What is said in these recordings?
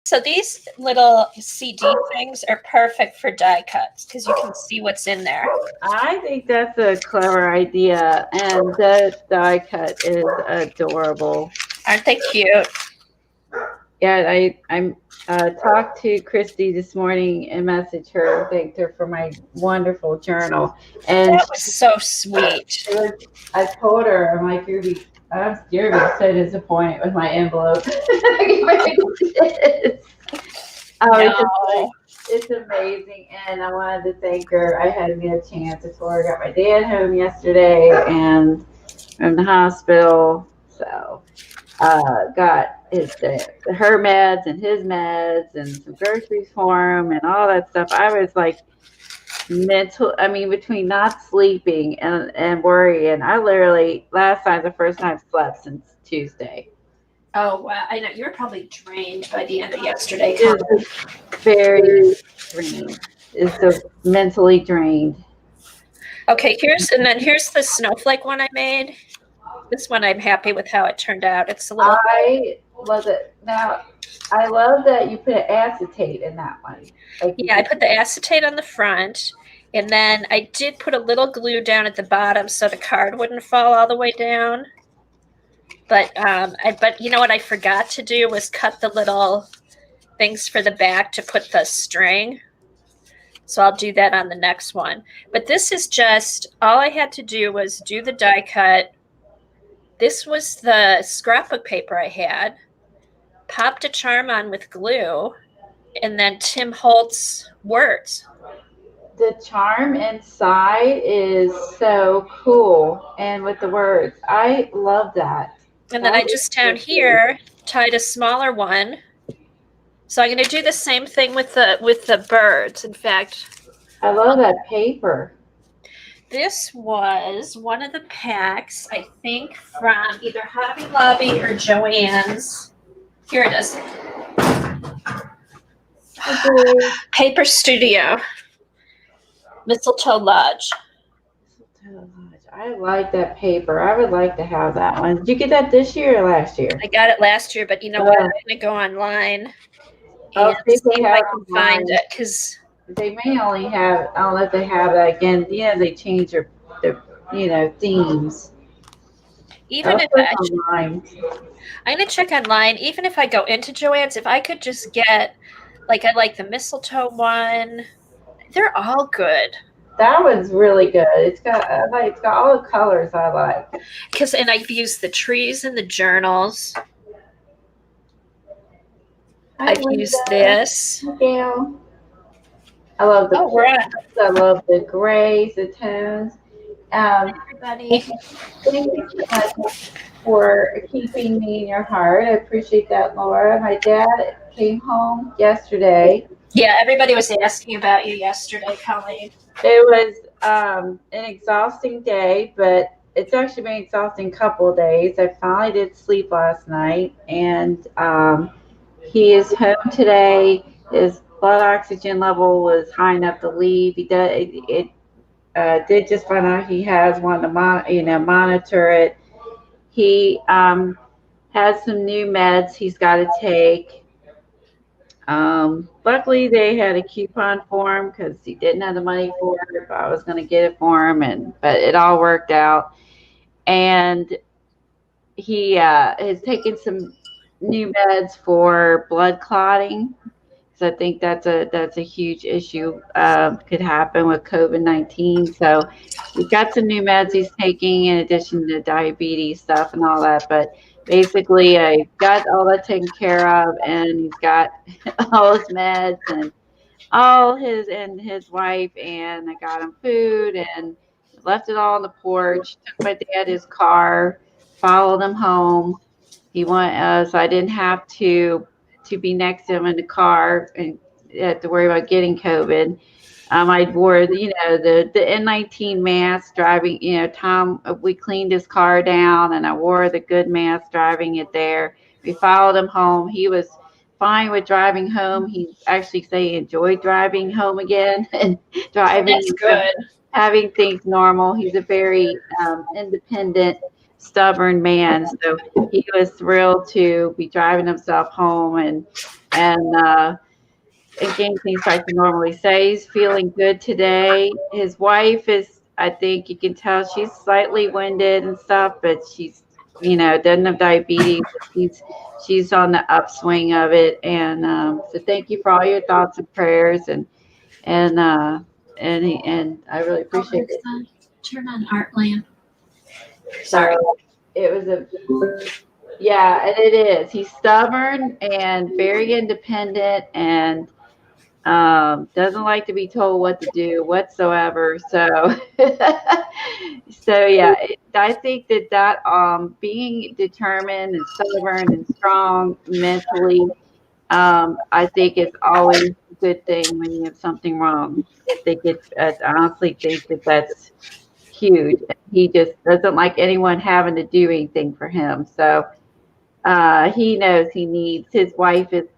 So these little CD things are perfect for die cuts because you can see what's in there. I think that's a clever idea, and the die cut is adorable. Aren't they cute? Yeah, I talked to Christy this morning and messaged her and thanked her for my wonderful journal. And That was so sweet. I told her, I'm like, you're gonna be so disappointed with my envelope. No. It's amazing, and I wanted to thank her. I hadn't had a chance before I got my dad home yesterday and from the hospital, so got her meds and his meds and some groceries for him and all that stuff. I was like between not sleeping and worrying, I literally last night the first time I slept since Tuesday. Oh, wow. I know. You were probably drained by the end of yesterday. It was very drained. It's so mentally drained. Okay, here's the snowflake one I made. This one I'm happy with how it turned out. It's a little. I love it. Now, I love that you put acetate in that one. Yeah, I put the acetate on the front, and then I did put a little glue down at the bottom so the card wouldn't fall all the way down. But you know what I forgot to do was cut the little things for the back to put the string. So I'll do that on the next one. But this is just, all I had to do was do the die cut. This was the scrapbook paper I had. Popped a charm on with glue, and then Tim Holtz words. The charm inside is so cool, and with the words, I love that. And then I just down here tied a smaller one. So I'm going to do the same thing with the birds. In fact, I love that paper. This was one of the packs, I think, from either Hobby Lobby or Joann's. Here it is. Paper Studio. Mistletoe Lodge. I like that paper. I would like to have that one. Did you get that this year or last year? I got it last year, but you know what? I'm going to go online and see if I can find it, because they may only have, I don't know if they have that again. Yeah, they change their themes. Even if I'm going to check online, even if I go into Joann's, if I could just get, like, I like the mistletoe one. They're all good. That one's really good. It's got all the colors I like. And I've used the trees in the journals. I've used this. Yeah. I love the I love the grays, the tones. Everybody. Thank you so much for keeping me in your heart. I appreciate that, Laura. My dad came home yesterday. Yeah, everybody was asking about you yesterday, Colleen. It was an exhausting day, but it's actually been an exhausting couple of days. I finally did sleep last night, and he is home today. His blood oxygen level was high enough to leave. He did just find out he has one to monitor it. He has some new meds he's got to take. Luckily they had a coupon for him because he didn't have the money for it, but I was going to get it for him, but it all worked out. And he has taken some new meds for blood clotting, because I think that's a huge issue, could happen with COVID-19. So he's got some new meds he's taking in addition to diabetes stuff and all that, but basically, I got all that taken care of, and he's got all his meds and his wife, and I got him food and left it all on the porch. Took my dad his car, followed him home. He went, so I didn't have to be next to him in the car and had to worry about getting COVID. I wore the N19 mask driving, Tom, we cleaned his car down, and I wore the good mask driving it there. We followed him home. He was fine with driving home. He actually said he enjoyed driving home again and driving. That's good. Having things normal. He's a very independent stubborn man. So he was thrilled to be driving himself home and getting things back to normal. He says he's feeling good today. His wife is, I think you can tell she's slightly winded and stuff, but she's, doesn't have diabetes. She's on the upswing of it. And so thank you for all your thoughts and prayers and I really appreciate it. Turn on art lamp. Sorry. So it was yeah, and it is. He's stubborn and very independent and doesn't like to be told what to do whatsoever. So, so yeah, I think that being determined and stubborn and strong mentally, I think it's always a good thing when you have something wrong. I honestly think that that's huge. He just doesn't like anyone having to do anything for him. So he knows he needs. His wife is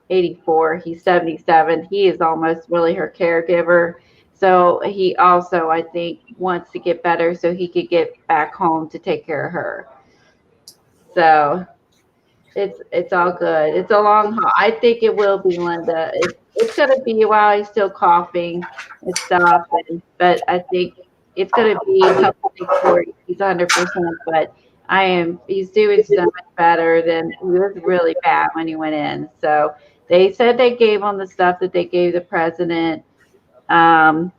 84. He's 77. He is almost really her caregiver. So he also, I think, wants to get better so he could get back home to take care of her. So it's all good. It's a long haul. I think it will be, Linda. It's going to be a while. He's still coughing and stuff, but I think it's going to be a couple weeks before he's 100%. But he's doing so much better than he was really bad when he went in. So they said they gave him the stuff that they gave the president. And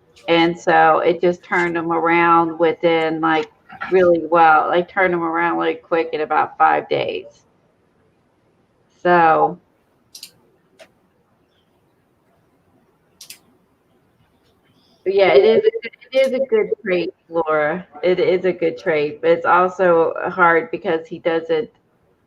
so it just turned him around within turned him around really quick in about 5 days. So yeah, it is a good trait, Laura. It is a good trait, but it's also hard because he doesn't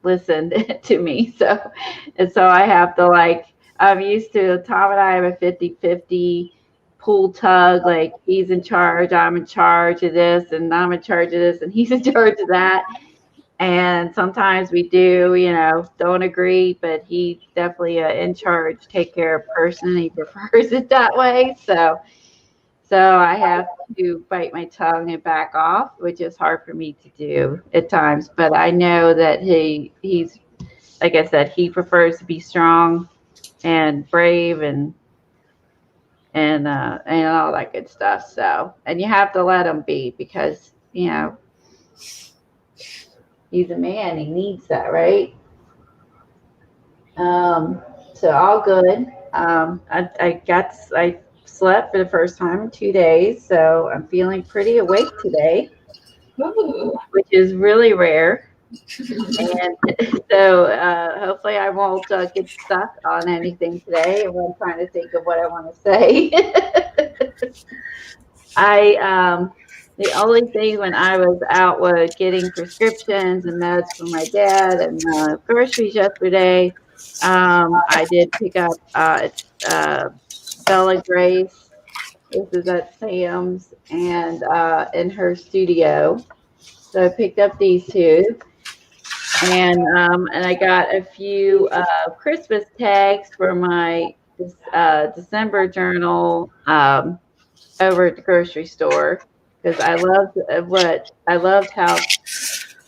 listen to me. So I have to I'm used to Tom and I have a 50-50 pull tug, like he's in charge, I'm in charge of this, and I'm in charge of this, and he's in charge of that. And sometimes we don't agree, but he's definitely in charge, take care of person. He prefers it that way. So I have to bite my tongue and back off, which is hard for me to do at times. But I know that he's, like I said, he prefers to be strong and brave and all that good stuff. So, and you have to let him be because, he's a man. He needs that, right? So all good. I slept for the first time in 2 days, so I'm feeling pretty awake today, which is really rare. And so hopefully I won't get stuck on anything today. I'm trying to think of what I want to say. The only thing when I was out was getting prescriptions and meds for my dad and groceries yesterday. I did pick up Bella Grace. This is at Sam's and in her studio. So I picked up these two. And I got a few Christmas tags for my December journal over at the grocery store because I loved how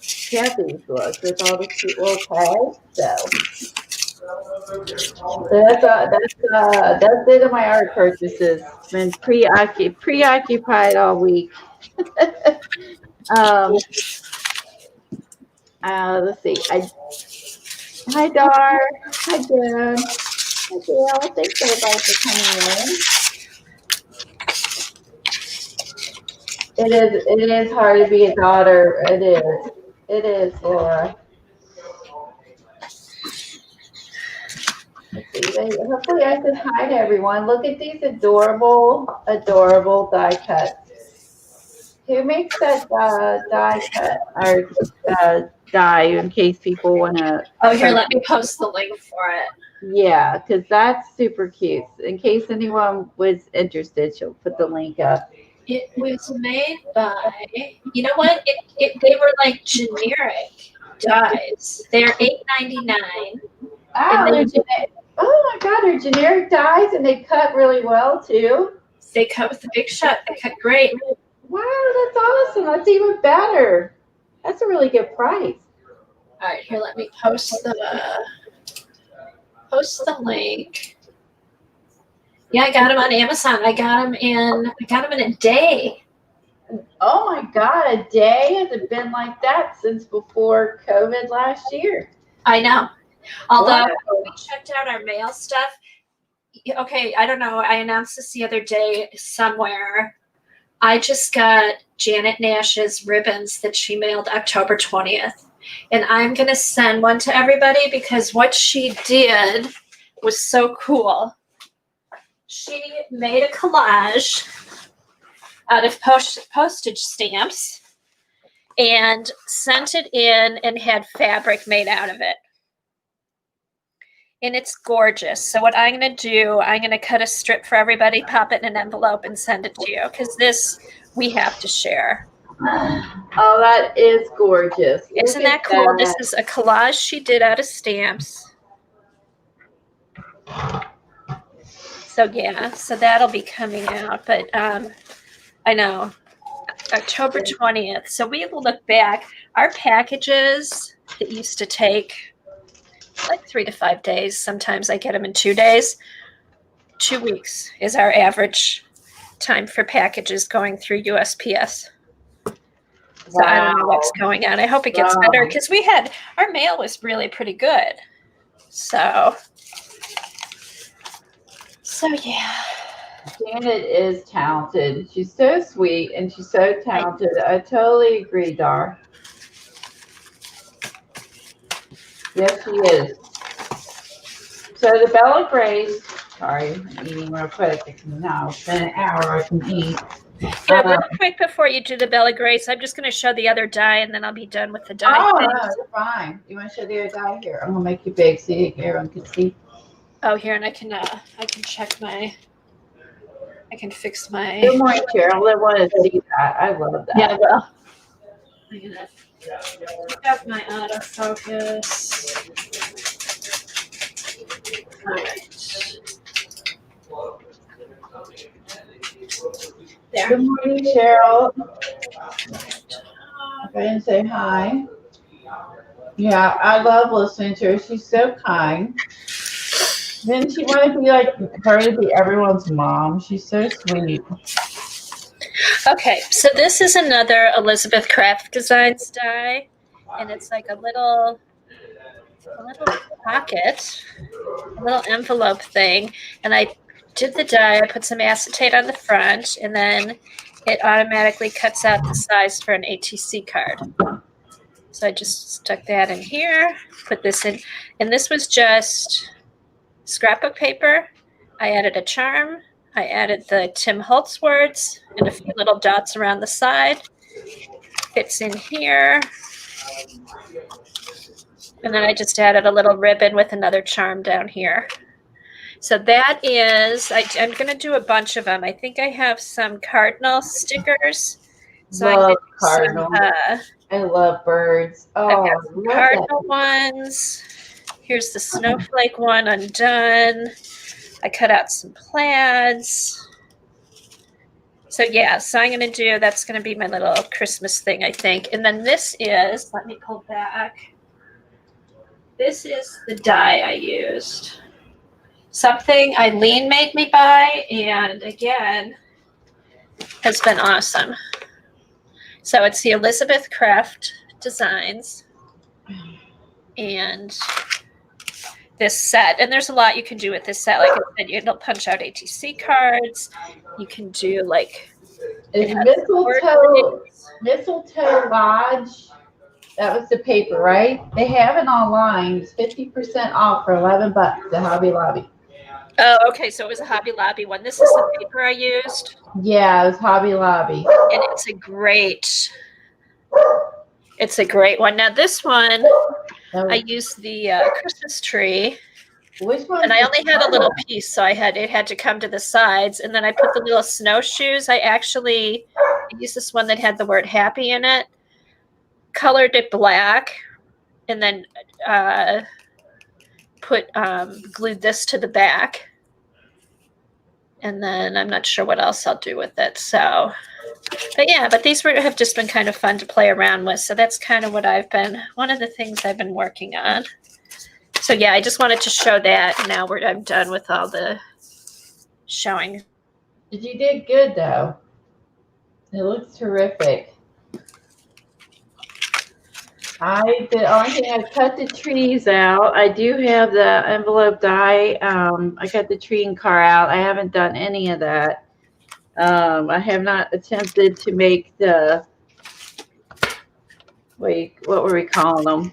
Kathy's looked with all the cute little tags. So that's it of my art purchases. Been preoccupied all week. Let's see. Hi, Dar. Hi, Jen. Hi, Gail. Thanks everybody for coming in. It is hard to be a daughter. It is, Laura. Let's see. Hopefully I said hi to everyone. Look at these adorable die cuts. Who makes that die cut or die in case people want to? Oh, here, let me post the link for it. Yeah, because that's super cute. In case anyone was interested, she'll put the link up. It was made by, you know what? They were like generic dies. They're $8.99. Oh my God, they're generic dies and they cut really well too. They cut with the Big Shot. They cut great. Wow, that's awesome. That's even better. That's a really good price. All right, here, let me post the link. Yeah, I got them on Amazon. I got them in a day. Oh my God, a day? Has it been like that since before COVID last year? I know. Although Wow. we checked out our mail stuff. Okay, I don't know. I announced this the other day somewhere. I just got Janet Nash's ribbons that she mailed October 20th. And I'm going to send one to everybody because what she did was so cool. She made a collage out of postage stamps and sent it in and had fabric made out of it. And it's gorgeous. So what I'm going to do, I'm going to cut a strip for everybody, pop it in an envelope, and send it to you because this we have to share. Oh, that is gorgeous. Isn't Look that at cool? that. This is a collage she did out of stamps. So yeah, so that'll be coming out. But I know, October 20th. So we will look back. Our packages that used to take like 3 to 5 days. Sometimes I get them in 2 days. 2 weeks is our average time for packages going through USPS. So I don't know what's going on. I hope it gets better because our mail was really pretty good. So yeah. Janet is talented. She's so sweet and she's so talented. I totally agree, Dar. Yes, she is. So the Bella Grace, sorry, I'm eating real quick. Now it's been an hour I can eat. Real quick before you do the Bella Grace, I'm just going to show the other die and then I'll be done with the die. Oh, no, you're fine. You want to show the other die here? I'm going to make you big so everyone can see. Oh, here, and I can check I can fix my. Good morning, Cheryl. I want to see that. I love that. Yeah, well. I'm going to pick up my autofocus. All right. There. Good morning, Cheryl. I didn't say hi. Yeah, I love listening to her. She's so kind. Didn't she want to be like her to be everyone's mom? She's so sweet. Okay, so this is another Elizabeth Craft Designs die, and it's like a little pocket, a little envelope thing, and I did the die. I put some acetate on the front, and then it automatically cuts out the size for an ATC card. So I just stuck that in here, put this in, and this was just scrapbook paper. I added a charm. I added the Tim Holtz words and a few little dots around the side. Fits in here. And then I just added a little ribbon with another charm down here. So that is, I'm going to do a bunch of them. I think I have some cardinal stickers. So love cardinal. I love birds. Oh, I've got some cardinal ones. Here's the snowflake one undone. I cut out some plaids. So yeah, so I'm going to do, that's going to be my little Christmas thing, I think. And then this is, let me pull back. This is the die I used. Something Eileen made me buy, and again, has been awesome. So it's the Elizabeth Craft Designs. And this set, and there's a lot you can do with this set. Like I said, it'll punch out ATC cards. You can do like Mistletoe Lodge. That was the paper, right? They have it online. It's 50% off for $11 at Hobby Lobby. Oh, okay. So it was a Hobby Lobby one. This is the paper I used. Yeah, it was Hobby Lobby, and it's a great one. Now this one, I used the Christmas tree. Which one? And I only had a little piece, so it had to come to the sides. And then I put the little snowshoes. I used this one that had the word happy in it, colored it black, and then glued this to the back. And then I'm not sure what else I'll do with it. So, but yeah, but these have just been kind of fun to play around with. So that's kind of what one of the things I've been working on. So yeah, I just wanted to show that. Now I'm done with all the showing. You did good though. It looks terrific. The only thing I cut the trees out. I do have the envelope die. I got the tree and car out. I haven't done any of that. I have not attempted to make the what were we calling them?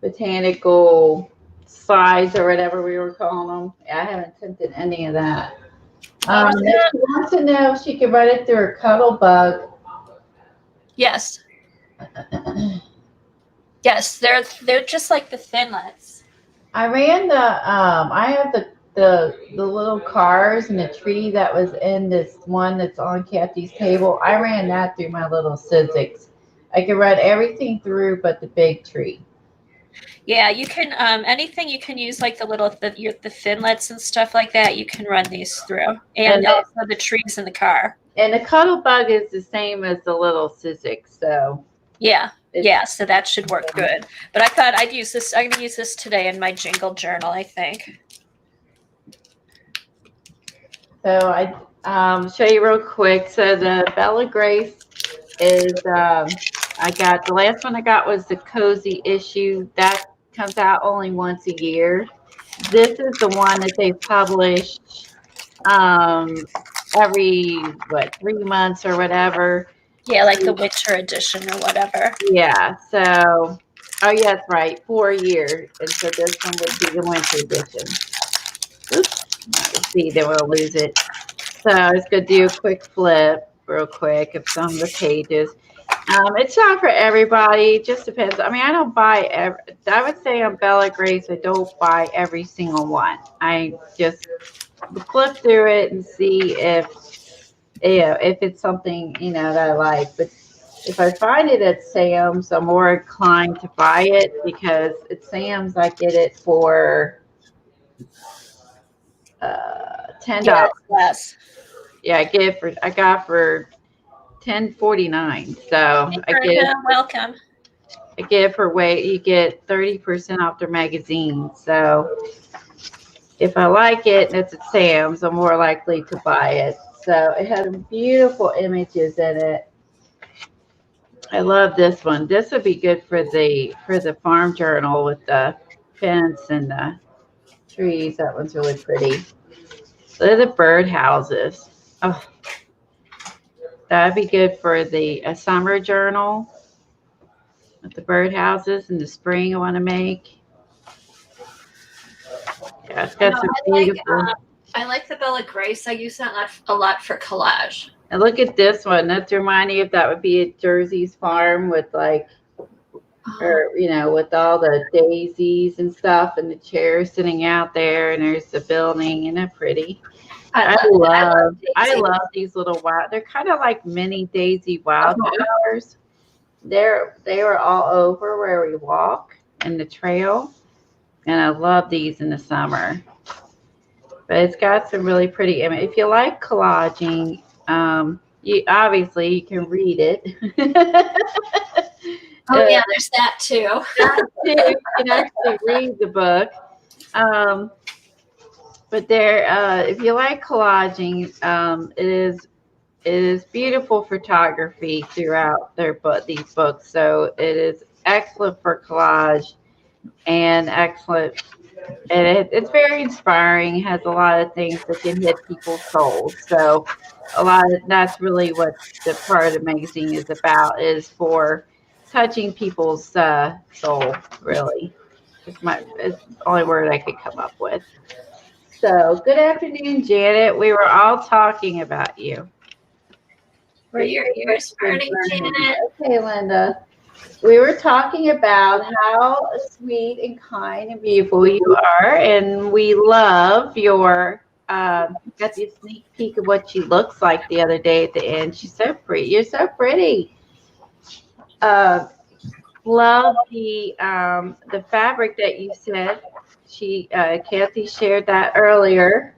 Botanical slides or whatever we were calling them. I haven't attempted any of that. If she wants to know if she can run it through her cuddle bug. Yes. Yes, they're just like the Thinlets. I ran I have the little cars and the tree that was in this one that's on Kathy's table. I ran that through my little Sizzix. I can run everything through but the big tree. Yeah, you can anything you can use like the Thinlets and stuff like that. You can run these through, and also the trees in the car. And the cuddle bug is the same as the little Sizzix, so yeah. Yeah, so that should work good. But I thought I'd use this. I'm going to use this today in my jingle journal, I think. So I show you real quick. So the Bella Grace is I got the last one I got was the Cozy issue. That comes out only once a year. This is the one that they publish every 3 months or whatever. Yeah, like the winter edition or whatever. Yeah. So yeah, that's right, 4 years. And so this one would be the winter edition. Oops. Let's see, then we'll lose it. So I was going to do a quick flip real quick of some of the pages. It's not for everybody. It just depends. I mean, I don't buy I would say on Bella Grace, I don't buy every single one. I just flip through it and see if it's something, that I like. But if I find it at Sam's, I'm more inclined to buy it because at Sam's I get it for $10. Yeah, less. Yeah, I got for $10.49. So welcome. I get for you get 30% off their magazine. So if I like it and it's at Sam's, I'm more likely to buy it. So it has beautiful images in it. I love this one. This would be good for the farm journal with the fence and the trees. That one's really pretty. Look at the bird houses. Oh, that'd be good for a summer journal with the bird houses in the spring. I want to make. Yeah, it's got some beautiful. I like the Bella Grace. I use that a lot for collage. And look at this one. That's reminding me if that would be at Jersey's farm with with all the daisies and stuff and the chairs sitting out there, and there's the building. Isn't that pretty? I love these little wild. They're kind of like mini daisy wildflowers. They were all over where we walk in the trail, and I love these in the summer. But it's got some really pretty images. If you like collaging, you can read it. Oh yeah, there's that too. You can actually read the book. But if you like collaging, it is beautiful photography throughout these books. So it is excellent for collage and excellent. And it's very inspiring. It has a lot of things that can hit people's souls. So that's really what the part of the magazine is about, is for touching people's soul, really. It's the only word I could come up with. So, good afternoon, Janet. We were all talking about you. Were your ears burning, Janet? Okay, Linda. We were talking about how sweet and kind and beautiful you are, and we love your. Got the sneak peek of what she looks like the other day at the end. She's so pretty. You're so pretty. Love the fabric that you said. Kathy shared that earlier.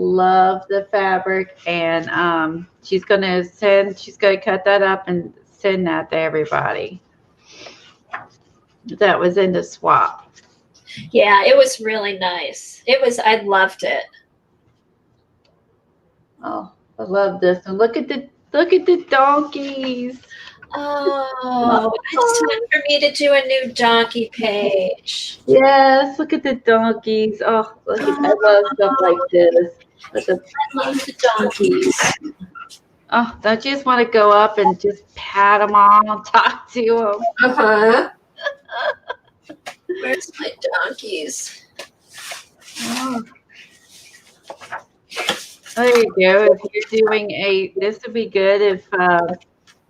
love the fabric, and she's gonna cut that up and send that to everybody that was in the swap. Yeah, it was really nice. I loved it. Oh, I love this one. Look at the donkeys. Oh, it's time for me to do a new donkey page. Yes, look at the donkeys. Oh, look at, I love stuff like this. I love the donkeys. Oh, don't you just want to go up and just pat them all and talk to them? Uh-huh. Where's my donkeys? Oh. There you go. If you're doing this would be good if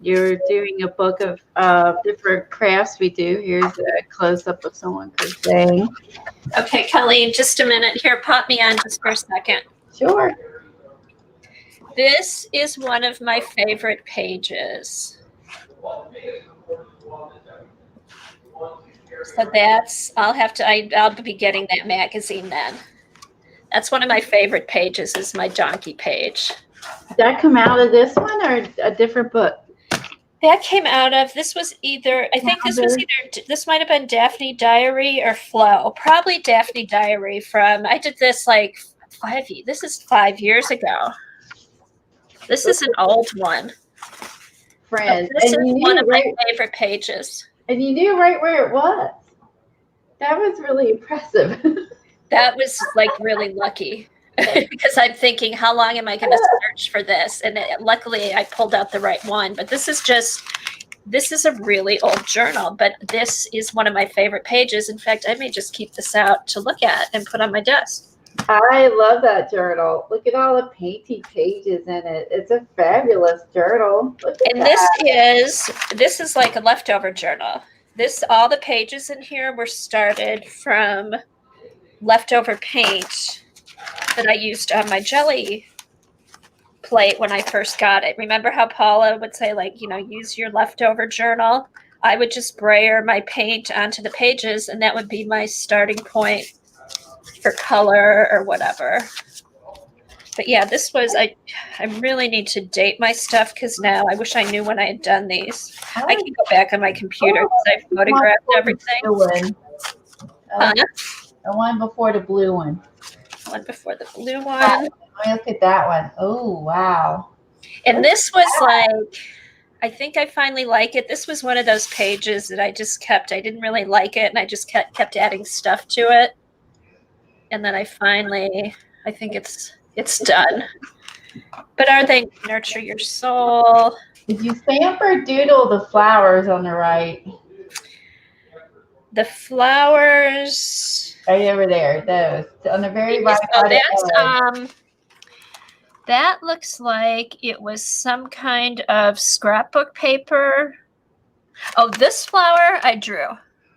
you're doing a book of different crafts we do. Here's a close-up of someone crocheting. Okay, Colleen, just a minute here. Pop me on just for a second. Sure. This is one of my favorite pages. So I'll be getting that magazine then. That's one of my favorite pages, is my donkey page. Did that come out of this one or a different book? That came out of, this might have been Daphne Diary or Flow. Probably Daphne Diary I did this this is 5 years ago. This is an old one. Friends. This is one of my favorite pages. And you knew right where it was. That was really impressive. That was really lucky. Because I'm thinking, how long am I going to search for this? And luckily I pulled out the right one. But this is a really old journal, but this is one of my favorite pages. In fact, I may just keep this out to look at and put on my desk. I love that journal. Look at all the painty pages in it. It's a fabulous journal. And this is like a leftover journal. All the pages in here were started from leftover paint that I used on my jelly plate when I first got it. Remember how Paula would say, use your leftover journal? I would just brayer my paint onto the pages, and that would be my starting point for color or whatever. But yeah, this was, I really need to date my stuff, because now I wish I knew when I had done these. I can go back on my computer because I photographed everything. The one before the blue one. One before the blue one. Let me look at that one. Oh, wow. And this was I think I finally like it. This was one of those pages that I didn't really like it, and I just kept adding stuff to it. And then I think it's done. But are they Nurture Your Soul? Did you stamp or doodle the flowers on the right? The flowers. Right over there, those on the very right. That looks like it was some kind of scrapbook paper. Oh, this flower I drew.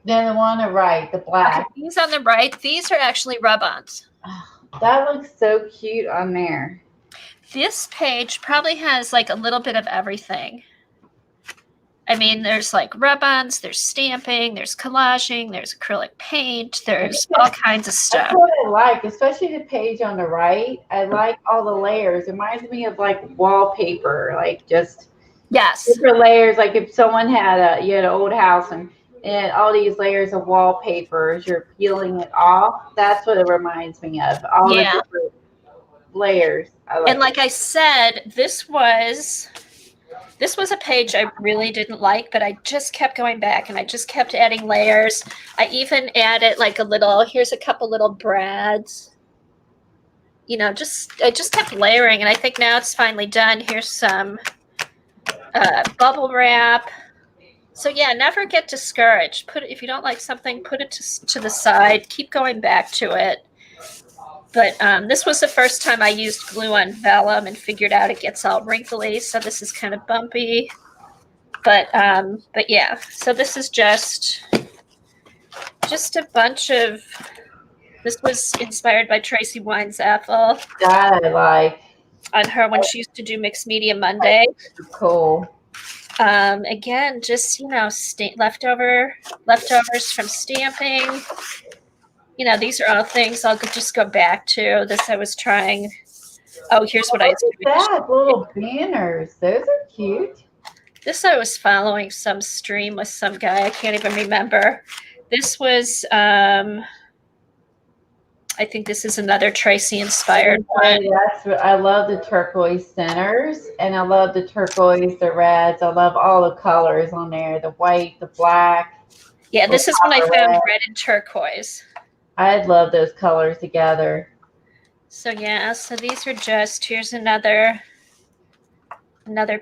Then the one on the right, the black. Okay, these on the right, these are actually rub-ons. Oh, that looks so cute on there. This page probably has a little bit of everything. I mean, there's rub-ons, there's stamping, there's collaging, there's acrylic paint, there's all kinds of stuff. That's what I like, especially the page on the right. I like all the layers. It reminds me of wallpaper, just different layers. Like if someone had you had an old house and all these layers of wallpaper, as you're peeling it off, that's what it reminds me of. All the different layers. Like I said, this was a page I really didn't like, but I just kept going back and I just kept adding layers. I even added here's a couple little brads. I just kept layering, and I think now it's finally done. Here's some bubble wrap. So yeah, never get discouraged. If you don't like something, put it to the side. Keep going back to it. But this was the first time I used glue on vellum and figured out it gets all wrinkly. So this is kind of bumpy. But yeah, so this is just a bunch of. This was inspired by Tracy Weinzapfel. That I like. On her when she used to do Mixed Media Monday. Cool. Again, just leftovers from stamping. These are all things I'll just go back to. This I was trying Oh, here's what I Look was at doing. that, little banners. Those are cute. This I was following some stream with some guy. I can't even remember. This was I think this is another Tracy inspired one. That's what I love, the turquoise centers, and I love the turquoise, the reds. I love all the colors on there, the white, the black. Yeah, the this is when I copper found red. red and turquoise. I love those colors together. So yeah, so these are just, here's another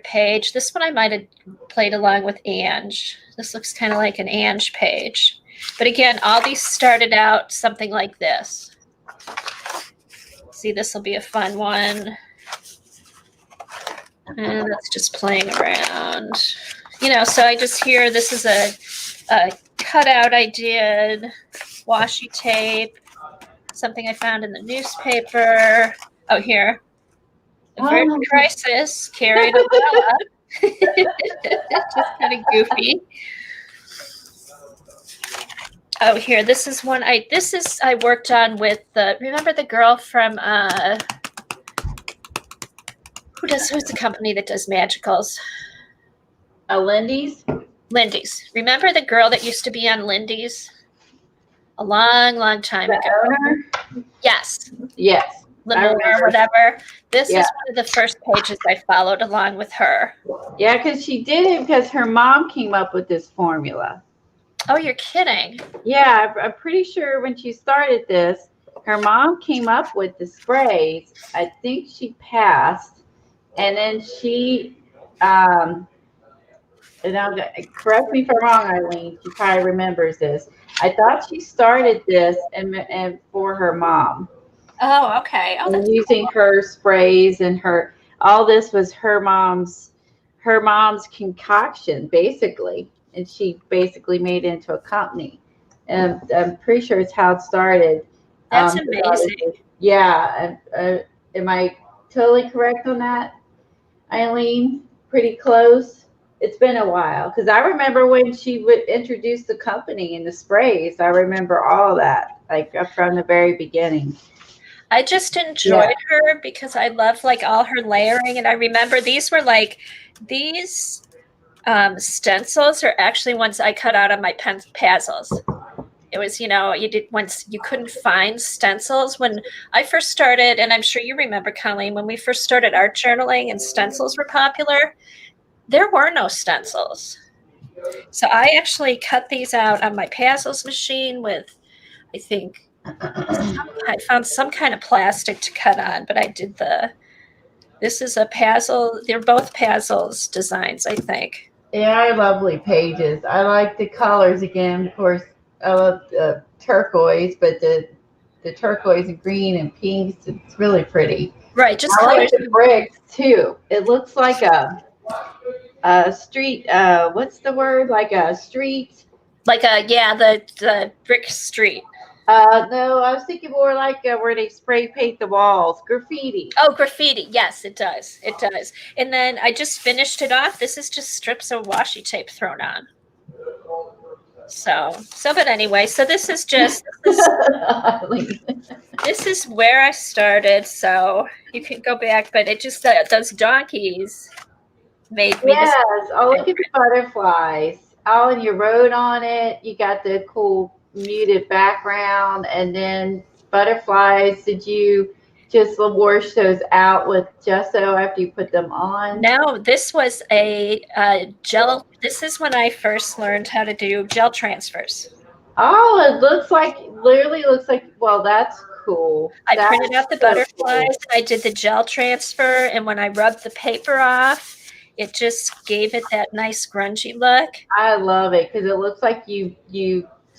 page. This one I might have played along with Ange. This looks kind of like an Ange page. But again, all these started out something like this. See, this will be a fun one. And that's just playing around. You know, so I just hear this is a cutout I did, washi tape, something I found in the newspaper. Oh, here. Averted crisis, carry an umbrella. Just kind of goofy. Oh, here, this is one I worked on with remember the girl from who's the company that does magicals? Lindy's? Lindy's. Remember the girl that used to be on Lindy's? A long, long time ago. Owner? Yes. Yes. Lenore or whatever. This Yeah. is one of the first pages I followed along with her. Yeah, because she did it because her mom came up with this formula. Oh, you're kidding. Yeah, I'm pretty sure when she started this, her mom came up with the sprays. I think she passed, and then she, and now, correct me if I'm wrong, Eileen. She probably remembers this. I thought she started this and for her mom. Oh, okay. Oh, that's using cool. her sprays and her, all this was her mom's concoction basically, and she basically made it into a company, and I'm pretty sure it's how it started. That's amazing. Yeah. Am I totally correct on that, Eileen? Pretty close. It's been a while because I remember when she would introduce the company and the sprays. I remember all that, like from the very beginning. I just enjoyed her because I love like all her layering. And I remember these were like, these stencils are actually ones I cut out on my Pazzles. It was, you know, once you couldn't find stencils when I first started, and I'm sure you remember, Colleen, when we first started art journaling and stencils were popular, there were no stencils. So I actually cut these out on my Pazzles machine with, I think, I found some kind of plastic to cut on, but I did this is a Pazzle. They're both Pazzles designs, I think. Yeah, lovely pages. I like the colors again. Of course, I love the turquoise, but the turquoise and green and pinks, it's really pretty. Right, just I colors. like the bricks too. It looks like a street. What's the word? Like a street. Like the brick street. No, I was thinking more like where they spray paint the walls, graffiti. Oh, graffiti. Yes, it does. It does. And then I just finished it off. This is just strips of washi tape thrown on. But anyway, so this is just, this is where I started. So you can go back, but it just, those donkeys made me. Yes. Oh, look at the butterflies. Oh, and you wrote on it. You got the cool muted background, and then butterflies. Did you just wash those out with gesso after you put them on? No, this was a gel. This is when I first learned how to do gel transfers. Oh, it literally looks like, well, that's cool. I printed out the butterflies. Cool. I did the gel transfer, and when I rubbed the paper off, it just gave it that nice grungy look. I love it because it looks like you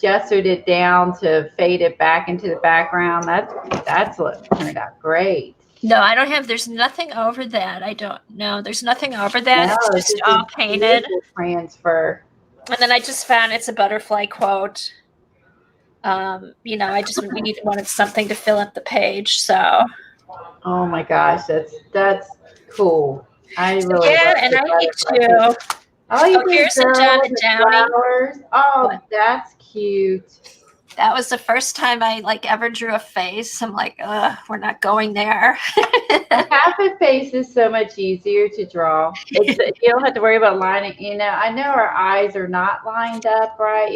gessoed it down to fade it back into the background. That's what turned out great. No, I don't have. There's nothing over that. I don't know. There's nothing over that. No, it's just all painted. Transfer. And then I just found it's a butterfly quote. You know, I just wanted something to fill up the page. So. Oh my gosh, that's cool. I really and I need to. Oh, here's a Donna Downey. Flowers. Oh, that's cute. That was the first time I like ever drew a face. I'm like, we're not going there. A happy face is so much easier to draw. You don't have to worry about lining. I know our eyes are not lined up right.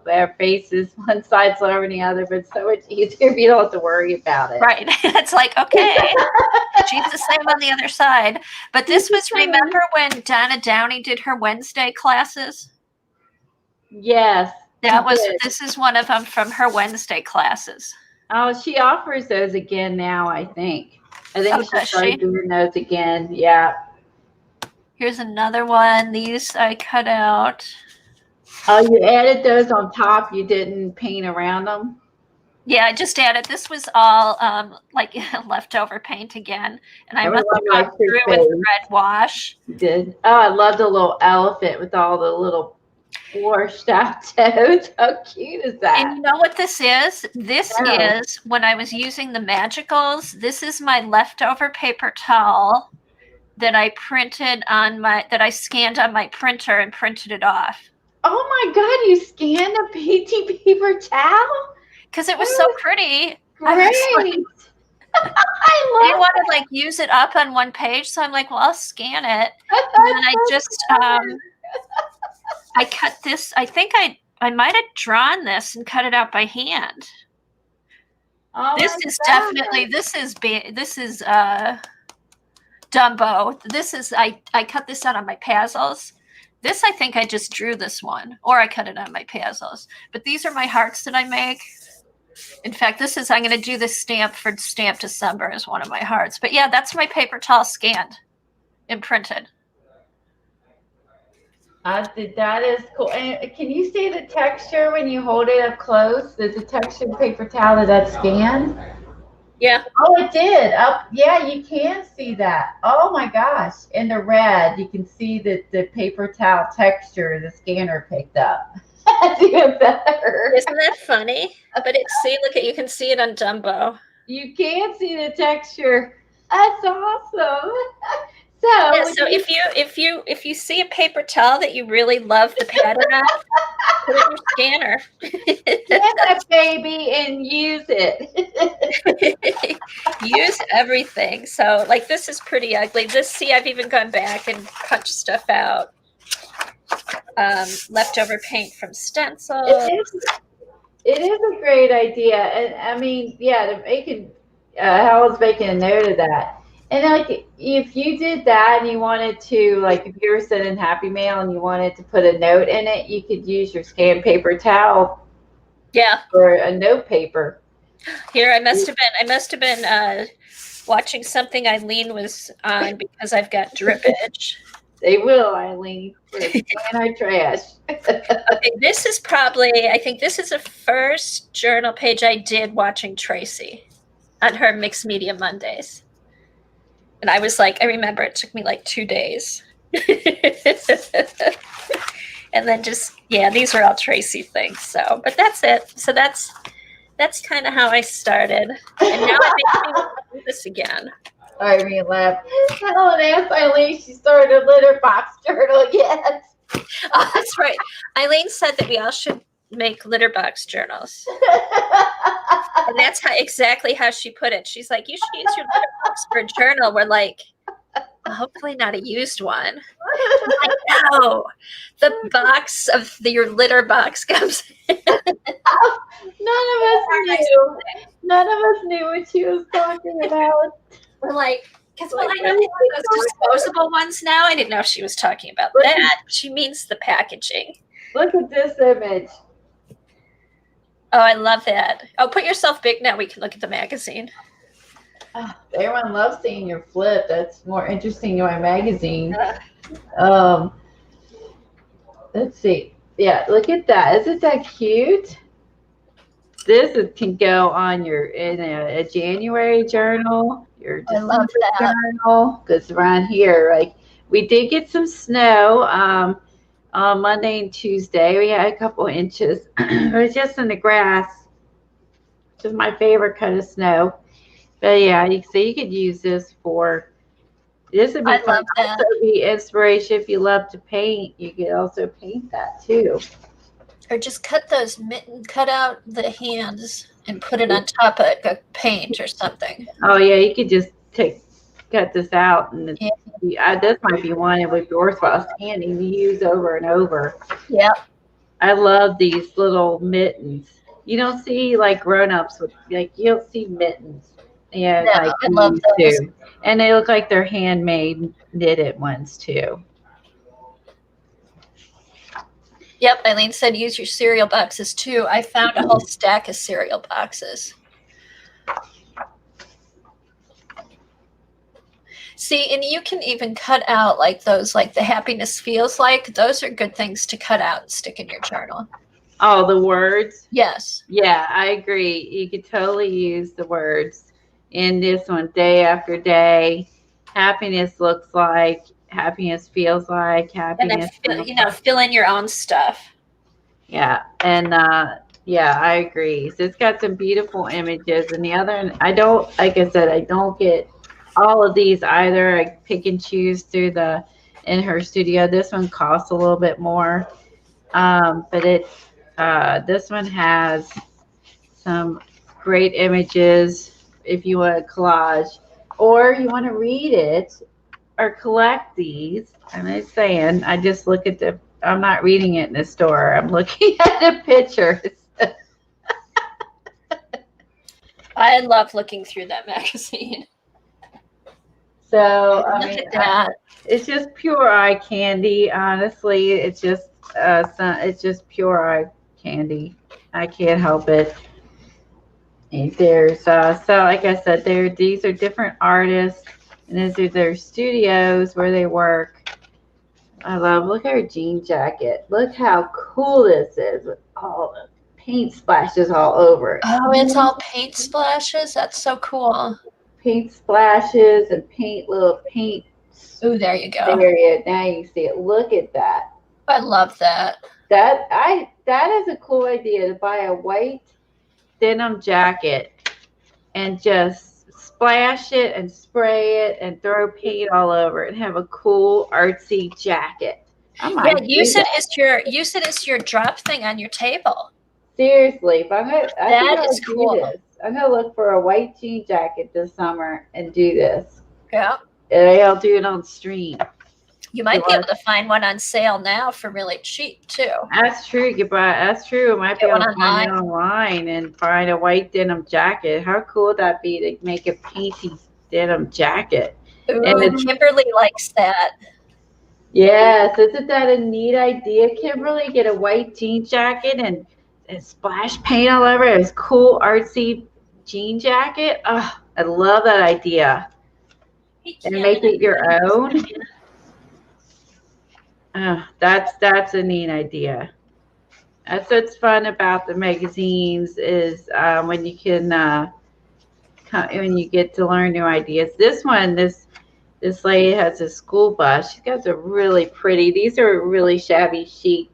Our faces one side's lower than the other, but it's so much easier if you don't have to worry about it. Right. It's like, okay, she's the same on the other side. But this was, remember when Donna Downey did her Wednesday classes? Yes. This is one of them from her Wednesday classes. Oh, she offers those again now, I think. She started doing those again. Yeah. Here's another one. These I cut out. Oh, you added those on top. You didn't paint around them? Yeah, I just added. This was all like leftover paint again. And I must have gone through it with red wash. You did. Oh, I love the little elephant with all the little washed out toes. How cute is that? And you know what this is? This is when I was using the Magicals. This is my leftover paper towel that I I scanned on my printer and printed it off. Oh my God, you scanned a PT paper towel? Because it was so pretty. Great. I didn't want to like use it up on one page, so I'm like, well, I'll scan it. And then I just I cut this. I think I might have drawn this and cut it out by hand. Oh, this is definitely this is Dumbo. This is I cut this out on my Pazzles. This I think I just drew this one, or I cut it on my Pazzles. But these are my hearts that I make. In fact, I'm going to do this stamp for Stamp December as one of my hearts. But yeah, that's my paper towel scanned and printed. That is cool. And can you see the texture when you hold it up close? The texture of paper towel that's scanned? Yeah. Oh, it did. Yeah, you can see that. Oh my gosh. In the red, you can see that the paper towel texture the scanner picked up. That's even better. Isn't that funny? But you can see it on Dumbo. You can see the texture. That's awesome. So if you see a paper towel that you really love the pattern of, put it in your scanner. Scan that baby and use it. Use everything. So like this is pretty ugly. I've even gone back and punched stuff out. Leftover paint from stencils. It is a great idea, and I mean, yeah, Helen's making a note of that. And like, if you did that and you wanted to, like, if you were sending Happy Mail and you wanted to put a note in it, you could use your scanned paper towel. Yeah. Or a note paper. Here, I must have been watching something Eileen was on because I've got drippage. They will, Eileen. Anti-trash. Okay, I think this is the first journal page I did watching Tracy on her Mixed Media Mondays. And I was like, I remember it took me like 2 days. And then these were all Tracy things. So, but that's it. So that's kind of how I started. And now I think I'm going to do this again. Irene laughed. Helen asked Eileen she started a litter box journal yet. Oh, that's right. Eileen said that we all should make litter box journals. And that's exactly how she put it. She's like, you should use your litter box for a journal. We're like, hopefully not a used one. I'm like, no, the box of your litter box comes in. None of us knew what she was talking about. We're like, because I know those disposable ones now. I didn't know she was talking about that. She means the packaging. Look at this image. Oh, I love that. Oh, put yourself big now. We can look at the magazine. Everyone loves seeing your flip. That's more interesting than my magazine. Let's see. Yeah, look at that. Isn't that cute? This can go on in a January journal, your December journal, because around here, like, we did get some snow on Monday and Tuesday. We had a couple inches. It was just in the grass, which is my favorite kind of snow. But yeah, so you could use this for. This would be fun. Also be inspiration if you love to paint. You could also paint that too. Or just cut out the hands and put it on top of a paint or something. Oh yeah, you could just cut this out, and Yeah. this might be one it would be worthwhile standing to use over and over. Yep. I love these little mittens. You don't see like grown-ups with like you don't see mittens. Yeah, No, like I we love used those. to. And they look like they're handmade knitted ones too. Yep, Eileen said use your cereal boxes too. I found a whole stack of cereal boxes. See, and you can even cut out like those, like the happiness feels like. Those are good things to cut out and stick in your journal. Oh, the words? Yes. Yeah, I agree. You could totally use the words in this one day after day. Happiness looks like, happiness feels like, And then, happiness. fill in your own stuff. Yeah, and yeah, I agree. So it's got some beautiful images, and the other, I don't, like I said, I don't get all of these either. I pick and choose through the in her studio. This one costs a little bit more, but this one has some great images if you want a collage, or you want to read it or collect these. I'm just saying, I just look at the. I'm not reading it in the store. I'm looking at the pictures. I love looking through that magazine. So I Look mean, at that. it's just pure eye candy. Honestly, it's just pure eye candy. I can't help it. And there's so like I said, these are different artists, and these are their studios where they work. I love. Look at her jean jacket. Look how cool this is with all the paint splashes all over it. Oh, it's all paint splashes. That's so cool. Paint splashes and little paint. Oh, there you go. Area. Now you see it. Look at that. I love that. That is a cool idea to buy a white denim jacket and just splash it and spray it and throw paint all over it and have a cool artsy jacket. Use it as your drop thing on your table. Seriously, if I think I'll cool. do this. I'm gonna look for a white jean jacket this summer and do this. Yeah. And I'll do it on stream. You might be able to find one on sale now for really cheap too. That's true. That's true. I might be able to find it online and find a white denim jacket. How cool would that be to make a painty denim jacket? Ooh, and Kimberly likes that. Yes, isn't that a neat idea, Kimberly? Get a white jean jacket and splash paint all over it. It's cool, artsy jean jacket. Oh, I love that idea. And make it your own. That's a neat idea. That's what's fun about the magazines is when you can when you get to learn new ideas. This lady has a school bus. She's got some really pretty. These are really shabby chic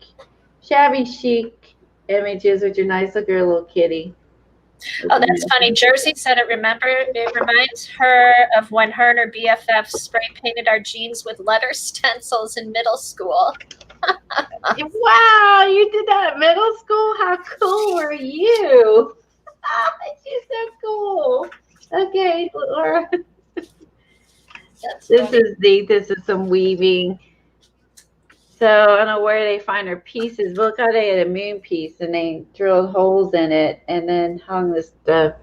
images, which are nice. Look at her little kitty. Oh, that's funny. Jersey said it reminds her of when her and her BFF spray painted our jeans with letter stencils in middle school. Wow, you did that in middle school? How cool were you? She's so cool. Okay, Laura. This is some weaving. So I don't know where they find her pieces. Look how they had a moon piece and they drilled holes in it and then hung the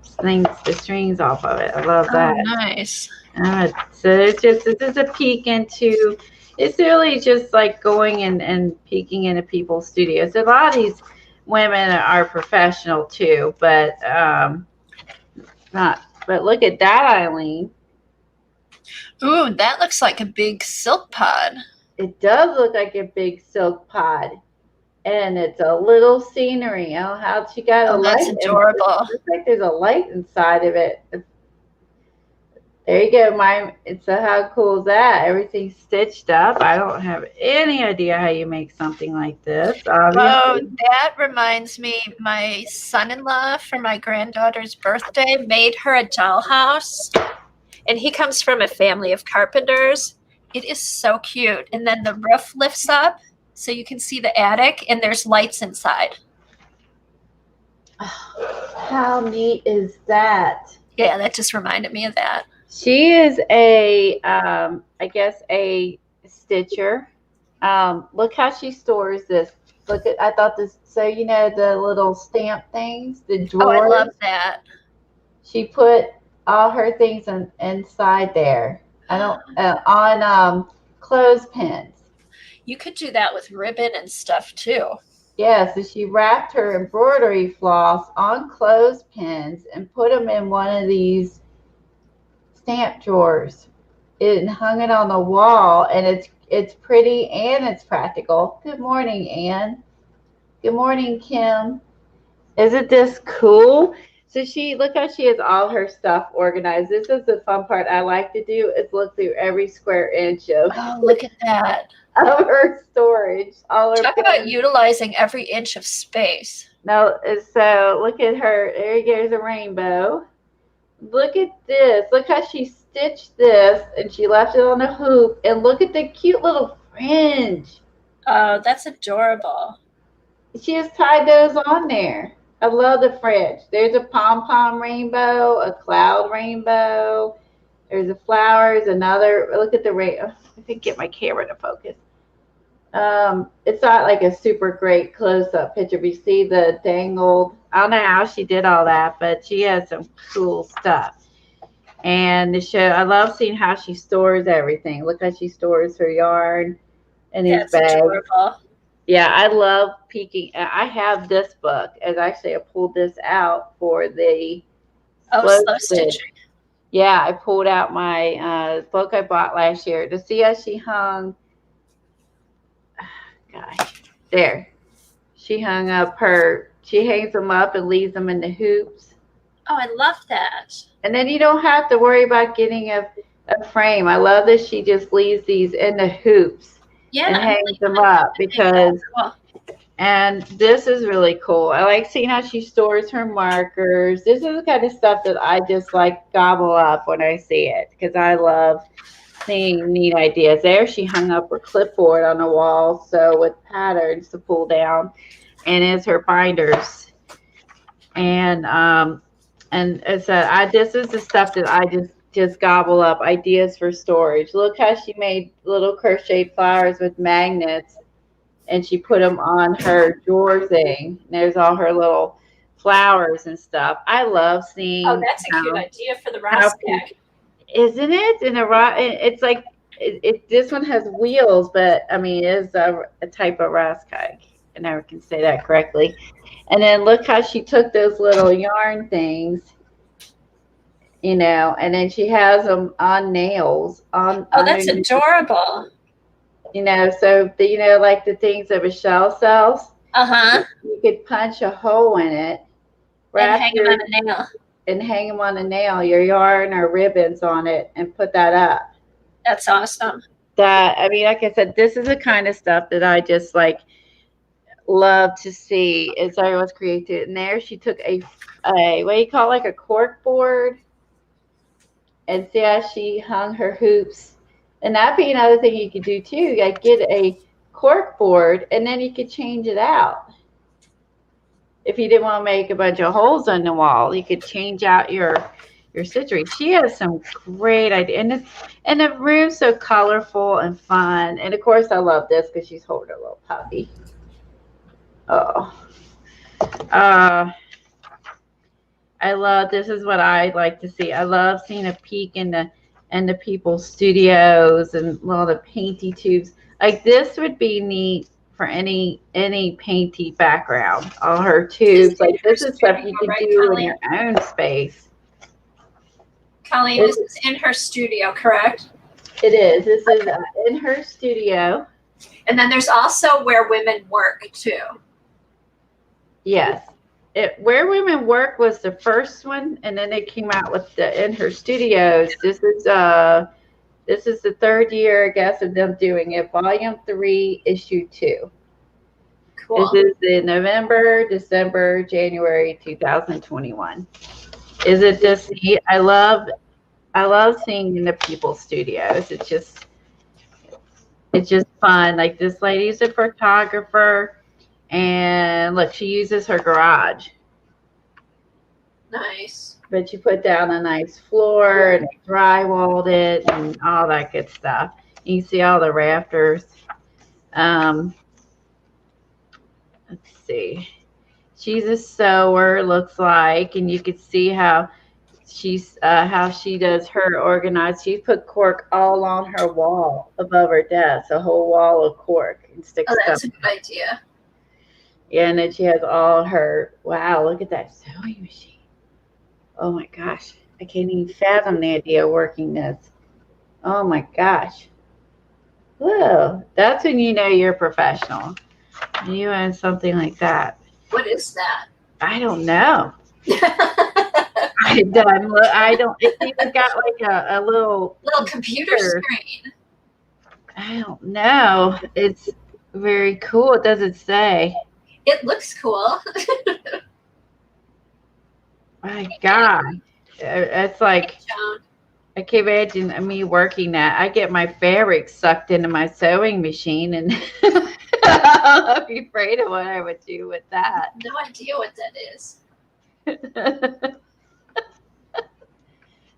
strings off of it. I love that. Oh, nice. So this is a peek into. It's really just like going and peeking into people's studios. A lot of these women are professional too, but not. But look at that, Eileen. Ooh, that looks like a big silk pod. It does look like a big silk pod. And it's a little scenery. Oh, how she got a light. That's adorable. It looks like there's a light inside of it. There you go, how cool is that? Everything's stitched up. I don't have any idea how you make something like this. Obviously. Oh, that reminds me, my son-in-law for my granddaughter's birthday made her a dollhouse. And he comes from a family of carpenters. It is so cute. And then the roof lifts up so you can see the attic, and there's lights inside. How neat is that? Yeah, that just reminded me of that. She is a, I guess, a stitcher. Look how she stores this. Look at, I thought this, so you know the little stamp things, the Oh, I drawers? love that. She put all her things inside there. I don't, on clothespins. You could do that with ribbon and stuff too. Yeah, so she wrapped her embroidery floss on clothespins and put them in one of these stamp drawers. It hung it on the wall, and it's pretty and it's practical. Good morning, Anne. Good morning, Kim. Isn't this cool? So she, look how she has all her stuff organized. This is the fun part I like to do, is look through every square inch of, Oh, look at that. of her storage. All her Talk about utilizing every inch of space. No, so look at her. There goes a rainbow. Look at this. Look how she stitched this and she left it on a hoop. And look at the cute little fringe. Oh, that's adorable. She has tied those on there. I love the fringe. There's a pom-pom rainbow, a cloud rainbow. There's the flowers, another. Look at the rainbow. I can get my camera to focus. It's not like a super great close-up picture. We see the dangled. I don't know how she did all that, but she has some cool stuff. And the show, I love seeing how she stores everything. Look how she stores her yarn in these bags. Adorable. Yeah, I love peeking. I have this book, and actually I pulled this out for the slow stitching. Yeah, I pulled out my book I bought last year to see how she hung. Gosh, there. She hung up she hangs them up and leaves them in the hoops. Oh, I love that. And then you don't have to worry about getting a frame. I love that she just leaves these in the hoops. Yeah, and hangs them up because, and this is really cool. I like seeing how she stores her markers. This is the kind of stuff that I just like gobble up when I see it, because I love seeing neat ideas. There she hung up her clipboard on the wall, so with patterns to pull down, and is her binders. And as I said, this is the stuff that I just gobble up, ideas for storage. Look how she made little crocheted flowers with magnets, and she put them on her drawer thing. There's all her little flowers and stuff. I love seeing. Oh, that's a cute idea for the Ross pack. Isn't it? And it's like this one has wheels, but I mean, it is a type of Ross cake. I never can say that correctly. And then look how she took those little yarn things, you know, and then she has them on nails. Oh, that's adorable. You know, so like the things that Michelle sells. You could punch a hole in it, and hang them on a nail. And hang them on a nail, your yarn or ribbons on it, and put that up. That's awesome. I mean, like I said, this is the kind of stuff that I just like love to see. Is everyone's created. And there she took a what do you call it, like a cork board, and see how she hung her hoops. And that'd be another thing you could do too. Like get a cork board, and then you could change it out. If you didn't want to make a bunch of holes on the wall, you could change out your stitchery. She has some great ideas, and the room's so colorful and fun. And of course, I love this because she's holding a little puppy. Oh, I love. This is what I like to see. I love seeing a peek in the people's studios and all the painty tubes. Like this would be neat for any painty background. All her tubes, like this is stuff you could do in your own space. Colleen, this is in her studio, correct? It is. This is in her studio. And then there's also Where Women Work too. Yes. Where Women Work was the first one, and then they came out with the In Her Studios. This is the third year, I guess, of them doing it. Volume 3, Issue 2. Cool. This is in November, December, January 2021. Is it just neat? I love seeing in the people's studios. It's just It's just fun. Like this lady's a photographer, and look, she uses her garage. Nice. But you put down a nice floor and they drywalled it and all that good stuff. You can see all the rafters. Um, let's see. She's a sewer, looks like, and you could see how she does her organized. She put cork all on her wall above her desk, a whole wall of cork, and sticks Oh, stuff. that's a good idea. Yeah, and then she has all her. Wow, look at that sewing machine. Oh my gosh, I can't even fathom the idea of working this. Oh my gosh. Whoa, that's when you know you're a professional. You own something like that. What is that? I don't know. I don't. It's even got like a little computer screen. I don't know. It's very cool. It doesn't say. It looks cool. My God, it's like I can't imagine me working that. I get my fabric sucked into my sewing machine, and I'd be afraid of what I would do with that. No idea what that is.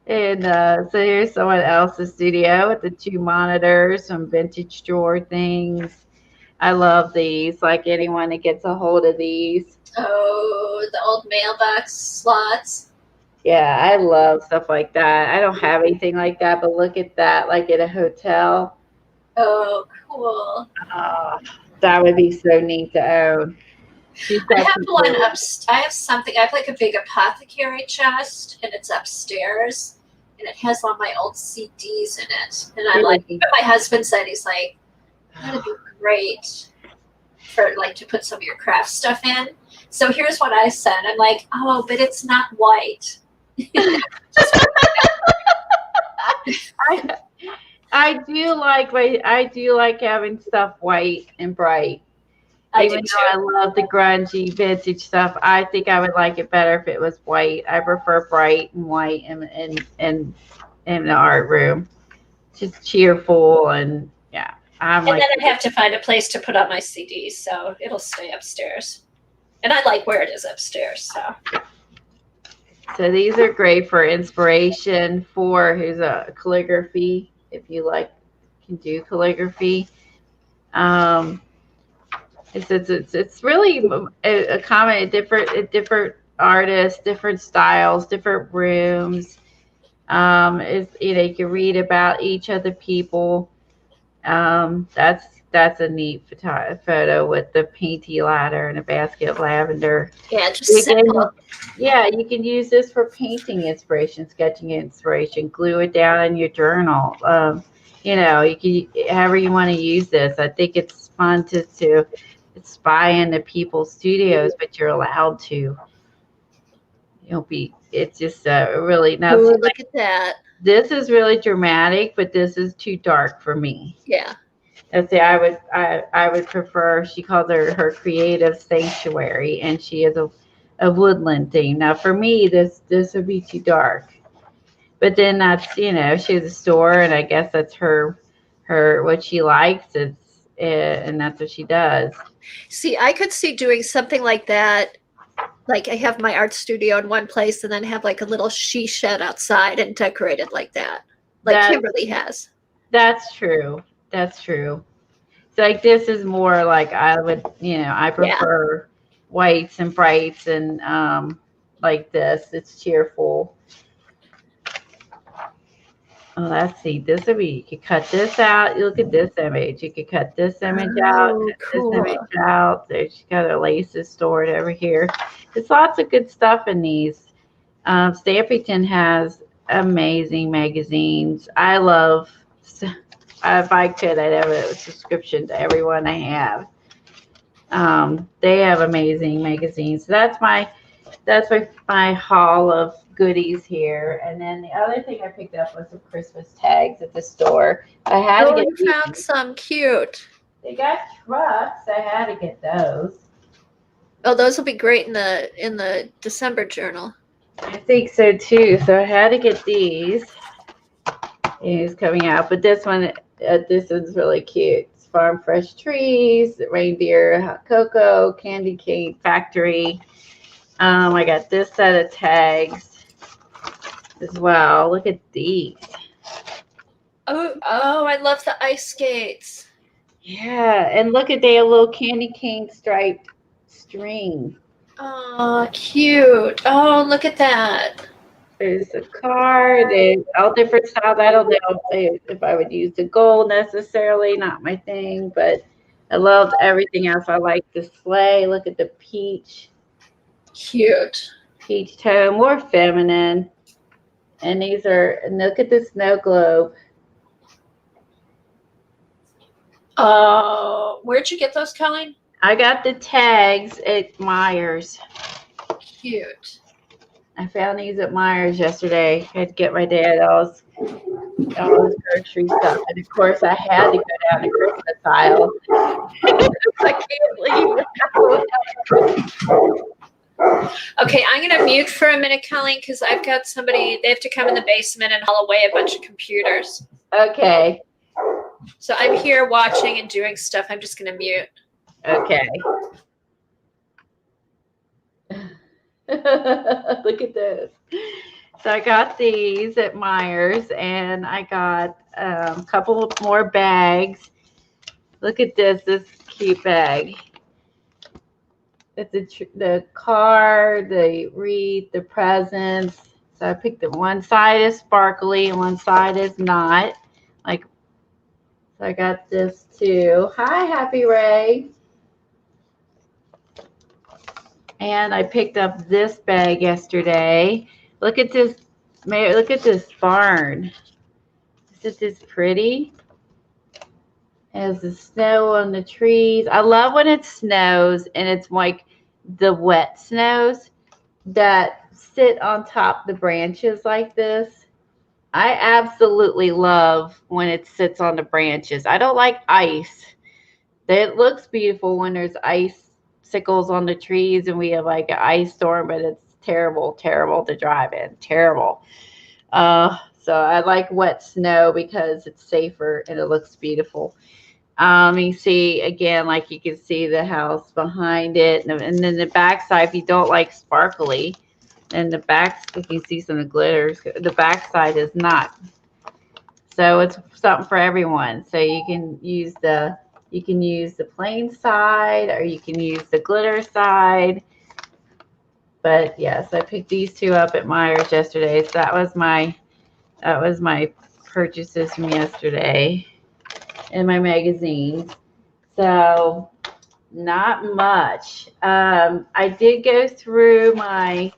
And so here's someone else's studio with the 2 monitors, some vintage drawer things. I love these. Like anyone that gets a hold of these. Oh, the old mailbox slots. Yeah, I love stuff like that. I don't have anything like that, but look at that, like at a hotel. Oh, cool. That would be so neat to own. I have one up. I have something. I have like a big apothecary chest, and it's upstairs, and it has all my old CDs in it. And I'm like, but my husband said he's like, that'd be great for like to put some of your craft stuff in. So here's what I said. I'm like, oh, but it's not white. I do like having stuff white and bright. Even though I love the grungy vintage stuff, I think I would like it better if it was white. I prefer bright and white in the art room. Just cheerful and yeah. And then I have to find a place to put up my CDs, so it'll stay upstairs. And I like where it is upstairs. So these are great for inspiration for who's a calligraphy. If you can do calligraphy. It's really a common different artists, different styles, different rooms. You can read about each of the people. That's a neat photo with the painty ladder and a basket of lavender. Yeah, just simple. Yeah, you can use this for painting inspiration, sketching inspiration. Glue it down in your journal. You can however you want to use this. I think it's fun to spy into people's studios, but you're allowed to. It's just really nice. Ooh, look at that. This is really dramatic, but this is too dark for me. Yeah. Let's say I would prefer. She calls her creative sanctuary, and she is a woodland thing. Now for me, this would be too dark. But then that's she has a store, and I guess that's her what she likes. And that's what she does. See, I could see doing something like that. Like I have my art studio in one place and then have like a little she shed outside and decorate it like that. Like Kimberly has. That's true. That's true. So like this is more like I would, I prefer whites and brights and like this. It's cheerful. Oh, let's see. This would be, you could cut this out. You look at this image. You could cut this image out, cool. this image out. She's got her laces stored over here. There's lots of good stuff in these. Stampington has amazing magazines. I love, if I could, I'd have a subscription to every one I have. They have amazing magazines. So that's my haul of goodies here. And then the other thing I picked up was some Christmas tags at the store. I had to get you found some cute. They got trucks. I had to get those. Oh, those will be great in the December journal. I think so too. So I had to get these. It's coming out, but this one This is really cute. It's Farm Fresh Trees, Reindeer Hot Cocoa, Candy Cane Factory. I got this set of tags as well. Look at these. Oh, I love the ice skates. Yeah, and look at they have a little candy cane striped string. Oh, cute. Oh, look at that. There's a card. There's all different styles. I don't know if I would use the gold necessarily, not my thing, but I loved everything else. I like the sleigh. Look at the peach tone, more feminine. And these are, and look at the snow globe. Oh, where'd you get those, Colleen? I got the tags at Myers. Cute. I found these at Myers yesterday. I had to get my dad all his grocery stuff. And of course, I had to go down the Christmas aisle. I can't leave. Okay, I'm going to mute for a minute, Colleen, because I've got somebody, they have to come in the basement and haul away a bunch of computers. Okay. So I'm here watching and doing stuff. I'm just going to mute. Okay. Look at this. So I got these at Myers, and I got a couple more bags. Look at this cute bag. It's the card, the wreath, the presents. So I picked it. One side is sparkly and one side is not. Like, so I got this too. Hi, Happy Ray. And I picked up this bag yesterday. Look at this. Look at this barn. Isn't this pretty? It has the snow on the trees. I love when it snows and it's like the wet snows that sit on top the branches like this. I absolutely love when it sits on the branches. I don't like ice. It looks beautiful when there's icicles on the trees and we have like an ice storm, but it's terrible to drive in. Terrible. So I like wet snow because it's safer and it looks beautiful. You see again, like you can see the house behind it, and then the back side. If you don't like sparkly, and the back, if you see some of the glitters, the back side is not. So it's something for everyone. So you can use the plain side, or you can use the glitter side. But yes, I picked these two up at Myers yesterday. So that was my purchases from yesterday in my magazine. So not much. I did go through my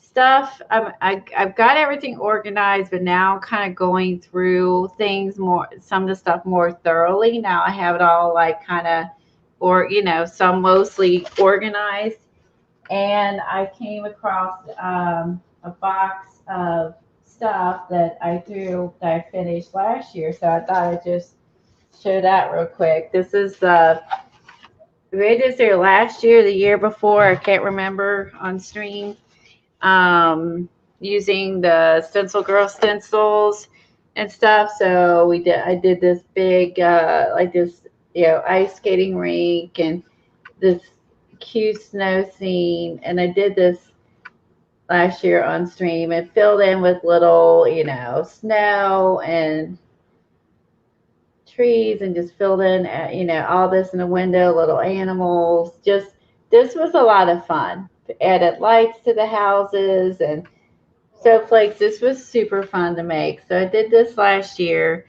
stuff. I've got everything organized, but now I'm kind of going through things more, some of the stuff more thoroughly. Now I have it all like kind of, or some mostly organized. And I came across a box of stuff that I finished last year. So I thought I'd just show that real quick. This is we made this here last year, the year before, I can't remember, on stream, using the Stencil Girl stencils and stuff. So I did this big, like this, ice skating rink and this cute snow scene. And I did this last year on stream and filled in with little, snow and trees, and just filled in, all this in the window, little animals. This was a lot of fun. Added lights to the houses and snowflakes. This was super fun to make. So I did this last year.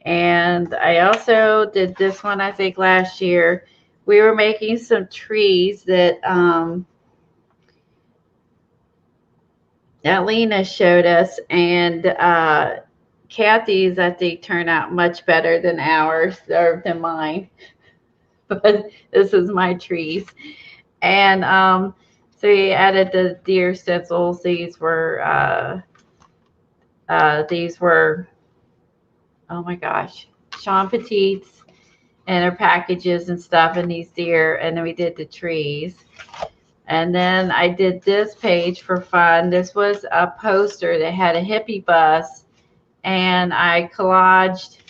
And I also did this one, I think, last year. We were making some trees that Lena showed us, and Kathy's, I think, turned out much better than ours, or than mine. But this is my trees. And so we added the deer stencils. These were oh my gosh, Sean Petite's and her packages and stuff, and these deer. And then we did the trees. And then I did this page for fun. This was a poster that had a hippie bus and I collaged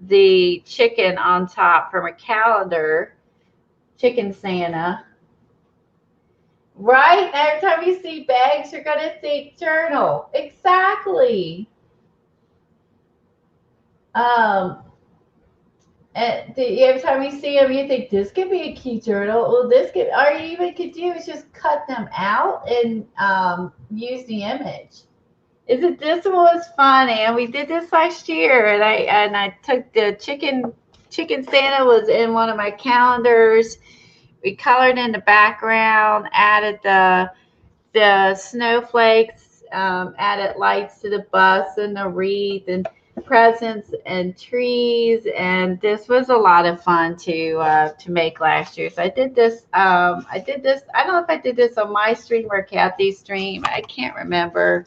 the chicken on top from a calendar, Chicken Santa. Right? Every time you see bags, you're going to think journal. Exactly. And every time you see them, you think this could be a key journal. Well, this could, or you even could do is just cut them out and use the image. Isn't this was fun? And we did this last year, and I took the chicken Santa was in one of my calendars. We colored in the background, added the snowflakes, added lights to the bus and the wreath and presents and trees, and this was a lot of fun to make last year. So I did this. I don't know if I did this on my stream or Kathy's stream. I can't remember.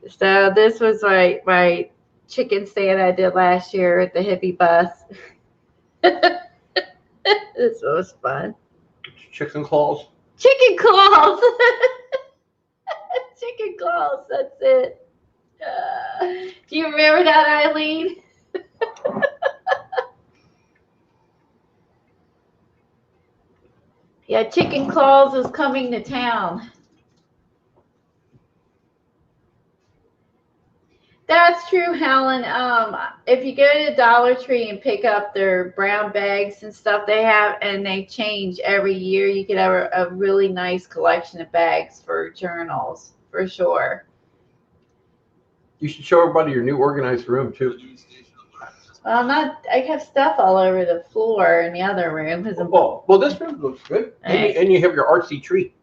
So this was my chicken Santa I did last year at the hippie bus. This was fun. Chicken claws. Chicken claws. Chicken claws. That's it. Do you remember that, Eileen? Yeah, Chicken Claus is coming to town. That's true, Helen. If you go to Dollar Tree and pick up their brown bags and stuff they have, and they change every year, you could have a really nice collection of bags for journals, for sure. You should show everybody your new organized room too. Well, I have stuff all over the floor in the other room. Well, this room looks good, and you have your artsy tree.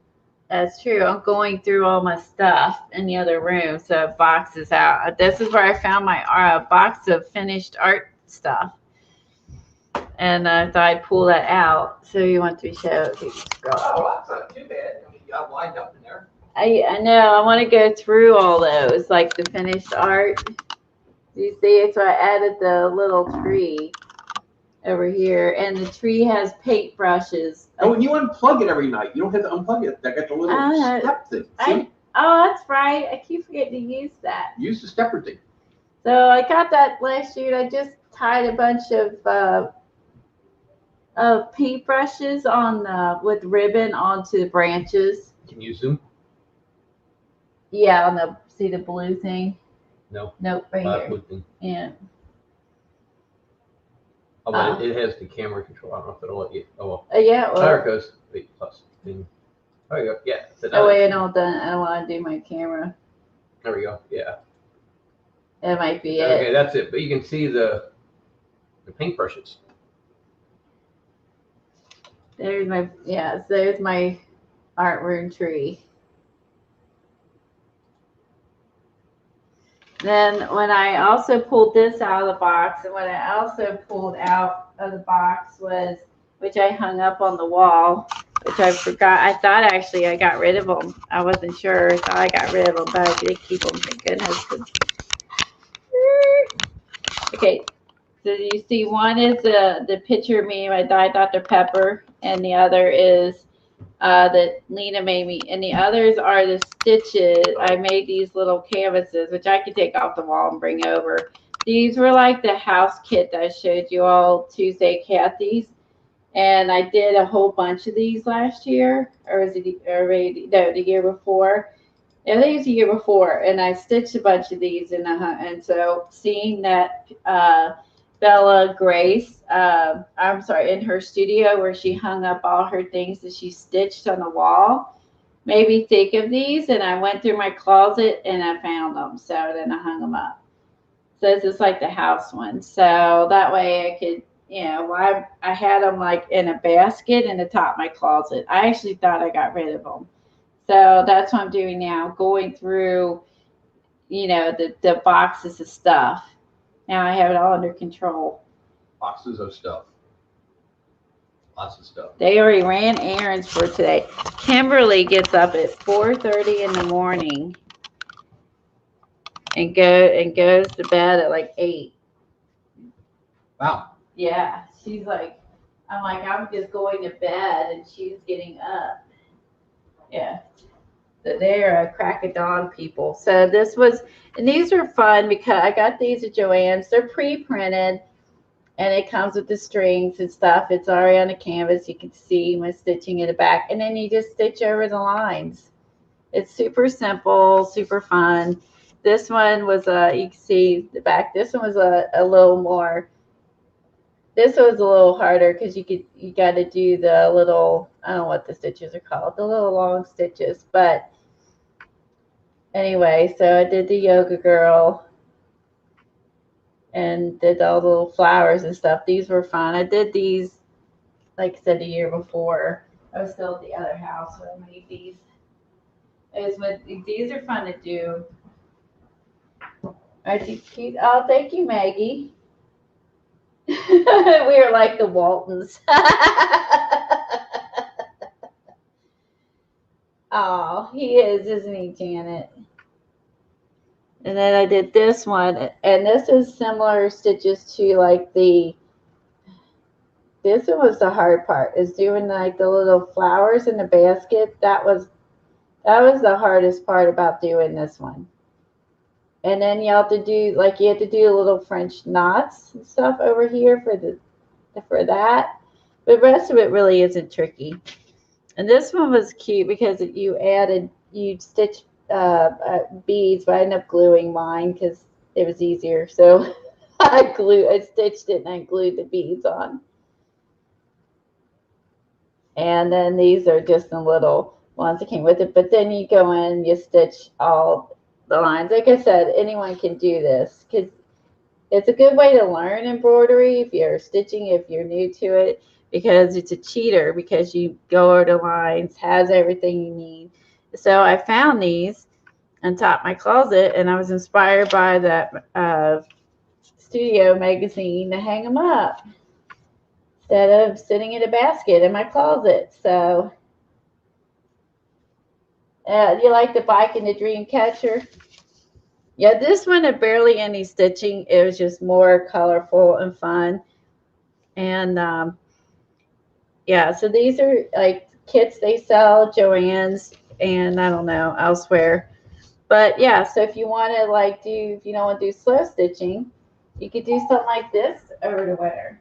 That's true. I'm going through all my stuff in the other room, so boxes out. This is where I found my box of finished art stuff, and I thought I'd pull that out. So you want to show it? Oh, that's not too bad. I mean, you got lined up in there. I know. I want to go through all those, like the finished art. Do you see? So I added the little tree over here, and the tree has paint brushes. Oh, and you unplug it every night. You don't have to unplug it. I got the little step thing. See? Oh, that's right. I keep forgetting to use that. Use the stepper thing. So I got that last year. I just tied a bunch of paint brushes on with ribbon onto the branches. Can you zoom? Yeah, see the blue thing? No. Nope, right here. Blue thing. Yeah. Oh, but it has the camera control. I don't know if it'll let you. Oh well. Yeah. Well, there it goes. Wait, plus. There you go. Yeah. Oh wait, I don't want to do my camera. There we go. Yeah. That might be it. Okay, that's it. But you can see the paintbrushes. There's my art room tree. Then when I also pulled this out of the box, and what I also pulled out of the box was, which I hung up on the wall, which I forgot. I thought actually I got rid of them. I wasn't sure. I thought I got rid of them, but I did keep them. Thank goodness. Okay, so you see one is the picture of me and my Dr. Pepper, and the other is that Lena made me, and the others are the stitches. I made these little canvases, which I could take off the wall and bring over. These were like the house kit that I showed you all Tuesday, Kathy's, and I did a whole bunch of these last year, or was it the year before? I think it was the year before, and I stitched a bunch of these, and so seeing that Bella Grace, in her studio where she hung up all her things that she stitched on the wall, made me think of these, and I went through my closet and I found them, so then I hung them up. So this is like the house one, so that way I could, I had them like in a basket in the top of my closet. I actually thought I got rid of them. So that's what I'm doing now, going through, the boxes of stuff. Now I have it all under control. Boxes of stuff. Lots of stuff. They already ran errands for today. Kimberly gets up at 4:30 in the morning and goes to bed at like 8. Wow. Yeah, she's like, I'm just going to bed, and she's getting up. Yeah. They're a crack a dog people. So this was, and these are fun because I got these at Joann's. They're pre-printed, and it comes with the strings and stuff. It's already on the canvas. You can see my stitching in the back, and then you just stitch over the lines. It's super simple, super fun. This one was you can see the back. This one was a little more. This was a little harder because you got to do the little, I don't know what the stitches are called, the little long stitches. But anyway, so I did the yoga girl and did all the little flowers and stuff. These were fun. I did these, like I said, the year before. I was still at the other house when I made these. These are fun to do. Aren't you cute? Oh, thank you, Maggie. We are like the Waltons. Oh, he is, isn't he, Janet? And then I did this one, and this is similar stitches to like this one was the hard part, is doing like the little flowers in the basket. That was the hardest part about doing this one. And then you have to do little French knots and stuff over here for that. But the rest of it really isn't tricky. And this one was cute because you stitch beads, but I ended up gluing mine because it was easier. So I stitched it and I glued the beads on. And then these are just the little ones that came with it. But then you go in and you stitch all the lines. Like I said, anyone can do this because it's a good way to learn embroidery if you're stitching, if you're new to it, because it's a cheater because you go over the lines, has everything you need. So I found these on top of my closet, and I was inspired by that studio magazine to hang them up instead of sitting in a basket in my closet. So you like the bike and the dream catcher? Yeah, this one had barely any stitching. It was just more colorful and fun. And yeah, so these are like kits they sell, Joann's, and I don't know, elsewhere. But yeah, so if you want to if you don't want to do slow stitching, you could do something like this over the winter.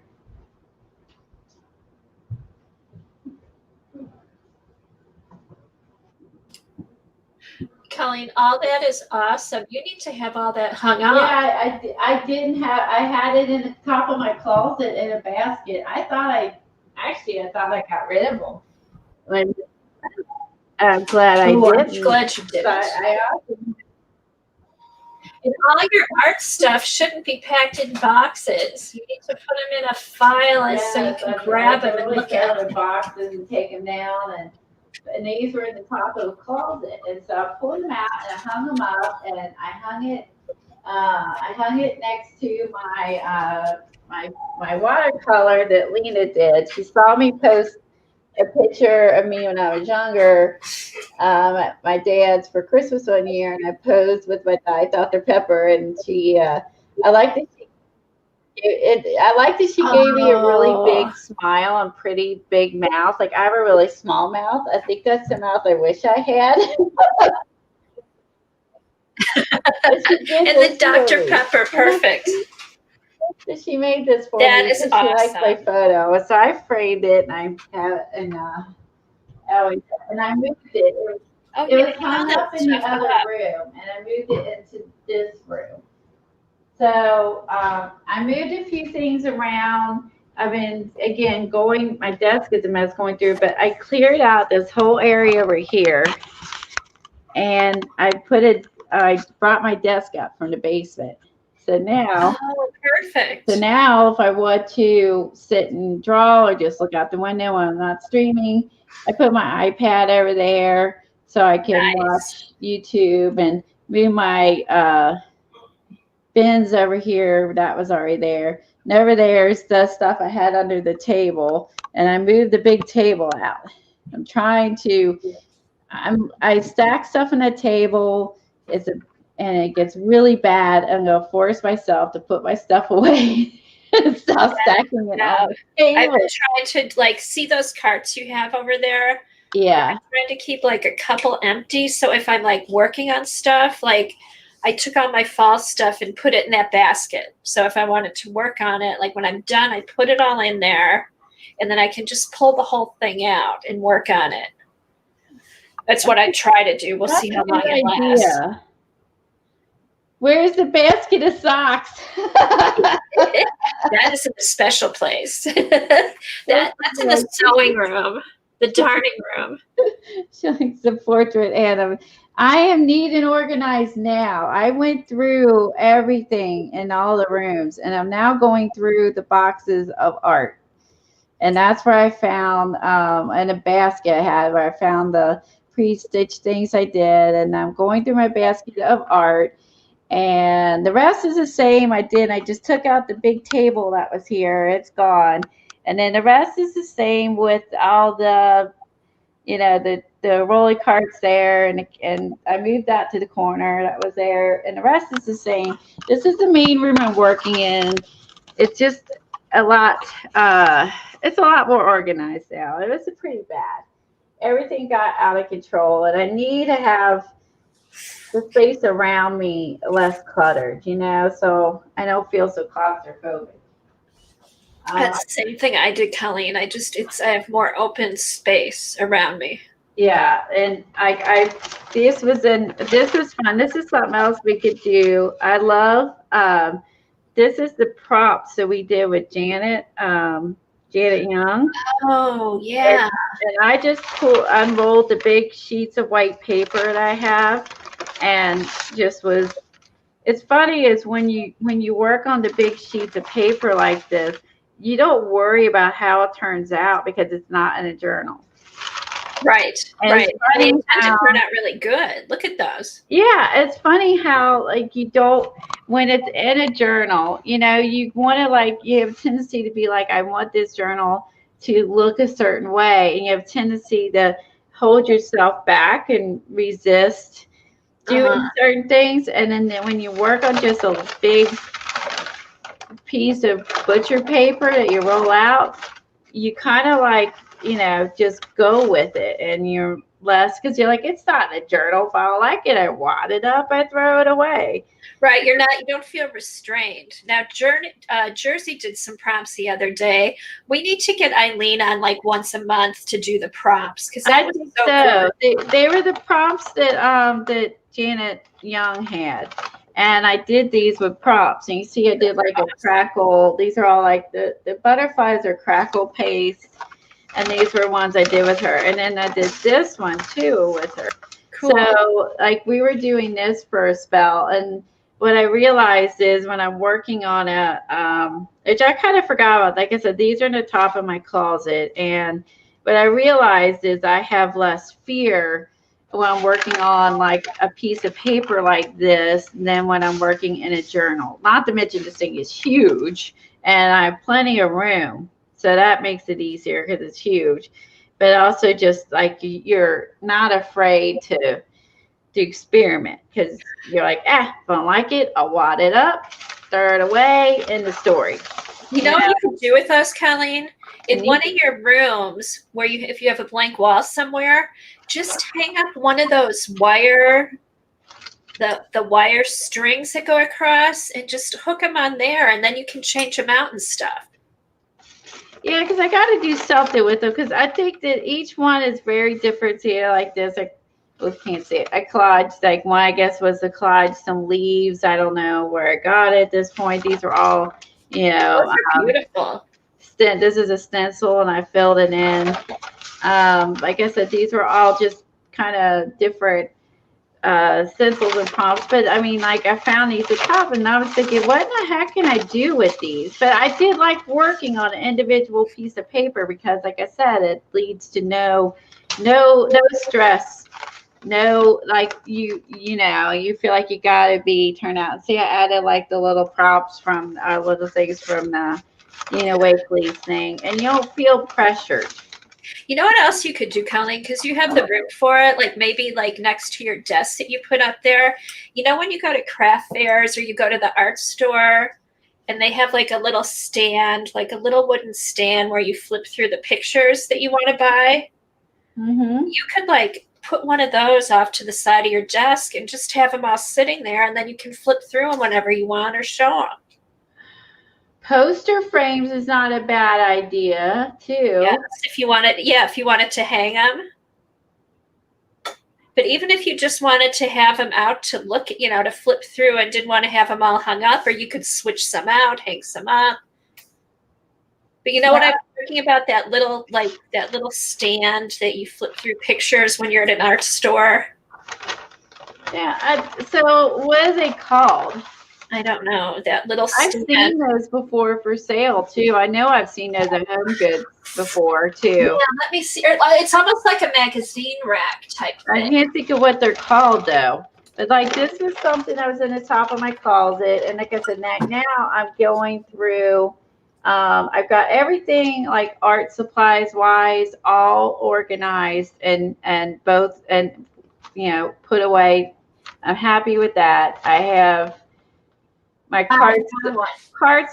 Colleen, all that is awesome. You need to have all that hung up. Yeah, I didn't have. I had it in the top of my closet in a basket. I thought I got rid of them. I'm glad I didn't. I'm glad you didn't. And all your art stuff shouldn't be packed in boxes. You need to put them in a file so you can grab them and look at them. Boxes and take them down, and these were in the top of the closet, and so I pulled them out and I hung them up, and I hung it next to my watercolor that Lena did. She saw me post a picture of me when I was younger at my dad's for Christmas one year, and I posed with my dyed Dr. Pepper, and I like that she gave me a really big smile and pretty big mouth. Like I have a really small mouth. I think that's the mouth I wish I had. And the Dr. Pepper, perfect. She made this for that me. Is she awesome. liked my photo, so I framed it and I have it, and I moved it. It was hung up in the other room, and I moved it into this room. So I moved a few things around. I've been, again, my desk is a mess going through, but I cleared out this whole area over here, and I brought my desk up from the basement. So now, perfect. So now if I want to sit and draw or just look out the window when I'm not streaming, I put my iPad over there so I can watch YouTube, and move my bins over here. That was already there. And over there's the stuff I had under the table, and I moved the big table out. I stack stuff on the table. And it gets really bad. I'm gonna force myself to put my stuff away and stop stacking it on the table. I've been trying to see those carts you have over there. Yeah. I'm trying to keep like a couple empty. So if I'm like working on stuff, like I took all my fall stuff and put it in that basket. So if I wanted to work on it, like when I'm done, I put it all in there and then I can just pull the whole thing out and work on it. That's what I try to do. We'll see how long it lasts. Where's the basket of socks? That is in a special place. That's in the sewing room, the darning room. Showing the portrait, Adam. I am neat and organized now. I went through everything in all the rooms, and I'm now going through the boxes of art. And that's where I found, in a basket I had, where I found the pre-stitched things I did. And I'm going through my basket of art. And the rest is the same. I just took out the big table that was here. It's gone. And then the rest is the same with all the, the rolly carts there. And I moved that to the corner that was there. And the rest is the same. This is the main room I'm working in. It's just a lot, it's a lot more organized now. It was pretty bad. Everything got out of control. And I need to have the space around me less cluttered, so I don't feel so claustrophobic. That's the same thing I did, Colleen. I have more open space around me. Yeah, and this was fun. This is something else we could do. I love, this is the props that we did with Janet Young. Oh, yeah. And I just unrolled the big sheets of white paper that I have, and it's funny is when you work on the big sheets of paper like this, you don't worry about how it turns out because it's not in a journal. Right. And right. And they tend to turn out really good. Look at those. Yeah, it's funny how you don't, when it's in a journal, you want to you have a tendency to be like, I want this journal to look a certain way, and you have a tendency to hold yourself back and resist doing certain things. And then when you work on just a big piece of butcher paper that you roll out, you kind of just go with it, and you're less, because you're like, it's not in a journal. If I don't like it, I wad it up, I throw it away. Right. You don't feel restrained. Now, Jersey did some prompts the other day. We need to get Eileen on once a month to do the prompts, because that was so cool. They were the prompts that Janet Young had. And I did these with props. And you see I did a crackle. These are all the butterflies are crackle paste. And these were ones I did with her. And then I did this one too with her. Cool. So we were doing this for a spell. And what I realized is when I'm working on which I kind of forgot about, like I said, these are in the top of my closet. And what I realized is I have less fear when I'm working on a piece of paper like this than when I'm working in a journal. Not to mention this thing is huge and I have plenty of room. So that makes it easier because it's huge. But also just you're not afraid to experiment, because you're like, if I don't like it, I'll wad it up, throw it away, in the story. You know what you can do with us, Colleen? In one of your rooms, where if you have a blank wall somewhere, just hang up one of those wire, the wire strings that go across, and just hook them on there, and then you can change them out and stuff. Yeah, because I got to do something with them, because I think that each one is very different here. Like this, can't see it. I collaged, one I guess was to collage some leaves. I don't know where I got it at this point. These are all, Those are beautiful. This is a stencil, and I filled it in. Like I said, these were all just kind of different stencils and prompts. But I mean, I found these at top, and I was thinking, what in the heck can I do with these? But I did like working on an individual piece of paper, because like I said, it leads to no stress. No, you feel like you gotta turn out. See, I added the little props from little things from the Wakely's thing, and you don't feel pressured. You know what else you could do, Colleen? Because you have the room for it, maybe next to your desk that you put up there. When you go to craft fairs or you go to the art store, and they have a little stand, a little wooden stand where you flip through the pictures that you want to buy. You could like put one of those off to the side of your desk and just have them all sitting there, and then you can flip through them whenever you want or show them. Poster frames is not a bad idea, too. Yes, if you wanted to hang them. But even if you just wanted to have them out to look at, to flip through and didn't want to have them all hung up, or you could switch some out, hang some up. But you know what I'm talking about? That little stand that you flip through pictures when you're at an art store. Yeah. So what are they called? I don't know. That little stand. I've seen those before for sale too. I know I've seen those at Home Goods before too. Yeah, let me see. It's almost like a magazine rack type thing. I can't think of what they're called though. But like this was something that was in the top of my closet, and like I said, now I'm going through. I've got everything like art supplies wise all organized and put away. I'm happy with that. I have my carts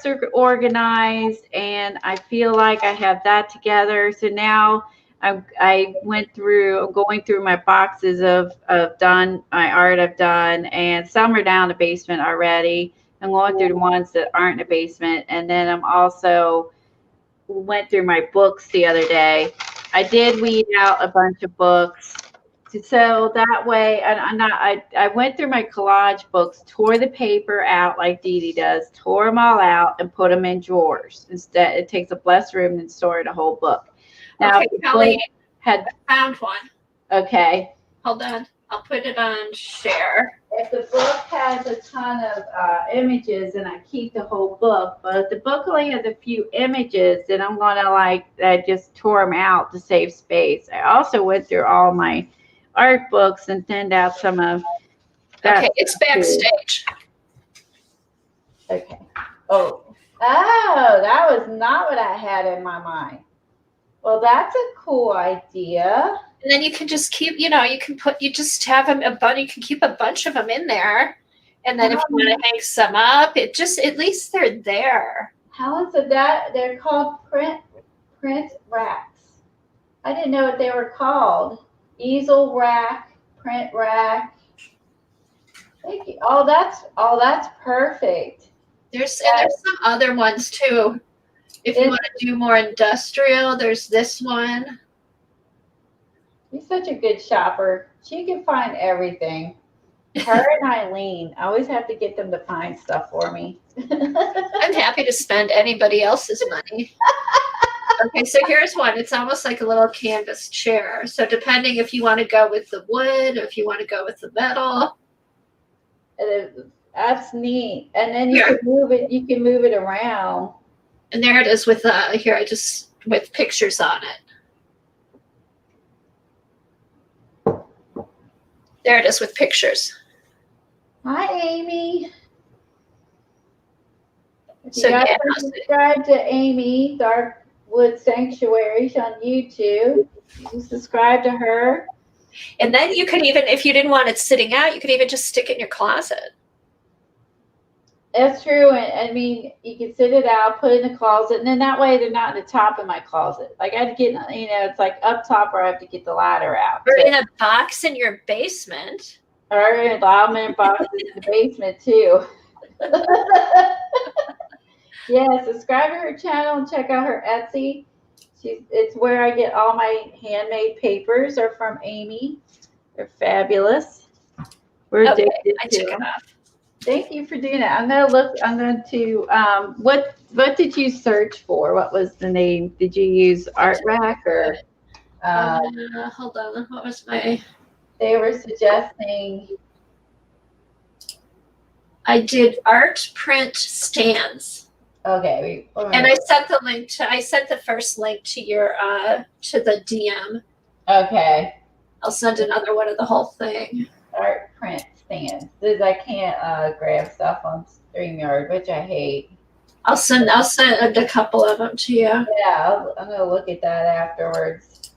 are organized, and I feel like I have that together. So now I'm going through my boxes of done my art I've done, and some are down the basement already. I'm going through the ones that aren't in the basement, and then I'm also went through my books the other day. I did weed out a bunch of books. So that way, I went through my collage books, tore the paper out like Dee Dee does, tore them all out and put them in drawers. Instead, it takes up less room than storing a whole book. Now, okay, Kelly, I found one. Okay. Hold on. I'll put it on share. If the book has a ton of images, and I keep the whole book, but if the book only has a few images, then I'm going to I just tore them out to save space. I also went through all my art books and thinned out some of that. Okay, it's backstage. Okay. Oh, that was not what I had in my mind. Well, that's a cool idea. And then you can just keep, you just have them you can keep a bunch of them in there. And then if you want to hang some up, at least they're there. How is it that they're called print racks? I didn't know what they were called. Easel rack, print rack. Thank you. Oh, that's perfect. There's some other ones too. If you want to do more industrial, there's this one. She's such a good shopper. She can find everything. Her and Eileen, I always have to get them to find stuff for me. I'm happy to spend anybody else's money. Okay, so here's one. It's almost like a little canvas chair. So depending if you want to go with the wood or if you want to go with the metal. That's neat. And then you can move it. You can move it around. And there it is with with pictures on it. There it is with pictures. Hi, Amy. So you guys subscribe to Amy Darkwood Sanctuary on YouTube. You subscribe to her. And then you could even, if you didn't want it sitting out, you could even just stick it in your closet. That's true. And I mean, you can sit it out, put it in the closet, and then that way they're not in the top of my closet. Like I'd get, it's like up top, or I have to get the ladder out. Or in a box in your basement. Or in boxes in the basement too. Yeah, subscribe to her channel and check out her Etsy. It's where I get all my handmade papers are from Amy. They're fabulous. We're addicted I took it off. Thank you for doing that. I'm going to what did you search for? What was the name? Did you use Art Rack or hold on, what was my they were suggesting I did art print stands. Okay. And I sent the first link to your to the DM. Okay. I'll send another one of the whole thing. Art print stands. I can't grab stuff on StreamYard, which I hate. I'll send a couple of them to you. Yeah, I'm gonna look at that afterwards.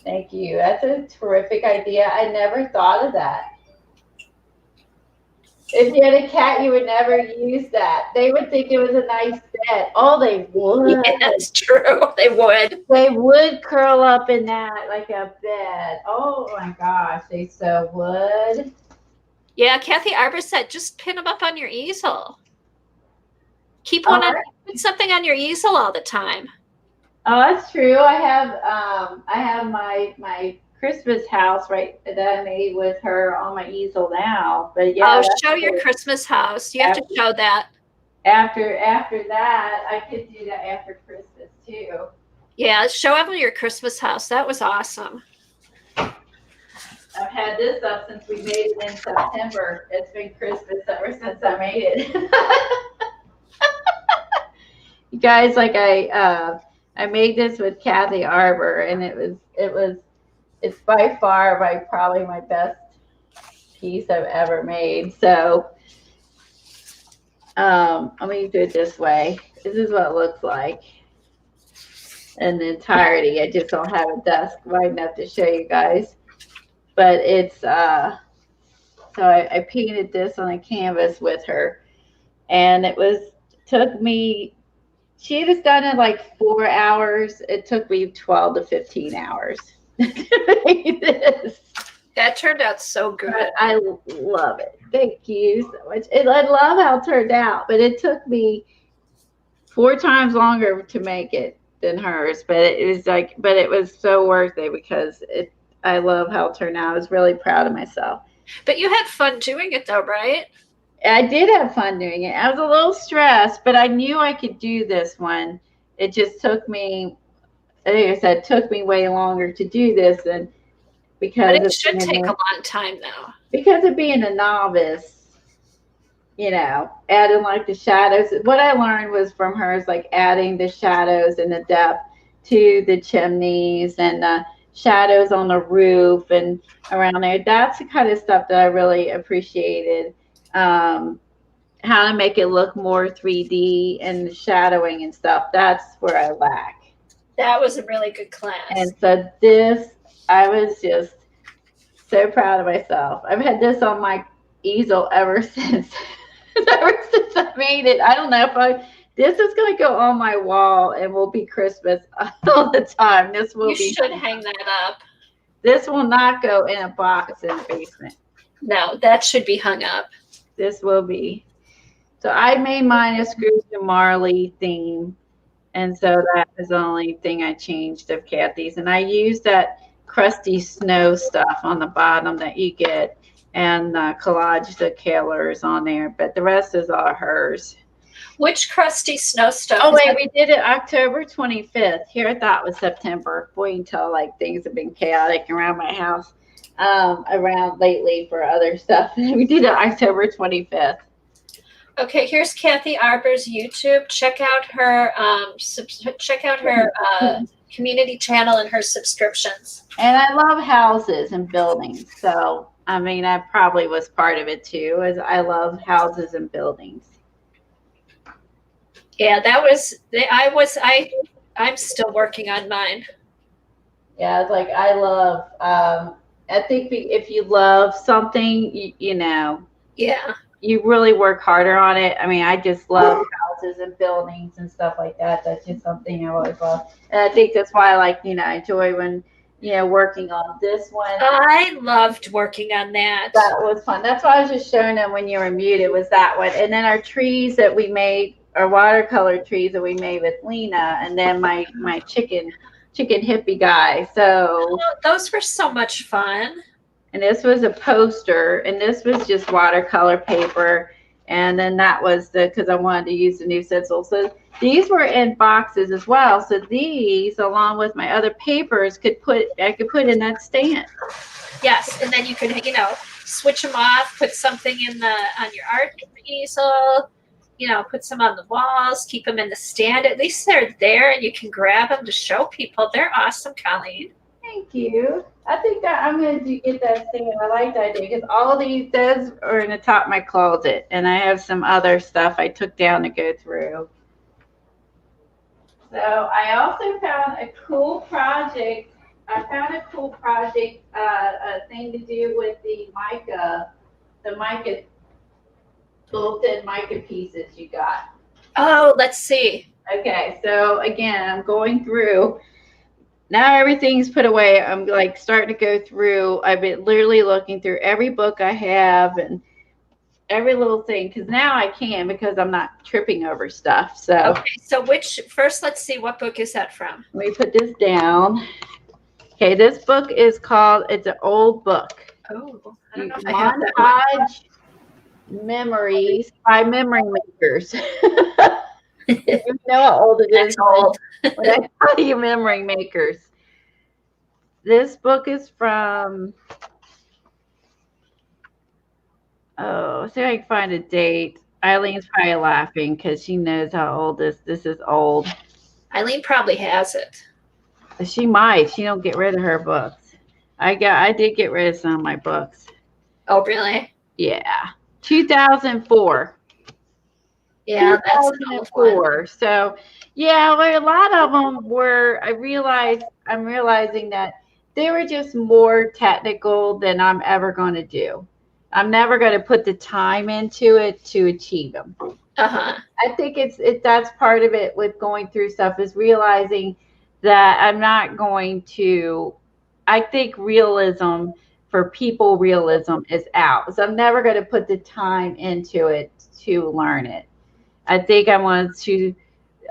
Thank you. That's a terrific idea. I never thought of that. If you had a cat, you would never use that. They would think it was a nice bed. Oh, they would. Yeah, that's true. They would. They would curl up in that like a bed. Oh my gosh, they so would. Yeah, Kathy Arbor said just pin them up on your easel. Keep Oh, one on, put something on your easel all the time. oh, that's true. I have my Christmas house right that I made with her on my easel now. But yeah, Oh, show your Christmas house. You have to show that. After that, I could do that after Christmas too. Yeah, show them your Christmas house. That was awesome. I've had this up since we made it in September. It's been Christmas ever since I made it. You guys, like I made this with Kathy Arbor, and it's by far probably my best piece I've ever made. So let me do it this way. This is what it looks like in the entirety. I just don't have a desk wide enough to show you guys, but it's so I painted this on a canvas with her, and took me. She had done it like 4 hours. It took me 12 to 15 hours to make this. That turned out so good. But I love it. Thank you so much. And I love how it turned out, but it took me 4 times longer to make it than hers. But it was so worth it because I love how it turned out. I was really proud of myself. But you had fun doing it though, right? I did have fun doing it. I was a little stressed, but I knew I could do this one. It just took me, like I said, took me way longer to do this, and because but it should take a long time though. Because of being a novice, adding like the shadows. What I learned was from her is like adding the shadows and the depth to the chimneys and the shadows on the roof and around there. That's the kind of stuff that I really appreciated. How to make it look more 3D and shadowing and stuff. That's where I lack. That was a really good class. And so I was just so proud of myself. I've had this on my easel ever since I made it. I don't know if this is going to go on my wall and will be Christmas all the time. You should hang that up. This will not go in a box in the basement. No, that should be hung up. This will be. So I made mine a Scrooge and Marley theme. And so that was the only thing I changed of Kathy's. And I used that crusty snow stuff on the bottom that you get and collage the colors on there. But the rest is all hers. Which crusty snow stuff? Oh, wait, we did it October 25th. Here I thought was September. Boy, you can tell like things have been chaotic around my house. Around lately for other stuff. We did it October 25th. Okay, here's Kathy Arbor's YouTube. Check out her community channel and her subscriptions. And I love houses and buildings. So, I mean, I probably was part of it too, as I love houses and buildings. Yeah, I'm still working on mine. Yeah, it's like I love I think if you love something, yeah, you really work harder on it. I mean, I just love houses and buildings and stuff like that. That's just something I always love. And I think that's why I enjoy when, working on this one. I loved working on that. That was fun. That's why I was just showing them when you were muted was that one. And then our trees that we made, our watercolor trees that we made with Lena, and then my chicken hippie guy. So those were so much fun. And this was a poster, and this was just watercolor paper, and then that was because I wanted to use the new stencil. So these were in boxes as well. So these, along with my other papers, I could put in that stand. Yes, and then you could switch them off, put something on your art easel. Put some on the walls, keep them in the stand. At least they're there and you can grab them to show people. They're awesome, Colleen. Thank you. I think that I'm going to get that thing. I like that idea because all those are in the top of my closet. And I have some other stuff I took down to go through. So I also found a cool project. A thing to do with the mica little thin mica pieces you got. Oh, let's see. Okay, so again, I'm going through. Now everything's put away. I'm like starting to go through. I've been literally looking through every book I have and every little thing because now I can because I'm not tripping over stuff. So okay, so first let's see, what book is that from? let me put this down. Okay, this book is called, it's an old book. Oh, I don't know if I have that one. Montage Memories by Memory Makers. You know how old it is. That's old. When I tell you Memory Makers. This book is from, oh, see if I can find a date. Eileen's probably laughing because she knows how old this is old. Eileen probably has it. She might. She don't get rid of her books. I did get rid of some of my books. Oh, really? Yeah. 2004. Yeah, that's an old one. So, yeah, well, a lot of them were, I'm realizing that they were just more technical than I'm ever going to do. I'm never going to put the time into it to achieve them. Uh-huh. I think that's part of it with going through stuff is realizing that I'm not going to, I think realism for people, realism is out. So I'm never going to put the time into it to learn it. I think I want to,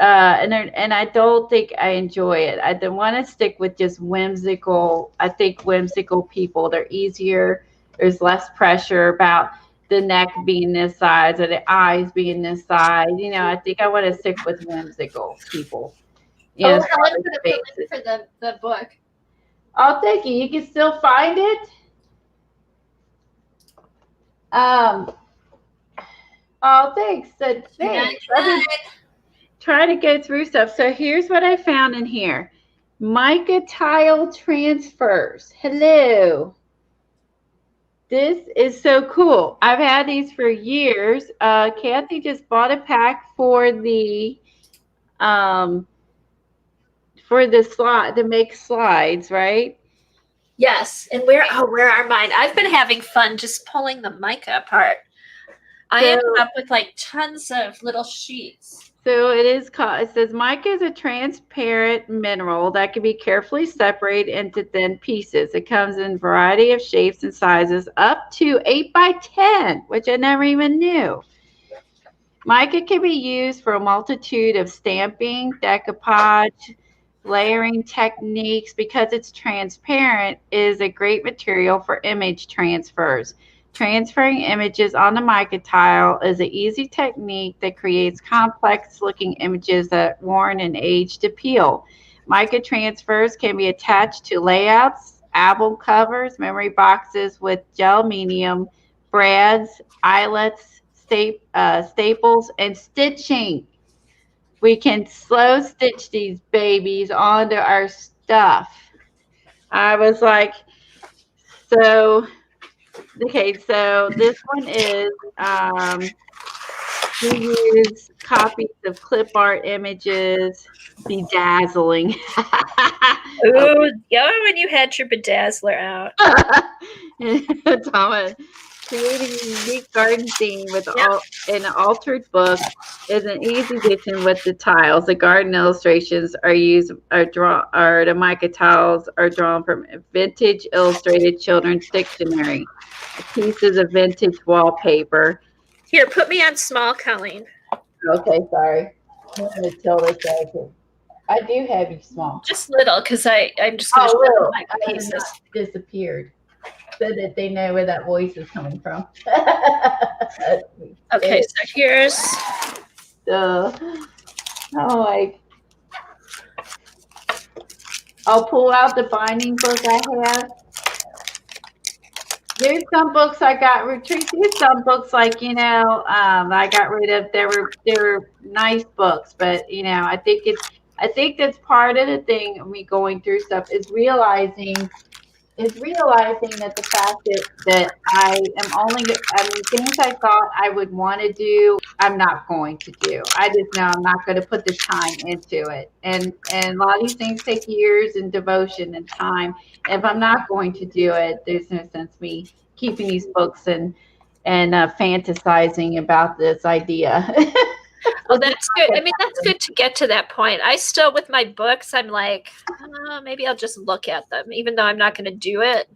and I don't think I enjoy it. I don't want to stick with just whimsical. I think whimsical people, they're easier. There's less pressure about the neck being this size or the eyes being this size. You know, I think I want to stick with whimsical people. You know, Helen put the link for the book. Oh, thank you. You can still find it. Oh, thanks. Thanks. I've been trying to go through stuff. So here's what I found in here. Mica tile transfers. Hello. This is so cool. I've had these for years. Kathy just bought a pack for the slide to make slides, right? Yes. And where are mine? I've been having fun just pulling the mica apart. I ended up with like tons of little sheets. So it says mica is a transparent mineral that can be carefully separated into thin pieces. It comes in a variety of shapes and sizes up to 8 by 10, which I never even knew. Mica can be used for a multitude of stamping, decoupage, layering techniques. Because it's transparent, it is a great material for image transfers. Transferring images on the mica tile is an easy technique that creates complex looking images that worn and aged appeal. Mica transfers can be attached to layouts, album covers, memory boxes with gel medium, brads, eyelets, staples, and stitching. We can slow stitch these babies onto our stuff. I was like, so... Okay, so this one is we use copies of clip art images, bedazzling. Ooh, yeah, when you had your bedazzler out. Thomas, creating a unique garden theme with an altered book is an easy addition with the tiles. The garden illustrations the mica tiles are drawn from a vintage illustrated children's dictionary. Pieces of vintage wallpaper. Here, put me on small, Colleen. Okay, sorry. I'm going to tell this guy. I do have you small. Just little, because I'm just going to show my pieces. Disappeared, so that they know where that voice is coming from. Okay, so here's. I'll pull out the binding book I have. There's some books I got retreat. There's some books I got rid of. They were nice books, but I think that's part of the thing of me going through stuff is realizing that the fact that I am things I thought I would want to do, I'm not going to do. I just know I'm not going to put the time into it. And a lot of these things take years and devotion and time. If I'm not going to do it, there's no sense me keeping these books and fantasizing about this idea. Well, that's good. I mean, that's good to get to that point. I still, with my books, I'm like, oh, maybe I'll just look at them, even though I'm not going to do it.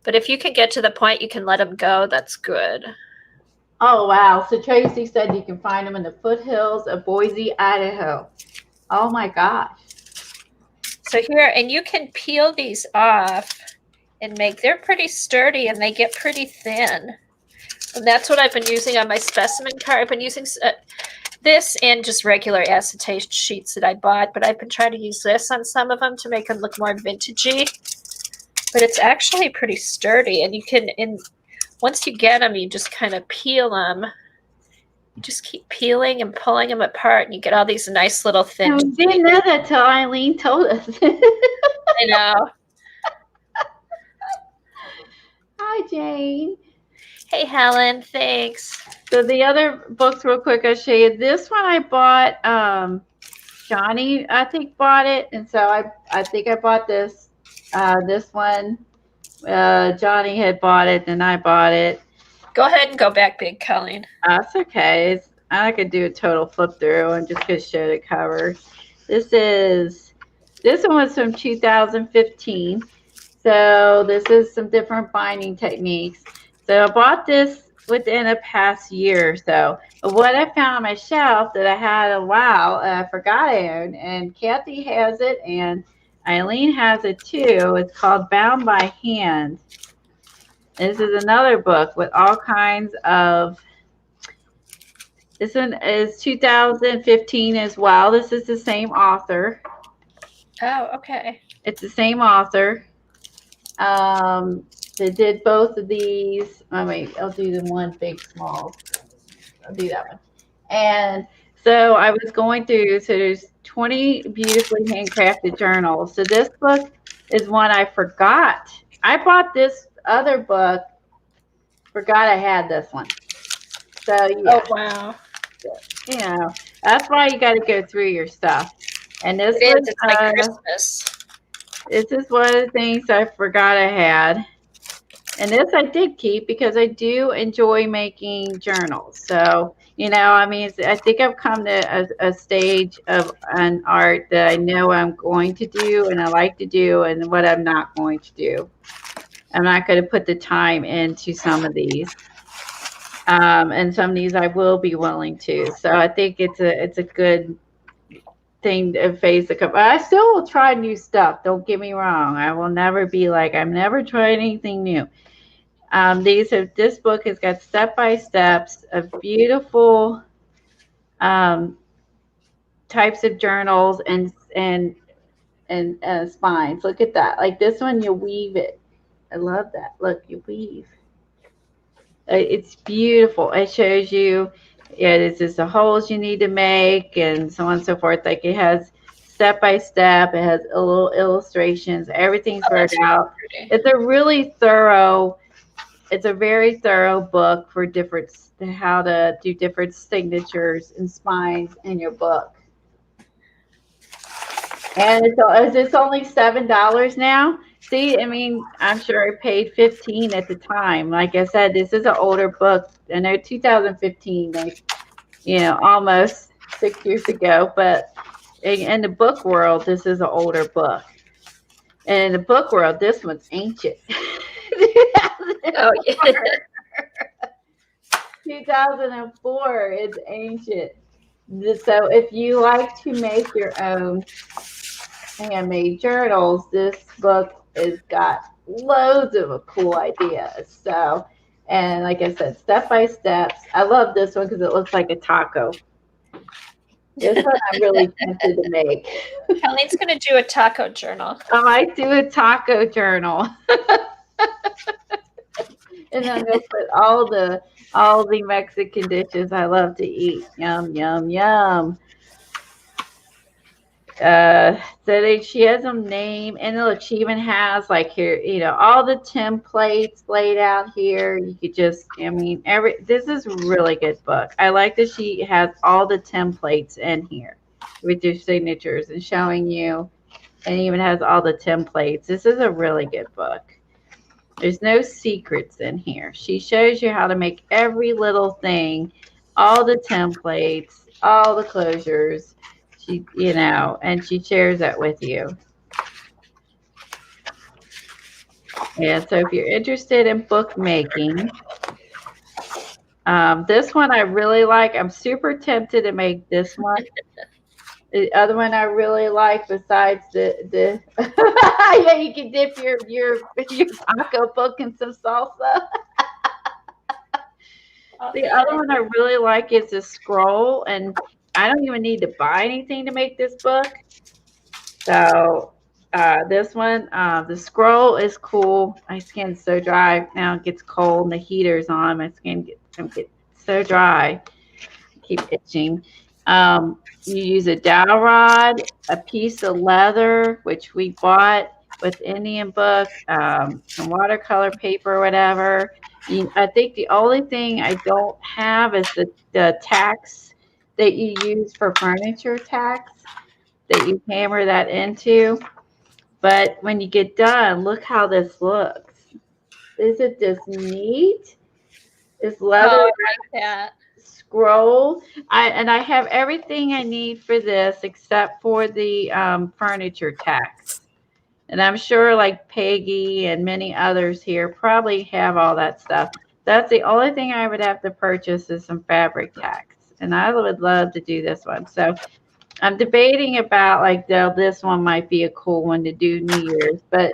But if you can get to the point you can let them go, that's good. Oh, wow. So Tracy said you can find them in the foothills of Boise, Idaho. Oh, my gosh. So here, and you can peel these off and they're pretty sturdy and they get pretty thin. And that's what I've been using on my specimen card. I've been using this and just regular acetate sheets that I bought, but I've been trying to use this on some of them to make them look more vintagey. But it's actually pretty sturdy, and you can, once you get them, you just kind of peel them. You just keep peeling and pulling them apart, and you get all these nice little thin. We didn't know that till Eileen told us. I know. Hi, Jane. Hey, Helen. Thanks. So the other books, real quick, I'll show you. This one I bought. Johnny, I think, bought it, and so I think I bought this. This one, Johnny had bought it, and I bought it. Go ahead and go back big, Colleen. That's okay. I could do a total flip through and just to show the cover. This one was from 2015. So this is some different binding techniques. So I bought this within a past year or so. What I found on my shelf that I had a while, I forgot I owned, and Kathy has it, and Eileen has it too. It's called Bound by Hand. This is another book with all kinds of, this one is 2015 as well. This is the same author. Oh, okay. It's the same author. They did both of these. Oh, wait, I'll do the one big, small. I'll do that one. And so I was going through, so there's 20 beautifully handcrafted journals. So this book is one I forgot. I bought this other book, forgot I had this one. So, yeah. Oh, wow. You know, that's why you got to go through your stuff. And this It was, is. It's like Christmas. This is one of the things I forgot I had. And this I did keep because I do enjoy making journals. So, you know, I mean, I think I've come to a stage of an art that I know I'm going to do and I like to do and what I'm not going to do. I'm not going to put the time into some of these. And some of these I will be willing to. So I think it's a good thing to face the cover. I still will try new stuff. Don't get me wrong. I will never be like, I've never tried anything new. This book has got step-by-steps of beautiful types of journals and spines. Look at that. Like this one, you weave it. I love that. Look, you weave. It's beautiful. It shows you, yeah, this is the holes you need to make and so on and so forth. Like it has step by step. It has little illustrations. Everything's worked out. It's a really thorough. It's a very thorough book for how to do different signatures and spines in your book. And it's only $7 now. See, I mean, I'm sure I paid $15 at the time. Like I said, this is an older book. I know 2015, like, you know, almost 6 years ago. But in the book world, this is an older book. And in the book world, this one's ancient. Oh, yeah. 2004 is ancient. So if you like to make your own handmade journals, this book has got loads of cool ideas. So, and like I said, step by steps. I love this one because it looks like a taco. This one I'm really tempted to make. Colleen's going to do a taco journal. I might do a taco journal. And I'm going to put all the Mexican dishes I love to eat. Yum, yum, yum. She has them named, and look, she even has like here, you know, all the templates laid out here. You could just, I mean, this is a really good book. I like that she has all the templates in here with your signatures and showing you, and even has all the templates. This is a really good book. There's no secrets in here. She shows you how to make every little thing, all the templates, all the closures. She, and she shares that with you. Yeah, so if you're interested in bookmaking, this one I really like. I'm super tempted to make this one. The other one I really like, besides the yeah, you can dip your taco book in some salsa. The other one I really like is the scroll, and I don't even need to buy anything to make this book. So this one, the scroll is cool. My skin's so dry now; it gets cold, and the heater's on. My skin gets so dry. I keep itching. You use a dowel rod, a piece of leather, which we bought with Indian book, some watercolor paper or whatever. I think the only thing I don't have is the tacks that you use for furniture tacks that you hammer that into. But when you get done, look how this looks. Isn't this neat? This leather I like that. scroll. I have everything I need for this except for the furniture tacks. And I'm sure like Peggy and many others here probably have all that stuff. That's the only thing I would have to purchase is some fabric tacks. And I would love to do this one. So I'm debating about like this one might be a cool one to do New Year's, but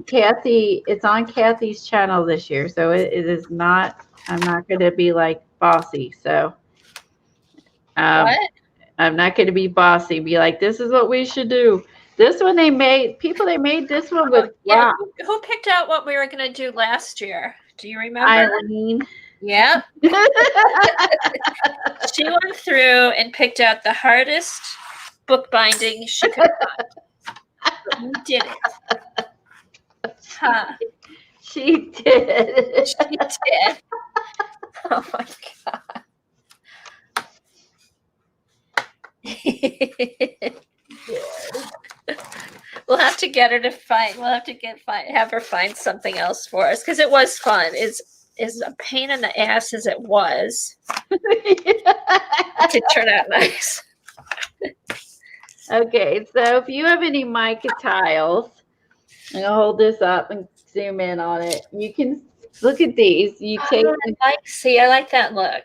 Kathy, it's on Kathy's channel this year, so it is not. I'm not going to be like bossy, so What? I'm not going to be bossy. Be like, this is what we should do. This one they made this one with Yeah. Who picked out what we were going to do last year? Do you remember? Eileen. Yeah. She went through and picked out the hardest bookbinding she could find. But we did it. Huh. She did. She did. Oh my God. We'll have to get her to find. We'll have to have her find something else for us because it was fun. Is a pain in the ass as it was. It could turn out nice. Okay, so if you have any mica tiles, I'm gonna hold this up and zoom in on it. You can look at these. You take. I like that look.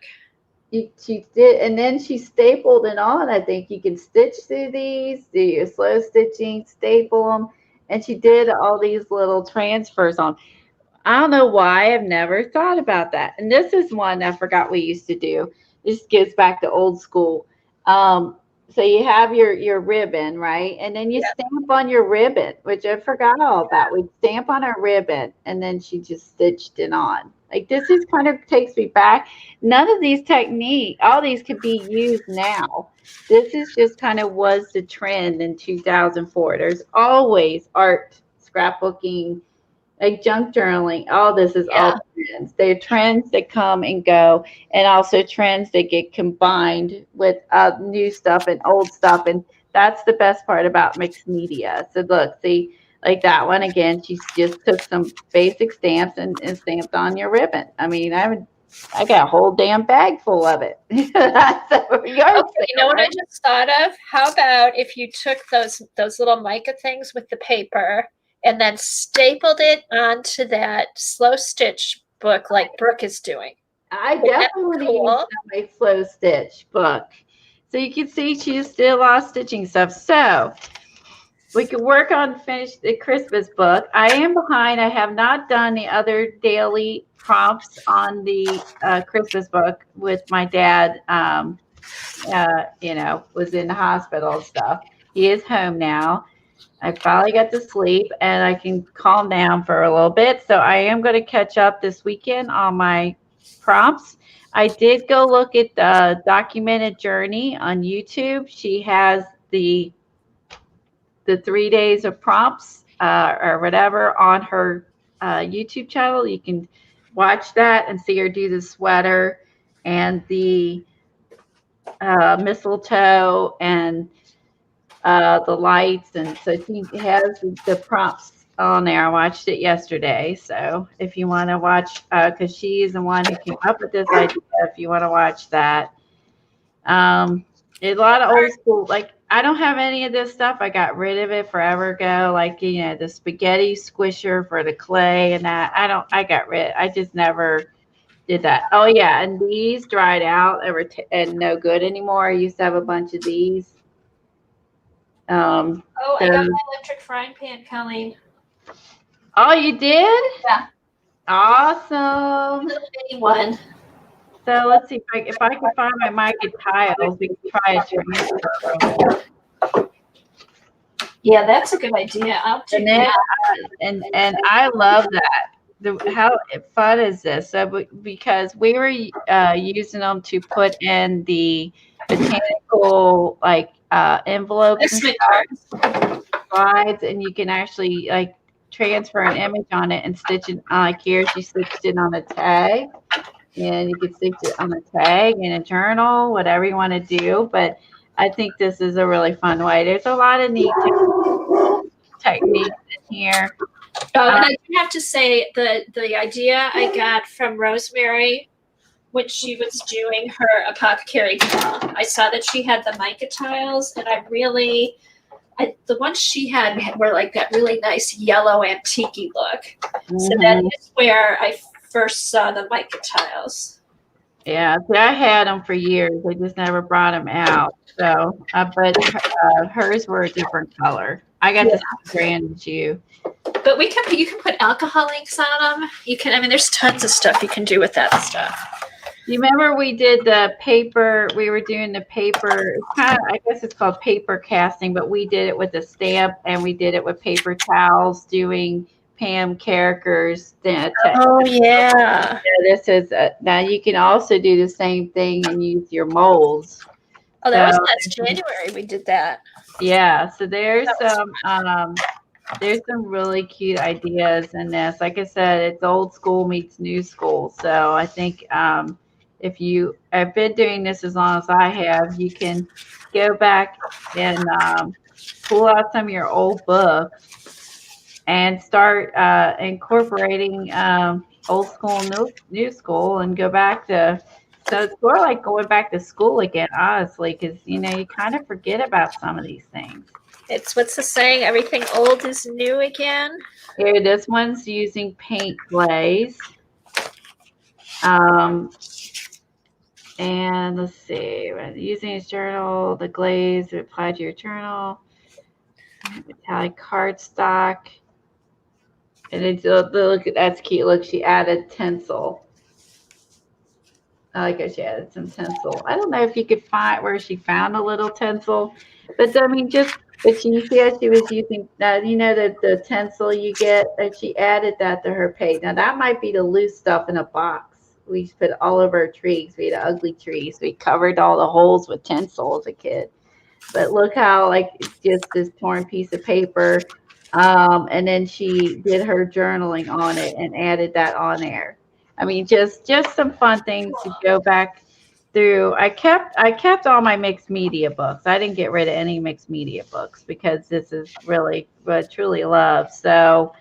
She did, and then she stapled it on. I think you can stitch through these, do your slow stitching, staple them, and she did all these little transfers on. I don't know why I've never thought about that. And this is one I forgot we used to do. This gets back to old school. So you have your ribbon, right? And then you stamp on your ribbon, which I forgot all about. We'd stamp on our ribbon, and then she just stitched it on. Like this is kind of takes me back. None of these techniques, all these could be used now. This is just kind of was the trend in 2004. There's always art, scrapbooking, like junk journaling. All this is all trends. They're trends that come and go, and also trends that get combined with new stuff and old stuff. And that's the best part about mixed media. So look, see, like that one again, she just took some basic stamps and stamped on your ribbon. I mean, I got a whole damn bag full of it. So, okay, you know what I just thought of? How about if you took those little mica things with the paper and then stapled it onto that slow stitch book like Brooke is doing? I definitely want to use my slow stitch book. So you can see she's still a lot of stitching stuff. So we could work on finish the Christmas book. I am behind. I have not done the other daily prompts on the Christmas book with my dad. Was in the hospital and stuff. He is home now. I finally got to sleep and I can calm down for a little bit. So I am going to catch up this weekend on my prompts. I did go look at the documented journey on YouTube. She has the 3 days of prompts or whatever on her YouTube channel. You can watch that and see her do the sweater and the mistletoe and the lights. And so she has the prompts on there. I watched it yesterday. So if you want to watch, because she is the one who came up with this idea, if you want to watch that. A lot of old school, like I don't have any of this stuff. I got rid of it forever ago. Like, the spaghetti squisher for the clay and that. I got rid. I just never did that. Oh yeah, and these dried out and no good anymore. I used to have a bunch of these. I got my electric frying pan, Colleen. Oh, you did? Yeah. Awesome. Little mini one. So let's see if I can find my mica tiles. We can try it. Yeah, that's a good idea. I'll do that. And I love that. How fun is this? So because we were using them to put in the botanical envelopes and slides, and you can actually transfer an image on it and stitch it. Like here, she stitched it on a tag, and you can stitch it on a tag in a journal, whatever you want to do. But I think this is a really fun way. There's a lot of neat techniques in here. And I do have to say the idea I got from Rosemary when she was doing her apothecary journal. I saw that she had the mica tiles, and the ones she had were like that really nice yellow antique look. Mm-hmm. So that is where I first saw the mica tiles. Yeah, see, I had them for years. I just never brought them out. So, but hers were a different color. I got the same brand as you. But you can put alcohol inks on them. You can. I mean, there's tons of stuff you can do with that stuff. You remember we did the paper? We were doing the paper. I guess it's called paper casting, but we did it with a stamp, and we did it with paper towels, doing Pam Carricker's. Oh yeah. This is now you can also do the same thing and use your molds. Oh, that was last January we did that. Yeah, so there's some really cute ideas in this. Like I said, it's old school meets new school. So I think if you have been doing this as long as I have, you can go back and pull out some of your old books and start incorporating old school, new school, and go back to. So it's more like going back to school again, honestly, because you kind of forget about some of these things. It's what's the saying? Everything old is new again. Here, this one's using paint glaze. And let's see, using his journal, the glaze to apply to your journal. Metallic cardstock. And it's look, that's cute. Look, she added tinsel. I like how she added some tinsel. I don't know if you could find where she found a little tinsel, but I mean, but you see how she was using that, the tinsel you get, and she added that to her page. Now that might be the loose stuff in a box. We used to put all over our trees. We had ugly trees. We covered all the holes with tinsel as a kid. But look how it's just this torn piece of paper. And then she did her journaling on it and added that on there. I mean, just some fun things to go back through. I kept all my mixed media books. I didn't get rid of any mixed media books because this is really what I truly love. So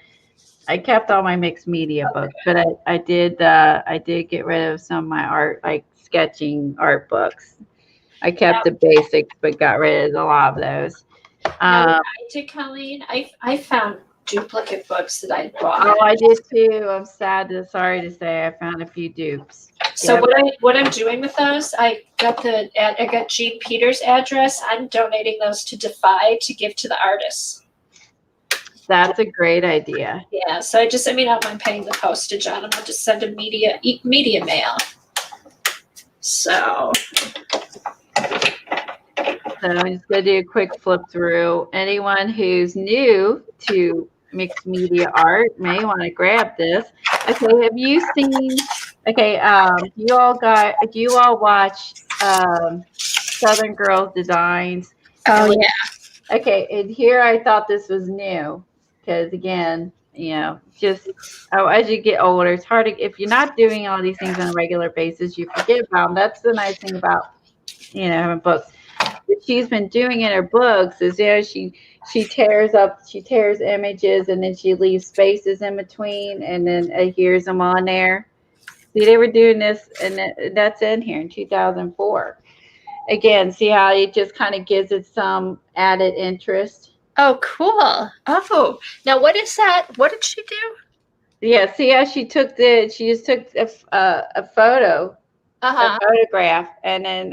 I kept all my mixed media books, but I did get rid of some of my art, like sketching art books. I kept the basics, but got rid of a lot of those. I did, Colleen. I found duplicate books that I bought. Oh, I did too. I'm sorry to say I found a few dupes. So what I'm doing with those, I got Jean Peters' address. I'm donating those to Defy to give to the artists. That's a great idea. Yeah. So I don't mind paying the postage on them. I'll just send a media mail. So I'm just going to do a quick flip through. Anyone who's new to mixed media art may want to grab this. Okay, have you seen? Okay, do you all watch Southern Girls Designs? Oh yeah. Okay, and here I thought this was new because again, just as you get older, it's hard to, if you're not doing all these things on a regular basis, you forget about them. That's the nice thing about having books. What she's been doing in her books is she she tears images, and then she leaves spaces in between, and then adheres them on there. See, they were doing this, and that's in here in 2004. Again, see how it just kind of gives it some added interest. Oh, cool. Oh, now what is that? What did she do? Yeah, see how she just took a photo, a photograph, and then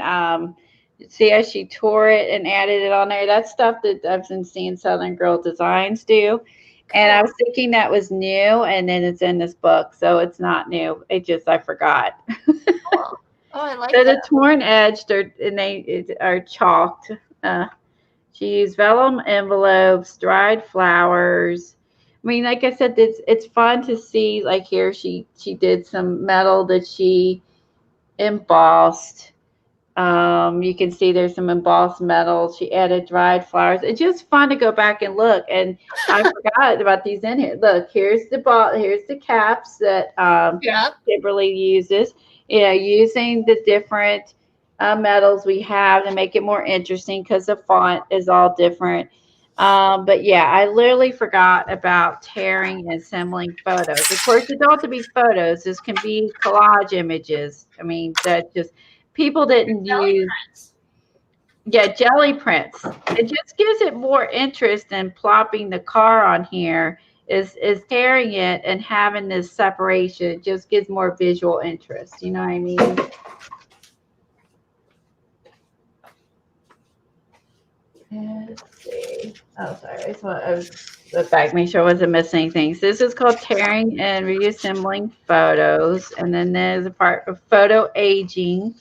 see how she tore it and added it on there. That's stuff that I've been seeing Southern Girl Designs do. And I was thinking that was new, and then it's in this book, so it's not new. I forgot. Cool. Oh, I like So that. the torn edge, they are chalked. She used vellum envelopes, dried flowers. I mean, like I said, it's fun to see. Like here, she did some metal that she embossed. You can see there's some embossed metal. She added dried flowers. It's just fun to go back and look. And I forgot about these in here. Look, here's the caps that Kimberly uses. You know, using the different metals we have to make it more interesting because the font is all different. But yeah, I literally forgot about tearing and assembling photos. Of course, it don't have to be photos. This can be collage images. I mean, that just people didn't use. Yeah, jelly prints. It just gives it more interest than plopping the car on here. Is tearing it and having this separation. It just gives more visual interest. You know what I mean? Let's see. Oh, sorry. I just want to look back, make sure I wasn't missing anything. So this is called tearing and reassembling photos. And then there's a part of photo aging.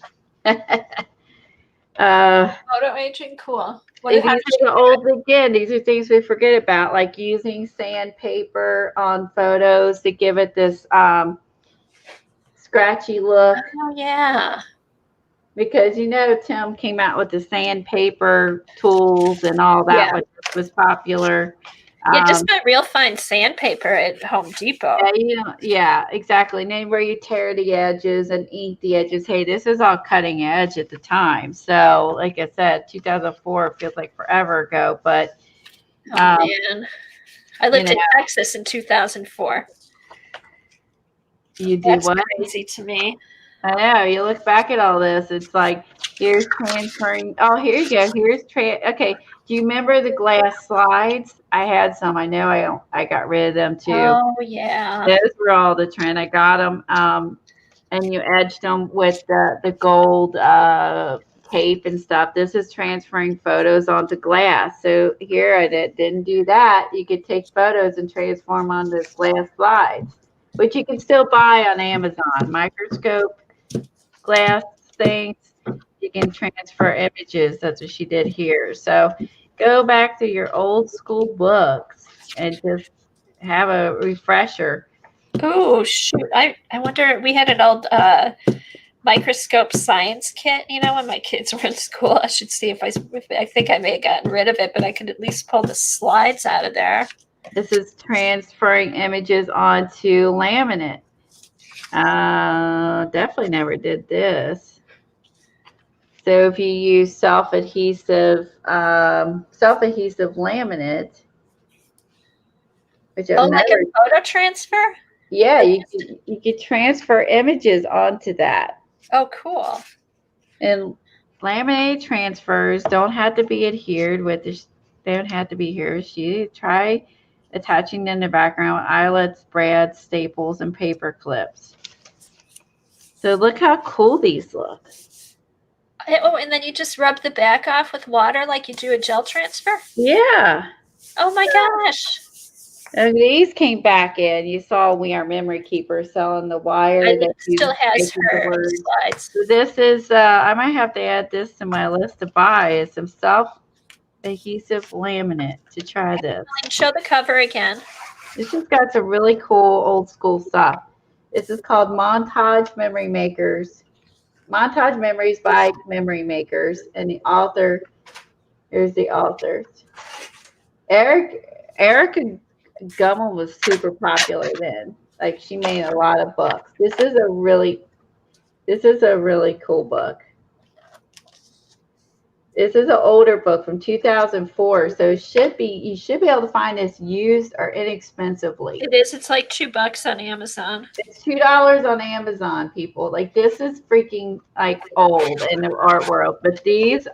Photo aging, cool. These are things we forget about, like using sandpaper on photos to give it this scratchy look. Oh, yeah. Because Tim came out with the sandpaper tools and all that, which was popular. Yeah, just buy real fine sandpaper at Home Depot. Yeah, exactly. And then where you tear the edges and ink the edges. Hey, this is all cutting edge at the time. So, like I said, 2004 feels like forever ago. But man, I lived in Texas in 2004. You do That's what? Crazy to me. I know. You look back at all this. It's like here's transferring. Oh, here you go. Okay. Do you remember the glass slides? I had some. I know I got rid of them too. Oh, yeah. Those were all the trend. I got them. And you edged them with the gold tape and stuff. This is transferring photos onto glass. So here I didn't do that. You could take photos and transform onto glass slides, which you can still buy on Amazon. Microscope, glass things. You can transfer images. That's what she did here. So go back to your old school books and just have a refresher. Oh, shoot. I wonder, we had an old microscope science kit, when my kids were in school. I should see if I think I may have gotten rid of it, but I could at least pull the slides out of there. This is transferring images onto laminate. Definitely never did this. So if you use self-adhesive laminate, which like a photo transfer? Yeah, you could transfer images onto that. Oh, cool. And laminate transfers don't have to be adhered with. They don't have to be here. You try attaching them to background with eyelets, brads, staples, and paper clips. So look how cool these look. Oh, and then you just rub the back off with water like you do a gel transfer? Yeah. Oh my gosh. And these came back in. You saw We Are Memory Keeper selling the wire. That still has her slides. So this is, I might have to add this to my list to buy. Is some self-adhesive laminate to try this. Show the cover again. This has got some really cool old school stuff. This is called Montage Memory Makers. Montage Memories by Memory Makers. And the author, here's the author. Erica Gummel was super popular then. Like she made a lot of books. This is a really cool book. This is an older book from 2004, so you should be able to find this used or inexpensively. It is. It's like $2 on Amazon. It's $2 on Amazon, people. Like, this is freaking like old in the art world. But there's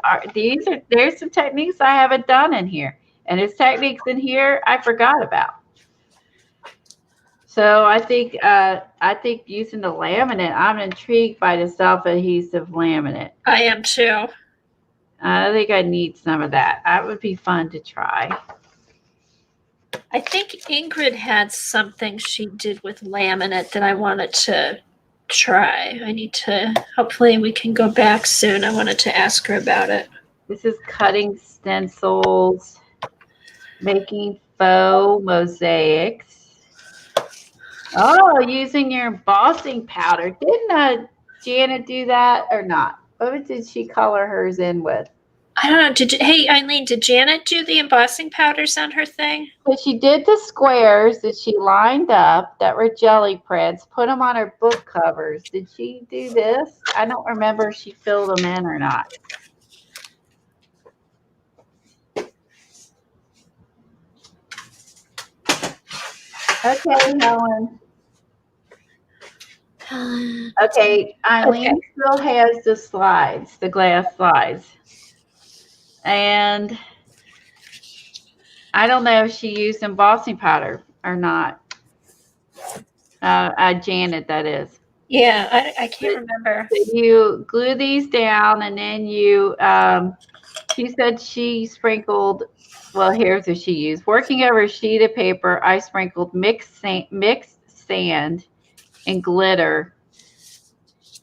some techniques I haven't done in here, and there's techniques in here I forgot about. So I think using the laminate, I'm intrigued by the self-adhesive laminate. I am too. I think I need some of that. That would be fun to try. I think Ingrid had something she did with laminate that I wanted to try. Hopefully we can go back soon. I wanted to ask her about it. This is cutting stencils, making faux mosaics. Oh, using your embossing powder. Didn't Janet do that or not? What did she color hers in with? I don't know. Hey, Eileen, did Janet do the embossing powders on her thing? So she did the squares that she lined up that were jelly prints, put them on her book covers. Did she do this? I don't remember if she filled them in or not. Okay, Helen. Okay, Eileen still has the slides, the glass slides. And I don't know if she used embossing powder or not. Janet, that is. Yeah, I can't remember. So you glue these down, and then you, she said she sprinkled, well, here's what she used. Working over a sheet of paper, I sprinkled mixed sand and glitter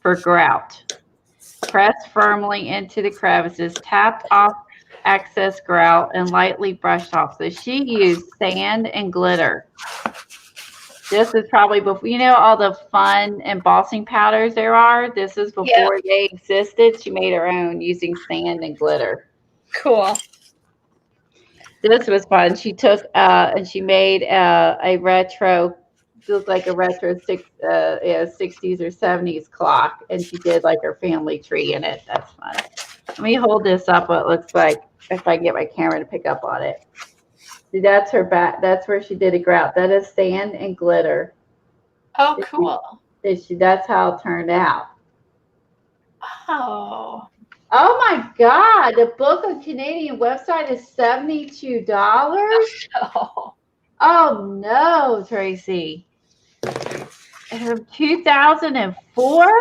for grout. Press firmly into the crevices, tapped off excess grout, and lightly brushed off. So she used sand and glitter. This is probably before, you know, all the fun embossing powders there are. This is before they existed. She made her own using sand and glitter. Cool. This was fun. She took and she made a retro, looked like a retro 60s or 70s clock, and she did like her family tree in it. That's fun. Let me hold this up what it looks like if I can get my camera to pick up on it. See, that's her back. That's where she did a grout. That is sand and glitter. Oh, cool. That's how it turned out. Oh. Oh my God. The book on Canadian website is $72. Oh. Oh no, Tracy. From 2004?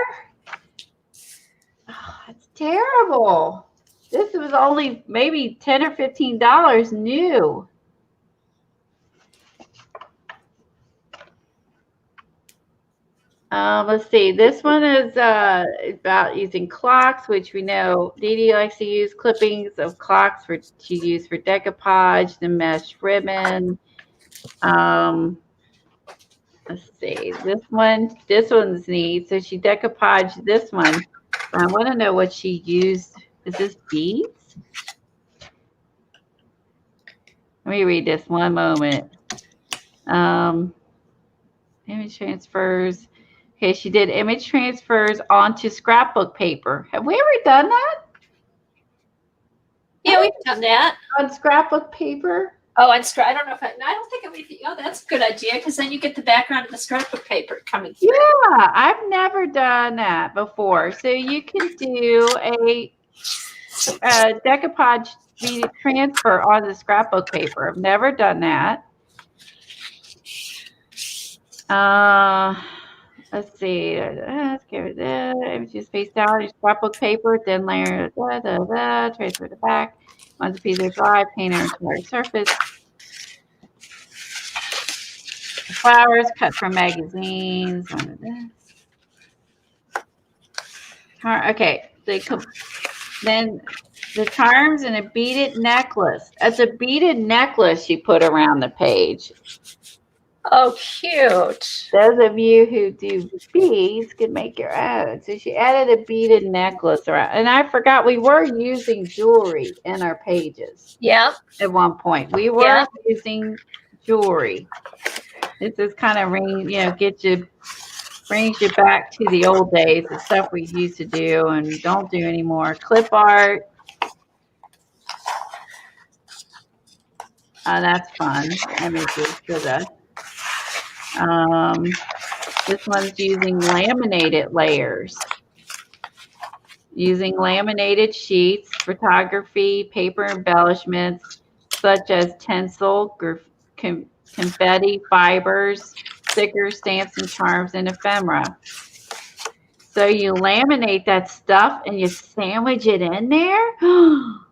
Oh, that's terrible. This was only maybe $10 or $15 new. Let's see. This one is about using clocks, which we know Dee Dee likes to use clippings of clocks she used for decoupage, the mesh ribbon. Let's see. This one's neat. So she decoupaged this one. I want to know what she used. Is this beads? Let me read this one moment. Image transfers. Okay, she did image transfers onto scrapbook paper. Have we ever done that? Yeah, we've done that. On scrapbook paper? Oh, I don't know if I don't think it. Oh, that's a good idea, because then you get the background of the scrapbook paper coming through. Yeah, I've never done that before. So you can do a decoupage transfer on the scrapbook paper. I've never done that. Let's see. Let's give it images face down your scrapbook paper, then layer transfer the back. Once the piece is dry, paint our entire surface. Flowers cut from magazines. Okay. Then the charms and a beaded necklace. That's a beaded necklace she put around the page. Oh, cute. Those of you who do beads can make your own. So she added a beaded necklace around. And I forgot we were using jewelry in our pages. Yeah. At one point. We were using jewelry. This is kind of brings you back to the old days, the stuff we used to do and don't do anymore. Clip art. That's fun. Images for the. This one's using laminated layers. Using laminated sheets, photography, paper embellishments, such as tinsel, confetti, fibers, stickers, stamps, and charms, and ephemera. So you laminate that stuff and you sandwich it in there. Oh.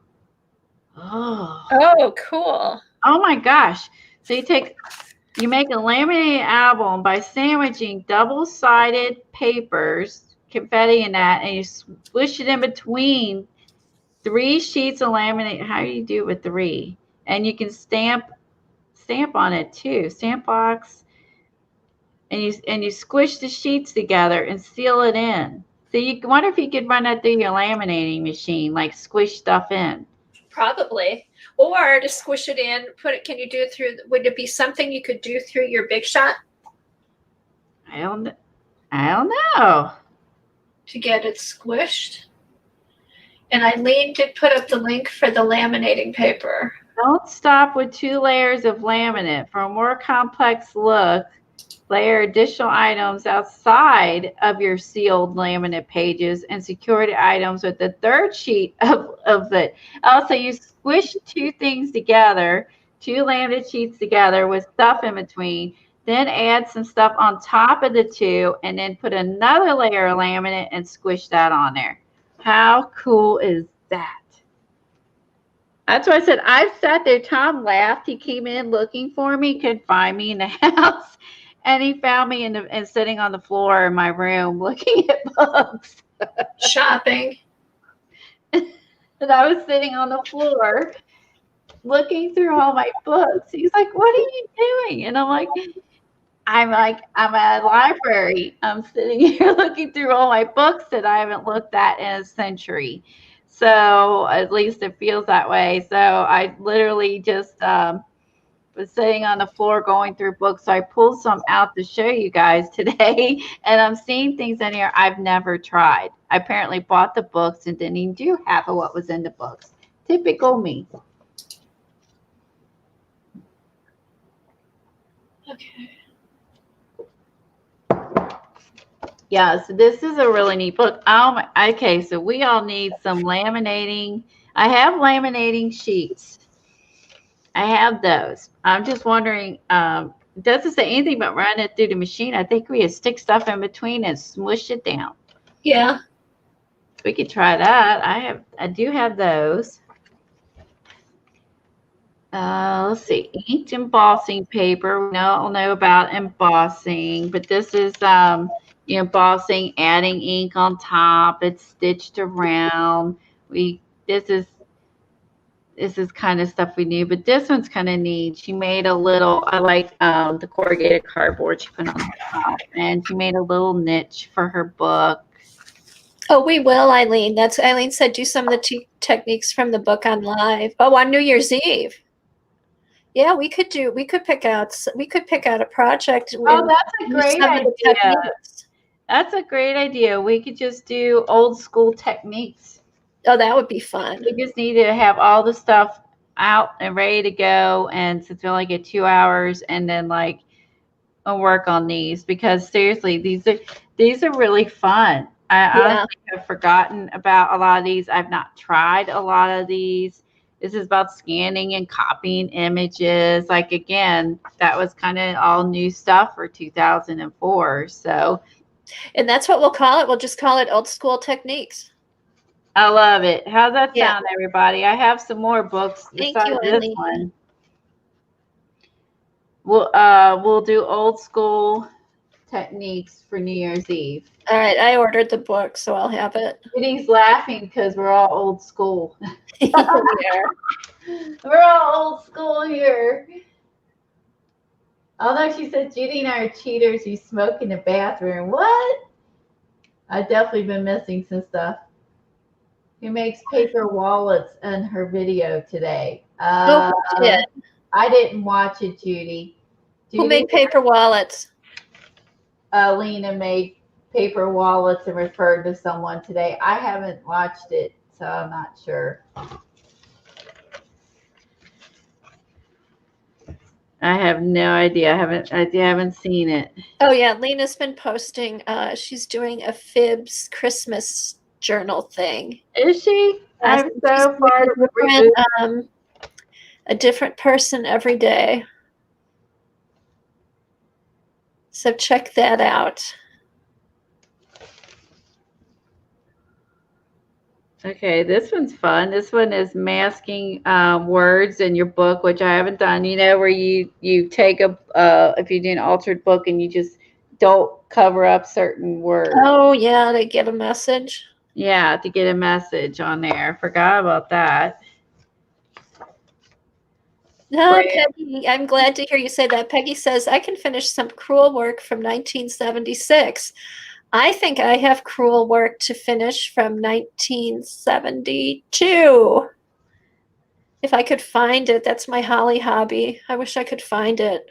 Oh, cool. Oh my gosh. So you make a laminated album by sandwiching double-sided papers, confetti and that, and you squish it in between 3 sheets of laminate. How do you do it with 3? And you can stamp on it too. Stamp box. And you squish the sheets together and seal it in. So you wonder if you could run that through your laminating machine, like squish stuff in. Probably. Or to squish it in, can you do it through, would it be something you could do through your Big Shot? I don't know. To get it squished. And Eileen did put up the link for the laminating paper. Don't stop with 2 layers of laminate. For a more complex look, layer additional items outside of your sealed laminate pages and secure the items with the 3rd sheet of it. Also, you squish 2 things together, 2 laminate sheets together with stuff in between, then add some stuff on top of the 2, and then put another layer of laminate and squish that on there. How cool is that? That's why I said I've sat there. Tom laughed. He came in looking for me, couldn't find me in the house. And he found me and sitting on the floor in my room looking at books. Shopping. And I was sitting on the floor looking through all my books. He's like, "What are you doing?" And I'm like, I'm at a library. I'm sitting here looking through all my books that I haven't looked at in a century. So at least it feels that way. So I literally just was sitting on the floor going through books. So I pulled some out to show you guys today. And I'm seeing things in here I've never tried. I apparently bought the books and didn't even do half of what was in the books. Typical me. Okay. Yeah, so this is a really neat book. Okay, so we all need some laminating. I have laminating sheets. I have those. I'm just wondering, it doesn't say anything about running it through the machine. I think we just stick stuff in between and smush it down. Yeah. We could try that. I do have those. Let's see, inked embossing paper. We all know about embossing, but this is embossing, adding ink on top. It's stitched around. This is kind of stuff we knew, but this one's kind of neat. She made a little. I like the corrugated cardboard she put on the top, and she made a little niche for her book. Oh, we will, Eileen. Eileen said do some of the techniques from the book on live. Oh, on New Year's Eve. Yeah, we could pick out a project. Oh, that's a great idea. That's a great idea. We could just do old school techniques. Oh, that would be fun. We just need to have all the stuff out and ready to go. And since we only get 2 hours, and then we'll work on these, because seriously, these are really fun. I honestly have forgotten about a lot of these. I've not tried a lot of these. This is about scanning and copying images. Again, that was kind of all new stuff for 2004. So, and that's what we'll call it. We'll just call it Old School Techniques. I love it. How's that sound, everybody? I have some more books besides this one. We'll do Old School Techniques for New Year's Eve. All right, I ordered the book, so I'll have it. Judy's laughing because we're all old school. We are. We're all old school here. Although she said Judy and I are cheaters who smoke in the bathroom. What? I've definitely been missing some stuff. Who makes paper wallets in her video today? Oh, shit. I didn't watch it, Judy. Who made paper wallets? Lena made paper wallets and referred to someone today. I haven't watched it, so I'm not sure. I have no idea. I haven't seen it. Oh yeah, Lena's been posting. She's doing a Fibs Christmas journal thing. Is she? I'm She's so doing far removed. a different person every day. So check that out. Okay, this one's fun. This one is masking words in your book, which I haven't done. You know, where you take a if you do an altered book and you just don't cover up certain words. Oh yeah, to get a message. Yeah, to get a message on there. Forgot about that. No, Peggy, I'm glad to hear you say that. Peggy says, I can finish some cruel work from 1976. I think I have cruel work to finish from 1972. If I could find it, that's my Holly hobby. I wish I could find it.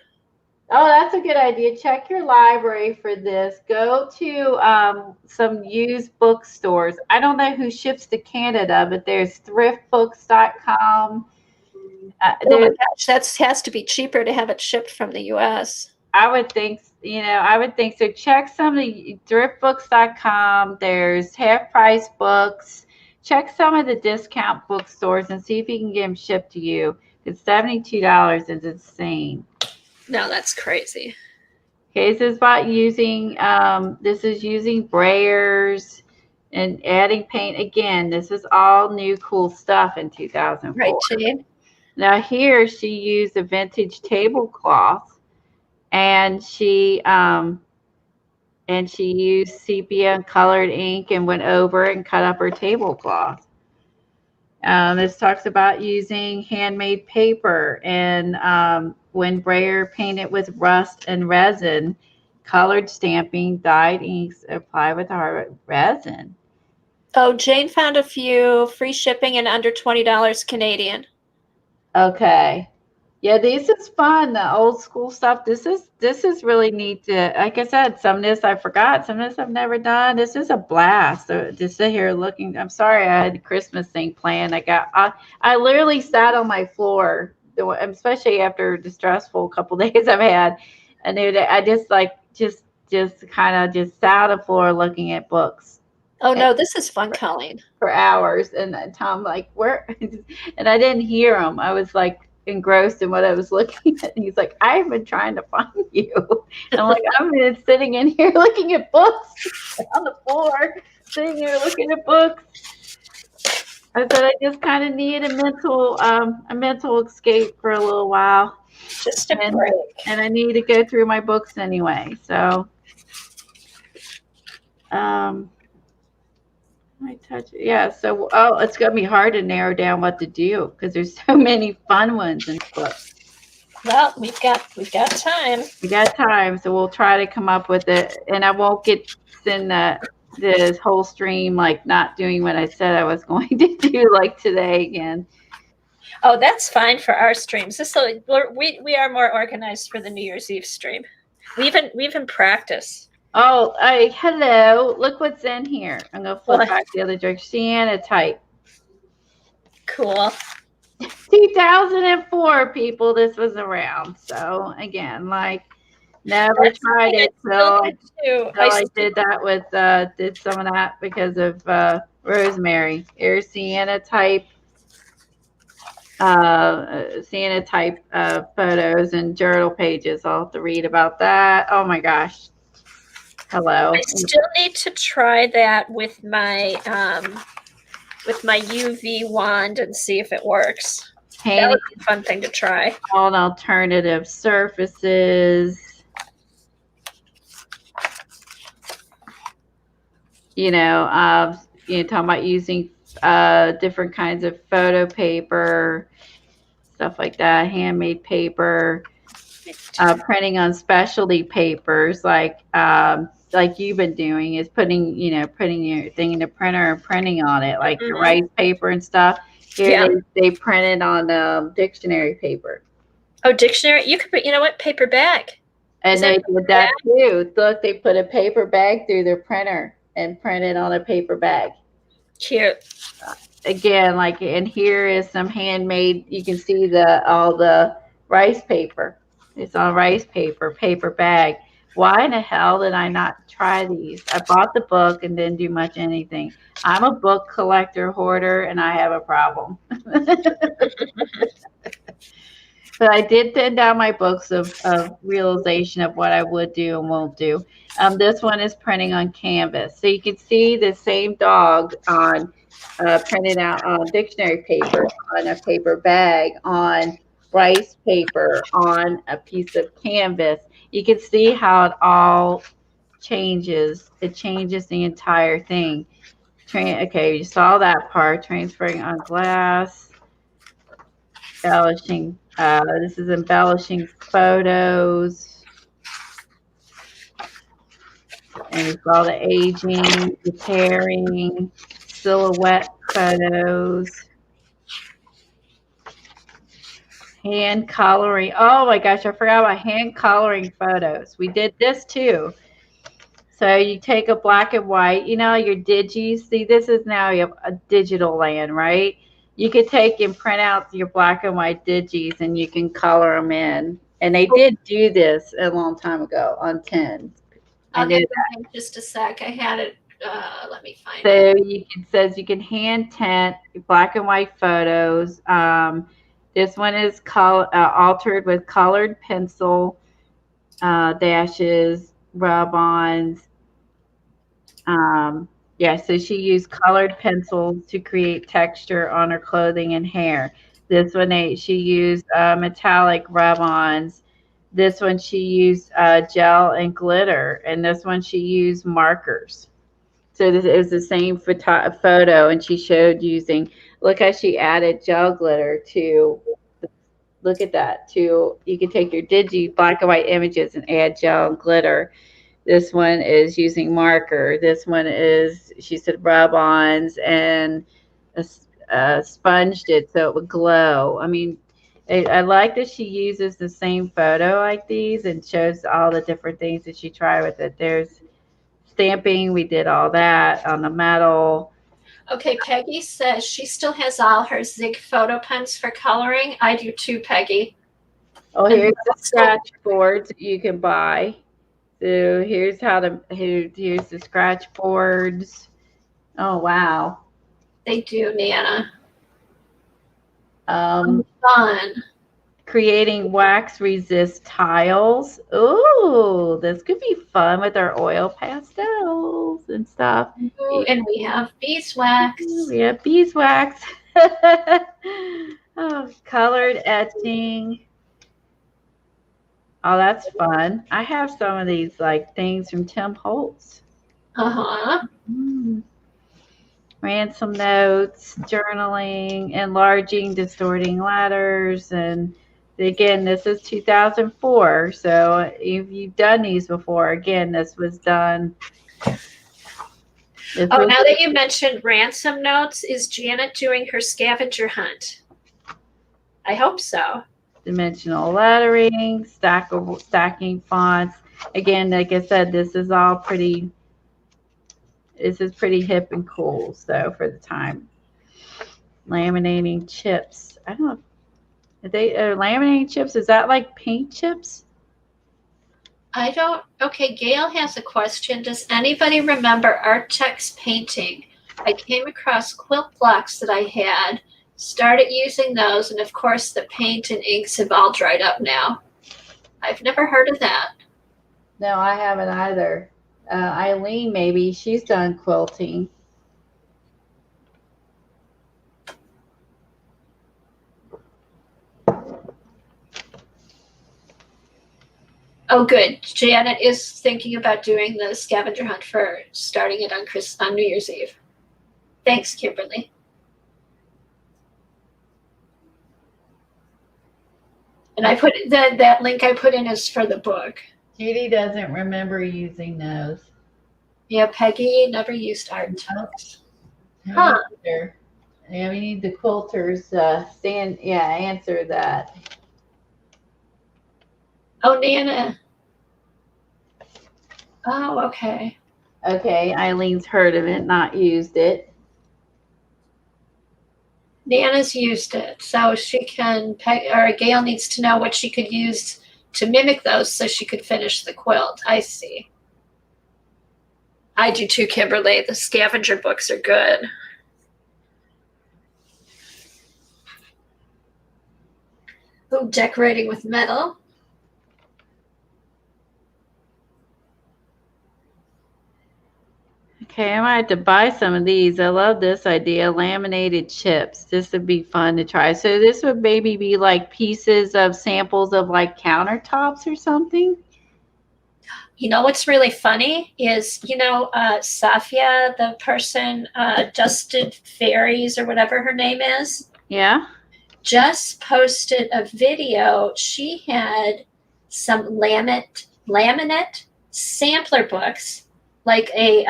Oh, that's a good idea. Check your library for this. Go to some used bookstores. I don't know who ships to Canada, but there's thriftbooks.com. Oh my gosh, that has to be cheaper to have it shipped from the US. I would think, I would think so. Check some of the thriftbooks.com. There's half price books. Check some of the discount bookstores and see if you can get them shipped to you. It's $72 is insane. No, that's crazy. Okay, this is about using brayers and adding paint. Again, this is all new cool stuff in 2004. Right, Jane? Now here she used a vintage tablecloth, and she used sepia and colored ink and went over and cut up her tablecloth. This talks about using handmade paper and when brayer painted with rust and resin, colored stamping, dyed inks applied with hard resin. Oh, Jane found a few free shipping and under $20 Canadian. Okay. Yeah, this is fun. The old school stuff. This is really neat to, like I said, some of this I forgot, some of this I've never done. This is a blast. So to sit here looking, I'm sorry I had a Christmas thing planned. I literally sat on my floor, especially after the stressful couple days I've had. I just kind of just sat on the floor looking at books. Oh no, this is fun, Colleen. For hours, and Tom like, where? And I didn't hear him. I was like engrossed in what I was looking at. And he's like, I've been trying to find you. And I'm like, I'm sitting in here looking at books on the floor, sitting here looking at books. I said I just kind of need a mental escape for a little while. Just a break. And I need to go through my books anyway. So I touch it. Yeah. So, it's going to be hard to narrow down what to do because there's so many fun ones in the book. Well, we've got time. We got time, so we'll try to come up with it. And I won't send this whole stream like not doing what I said I was going to do like today again. Oh, that's fine for our streams. We are more organized for the New Year's Eve stream. We even practice. Oh, hello. Look what's in here. I'm going to flip back the other direction. Sienna type. Cool. 2004, people, this was around. So, again, never tried it till I did that with, did some of that because of Rosemary. Here's Sienna type. Photos and journal pages. I'll have to read about that. Oh, my gosh. Hello. I still need to try that with my UV wand and see if it works. That would be a fun thing to try. On alternative surfaces. Talking about using different kinds of photo paper, stuff like that, handmade paper, printing on specialty papers like you've been doing is putting your thing in the printer and printing on it, like the rice paper and stuff. Here they printed on dictionary paper. Oh, dictionary! You could put, paper bag. And they did that too. Look, they put a paper bag through their printer and printed on a paper bag. Cute. Again, and here is some handmade. You can see all the rice paper. It's on rice paper, paper bag. Why in the hell did I not try these? I bought the book and didn't do much anything. I'm a book collector, hoarder, and I have a problem. But I did thin down my books of realization of what I would do and won't do. This one is printing on canvas. So you can see the same dog on printed out on dictionary paper, on a paper bag, on rice paper, on a piece of canvas. You can see how it all changes. It changes the entire thing. Okay, you saw that part, transferring on glass, embellishing. This is embellishing photos. And you saw the aging, the tearing, silhouette photos. Hand coloring. Oh my gosh, I forgot about hand coloring photos. We did this too. So you take a black and white, you know, your digis. See, this is now you have a digital land, right? You could take and print out your black and white digis and you can color them in. And they did do this a long time ago on 10. I'll get that in just a sec. I had it. Let me find it. So it says you can hand tint black and white photos. This one is altered with colored pencil dashes, rub-ons. Yeah, so she used colored pencils to create texture on her clothing and hair. This one, she used metallic rub-ons. This one, she used gel and glitter. And this one, she used markers. So this is the same photo, and she showed using, look how she added gel glitter to, look at that, to, you can take your black and white images and add gel and glitter. This one is using marker. This one is, she said, rub-ons and sponged it so it would glow. I mean, I like that she uses the same photo like these and shows all the different things that she tried with it. There's stamping, we did all that on the metal. Okay, Peggy says she still has all her Zig photo pens for coloring. I do too, Peggy. Oh, here's the scratch boards you can buy. So here's here's the scratch boards. Oh wow. They do, Nana. Fun. Creating wax resist tiles. Ooh, this could be fun with our oil pastels and stuff. Ooh, and we have beeswax. We have beeswax. Oh, colored etching. Oh, that's fun. I have some of these like things from Tim Holtz. Ransom notes, journaling, enlarging, distorting letters, and again, this is 2004. So if you've done these before, again, this was done. Now that you mentioned ransom notes, is Janet doing her scavenger hunt? I hope so. Dimensional lettering, stacking fonts. Again, like I said, this is all pretty. This is pretty hip and cool. So for the time, laminating chips. I don't know. If they are laminating chips. Is that like paint chips? I don't. Okay, Gail has a question. Does anybody remember Arttex painting? I came across quilt blocks that I had. Started using those, and of course the paint and inks have all dried up now. I've never heard of that. No, I haven't either. Eileen, maybe she's done quilting. Oh, good. Janet is thinking about doing the scavenger hunt for starting it on New Year's Eve. Thanks, Kimberly. And I put that link I put in is for the book. Judy doesn't remember using those. Yeah, Peggy never used Arttex. Huh. Yeah, we need the quilters answer that. Oh, Nana. Oh, okay. Okay, Eileen's heard of it, not used it. Nana's used it, so she can. Or Gail needs to know what she could use to mimic those so she could finish the quilt. I see. I do too, Kimberly. The scavenger books are good. Oh, decorating with metal. Okay, I might have to buy some of these. I love this idea, laminated chips. This would be fun to try. So this would maybe be like pieces of samples of like countertops or something. You know what's really funny is, Safia, the person, Dusted Fairies or whatever her name is. Yeah. Just posted a video. She had some laminate sampler books, like a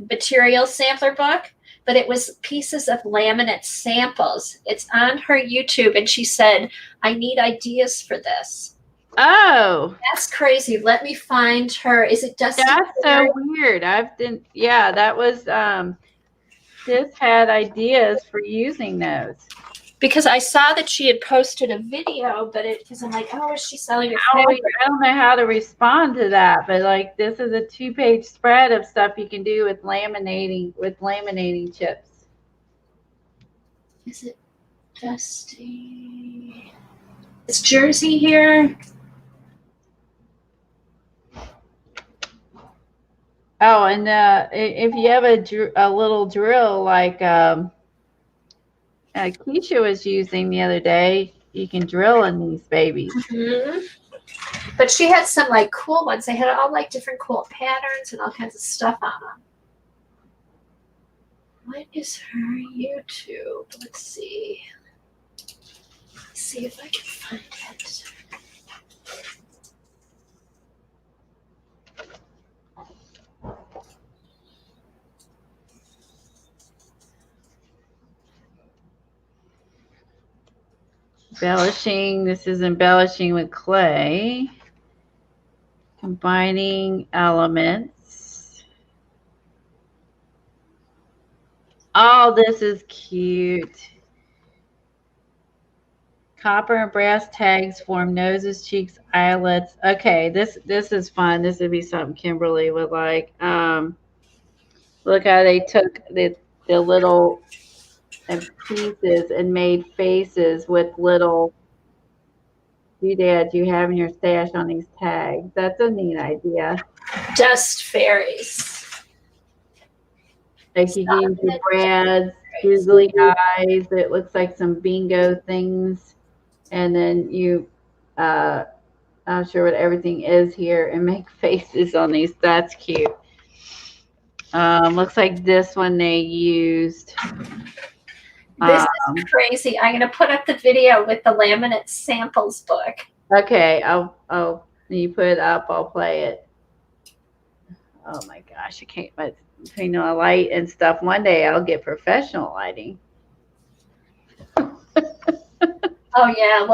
material sampler book, but it was pieces of laminate samples. It's on her YouTube, and she said, "I need ideas for this." Oh, that's crazy. Let me find her. Is it Dusty? That's so weird. Yeah, that was this had ideas for using those. Because I saw that she had posted a video, but because I'm like, oh, is she selling it? I don't know how to respond to that, but like this is a 2-page spread of stuff you can do with laminating chips. Is it Dusty? Is Jersey here? Oh, and if you have a little drill like Keisha was using the other day, you can drill in these babies. Mm-hmm. But she had some like cool ones. They had all like different cool patterns and all kinds of stuff on them. What is her YouTube? Let's see. Let's see if I can find it. Embellishing. This is embellishing with clay. Combining elements. Oh, this is cute. Copper and brass tags form noses, cheeks, eyelets. Okay, this is fun. This would be something Kimberly would like. Look how they took the little pieces and made faces with little doodads you have in your stash on these tags. That's a neat idea. Dust fairies. Like you can use your Brad's googly eyes. It looks like some bingo things. And then you, I'm sure what everything is here, and make faces on these. That's cute. Looks like this one they used. This is crazy. I'm going to put up the video with the laminate samples book. Okay, when you put it up, I'll play it. Oh my gosh, I can't. But between the light and stuff, one day I'll get professional lighting. Oh yeah,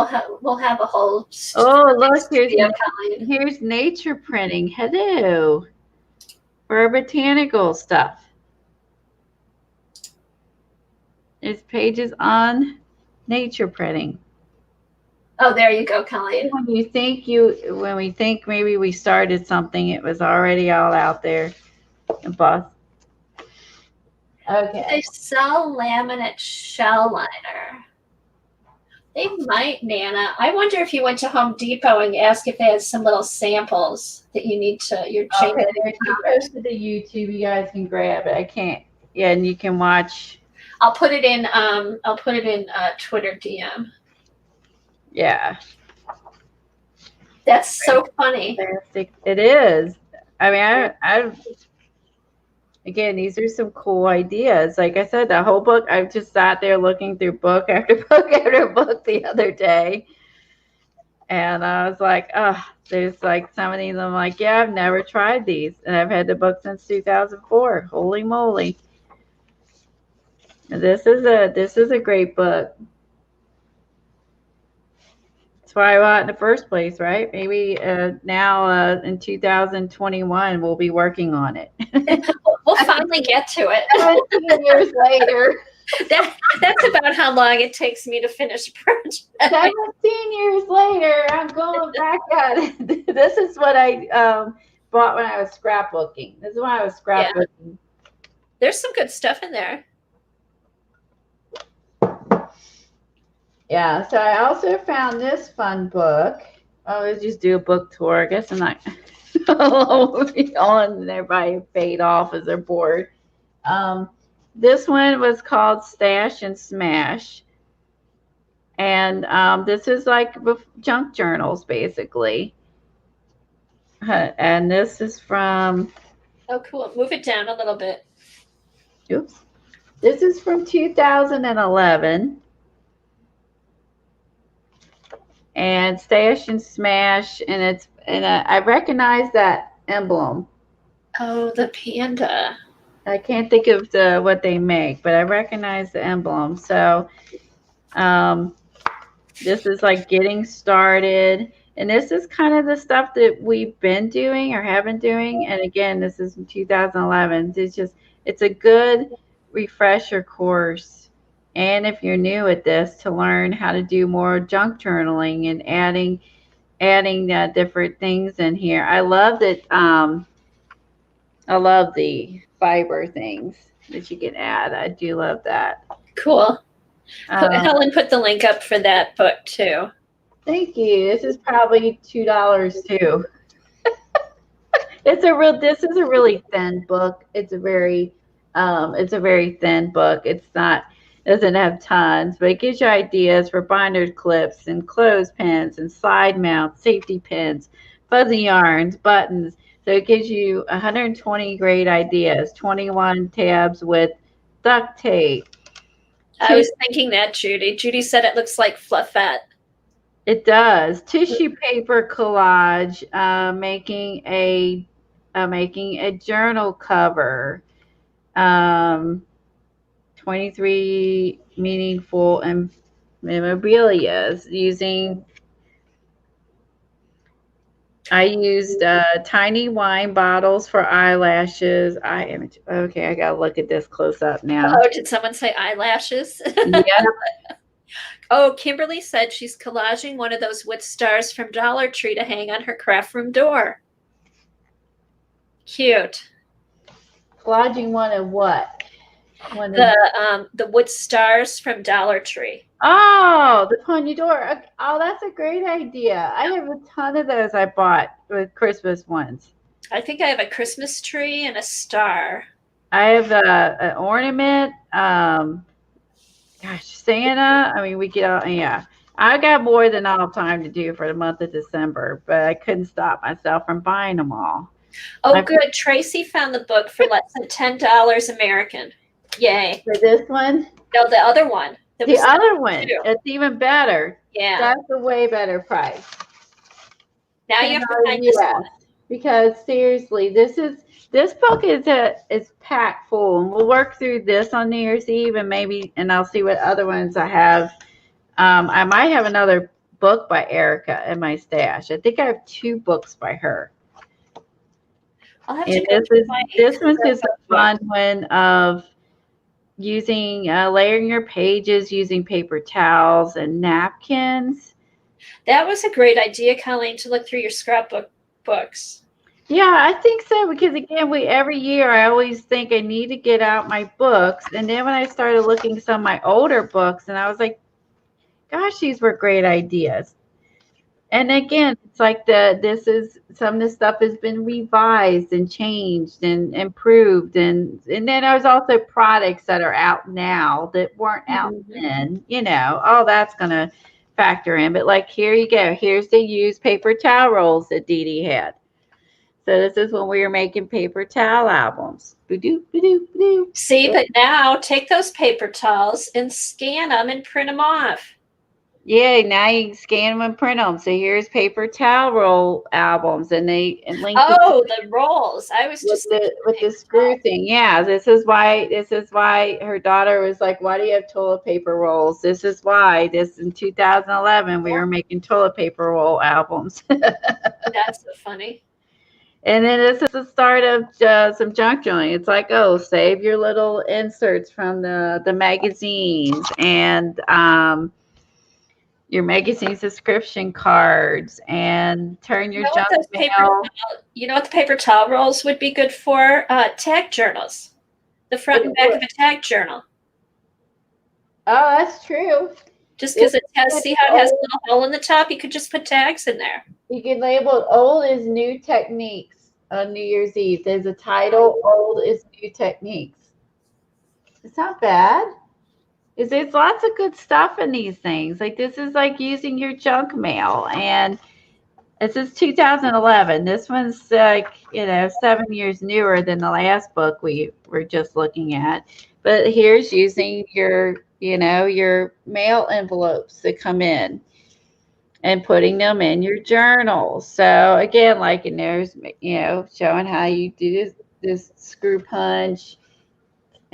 we'll have a whole. Oh look, here's nature printing. Hello, for botanical stuff. There's pages on nature printing. Oh, there you go, Colleen. When we think maybe we started something, it was already all out there. Okay. They sell laminate shell liner. They might, Nana. I wonder if you went to Home Depot and asked if they had some little samples that you need to. You're changing. Okay, if you posted the YouTube, you guys can grab it. I can't. Yeah, and you can watch. I'll put it in. Twitter DM. Yeah. That's so funny. It is. I mean, again, these are some cool ideas. Like I said, the whole book, I just sat there looking through book after book after book the other day. And I was like, oh, there's like some of these. I'm like, yeah, I've never tried these. And I've had the book since 2004. Holy moly. This is a great book. That's why I bought it in the first place, right? Maybe now in 2021 we'll be working on it. We'll finally get to it. 17 years later. That's about how long it takes me to finish a project. 17 years later, I'm going back at it. This is what I bought when I was scrapbooking. This is when I was scrapbooking. There's some good stuff in there. Yeah, so I also found this fun book. Oh, let's just do a book tour. I guess I'm not will be on and everybody fade off as they're bored. This one was called Stash and Smash. And this is like junk journals, basically. And this is from... Oh, cool. Move it down a little bit. Oops. This is from 2011. And Stash and Smash, and I recognize that emblem. Oh, the panda. I can't think of what they make, but I recognize the emblem. So this is like getting started. And this is kind of the stuff that we've been doing or have been doing. And again, this is in 2011. It's a good refresher course. And if you're new at this, to learn how to do more junk journaling and adding different things in here. I love that. I love the fiber things that you can add. I do love that. Cool. Helen put the link up for that book too. Thank you. This is probably $2 too. This is a really thin book. It's a very thin book. Doesn't have tons, but it gives you ideas for binder clips and clothespins and side mounts, safety pins, fuzzy yarns, buttons. So it gives you 120 great ideas, 21 tabs with duct tape. I was thinking that, Judy. Judy said it looks like fluffette. It does. Tissue paper collage, making a journal cover. 23 meaningful and memorabilias I used tiny wine bottles for eyelashes. Okay, I gotta look at this close up now. Oh, did someone say eyelashes? Yeah. Oh, Kimberly said she's collaging one of those wood stars from Dollar Tree to hang on her craft room door. Cute. Collaging one of what? The wood stars from Dollar Tree. Oh, the on your door. Oh, that's a great idea. I have a ton of those I bought with Christmas ones. I think I have a Christmas tree and a star. I have an ornament. Santa. I mean, we get all, yeah. I got more than enough time to do for the month of December, but I couldn't stop myself from buying them all. Oh, good. Tracy found the book for less than $10 American. Yay. For this one? No, the other one. The other one. It's even better. Yeah. That's a way better price. Now you have to find this one. Because seriously, this book is packed full, and we'll work through this on New Year's Eve, and I'll see what other ones I have. I might have another book by Erica in my stash. I think I have 2 books by her. I'll have and to this one's just a fun one of using layering your pages using paper towels and napkins. That was a great idea, Colleen, to look through your scrapbook books. Yeah, I think so, because again, every year I always think I need to get out my books, and then when I started looking at some of my older books, and I was like, gosh, these were great ideas. And again, it's like some of this stuff has been revised and changed and improved, and then there's also products that are out now that weren't out then. All that's gonna factor in. But like, here you go. Here's the used paper towel rolls that Dee Dee had. So this is when we were making paper towel albums. See, but now take those paper towels and scan them and print them off. Yeah, now you can scan them and print them. So here's paper towel roll albums, and link. Oh, the rolls! I was just with the screw thing. Yeah, this is why her daughter was like, "Why do you have toilet paper rolls?" This is why. This in 2011 we were making toilet paper roll albums. That's so funny. And then this is the start of some junk journaling. It's like, oh, save your little inserts from the magazines and your magazine subscription cards, and turn your junk mail. You know what the paper towel rolls would be good for? Tag journals. The front and back of a tag journal. Oh, that's true. Just because it has, see how it has a little hole in the top? You could just put tags in there. You can label old is new techniques on New Year's Eve. There's a title, old is new techniques. It's not bad. There's lots of good stuff in these things. Like this is like using your junk mail, and this is 2011. This one's like, 7 years newer than the last book we were just looking at. But here's using your, your mail envelopes that come in and putting them in your journal. So again, like in there's, showing how you do this screw punch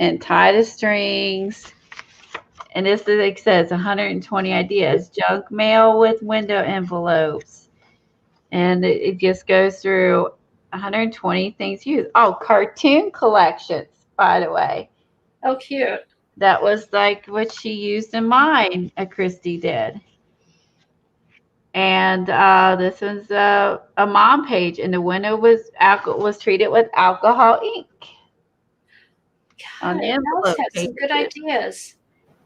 and tie the strings. And this is, like it says, 120 ideas. Junk mail with window envelopes. And it just goes through 120 things used. Oh, cartoon collections, by the way. Oh, cute. That was like what she used in mine, Christy did. And this one's a mom page, and the window was treated with alcohol ink. God, on the envelope has some good ideas.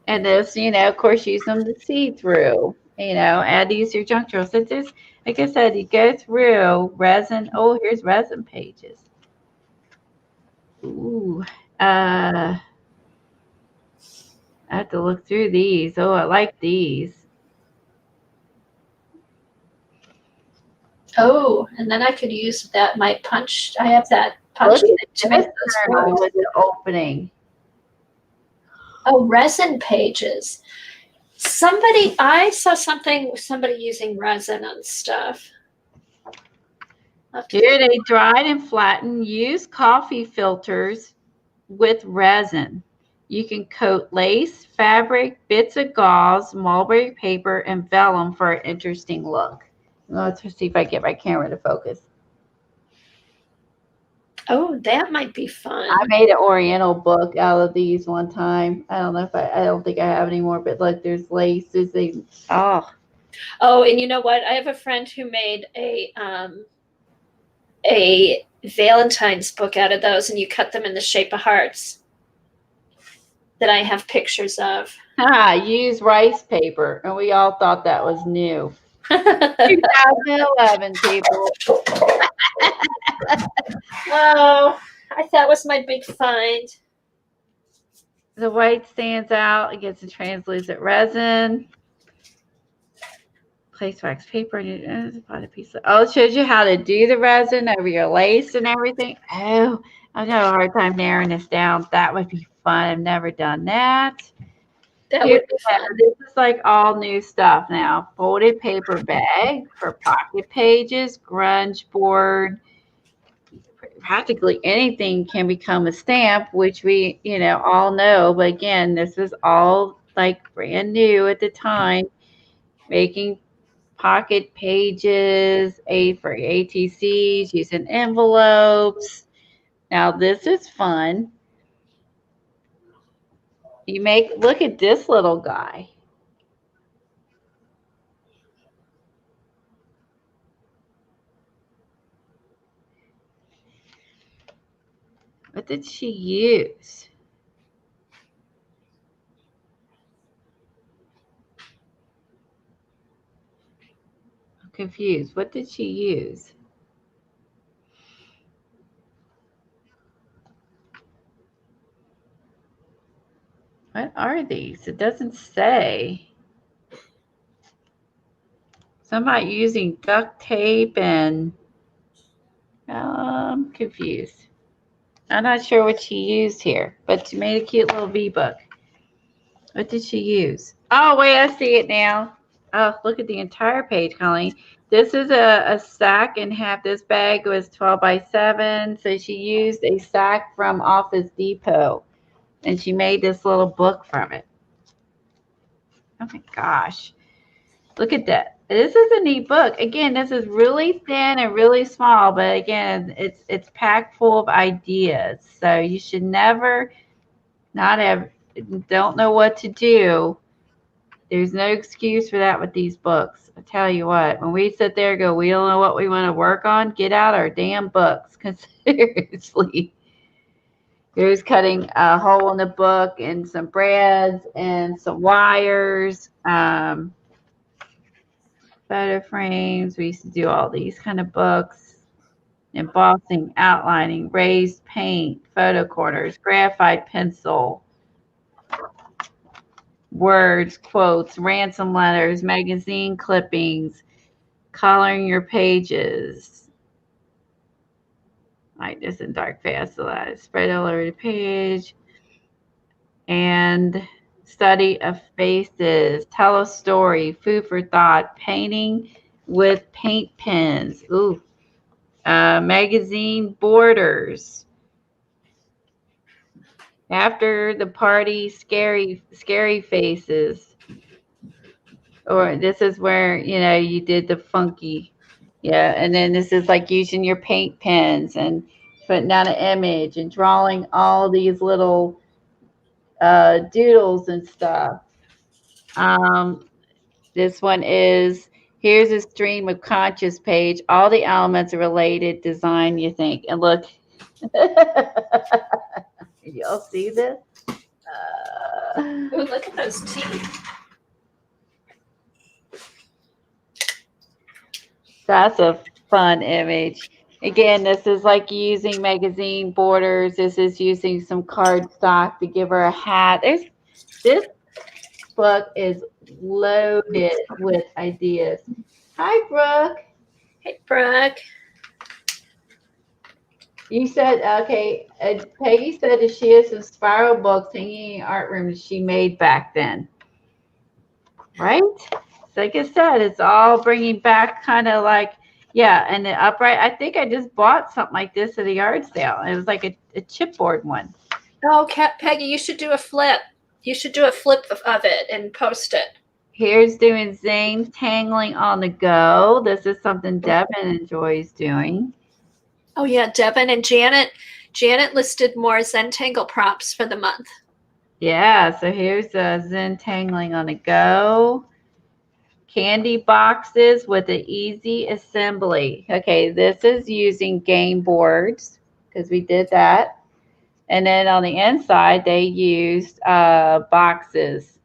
And this, of course, use them to see through. Add these to your junk drawer. Since this, like I said, you go through resin. Oh, here's resin pages. Ooh, I have to look through these. Oh, I like these. Oh, and then I could use that. My punch. I have that punch to make those with the opening. Oh, resin pages. I saw somebody using resin on stuff. Here they dried and flattened used coffee filters with resin. You can coat lace, fabric, bits of gauze, mulberry paper, and vellum for an interesting look. Let's see if I get my camera to focus. Oh, that might be fun. I made an Oriental book out of these one time. I don't know if I don't think I have any more, but look, there's laces. Oh, and you know what? I have a friend who made a Valentine's book out of those, and you cut them in the shape of hearts that I have pictures of. Use rice paper, and we all thought that was new. 2011, people. Oh, I thought was my big find. The white stands out against the translucent resin. Place wax paper and a piece of. Oh, it shows you how to do the resin over your lace and everything. Oh, I have a hard time narrowing this down. That would be fun. I've never done that. That would be fun. This is like all new stuff now. Folded paper bag for pocket pages, grunge board. Practically anything can become a stamp, which we, all know. But again, this was all like brand new at the time. Making pocket pages, for ATCs, using envelopes. Now this is fun. Look at this little guy. What did she use? I'm confused. What did she use? What are these? It doesn't say. Somebody using duct tape and I'm confused. I'm not sure what she used here, but she made a cute little V-book. What did she use? Oh, wait, I see it now. Oh, look at the entire page, Colleen. This is a sack and half. This bag was 12 by 7. So she used a sack from Office Depot, and she made this little book from it. Oh, my gosh. Look at that. This is a neat book. Again, this is really thin and really small, but again, it's packed full of ideas. So you should never don't know what to do. There's no excuse for that with these books. I tell you what, when we sit there and go, we don't know what we want to work on, get out our damn books. Because seriously, here's cutting a hole in the book and some brads and some wires. Photo frames. We used to do all these kind of books. Embossing, outlining, raised paint, photo corners, graphite pencil, words, quotes, ransom letters, magazine clippings, coloring your pages. Like this in dark fast, so that spread all over the page. And study of faces, tell a story, food for thought, painting with paint pens. Ooh. Magazine borders. After the party, scary faces. Or this is where, you did the funky. Yeah, and then this is like using your paint pens and putting down an image and drawing all these little doodles and stuff. This one is, here's a stream of conscious page. All the elements are related, design, you think. And look, y'all see this? Ooh, look at those teeth. That's a fun image. Again, this is like using magazine borders. This is using some cardstock to give her a hat. This book is loaded with ideas. Hi, Brooke. Hey, Brooke. You said, okay, Peggy said that she has some spiral books hanging in art rooms she made back then. Right? Like I said, it's all bringing back kind of like, yeah, and the upright. I think I just bought something like this at a yard sale. It was like a chipboard one. Oh, Peggy, you should do a flip. You should do a flip of it and post it. Here's doing Zane tangling on the go. This is something Devin enjoys doing. Oh, yeah, Devin and Janet. Janet listed more Zentangle prompts for the month. Yeah, so here's Zen tangling on the go. Candy boxes with an easy assembly. Okay, this is using game boards because we did that. And then on the inside, they used boxes.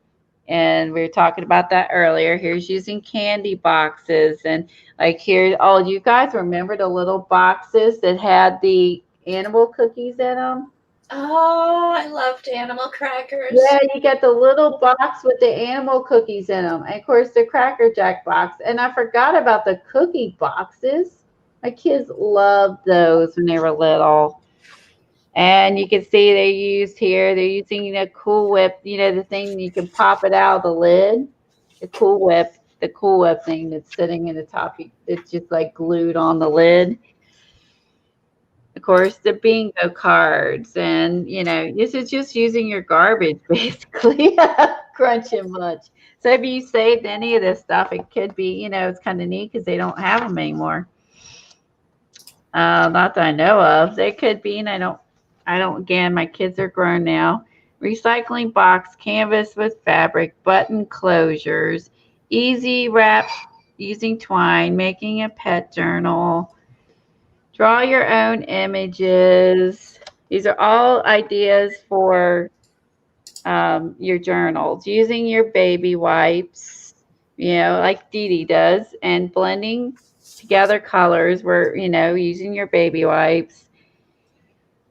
And we were talking about that earlier. Here's using candy boxes. And like here, oh, you guys remember the little boxes that had the animal cookies in them? Oh, I loved animal crackers. Yeah, you get the little box with the animal cookies in them. And of course, the Cracker Jack box. And I forgot about the cookie boxes. My kids loved those when they were little. And you can see they're using a Cool Whip, the thing you can pop it out of the lid. The Cool Whip thing that's sitting in the top. It's just like glued on the lid. Of course, the bingo cards, and this is just using your garbage basically, crunching much. So if you saved any of this stuff, it could be, it's kind of neat because they don't have them anymore. Not that I know of. They could be, and I don't. Again, my kids are grown now. Recycling box, canvas with fabric, button closures, easy wrap using twine, making a pet journal. Draw your own images. These are all ideas for your journals. Using your baby wipes, like Dee Dee does, and blending together colors. We're, using your baby wipes.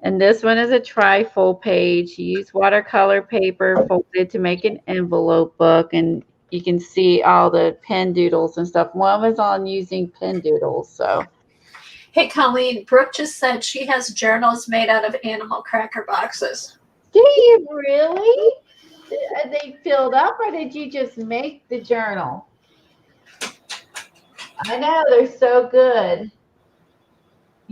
And this one is a tri-fold page. You use watercolor paper folded to make an envelope book, and you can see all the pen doodles and stuff. One was on using pen doodles, so. Hey, Colleen, Brooke just said she has journals made out of animal cracker boxes. Do you really? Are they filled up, or did you just make the journal? I know, they're so good.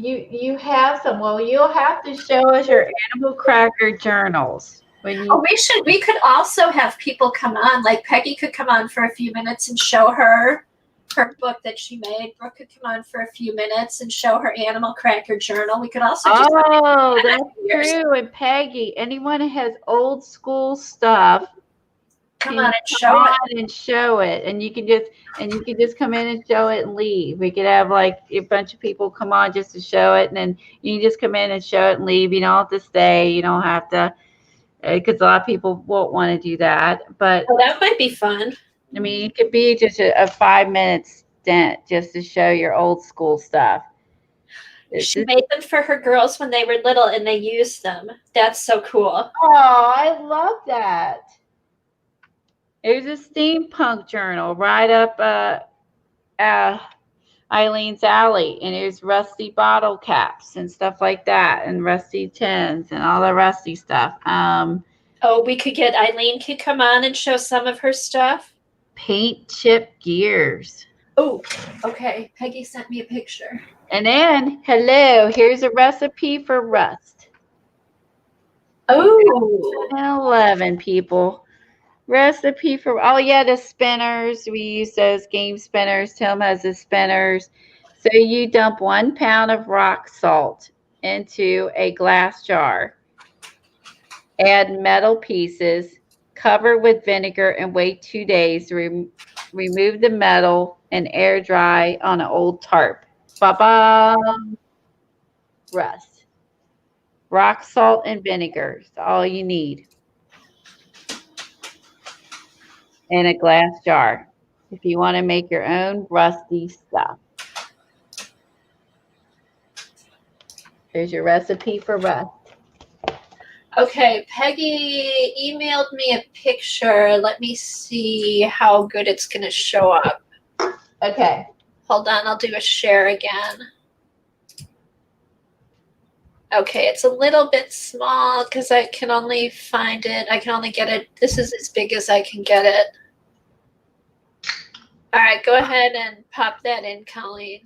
You have some. Well, you'll have to show us your animal cracker journals. We could also have people come on, like Peggy could come on for a few minutes and show her her book that she made. Brooke could come on for a few minutes and show her animal cracker journal. We could also just that's true. And Peggy, anyone that has old school stuff, come on and show it. And you can just come in and show it and leave. We could have like a bunch of people come on just to show it, and then you can just come in and show it and leave. You don't have to stay. You don't have to, because a lot of people won't want to do that. But that might be fun. I mean, it could be just a 5-minute stint just to show your old school stuff. She made them for her girls when they were little, and they used them. That's so cool. Oh, I love that. There's a steampunk journal right up Eileen's alley, and there's rusty bottle caps and stuff like that, and rusty tins and all the rusty stuff. We could get Eileen to come on and show some of her stuff. Paint chip gears. Oh, okay. Peggy sent me a picture. And then, hello, here's a recipe for rust. Oh, 11 people. Recipe for, the spinners. We use those game spinners. Tim has the spinners. So you dump 1 pound of rock salt into a glass jar. Add metal pieces. Cover with vinegar and wait 2 days. Remove the metal and air dry on an old tarp. Ba-ba. Rust. Rock salt and vinegar is all you need. In a glass jar if you want to make your own rusty stuff. Here's your recipe for rust. Okay, Peggy emailed me a picture. Let me see how good it's going to show up. Okay. Hold on, I'll do a share again. Okay, it's a little bit small because I can only find it. I can only get it. This is as big as I can get it. All right, go ahead and pop that in, Colleen.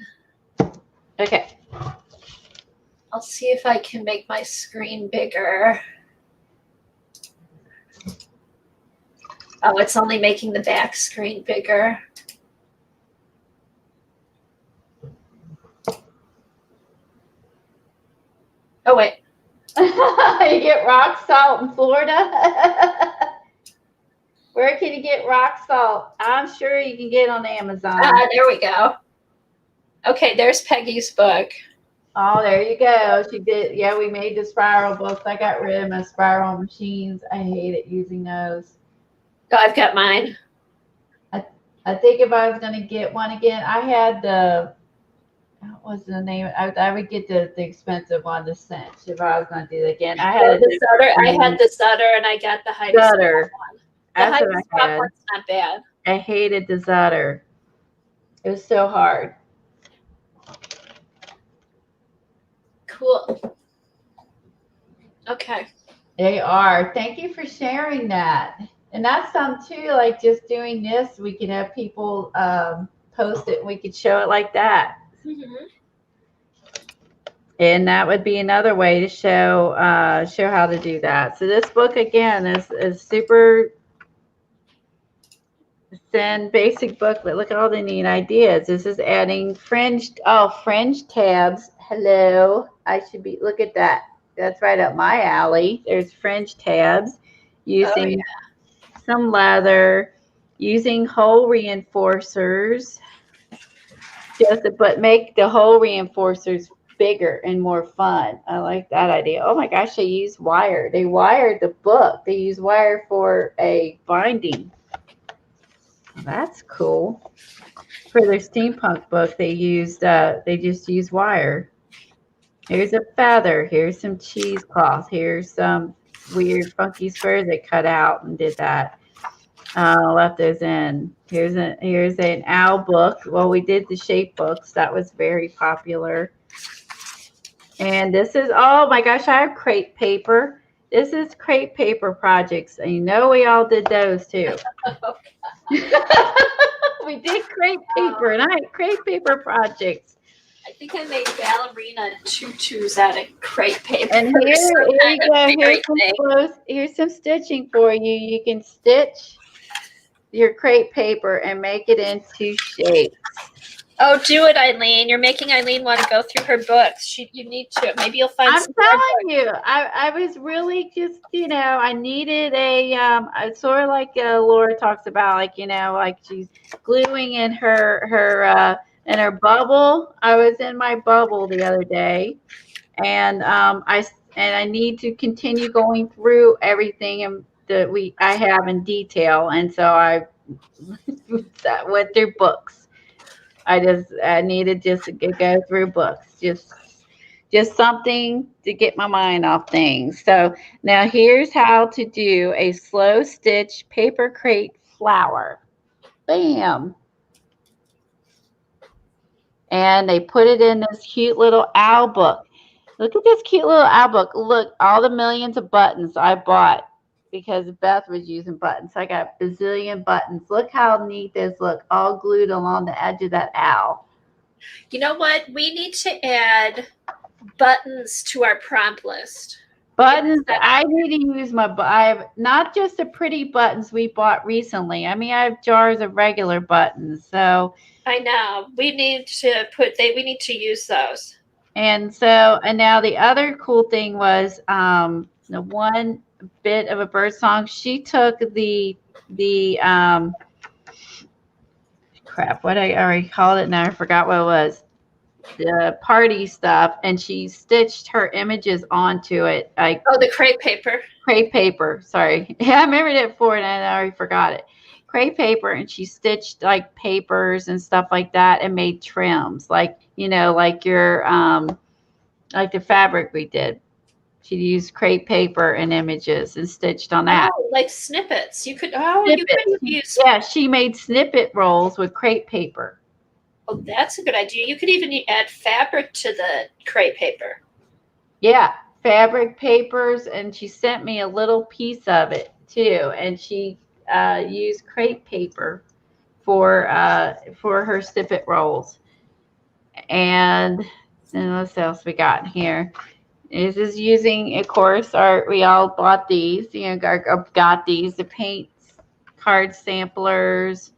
Okay. I'll see if I can make my screen bigger. Oh, it's only making the back screen bigger. Oh, wait. You get rock salt in Florida? Where can you get rock salt? I'm sure you can get on Amazon. There we go. Okay, there's Peggy's book. Oh, there you go. She did. Yeah, we made the spiral books. I got rid of my spiral machines. I hated using those. Oh, I've got mine. I think if I was going to get one again, I had the, what was the name? I would get the expensive one, the Cinch, if I was going to do it again. I had the Sutter. I had the Sutter, and I got the Sutter one. That's what I had. One's not bad. I hated the Sutter. It was so hard. Cool. Okay. They are. Thank you for sharing that. And that's something too, like just doing this, we can have people post it and we could show it like that. Mm-hmm. And that would be another way to show how to do that. So this book again is super thin, basic booklet. Look at all the neat ideas. This is adding fringe tabs. Hello. I should be, look at that. That's right up my alley. There's fringe tabs using some leather, using hole reinforcers. But make the hole reinforcers bigger and more fun. I like that idea. Oh my gosh, they use wire. They wired the book. They use wire for a binding. That's cool. For their steampunk book, they just use wire. Here's a feather. Here's some cheesecloth. Here's some weird funky squares they cut out and did that. Left those in. Here's an owl book. Well, we did the shape books. That was very popular. And this is, oh my gosh, I have crepe paper. This is crepe paper projects. And you know we all did those too. We did crepe paper, and I had crepe paper projects. I think I made ballerina tutus out of crepe paper. And here's some stitching for you. You can stitch your crepe paper and make it into shapes. Oh, do it, Eileen. You're making Eileen want to go through her books. You need to. Maybe you'll find I'm some more telling books. you, I was really just, I needed it's sort of like Laura talks about, like, like she's gluing in her bubble. I was in my bubble the other day, and I need to continue going through everything that I have in detail, and so I went through books. I needed just to go through books, just something to get my mind off things. So now here's how to do a slow stitch paper crate flower. Bam. And they put it in this cute little owl book. Look at this cute little owl book. Look, all the millions of buttons I bought because Beth was using buttons. I got a bazillion buttons. Look how neat this look, all glued along the edge of that owl. You know what? We need to add buttons to our prompt list. Buttons, I need to use I have not just the pretty buttons we bought recently. I mean, I have jars of regular buttons. So I know. We need to use those. And now the other cool thing was the one bit of a bird song. She took the crap, what I already called it now, I forgot what it was. The party stuff, and she stitched her images onto it. The crepe paper. Crepe paper, sorry. Yeah, I remembered it before and I already forgot it. Crepe paper, and she stitched like papers and stuff like that and made trims, like like your like the fabric we did. She used crepe paper and images and stitched on that. Oh, like snippets. You could use. Yeah, she made snippet rolls with crepe paper. Oh, that's a good idea. You could even add fabric to the crepe paper. Yeah, fabric papers, and she sent me a little piece of it too. And she used crepe paper for her snippet rolls. And what else we got here? This is using, of course, we all bought these. Got these, the paint card samplers.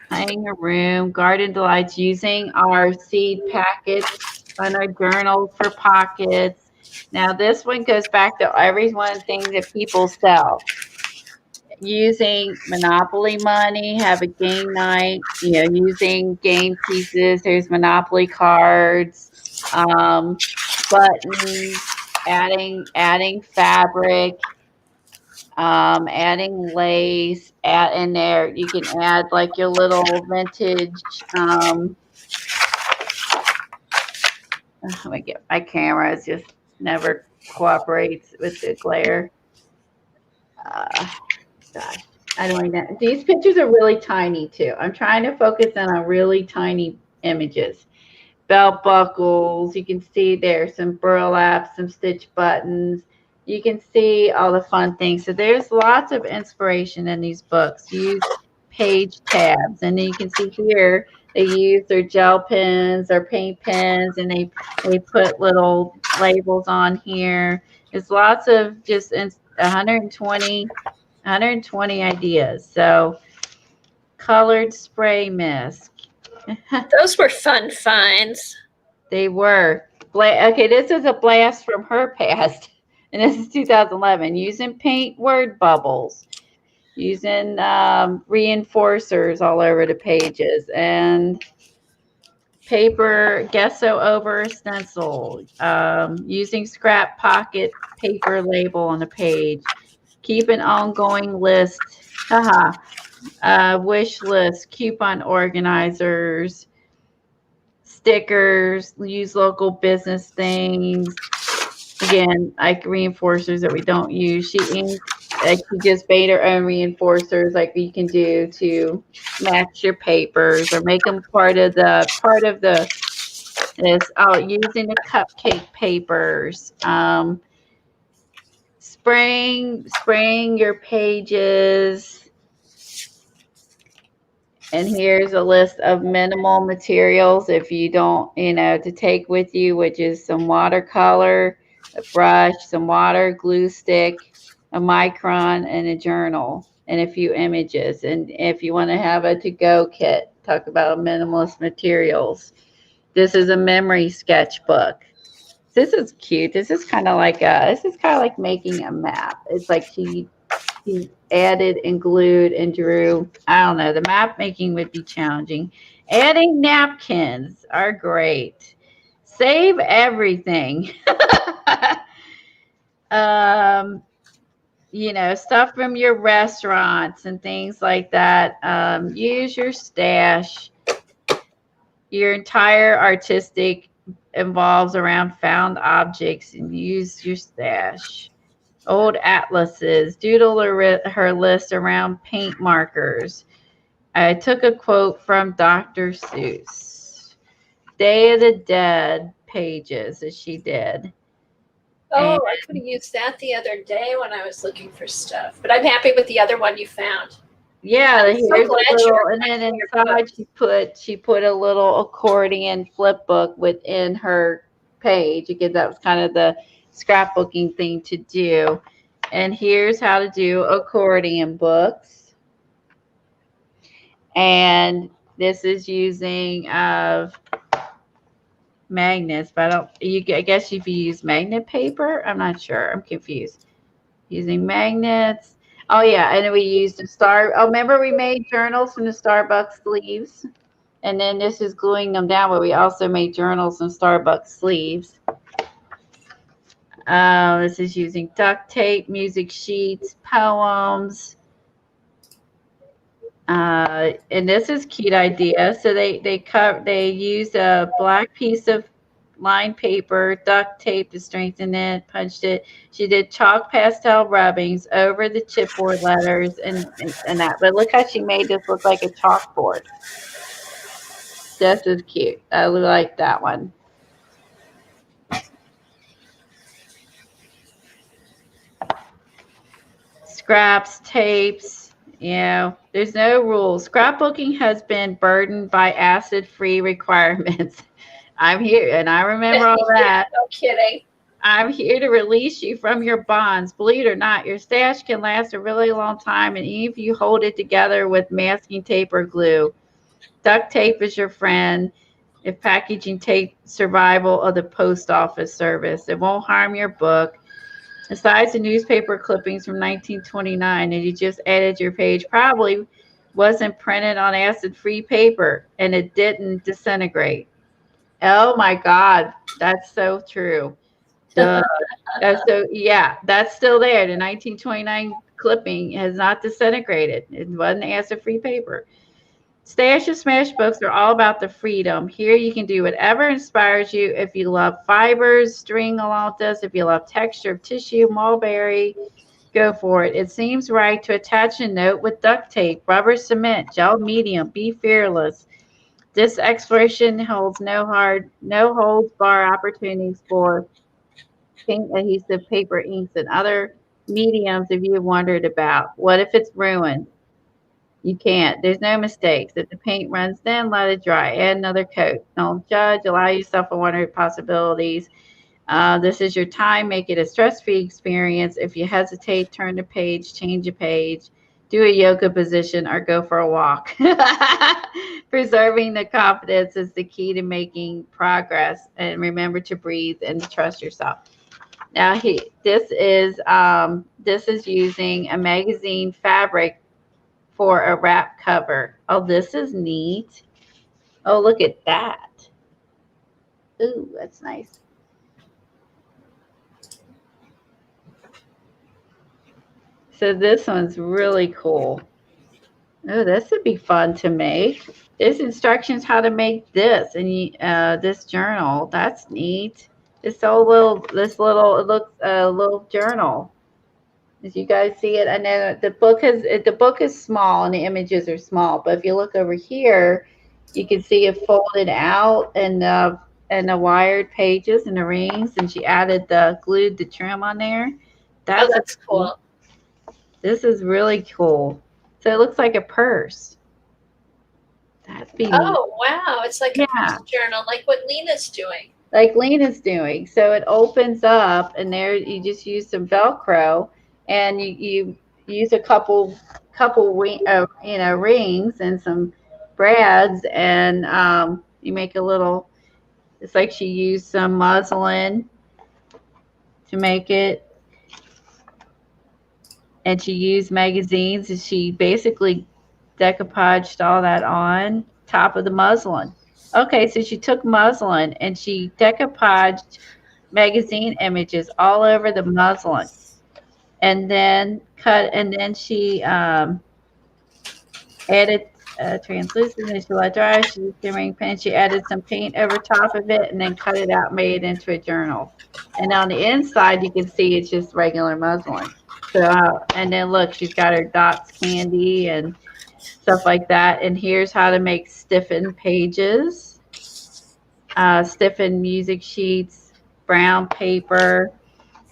Playing a room, garden delights, using our seed packets on our journal for pockets. Now this one goes back to every one of the things that people sell. Using Monopoly money, have a game night, using game pieces. There's Monopoly cards, buttons, adding fabric. Adding lace in there. You can add like your little vintage my camera just never cooperates with the glare. Gosh, I don't know. These pictures are really tiny too. I'm trying to focus in on really tiny images. Belt buckles, you can see there's some burlap, some stitch buttons. You can see all the fun things. So there's lots of inspiration in these books. Use page tabs. And then you can see here, they use their gel pens, their paint pens, and they put little labels on here. There's lots of just 120 ideas. So colored spray mist. Those were fun finds. They were. Okay, this is a blast from her past. And this is 2011, using paint word bubbles, using reinforcers all over the pages, and paper gesso over stencil, using scrap pocket paper label on the page, keep an ongoing list, wish list, coupon organizers, stickers, use local business things. Again, like reinforcers that we don't use. She inked, like she just made her own reinforcers, like you can do to match your papers or make them part of the using the cupcake papers. Spraying your pages. And here's a list of minimal materials if you don't, to take with you, which is some watercolor, a brush, some water, glue stick, a micron, and a journal. and a few images. And if you want to have a to-go kit, talk about minimalist materials. This is a memory sketchbook. This is cute. This is kind of like making a map. It's like she added and glued and drew. I don't know. The map making would be challenging. Adding napkins are great. Save everything. Stuff from your restaurants and things like that. Use your stash. Your entire artistic involves around found objects, and use your stash. Old atlases. Doodle her list around paint markers. I took a quote from Dr. Seuss. Day of the Dead pages that she did. Oh, I could have used that the other day when I was looking for stuff, but I'm happy with the other one you found. Yeah, here's a little, and then inside she put a little accordion flip book within her page. Again, that was kind of the scrapbooking thing to do. And here's how to do accordion books. And this is using magnets, but I guess if you use magnet paper, I'm not sure. I'm confused. Using magnets. Oh yeah, and we used remember we made journals from the Starbucks sleeves? And then this is gluing them down, but we also made journals and Starbucks sleeves. This is using duct tape, music sheets, poems. And this is a cute idea. So they use a black piece of lined paper, duct tape to strengthen it, punched it. She did chalk pastel rubbings over the chipboard letters and that. But look how she made this look like a chalkboard. This is cute. I like that one. Scraps, tapes. There's no rules. Scrapbooking has been burdened by acid-free requirements. I'm here, and I remember all that. No kidding. I'm here to release you from your bonds. Believe it or not, your stash can last a really long time, and even if you hold it together with masking tape or glue. Duct tape is your friend. If packaging tape, survival of the post office service. It won't harm your book. Besides the newspaper clippings from 1929 and you just added your page, probably wasn't printed on acid-free paper and it didn't disintegrate. Oh my God, that's so true. That's still there. The 1929 clipping has not disintegrated. It wasn't acid-free paper. Stash and smash books are all about the freedom. Here you can do whatever inspires you. If you love fibers, string along with this. If you love texture of tissue, mulberry, go for it. It seems right to attach a note with duct tape, rubber cement, gel medium. Be fearless. This exploration holds no holds bar opportunities for paint, adhesive, paper, inks, and other mediums if you've wondered about. What if it's ruined? You can't. There's no mistakes. If the paint runs thin, let it dry. Add another coat. Don't judge. Allow yourself 100 possibilities. This is your time. Make it a stress-free experience. If you hesitate, turn the page, change a page, do a yoga position, or go for a walk. Preserving the confidence is the key to making progress. And remember to breathe and to trust yourself. Now, this is using a magazine fabric for a wrap cover. Oh, this is neat. Oh, look at that. Ooh, that's nice. So this one's really cool. Oh, this would be fun to make. There's instructions how to make this and this journal. That's neat. It looks a little journal. As you guys see it, I know the book is small and the images are small, but if you look over here, you can see it folded out and the wired pages and the rings, and she glued the trim on there. That's cool. This is really cool. So it looks like a purse. That'd be neat. Oh wow, it's like a purse journal, like what Lena's doing. So it opens up, and there you just use some Velcro. And you use a couple couple rings and some brads, and you make a little. It's like she used some muslin to make it, and she used magazines, and she basically decoupaged all that on top of the muslin. Okay, so she took muslin and she decoupaged magazine images all over the muslin, and then she added translucent, and she let dry. She used shimmering paint. She added some paint over top of it, and then cut it out, made it into a journal. And on the inside, you can see it's just regular muslin. So, and then look, she's got her dots candy and stuff like that. And here's how to make stiffened pages, stiffened music sheets, brown paper.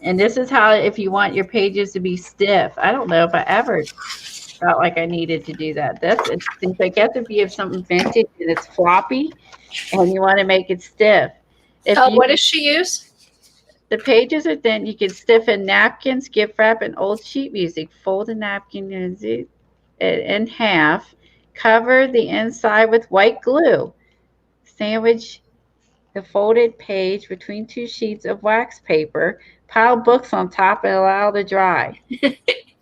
And this is how, if you want your pages to be stiff. I don't know if I ever felt like I needed to do that. That's interesting. So I guess if you have something vintage and it's floppy and you want to make it stiff. What does she use? The pages are thin. You can stiffen napkins, gift wrap, and old sheet music. Fold a napkin in half. Cover the inside with white glue. Sandwich the folded page between two sheets of wax paper. Pile books on top and allow to dry.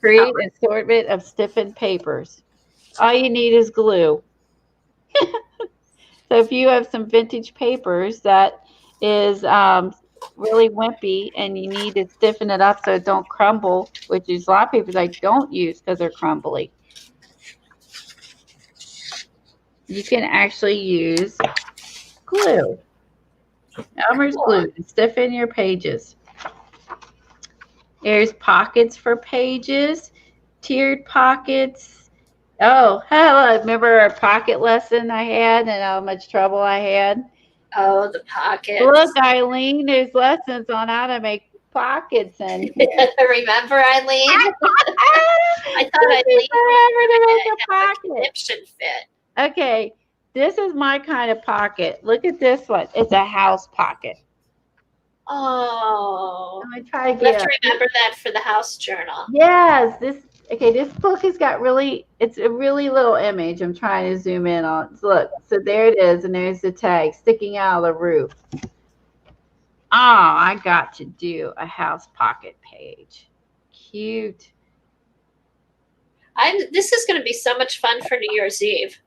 Create an assortment of stiffened papers. All you need is glue. So if you have some vintage papers that is really wimpy and you need to stiffen it up so it don't crumble, which is a lot of people like don't use because they're crumbly, you can actually use glue. Elmer's glue to stiffen your pages. There's pockets for pages, tiered pockets. Oh, hello. Remember our pocket lesson I had and how much trouble I had? Oh, the pockets. Look, Eileen, there's lessons on how to make pockets in here. Remember, Eileen? I thought Eileen to make a pocket. Should fit. Okay, this is my kind of pocket. Look at this one. It's a house pocket. Oh. I'm gonna try to Let's remember that for the house journal. Yes, this book has got it's a really little image. I'm trying to zoom in on. Look, so there it is, and there's the tag sticking out of the roof. Oh, I got to do a house pocket page. Cute. This is going to be so much fun for New Year's Eve.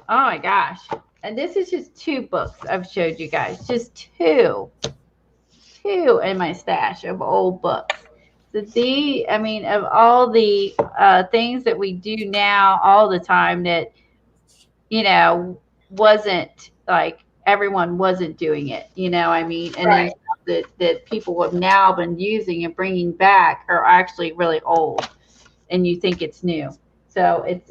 Oh my gosh. And this is just 2 books I've showed you guys. Just 2 in my stash of old books. So of all the things that we do now all the time that, wasn't like everyone wasn't doing it, and right. then that people have now been using and bringing back are actually really old and you think it's new. So like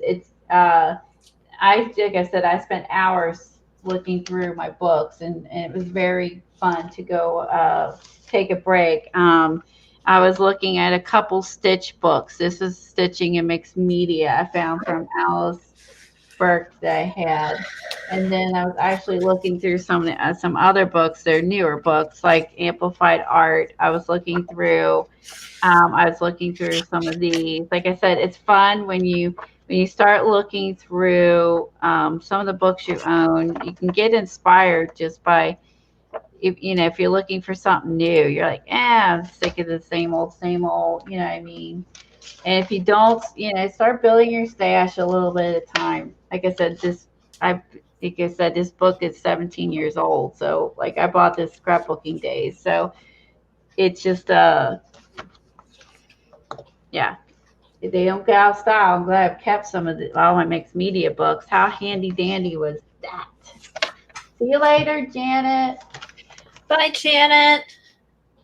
I said, I spent hours looking through my books, and it was very fun to go take a break. I was looking at a couple Stitch books. This is Stitching and Mixed Media I found from Alice Burke that I had. And then I was actually looking through some other books. They're newer books like Amplified Art. I was looking through some of these. Like I said, it's fun when you start looking through some of the books you own. You can get inspired just by, if you're looking for something new, you're like, I'm sick of the same old, you know what I mean? And if you don't, start building your stash a little bit at a time. Like I said, this book is 17 years old. So like I bought this scrapbooking days. So it's just, yeah. If they don't get out of style, I'm glad I've kept some of all my mixed media books. How handy dandy was that? See you later, Janet. Bye, Janet.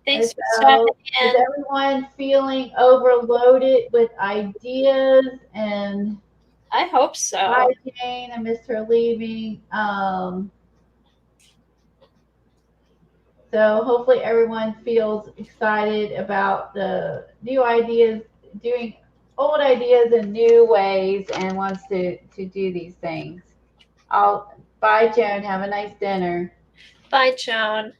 Thanks for So, stopping in. is everyone feeling overloaded with ideas? And I hope so. Hi, Jane. I missed her leaving. So hopefully everyone feels excited about the new ideas, doing old ideas in new ways, and wants to do these things. Bye, Joan. Have a nice dinner. Bye, Joan.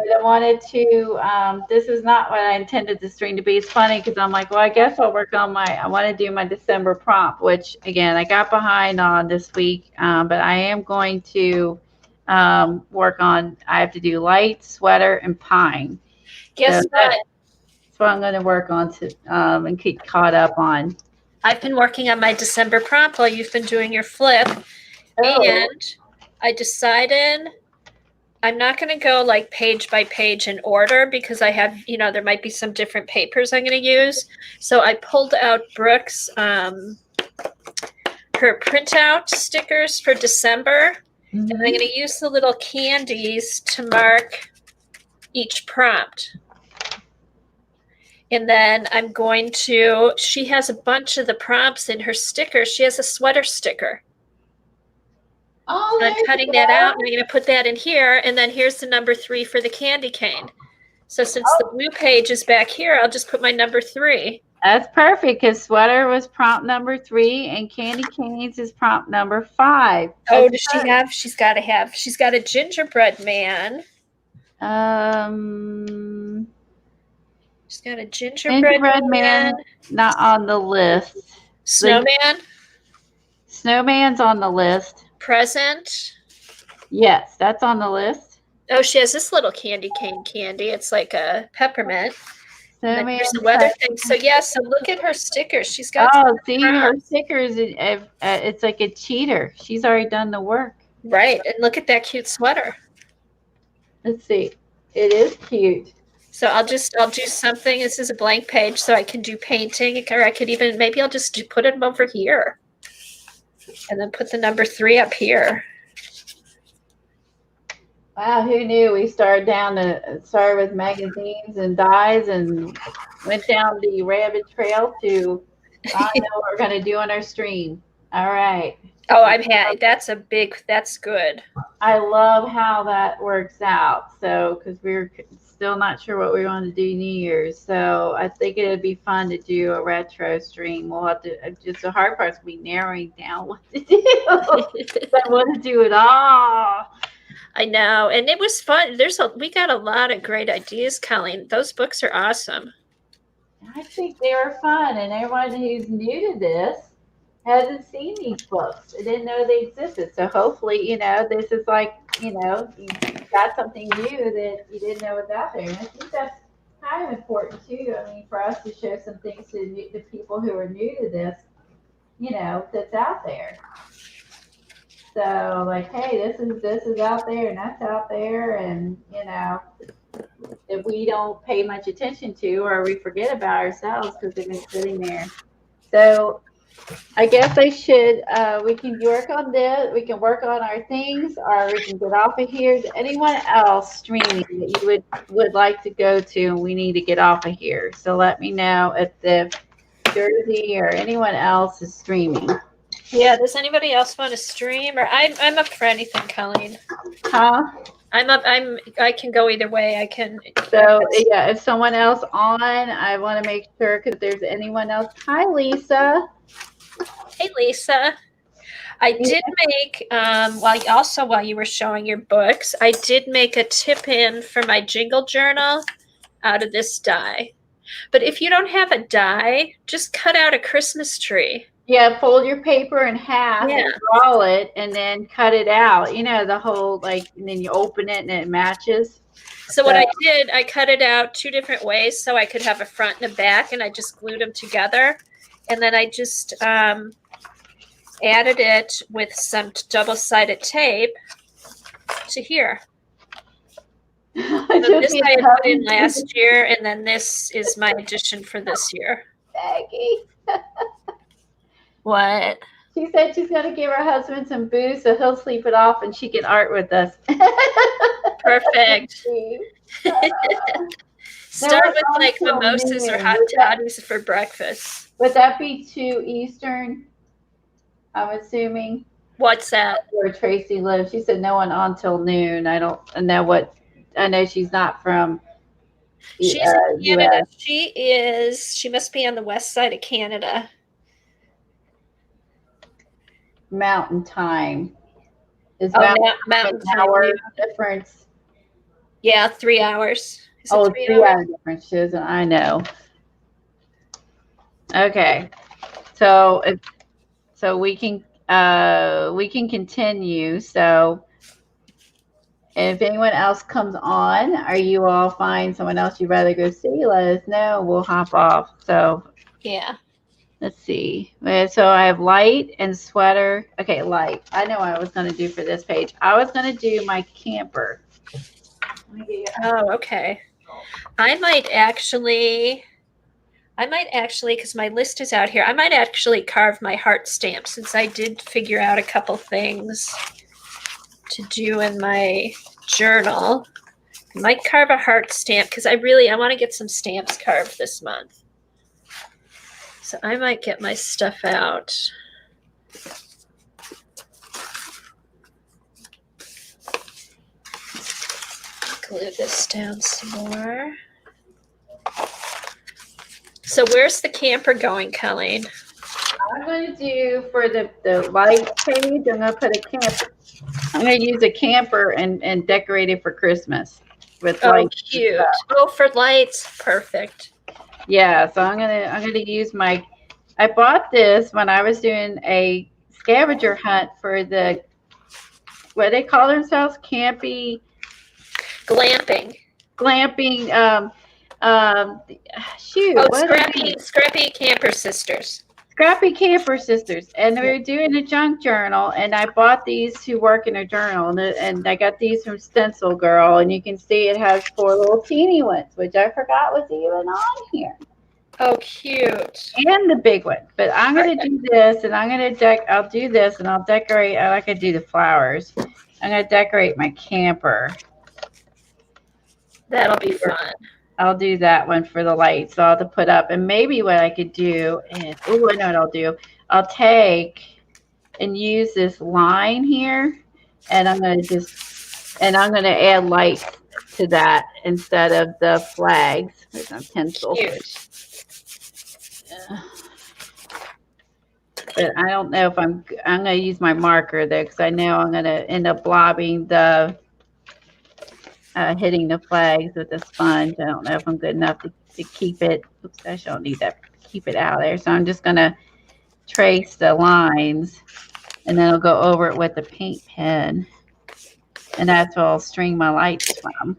But I wanted to, this is not what I intended the stream to be. It's funny because I'm like, well, I guess I'll work on I want to do my December prompt, which again, I got behind on this week. But I am going to work on, I have to do light, sweater, and pine. Guess what? That's what I'm going to work on to and get caught up on. I've been working on my December prompt while you've been doing your flip. Oh. And I decided I'm not going to go like page by page in order because I have, there might be some different papers I'm going to use. So I pulled out Brooke's, her printout stickers for December. Mm-hmm. And I'm going to use the little candies to mark each prompt. And then I'm going to, she has a bunch of the prompts in her stickers. She has a sweater sticker. Oh, I'm cutting that out, and I'm going to put that in here, and then here's the number 3 for the candy cane. So since the blue page is back here, I'll just put my number 3. That's perfect, because sweater was prompt number 3, and candy canes is prompt number 5. Oh, does she have? She's got a gingerbread man. She's got a gingerbread man. Not on the list. Snowman. Snowman's on the list. Present. Yes, that's on the list. Oh, she has this little candy cane candy. It's like a peppermint. Snowman. Here's the weather thing. So so look at her stickers. She's got. Oh, see her stickers. It's like a cheater. She's already done the work. Right, and look at that cute sweater. Let's see. It is cute. So I'll do something. This is a blank page, so I can do painting, or I could even maybe I'll just put it over here. And then put the number 3 up here. Wow, who knew? We started with magazines and dyes and went down the rabbit trail to find out what we're going to do on our stream. All right. Oh, that's good. I love how that works out. So, because we're still not sure what we want to do New Year's. So I think it would be fun to do a retro stream. We'll have to, just the hard part's be narrowing down what to do. I want to do it all. I know. And it was fun. We got a lot of great ideas, Colleen. Those books are awesome. I think they were fun. And everyone who's new to this hasn't seen these books. I didn't know they existed. So hopefully, this is like, you got something new that you didn't know was out there. And I think that's kind of important too. I mean, for us to show some things to the people who are new to this, that's out there. So like, hey, this is out there and that's out there, and if we don't pay much attention to, or we forget about ourselves because they've been sitting there. So I guess I should, we can work on this, we can work on our things, or we can get off of here. Is anyone else streaming that you would like to go to, and we need to get off of here? So let me know if the Jersey or anyone else is streaming. Yeah, does anybody else want to stream? Or I'm up for anything, Colleen. Huh? I can go either way. I can. So yeah, if someone else on, I want to make sure, because there's anyone else. Hi, Lisa. Hey, Lisa. I did make, while you were showing your books, I did make a tip in for my jingle journal out of this die. But if you don't have a die, just cut out a Christmas tree. Yeah, fold your paper in half and roll it, and then cut it out. The whole, and then you open it and it matches. So what I did, I cut it out 2 different ways so I could have a front and a back, and I just glued them together. And then I just added it with some double-sided tape to here. So this I had put in last year, and then this is my addition for this year. Maggie. What? She said she's going to give her husband some booze so he'll sleep it off and she can art with us. Perfect. Start with like mimosas or hot toddies for breakfast. Would that be 2 Eastern? I'm assuming. What's that? Where Tracy lives. She said no one on till noon. I know she's not from She's in Canada. US. She must be on the west side of Canada. Mountain time. Is mountain an hour difference? Yeah, 3 hours. Is it Oh, 3 3 hours? hour difference, Susan. I know. Okay. So we can continue. So if anyone else comes on, are you all fine? Someone else you'd rather go see? Let us know. We'll hop off. So Yeah. let's see. So I have light and sweater. Okay, light. I know what I was going to do for this page. I was going to do my camper. Oh, okay. I might actually, because my list is out here, I might actually carve my heart stamp since I did figure out a couple things to do in my journal. I might carve a heart stamp because I want to get some stamps carved this month. So I might get my stuff out. Glue this down some more. So where's the camper going, Colleen? I'm going to do for the light page, I'm going to put a camper. I'm going to use a camper and decorate it for Christmas with lights. Cute. Oh, for lights. Perfect. Yeah, so I'm gonna use my. I bought this when I was doing a scavenger hunt for the what they call themselves, glamping. Shoot. Oh, scrappy camper sisters. Scrappy Camper Sisters, and we were doing a junk journal, and I bought these to work in a journal, and I got these from Stencil Girl, and you can see it has 4 little teeny ones, which I forgot was even on here. Oh, cute. And the big one. But I'm going to do this, and I'll do this, and I'll decorate. I like to do the flowers. I'm going to decorate my camper. That'll be fun. I'll do that one for the lights. So I'll have to put up. And maybe what I could do is, I know what I'll do. I'll take and use this line here, and I'm going to add lights to that instead of the flags. There's my pencil. Cute. But I don't know if I'm going to use my marker there because I know I'm going to end up blobbing the hitting the flags with a sponge. I don't know if I'm good enough to keep it. Oops, I don't need that. Keep it out there. So I'm just going to trace the lines, and then I'll go over it with the paint pen, and that's where I'll string my lights from.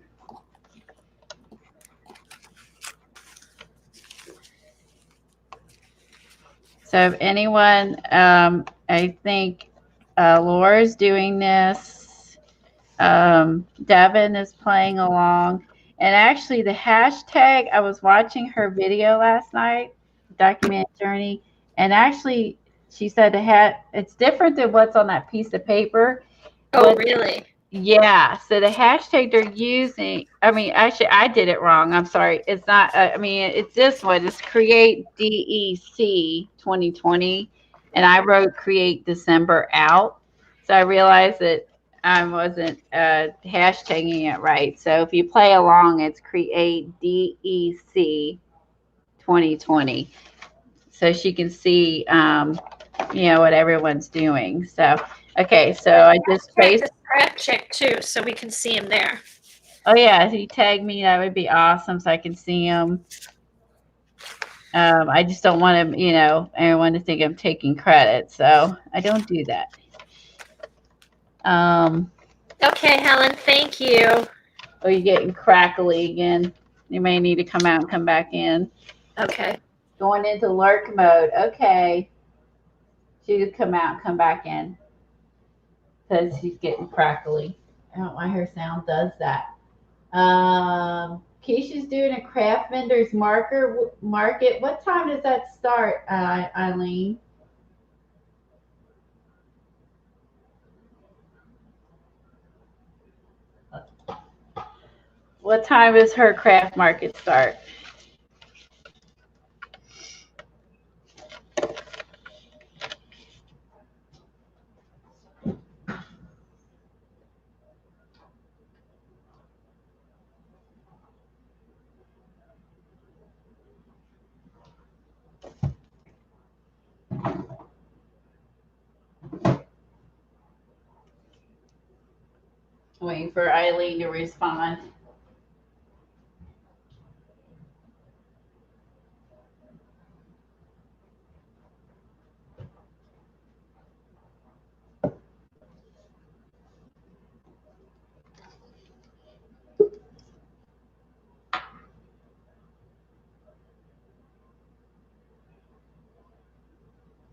So if anyone, I think Laura's doing this. Devin is playing along. And actually the hashtag, I was watching her video last night, Document Journey, and actually she said it's different than what's on that piece of paper. Oh, really? Yeah. So the hashtag they're using, actually, I did it wrong. I'm sorry. It's not, it's this one. It's Create DEC 2020. And I wrote Create December out. So I realized that I wasn't hashtagging it right. So if you play along, it's Create DEC 2020. So she can see, what everyone's doing. So, okay. So I just traced. Scrap check too, so we can see him there. Oh yeah, if you tag me, that would be awesome, so I can see him. I just don't want him, everyone to think I'm taking credit, so I don't do that. Okay, Helen, thank you. Oh, you're getting crackly again. You may need to come out and come back in. Okay. Going into lurk mode. Okay. She just come out and come back in because she's getting crackly. I don't know why her sound does that. Keisha's doing a craft vendor's market. What time does that start, Eileen? What time does her craft market start? Waiting for Eileen to respond.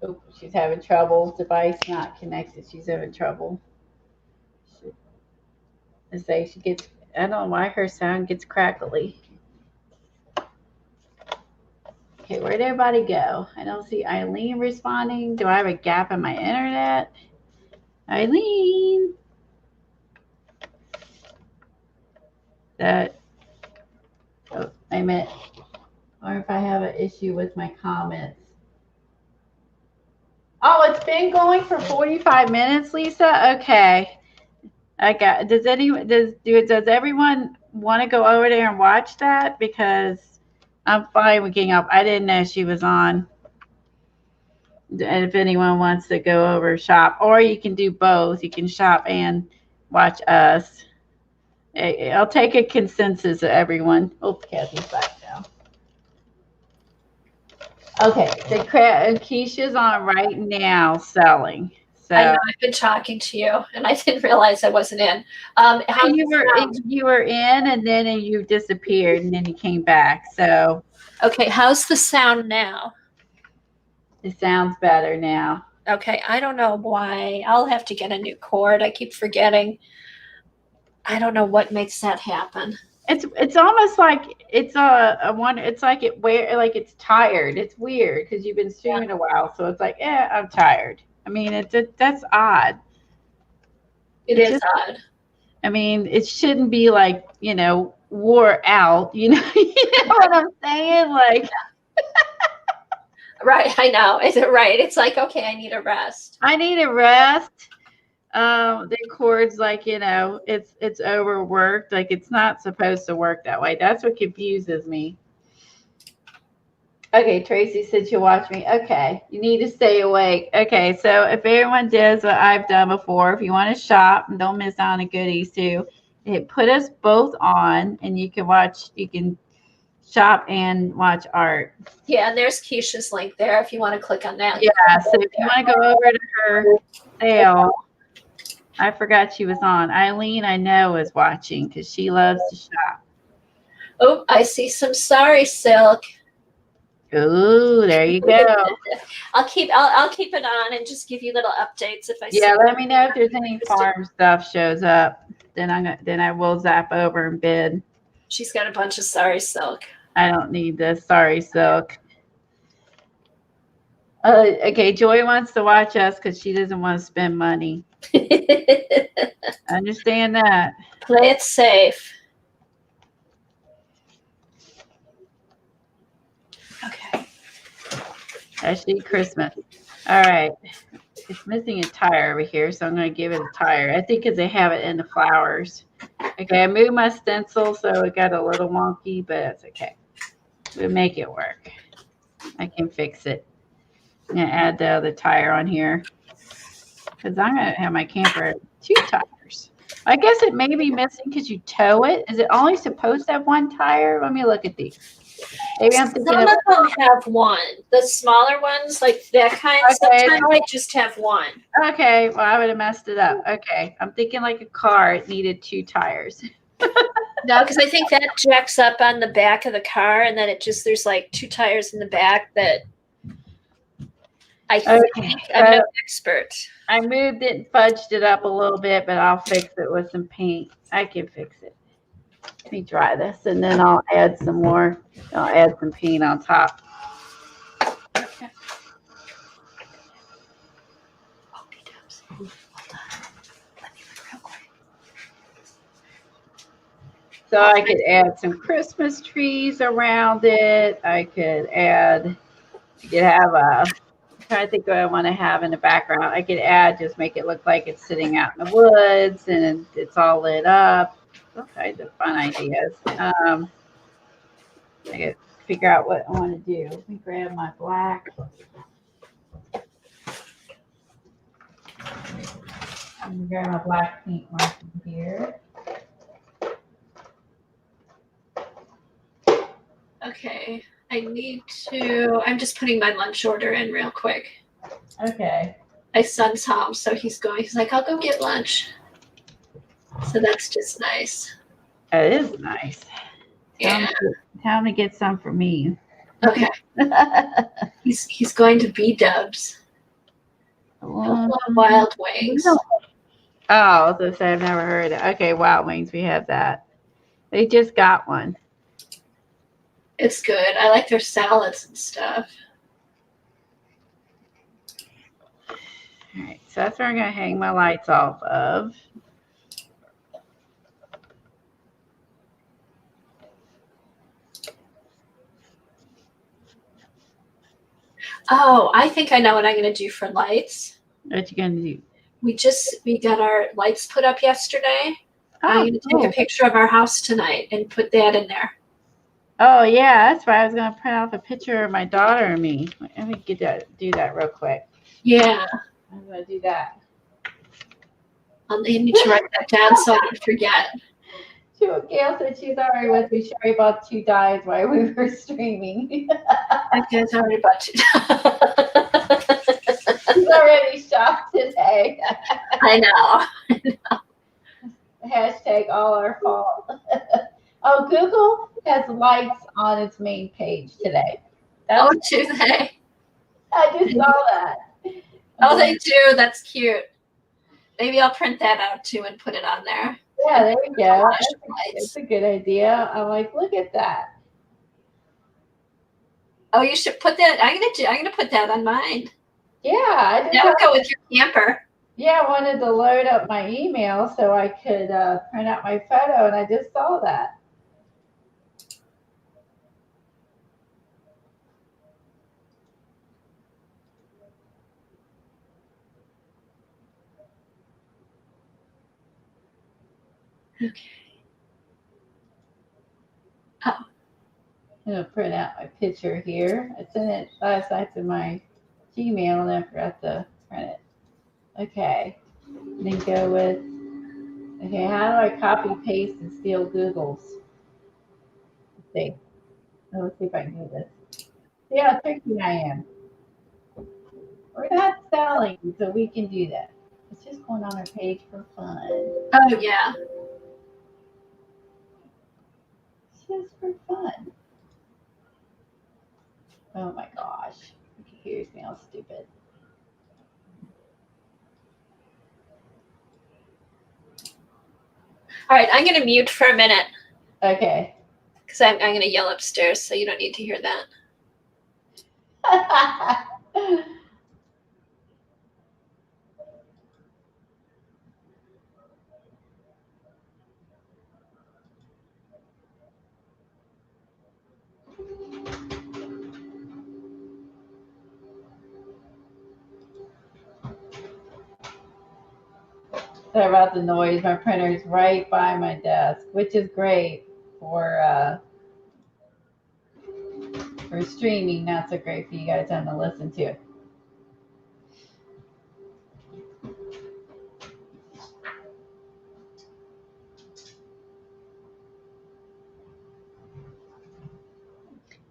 Oh, she's having trouble. Device not connected. She's having trouble. I say she gets. I don't know why her sound gets crackly. Okay, where'd everybody go? I don't see Eileen responding. Do I have a gap in my internet? Eileen. That. Oh, I meant. Or if I have an issue with my comments. Oh, it's been going for 45 minutes, Lisa? Okay. Does everyone want to go over there and watch that? Because I'm fine with getting up. I didn't know she was on. And if anyone wants to go over shop, or you can do both. You can shop and watch us. I'll take a consensus of everyone. Oh, Kathy's back now. Okay, so Keisha's on right now selling. So I know I've been talking to you, and I didn't realize I wasn't in. You were in, and then you disappeared, and then you came back. So okay, how's the sound now? It sounds better now. Okay, I don't know why. I'll have to get a new cord. I keep forgetting. I don't know what makes that happen. It's almost like it's a one. It's like it's tired. It's weird because you've been streaming a while, so it's like, I'm tired. I mean, that's odd. It is odd. I mean, it shouldn't be like, wore out. You know what I'm saying? Like, right. I know. Is it right? It's like, okay, I need a rest. I need a rest. The cord's like, it's overworked. Like, it's not supposed to work that way. That's what confuses me. Okay, Tracy said she'll watch me. Okay, you need to stay awake. Okay, so if everyone does what I've done before, if you want to shop and don't miss out on the goodies too, put us both on, and you can shop and watch art. Yeah, and there's Keisha's link there if you want to click on that. Yeah, so if you want to go over to her sale, I forgot she was on. Eileen, I know, is watching because she loves to shop. Oh, I see some Sorry Silk. Ooh, there you go. I'll keep it on and just give you little updates if I see. Yeah, let me know if there's any farm stuff shows up. Then I will zap over and bid. She's got a bunch of Sorry Silk. I don't need this Sorry Silk. Okay, Joy wants to watch us because she doesn't want to spend money. I understand that. Play it safe. Okay. Actually, Christmas. All right. It's missing a tire over here, so I'm going to give it a tire. I think because they have it in the flowers. Okay, I moved my stencil, so it got a little wonky, but that's okay. We'll make it work. I can fix it. I'm going to add the other tire on here because I'm going to have my camper 2 tires. I guess it may be missing because you tow it. Is it only supposed to have 1 tire? Let me look at these. Maybe I'm thinking Some of them have 1. The smaller ones, like that kind, sometimes they just have 1. Okay, well, I would have messed it up. Okay, I'm thinking like a car. It needed 2 tires. No, because I think that jacks up on the back of the car, and then there's like 2 tires in the back that I think I'm no expert. I moved it and fudged it up a little bit, but I'll fix it with some paint. I can fix it. Let me dry this, and then I'll add some more. I'll add some paint on top. Okay. Okay, Dubs. Hold on. Let me look real quick. So I could add some Christmas trees around it. I could have I'm trying to think what I want to have in the background. I could just make it look like it's sitting out in the woods and it's all lit up. All kinds of fun ideas. I could figure out what I want to do. Let me grab my black. I'm going to grab my black paint marker here. Okay, I'm just putting my lunch order in real quick. Okay. My son's home, so he's like, I'll go get lunch. So that's just nice. It is nice. Yeah. Tell him to get some for me. Okay. He's going to B-Dubs. Wild Wings. Oh, I was going to say I've never heard of it. Okay, Wild Wings, we have that. They just got one. It's good. I like their salads and stuff. All right, so that's where I'm going to hang my lights off of. Oh, I think I know what I'm going to do for lights. What you going to do? We got our lights put up yesterday. Oh, I'm going to take a picture of our house tonight and put that in there. Oh, yeah, that's why I was going to print off a picture of my daughter and me. Let me do that real quick. Yeah. I'm going to do that. I need to write that down so I don't forget. Gail said she's already with me. She already bought 2 dyes while we were streaming. I guess I already bought you. She's already shopped today. I know. Hashtag all our fault. Oh, Google has lights on its main page today. Oh, do they? I just saw that. Oh, they do. That's cute. Maybe I'll print that out too and put it on there. Yeah, there we go. That's a good idea. I'm like, look at that. Oh, you should put that. I'm gonna put that on mine. Yeah, that would go with your camper. Yeah, I wanted to load up my email so I could print out my photo, and I just saw that. Okay. Oh. I'm going to print out my picture here. I sent it last night to my Gmail, and I forgot to print it. Okay. Then go with, okay, how do I copy, paste, and steal Google's? Let's see. Let's see if I can do this. See how tricky I am. We're not selling, so we can do that. It's just going on our page for fun. Oh, yeah. It's just for fun. Oh my gosh. The computer's being all stupid. All right, I'm going to mute for a minute. Okay. Because I'm going to yell upstairs, so you don't need to hear that. Sorry about the noise. My printer's right by my desk, which is great for streaming. Not so great for you guys having to listen to it.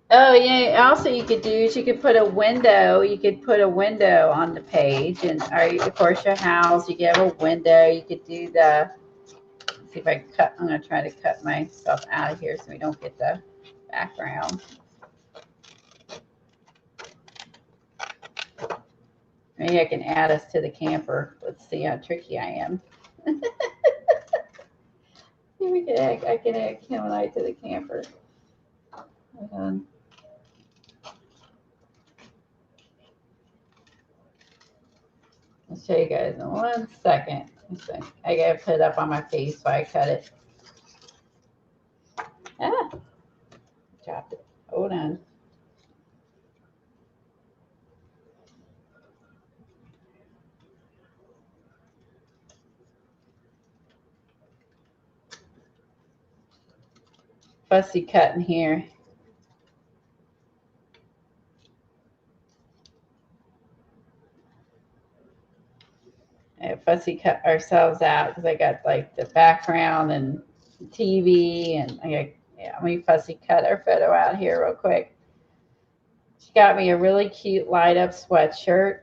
Oh yeah. Also, you could do is you could put a window. You could put a window on the page, and of course your house. You could have a window. You could do the. Let's see if I can cut. I'm gonna try to cut myself out of here so we don't get the background. Maybe I can add us to the camper. Let's see how tricky I am. I can add Kim and I to the camper. Hold on. I'll show you guys in 1 second. I gotta put it up on my face so I cut it. Ah, dropped it. Hold on. Fussy cutting here. Fussy cut ourselves out because I got like the background and TV, and let me fussy cut our photo out here real quick. She got me a really cute light up sweatshirt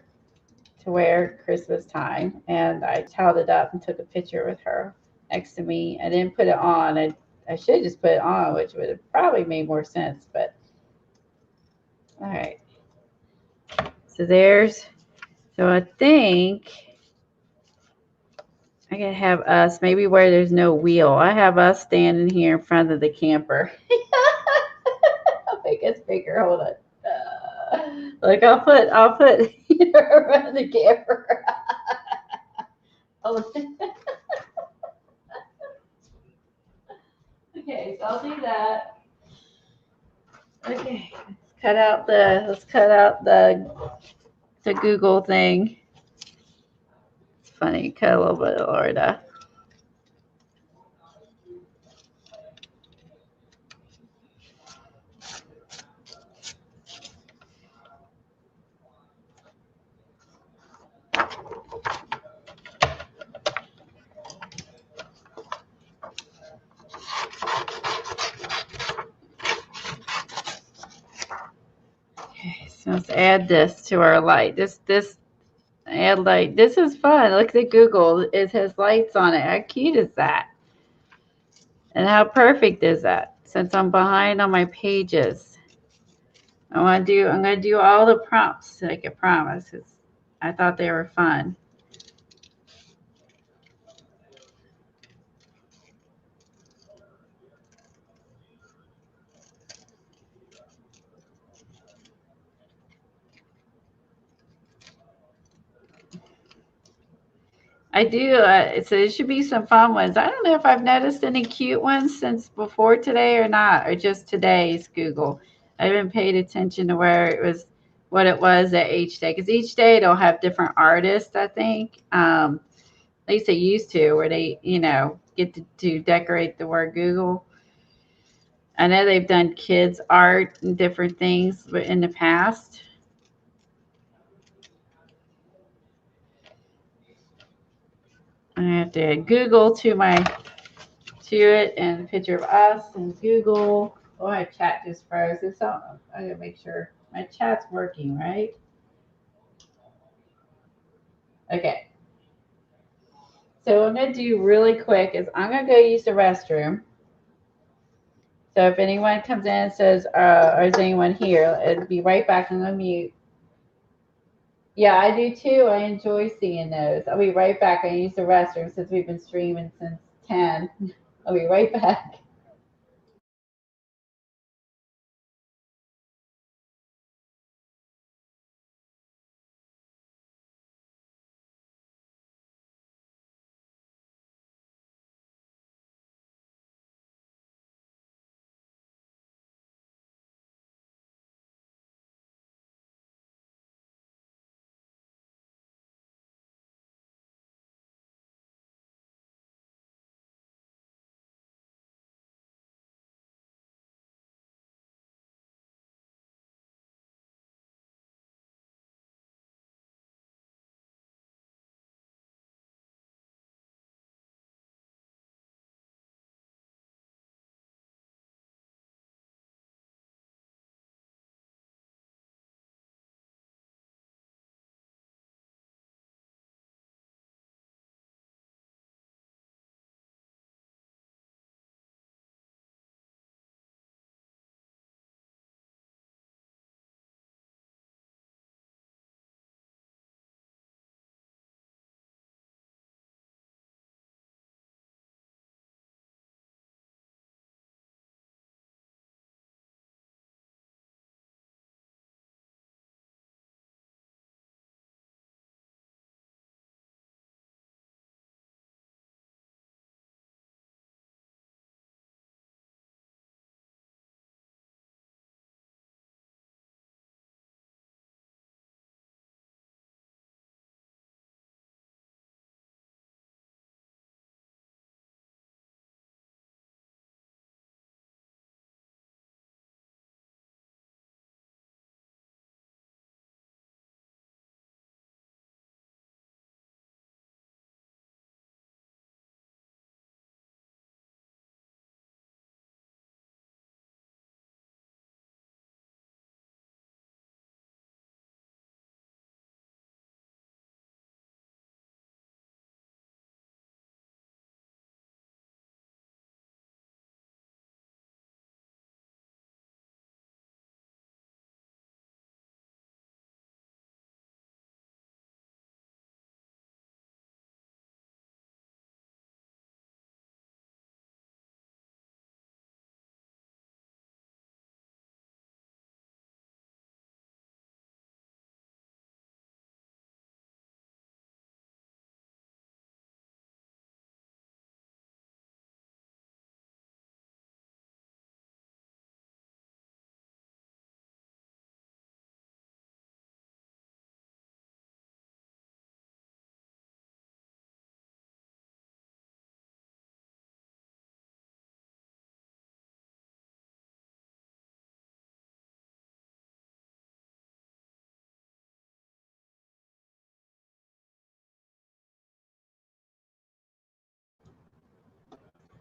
to wear Christmas time, and I held it up and took a picture with her next to me. I didn't put it on. I should just put it on, which would have probably made more sense, but all right. So there's So I think I can have us, maybe where there's no wheel. I have us standing here in front of the camper. I'll make us bigger. Hold on. Look, I'll put around the camper. Okay, so I'll do that. Okay, let's cut out the Google thing. It's funny, cut a little bit of Florida. Okay, so let's add this to our light. Add light. This is fun. Look at Google. It has lights on it. How cute is that? And how perfect is that? Since I'm behind on my pages, I'm gonna do all the prompts like I promised, 'cause I thought they were fun. I do. So it should be some fun ones. I don't know if I've noticed any cute ones since before today or not, or just today's Google. I haven't paid attention to where it was, what it was at each day, because each day it'll have different artists. I think, at least they used to, where they, get to decorate the word Google. I know they've done kids art and different things in the past. I have to add Google to it, and a picture of us and Google. Oh, my chat just froze. I gotta make sure my chat's working, right? Okay. So what I'm gonna do really quick is I'm gonna go use the restroom. So if anyone comes in and says, or is anyone here, it'll be right back. I'm gonna mute. Yeah, I do too. I enjoy seeing those. I'll be right back. I use the restroom since we've been streaming since 10. I'll be right back.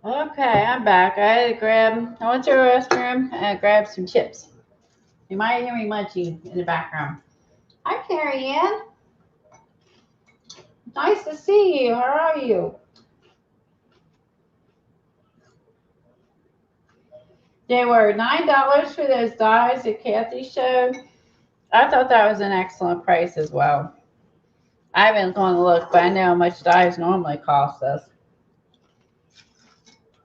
Okay, I'm back. I went to the restroom and I grabbed some chips. You might hear me munching in the background. Hi, Carrie Ann. Nice to see you. How are you? They were $9 for those dies that Kathy showed. I thought that was an excellent price as well. I haven't gone to look, but I know how much dies normally cost us.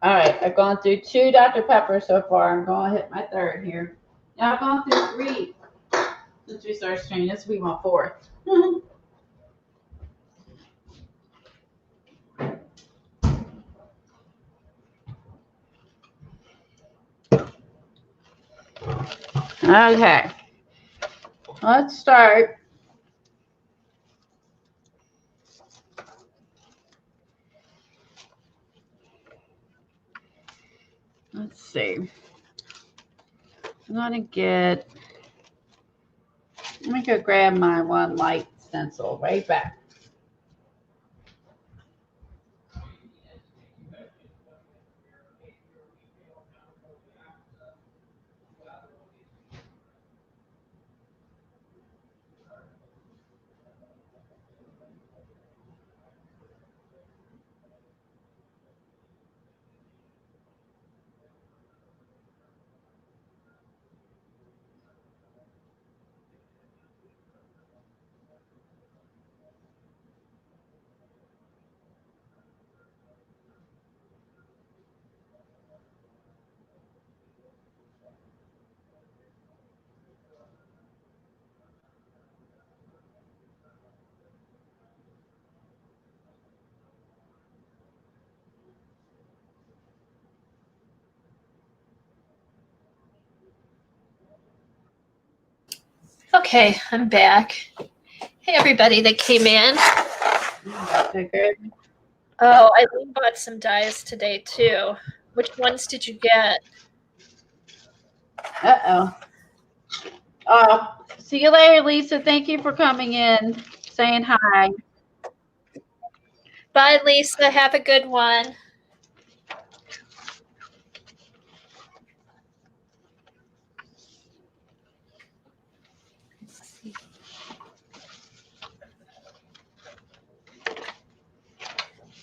All right, I've gone through 2 Dr. Pepper so far. I'm going to hit my 3rd here. Now I've gone through 3 since we started streaming. This will be my 4th. Okay, let's start. Let's see. Let me go grab my one light stencil right back. Okay, I'm back. Hey, everybody that came in. Oh, I bought some dies today, too. Which ones did you get? Uh-oh. See you later, Lisa. Thank you for coming in, saying hi. Bye, Lisa. Have a good one.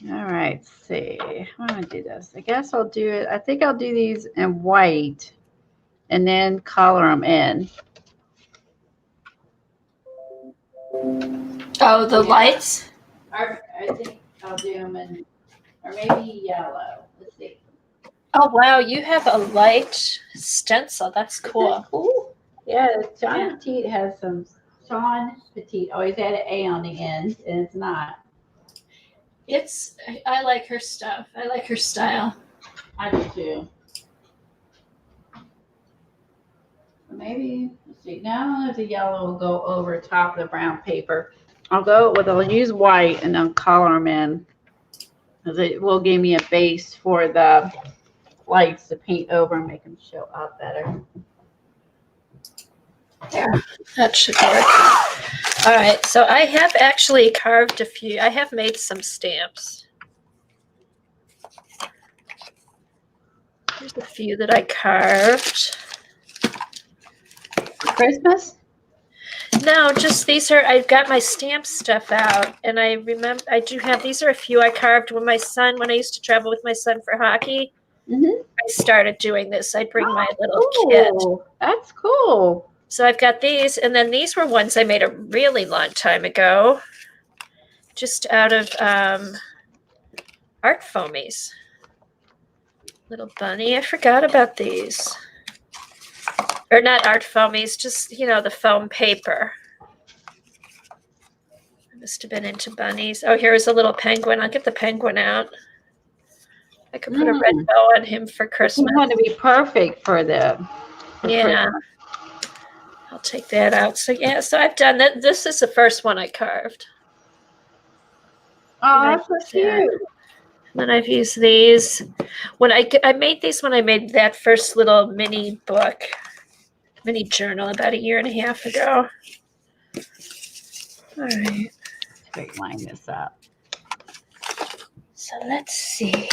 All right, let's see. I'm going to do this. I guess I'll do it. I think I'll do these in white and then color them in. Oh, the lights? I think I'll do them in, or maybe yellow. Let's see. Oh, wow. You have a light stencil. That's cool. Cool. Yeah, Sean Petite has some. Sean Petite always had an A on the end, and it's not. I like her stuff. I like her style. I do too. Maybe, let's see. Now the yellow will go over top of the brown paper. I'll use white and then color them in, because it will give me a base for the lights to paint over and make them show up better. There, that should work. All right, so I have actually carved a few. I have made some stamps. Here's a few that I carved. Christmas? No, just these are, I've got my stamp stuff out, and I remember, I do have, these are a few I carved when I used to travel with my son for hockey. Mm-hmm. I started doing this. I'd bring my little kit. That's cool. So I've got these, and then these were ones I made a really long time ago, just out of art foamies. Little bunny, I forgot about these. Or not art foamies, just, the foam paper. I must have been into bunnies. Oh, here's a little penguin. I'll get the penguin out. I could put a red bow on him for Christmas. You want to be perfect for them. Yeah. Christmas. I'll take that out. So, yeah, so I've done that. This is the first one I carved. Oh, that's so cute. And then I've used these. When I made these when I made that first little mini book, mini journal about 1.5 years ago. All right. Let's line this up. So let's see.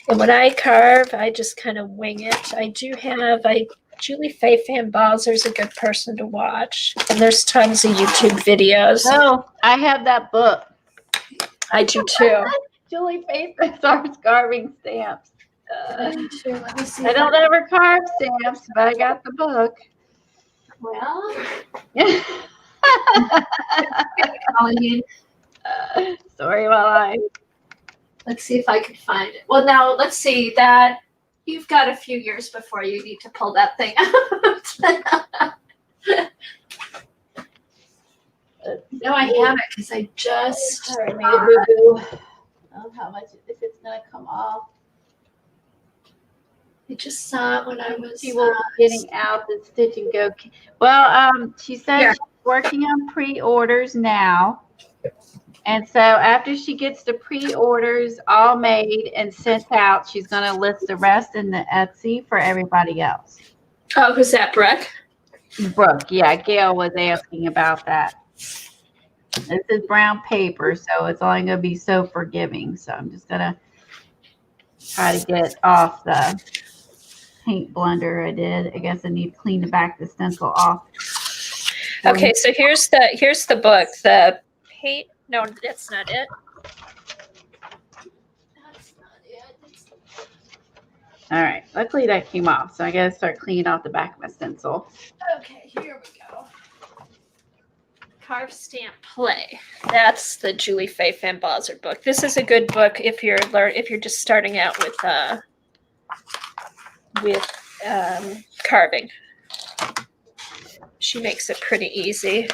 And when I carve, I just kind of wing it. I do have Julie Faye Fan Balzer's a good person to watch. And there's tons of YouTube videos. Oh, I have that book. I do too. Julie Faith starts carving stamps. I do too. Let me see. I don't ever carve stamps, but I got the book. Well, Sorry while I. let's see if I can find it. Well, now let's see that you've got a few years before you need to pull that thing out. No, I haven't because I just. Sorry, made a boo-boo. Oh, how much if it's gonna come off? I just saw it when I was. She will be getting out the stitch and go. Well, she says Yeah. she's working on pre-orders now. And so after she gets the pre-orders all made and sent out, she's going to list the rest in the Etsy for everybody else. Oh, who's that, Brooke? Brooke, yeah, Gail was asking about that. This is brown paper, so it's only going to be so forgiving. So I'm just going to try to get off the paint blender I did. I guess I need to clean the back of the stencil off. Okay, so here's the book. The paint. No, that's not it. That's not it. All right. Luckily that came off, so I got to start cleaning off the back of my stencil. Okay, here we go. Carve Stamp Play. That's the Julie Faye Fan Balzer book. This is a good book if you're just starting out with carving. She makes it pretty easy.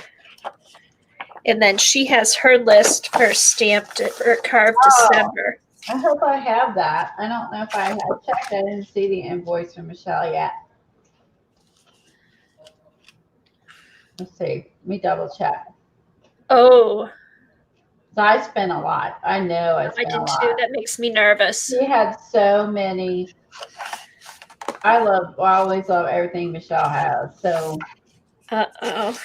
And then she has her list for stamped or carved December. I hope I have that. I don't know if I have checked. I didn't see the invoice from Michelle yet. Let's see. Let me double check. Oh, So I spent a lot. I know I spent a lot. too. That makes me nervous. She had so many. I always love everything Michelle has. So Uh-oh.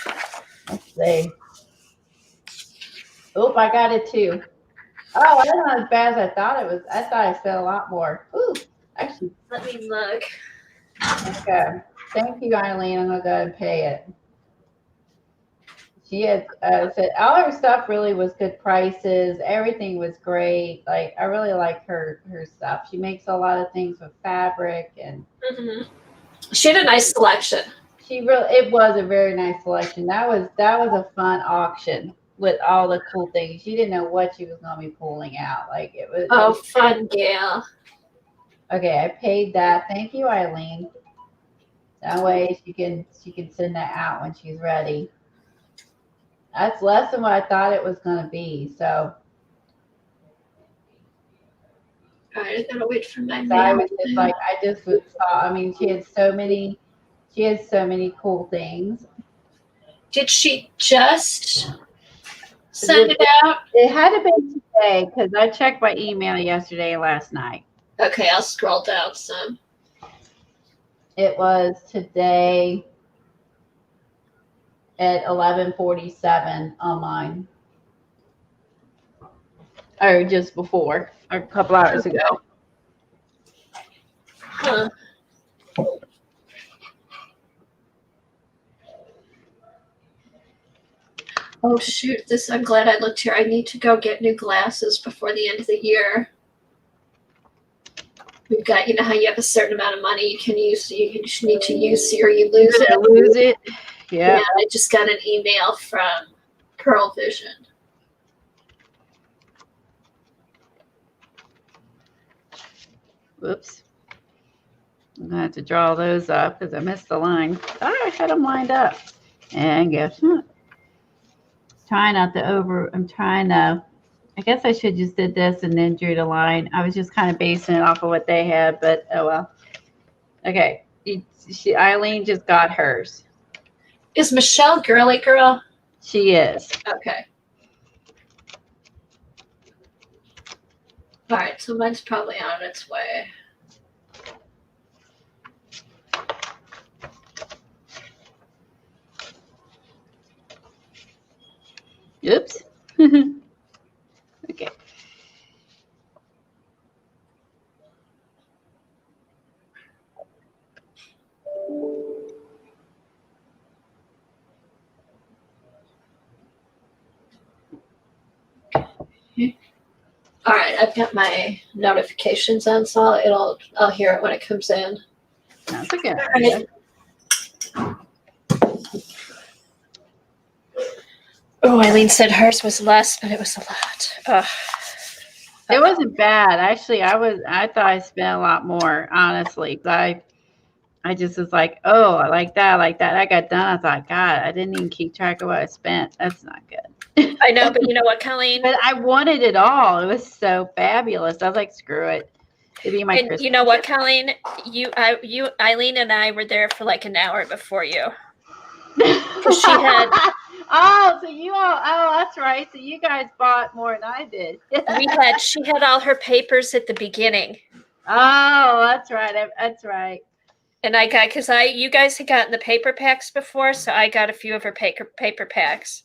let's see. Oop, I got it too. Oh, that's not as bad as I thought it was. I thought I spent a lot more. Ooh, actually. Let me look. Okay. Thank you, Eileen. I'm going to go ahead and pay it. She had said all her stuff really was good prices. Everything was great. Like, I really like her stuff. She makes a lot of things with fabric and She had a nice selection. it was a very nice selection. That was a fun auction with all the cool things. She didn't know what she was going to be pulling out. Like, it was. Oh, fun, Gail. Okay, I paid that. Thank you, Eileen. That way she can send that out when she's ready. That's less than what I thought it was going to be. So All right, I gotta wait for my I mail. was just like, I just saw. I mean, she had so many cool things. Did she just send it out? It had to be today because I checked my email yesterday and last night. Okay, I'll scroll down some. It was today at 11:47 on mine. Or just before, or a couple hours ago. Huh. Oh shoot, I'm glad I looked here. I need to go get new glasses before the end of the year. We've got, you know how you have a certain amount of money you can use, you just need to use or you lose it. Lose it. Yeah. I just got an email from Pearl Vision. Whoops. I'm going to have to draw those up because I missed the line. I had them lined up. And guess what? I guess I should just did this and then drew the line. I was just kind of basing it off of what they had, but oh well. Okay. Eileen just got hers. Is Michelle girly girl? She is. Okay. All right, so mine's probably on its way. Oops. Okay. All right, I've got my notifications on, so I'll hear it when it comes in. That's a good idea. Oh, Eileen said hers was less, but it was a lot. Ugh. It wasn't bad. Actually, I thought I spent a lot more, honestly. But I just was like, oh, I like that, I like that. I got done. I thought, God, I didn't even keep track of what I spent. That's not good. I know, but you know what, Colleen? But I wanted it all. It was so fabulous. I was like, screw it. It'd be my And Christmas you know what, gift. Colleen? Eileen and I were there for like an hour before you. She had. Oh, so you all. Oh, that's right. So you guys bought more than I did. She had all her papers at the beginning. Oh, that's right. That's right. And I got you guys had gotten the paper packs before, so I got a few of her paper packs,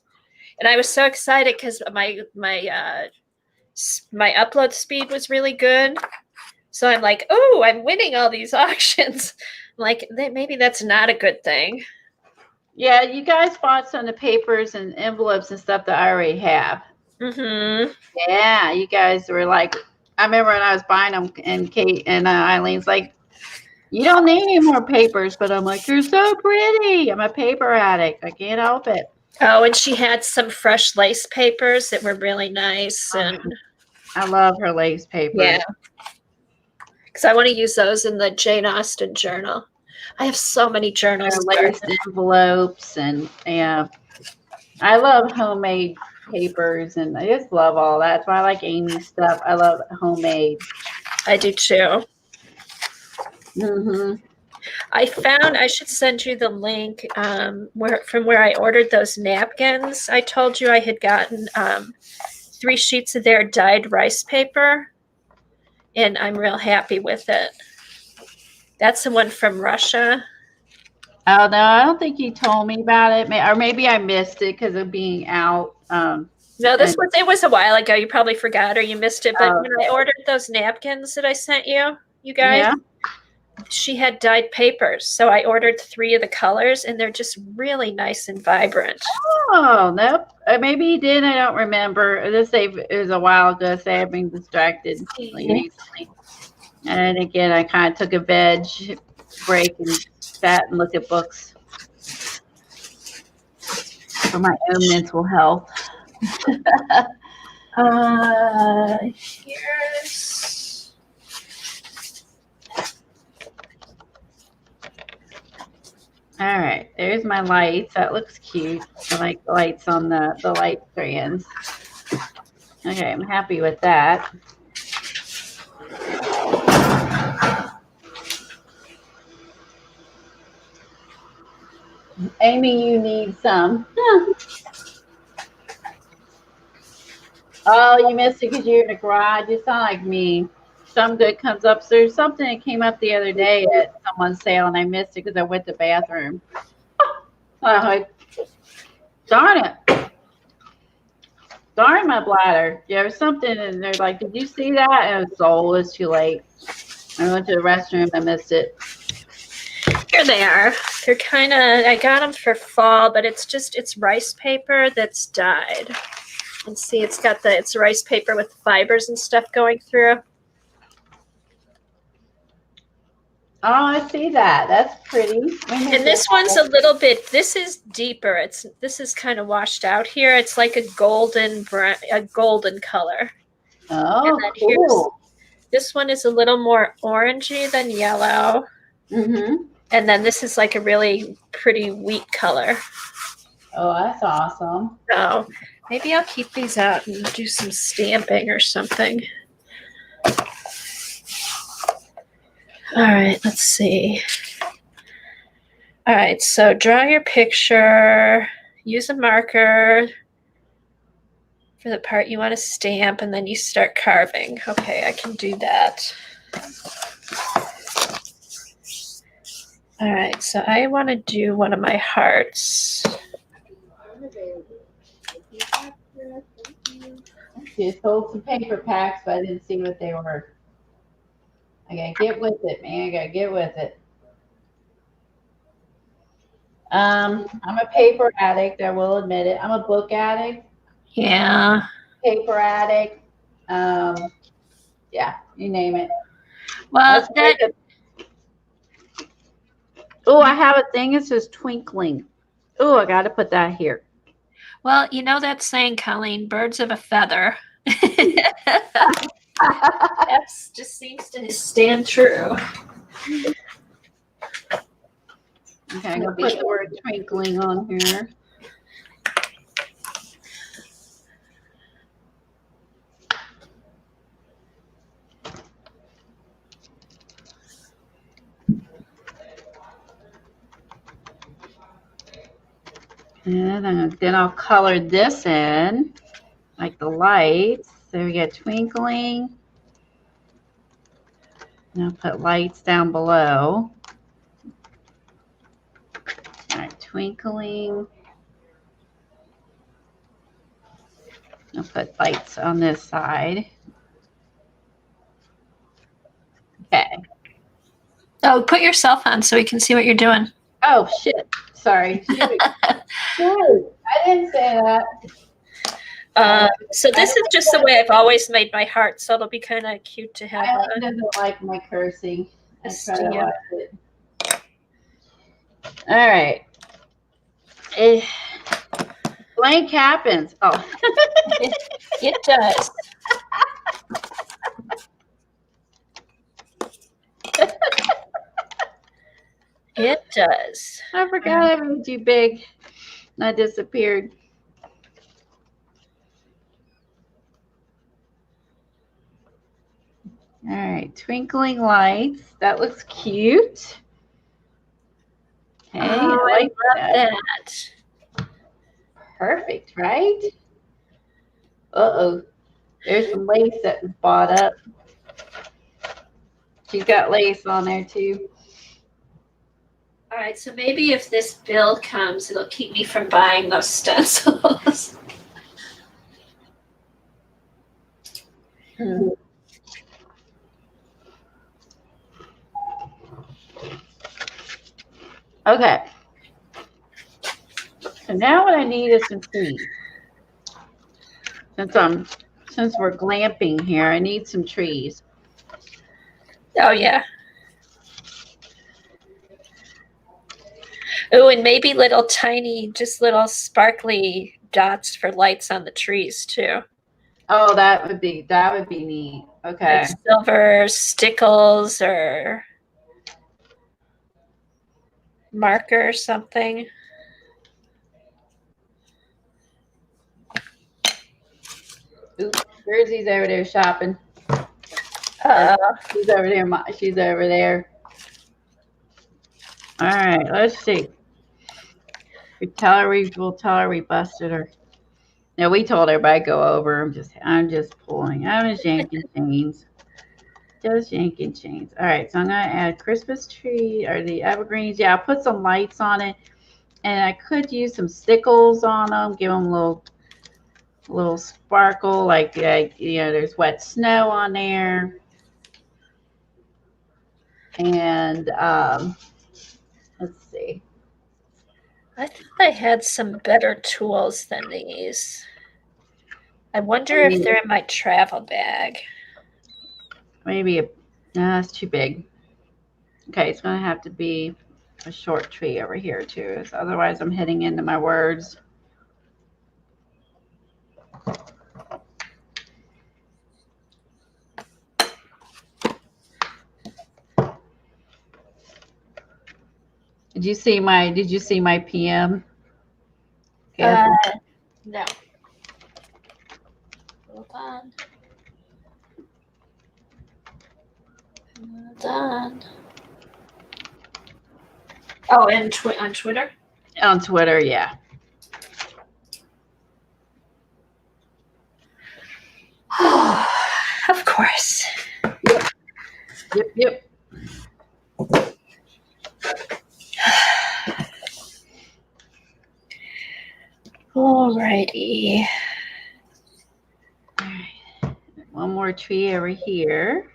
and I was so excited because my upload speed was really good. So I'm like, oh, I'm winning all these auctions. Like maybe that's not a good thing. Yeah, you guys bought some of the papers and envelopes and stuff that I already have. Mm-hmm. Yeah, you guys were like, I remember when I was buying them, and Kate and Eileen's like, you don't need any more papers, but I'm like, you're so pretty. I'm a paper addict. I can't help it. Oh, and she had some fresh lace papers that were really nice, and I love her lace papers. Yeah, because I want to use those in the Jane Austen journal. I have so many journals. Lace envelopes, and yeah, I love homemade papers, and I just love all that. That's why I like Amy's stuff. I love homemade. I do too. Mm-hmm. I should send you the link from where I ordered those napkins. I told you I had gotten 3 sheets of their dyed rice paper, and I'm real happy with it. That's the one from Russia. Oh, no, I don't think you told me about it. Or maybe I missed it because of being out. No, it was a while ago. You probably forgot or you missed it. But when I ordered those napkins that I sent you guys, she had dyed papers. So I ordered 3 of the colors, and they're just really nice and vibrant. Oh, nope. Maybe you did. I don't remember. It was a while ago. Say I've been distracted recently. And again, I kind of took a veg break and sat and looked at books for my own mental health. Here's all right. There's my lights. That looks cute. I like the lights on the light strands. Okay, I'm happy with that. Amy, you need some. Oh, you missed it because you're in the garage. You sound like me. Some good comes up. So there's something that came up the other day at someone's sale, and I missed it because I went to the bathroom. Darn it. Darn my bladder. There was something, and they're like, did you see that? And it was too late. I went to the restroom. I missed it. Here they are. They're kind of, I got them for fall, but it's rice paper that's dyed. And see, it's rice paper with fibers and stuff going through. Oh, I see that. That's pretty. And this one's a little bit, this is deeper. This is kind of washed out here. It's like a golden color. Oh, cool. This one is a little more orangey than yellow. Mm-hmm. And then this is like a really pretty wheat color. Oh, that's awesome. So maybe I'll keep these out and do some stamping or something. All right, let's see. All right, so draw your picture, use a marker for the part you want to stamp, and then you start carving. Okay, I can do that. All right, so I want to do one of my hearts. She sold some paper packs, but I didn't see what they were. I gotta get with it, man. I gotta get with it. I'm a paper addict. I will admit it. I'm a book addict. Yeah. Paper addict. Yeah, you name it. Well, Oh, I have a thing. It says twinkling. Oh, I got to put that here. well, you know that saying, Colleen, birds of a feather. That just seems to stand true. Okay, I'm going to put the word twinkling on here. And then I'll color this in, like the lights. So we get twinkling. And I'll put lights down below. All right, twinkling. I'll put lights on this side. Okay. Oh, put yourself on so we can see what you're doing. Oh, shit. Sorry. Shoot. Shoot. I didn't say that. So this is just the way I've always made my heart, so it'll be kind of cute to have. Alan doesn't like my cursing. I try to watch it. All right. Blank happens. Oh. It does. It does. I forgot I made you big. I disappeared. All right, twinkling lights. That looks cute. Okay, Oh, I like that. Perfect, right? Uh-oh. There's some lace that was bought up. She's got lace on there too. All right, so maybe if this bill comes, it'll keep me from buying those stencils. Okay. So now what I need is some trees. Since we're glamping here, I need some trees. Oh yeah. Oh, and maybe little tiny, just little sparkly dots for lights on the trees too. Oh, that would be neat. Okay. Like silver stickles or marker or something. Oops, Jersey's over there shopping. She's over there. She's over there. All right, let's see. We'll tell her we busted her. No, we told everybody go over. I'm just pulling. I'm just yanking chains. Just yanking chains. All right, so I'm gonna add Christmas tree or the evergreens. Yeah, I'll put some lights on it, and I could use some stickles on them. Give them a little sparkle, like there's wet snow on there. And let's see. I thought I had some better tools than these. I wonder if they're in my travel bag. Maybe no, that's too big. Okay, it's gonna have to be a short tree over here too. Otherwise, I'm hitting into my words. Did you see my PM? No. Hold on. Hold on. Oh, and on Twitter? On Twitter, yeah. Of course. Yep. Alrighty. All right. One more tree over here.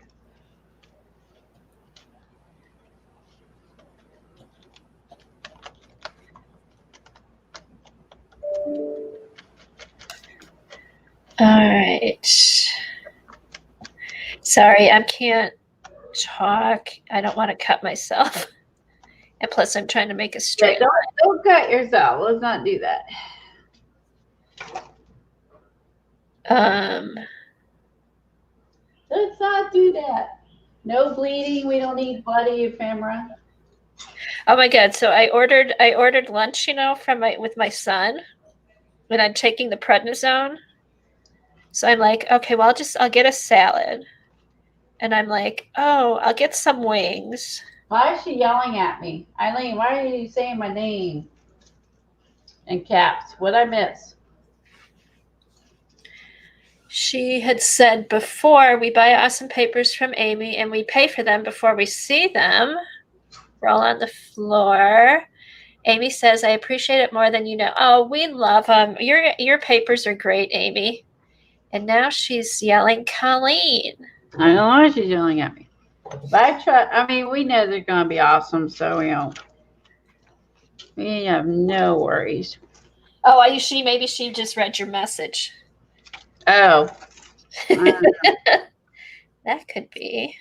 All right. Sorry, I can't talk. I don't want to cut myself. And plus, I'm trying to make a straight Yeah, don't cut yourself. Let's not do that. Let's not do that. No bleeding. We don't need bloody ephemera. Oh my God! So I ordered lunch, with my son, when I'm taking the prednisone. So I'm like, okay, well, I'll get a salad, and I'm like, oh, I'll get some wings. Why is she yelling at me, Eileen? Why are you saying my name in caps? What'd I miss? She had said before, we buy awesome papers from Amy and we pay for them before we see them. Roll on the floor. Amy says, I appreciate it more than you know. Oh, we love them. Your papers are great, Amy. And now she's yelling, Colleen. I don't know why she's yelling at me. But we know they're going to be awesome, so we have no worries. Oh, maybe she just read your message. Oh. That could be.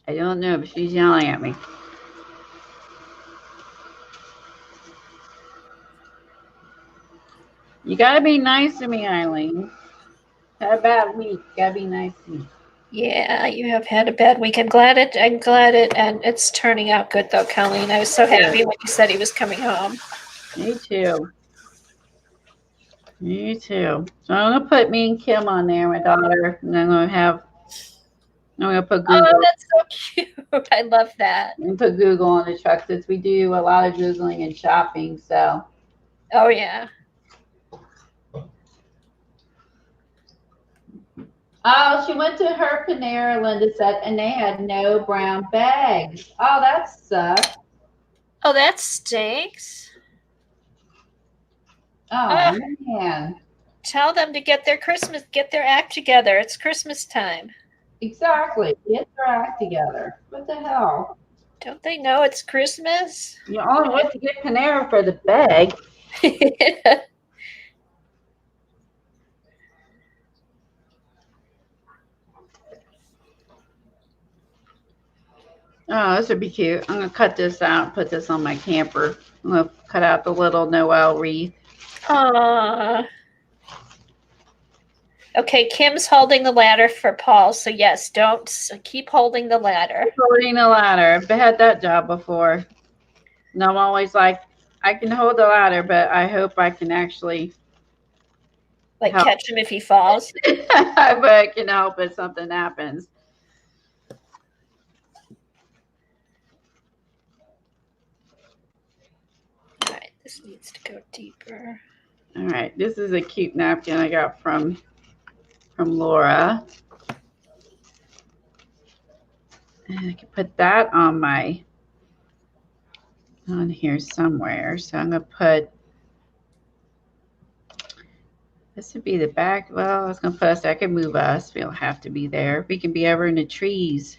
I don't know, but she's yelling at me. You got to be nice to me, Eileen. Had a bad week. Got to be nice to me. Yeah, you have had a bad week. I'm glad it, and it's turning out good though, Colleen. I was so happy when you said he was coming home. Me too. Me too. So I'm gonna put me and Kim on there, my daughter, and I'm gonna put Google. Oh, that's so cute. I love that. And put Google on the truck since we do a lot of Googling and shopping. So. Oh yeah. Oh, she went to her Panera, Linda said, and they had no brown bags. Oh, that sucks. Oh, that stinks. Oh, man. Tell them to get their act together. It's Christmas time. Exactly. Get their act together. What the hell? Don't they know it's Christmas? You only went to get Panera for the bag. Oh, this would be cute. I'm going to cut this out and put this on my camper. I'm going to cut out the little Noel wreath. Aww. Okay, Kim's holding the ladder for Paul, so yes, keep holding the ladder. Holding the ladder. I've had that job before. And I'm always like, I can hold the ladder, but I hope I can actually help. Catch him if he falls. But I can help if something happens. All right, this needs to go deeper. All right, this is a cute napkin I got from Laura. And I can put that on here somewhere. So I'm going to put, this would be the back. Well, I was going to put I can move us. We don't have to be there. We can be over in the trees.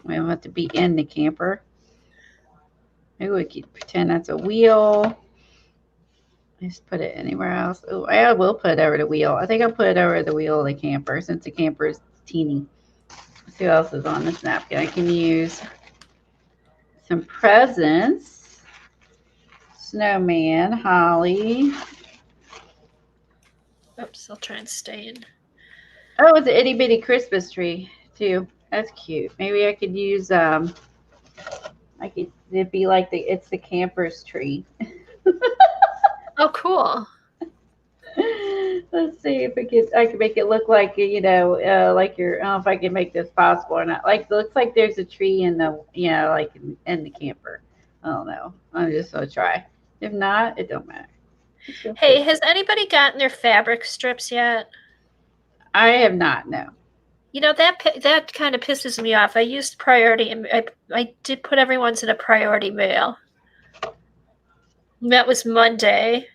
We don't have to be in the camper. Maybe we could pretend that's a wheel. Just put it anywhere else. Oh, I will put it over the wheel. I think I'll put it over the wheel of the camper since the camper is teeny. Let's see what else is on this napkin. I can use some presents. Snowman, holly. Oops, I'll try and stay in. Oh, it's an itty bitty Christmas tree too. That's cute. Maybe I could use it'd be like it's the camper's tree. Oh, cool. Let's see if I can make it look like, like I don't know if I can make this possible or not. Like, it looks like there's a tree in the, like in the camper. I don't know. I'm just going to try. If not, it don't matter. Hey, has anybody gotten their fabric strips yet? I have not, no. That kind of pisses me off. I used priority, and I did put everyone's in a priority mail. That was Monday,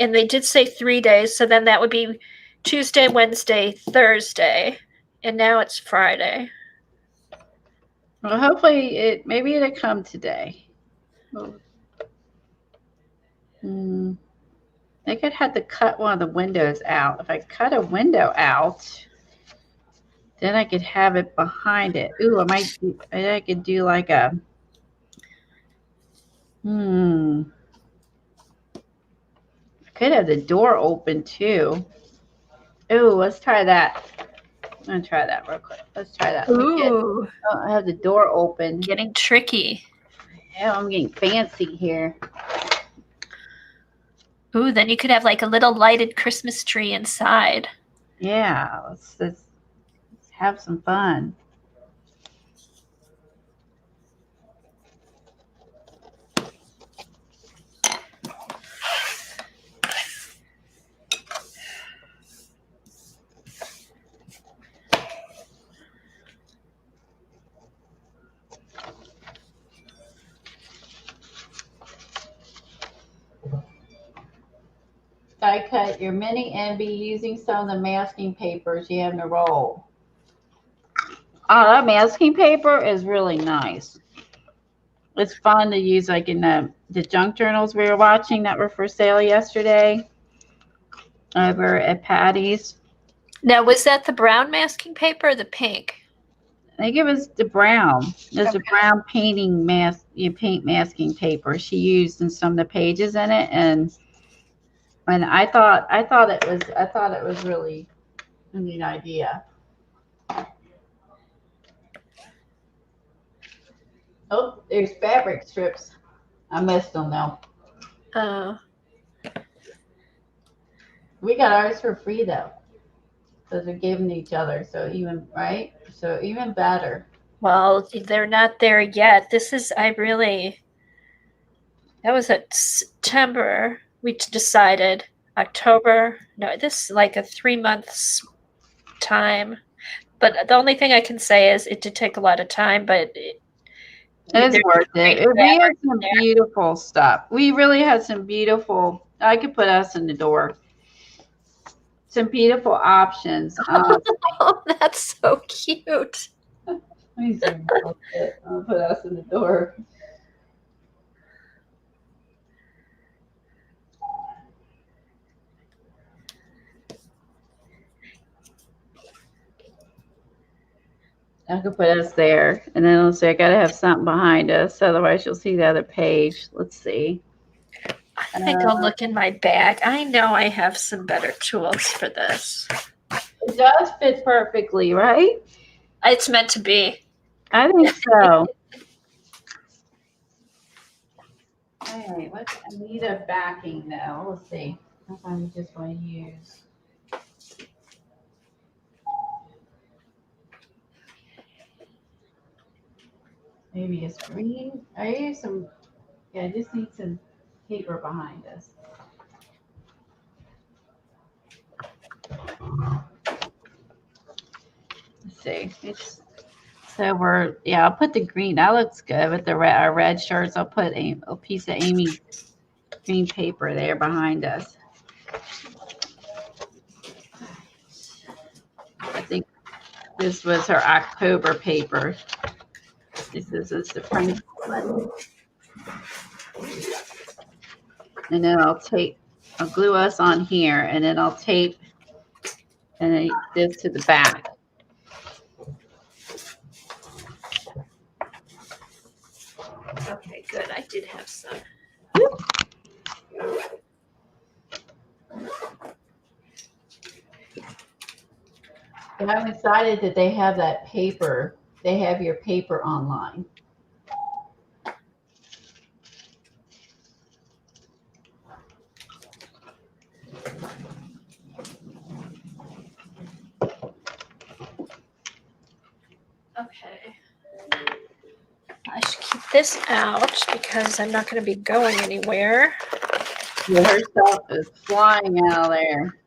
and they did say 3 days, so then that would be Tuesday, Wednesday, Thursday, and now it's Friday. Well, hopefully maybe it'll come today. I think I'd have to cut one of the windows out. If I cut a window out, then I could have it behind it. Ooh, I could do like a, I could have the door open too. Ooh, let's try that. I'm going to try that real quick. Let's try that. Ooh, I have the door open. getting tricky. Yeah, I'm getting fancy here. Ooh, then you could have like a little lighted Christmas tree inside. Yeah, let's have some fun. Die cut your mini NB using some of the masking papers you have in the roll. Oh, that masking paper is really nice. It's fun to use like in the junk journals we were watching that were for sale yesterday over at Patty's. Now, was that the brown masking paper or the pink? I think it was the brown. There's Okay. a brown paint masking paper she used in some of the pages in it, and I thought it was really a neat idea. Oh, there's fabric strips. I missed them though. Oh. We got ours for free though, because we gave them to each other. So even better. Well, they're not there yet. That was at September. We decided October. No, this is like a 3 months time. But the only thing I can say is it did take a lot of time, but It's worth it. We had some beautiful stuff. We really had some beautiful. I could put us in the door. Some beautiful options. Oh, that's so cute. Let me zoom a little bit. I'll put us in the door. I could put us there, and then let's see. I gotta have something behind us, otherwise you'll see the other page. Let's see. I think I'll look in my bag. I know I have some better tools for this. It does fit perfectly, right? It's meant to be. I think so. All right, I need a backing now. Let's see if I'm just going to use. Maybe a screen. I use some. Yeah, I just need some paper behind us. Let's see. I'll put the green. That looks good with our red shirts. I'll put a piece of Amy's green paper there behind us. I think this was her October paper. This is the print one. And then I'll glue us on here, and then I'll tape this to the back. Okay, good. I did have some. And I'm excited that they have that paper. They have your paper online. Okay. I should keep this out because I'm not going to be going anywhere. Yeah, her stuff is flying out of there.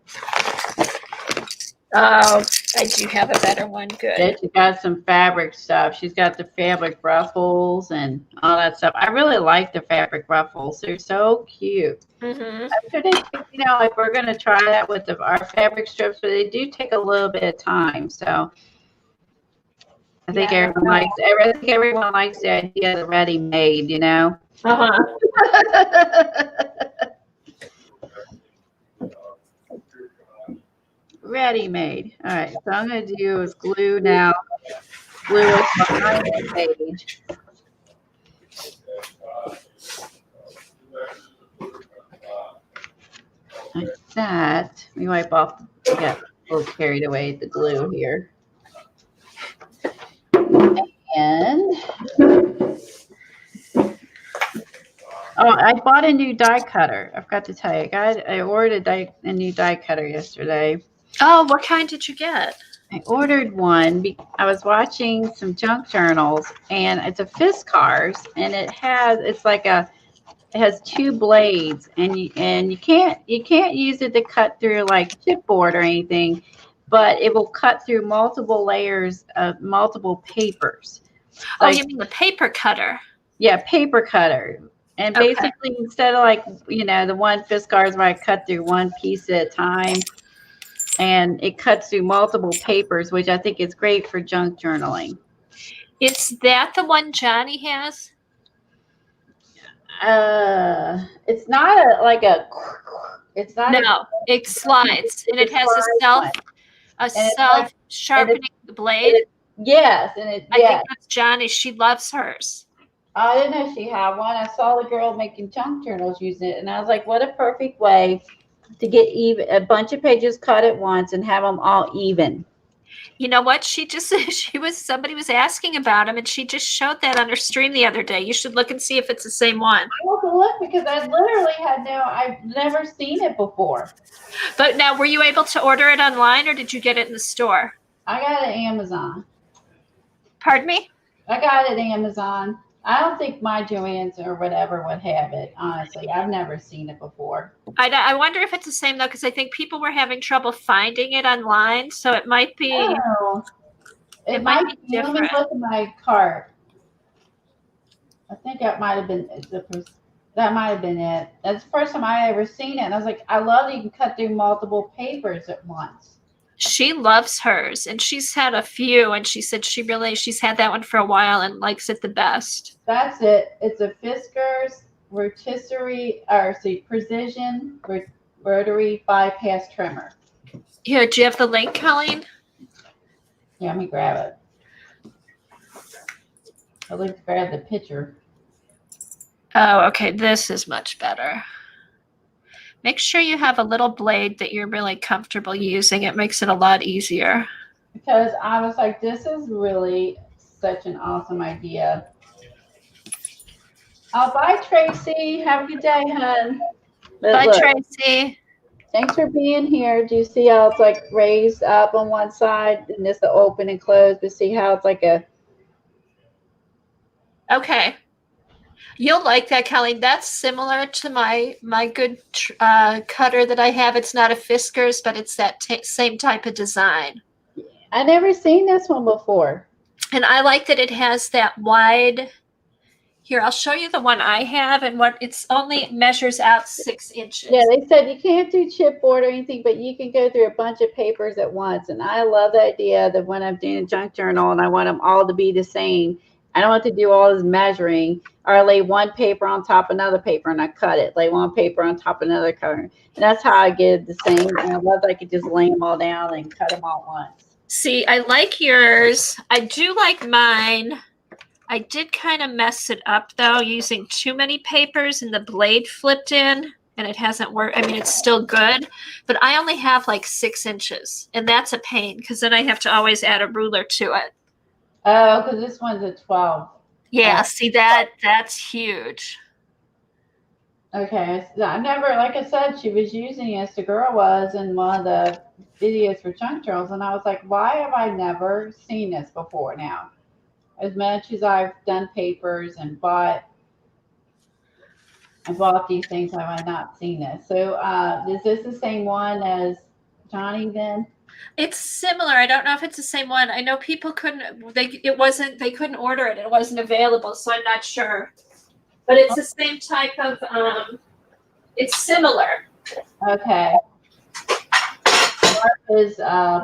Oh, I do have a better one. Good. Yeah, she got some fabric stuff. She's got the fabric ruffles and all that stuff. I really like the fabric ruffles. They're so cute. Mm-hmm. After they, if we're going to try that with our fabric strips, but they do take a little bit of time. So I think everyone likes the idea of the ready-made, Uh-huh. ready-made. All right, so I'm going to do is glue now. Glue it behind the page. Like that. We wipe off. We got a little carried away with the glue here. And oh, I bought a new die cutter. I forgot to tell you. I ordered a new die cutter yesterday. Oh, what kind did you get? I ordered one. I was watching some junk journals, and it's a Fiskars, and it has two blades, and you can't use it to cut through like chipboard or anything, but it will cut through multiple layers of multiple papers. Oh, you mean the paper cutter? Yeah, paper cutter. And basically, instead of like, the one Fiskars where I cut through one piece at a time, and it cuts through multiple papers, which I think is great for junk journaling. Is that the one Johnny has? It's not it's not. No, it slides, and it has a self sharpening blade. Yes, and I think that's Johnny. She loves hers. I didn't know she had one. I saw the girl making junk journals using it, and I was like, what a perfect way to get a bunch of pages cut at once and have them all even. You know what? Somebody was asking about him, and she just showed that on her stream the other day. You should look and see if it's the same one. I will have to look because I've never seen it before. But now, were you able to order it online, or did you get it in the store? I got it at Amazon. Pardon me? I got it at Amazon. I don't think my Joann's or whatever would have it, honestly. I've never seen it before. I wonder if it's the same, though, because I think people were having trouble finding it online, so it might be. Oh, it might be different. Let me look at my cart. I think that might have been it. That's the first time I ever seen it. And I was like, I love that you can cut through multiple papers at once. She loves hers, and she's had a few, and she said she's had that one for a while and likes it the best. That's it. It's a Fiskars Precision Rotary Bypass Trimmer. Here, do you have the link, Colleen? Yeah, let me grab it. I'd like to grab the picture. Oh, okay. This is much better. Make sure you have a little blade that you're really comfortable using. It makes it a lot easier. Because I was like, this is really such an awesome idea. Oh, bye, Tracy. Have a good day, hon. Bye, Tracy. Thanks for being here. Do you see how it's like raised up on one side and this the open and closed? But see how it's like a... Okay. You'll like that, Kelly. That's similar to my good cutter that I have. It's not a Fiskars, but it's that same type of design. I never seen this one before. And I like that it has that wide. Here, I'll show you the one I have, and it's only measures out 6 inches. Yeah, they said you can't do chipboard or anything, but you can go through a bunch of papers at once. And I love the idea that when I'm doing a junk journal and I want them all to be the same, I don't want to do all this measuring or lay one paper on top of another paper and I cut it. Lay one paper on top of another cover. And that's how I get the same. And I love that I could just lay them all down and cut them all at once. See, I like yours. I do like mine. I did kind of mess it up, though, using too many papers and the blade flipped in. And it hasn't worked. I mean, it's still good. But I only have like 6 inches. And that's a pain because then I have to always add a ruler to it. Oh, because this one's a 12. Yeah, see that's huge. Okay, I never, like I said, she was using it, the girl was in one of the videos for junk journals, and I was like, why have I never seen this before now? As much as I've done papers and bought these things, have I not seen this? So is this the same one as Johnny then? It's similar. I don't know if it's the same one. I know people they couldn't order it. It wasn't available, so I'm not sure. But it's the same type of, it's similar. Okay.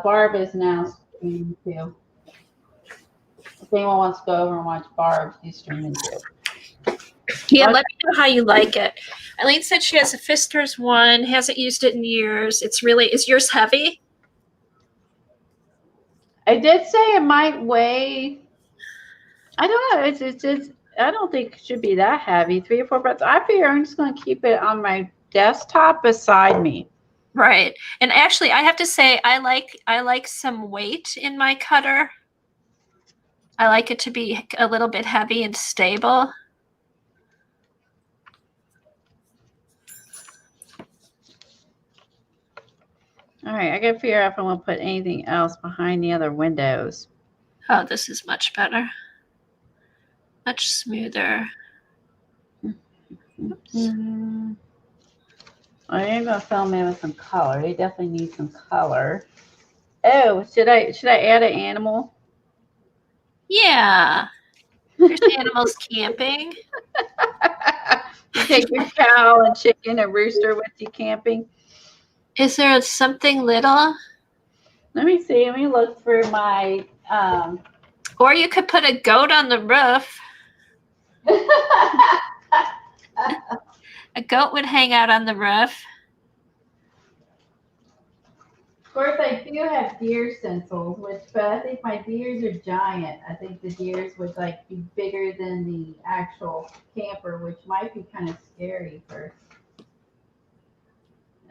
Barb is now streaming too. If anyone wants to go over and watch Barb, she's streaming too. Yeah, let me know how you like it. Eileen said she has a Fiskars one, hasn't used it in years. Is yours heavy? I did say it might weigh. I don't know. It's I don't think it should be that heavy. 3 or 4 pounds. I figure I'm just going to keep it on my desktop beside me. Right. And actually, I have to say, I like some weight in my cutter. I like it to be a little bit heavy and stable. All right, I gotta figure out if I want to put anything else behind the other windows. Oh, this is much better. Much smoother. I am gonna film in with some color. They definitely need some color. Oh, should I add an animal? Yeah. There's animals camping. You take your cow and chicken and rooster with you camping. Is there something little? Let me see. Let me look through my. Or you could put a goat on the roof. A goat would hang out on the roof. Of course, I do have deer stencils, but I think my deers are giant. I think the deers would like be bigger than the actual camper, which might be kind of scary for.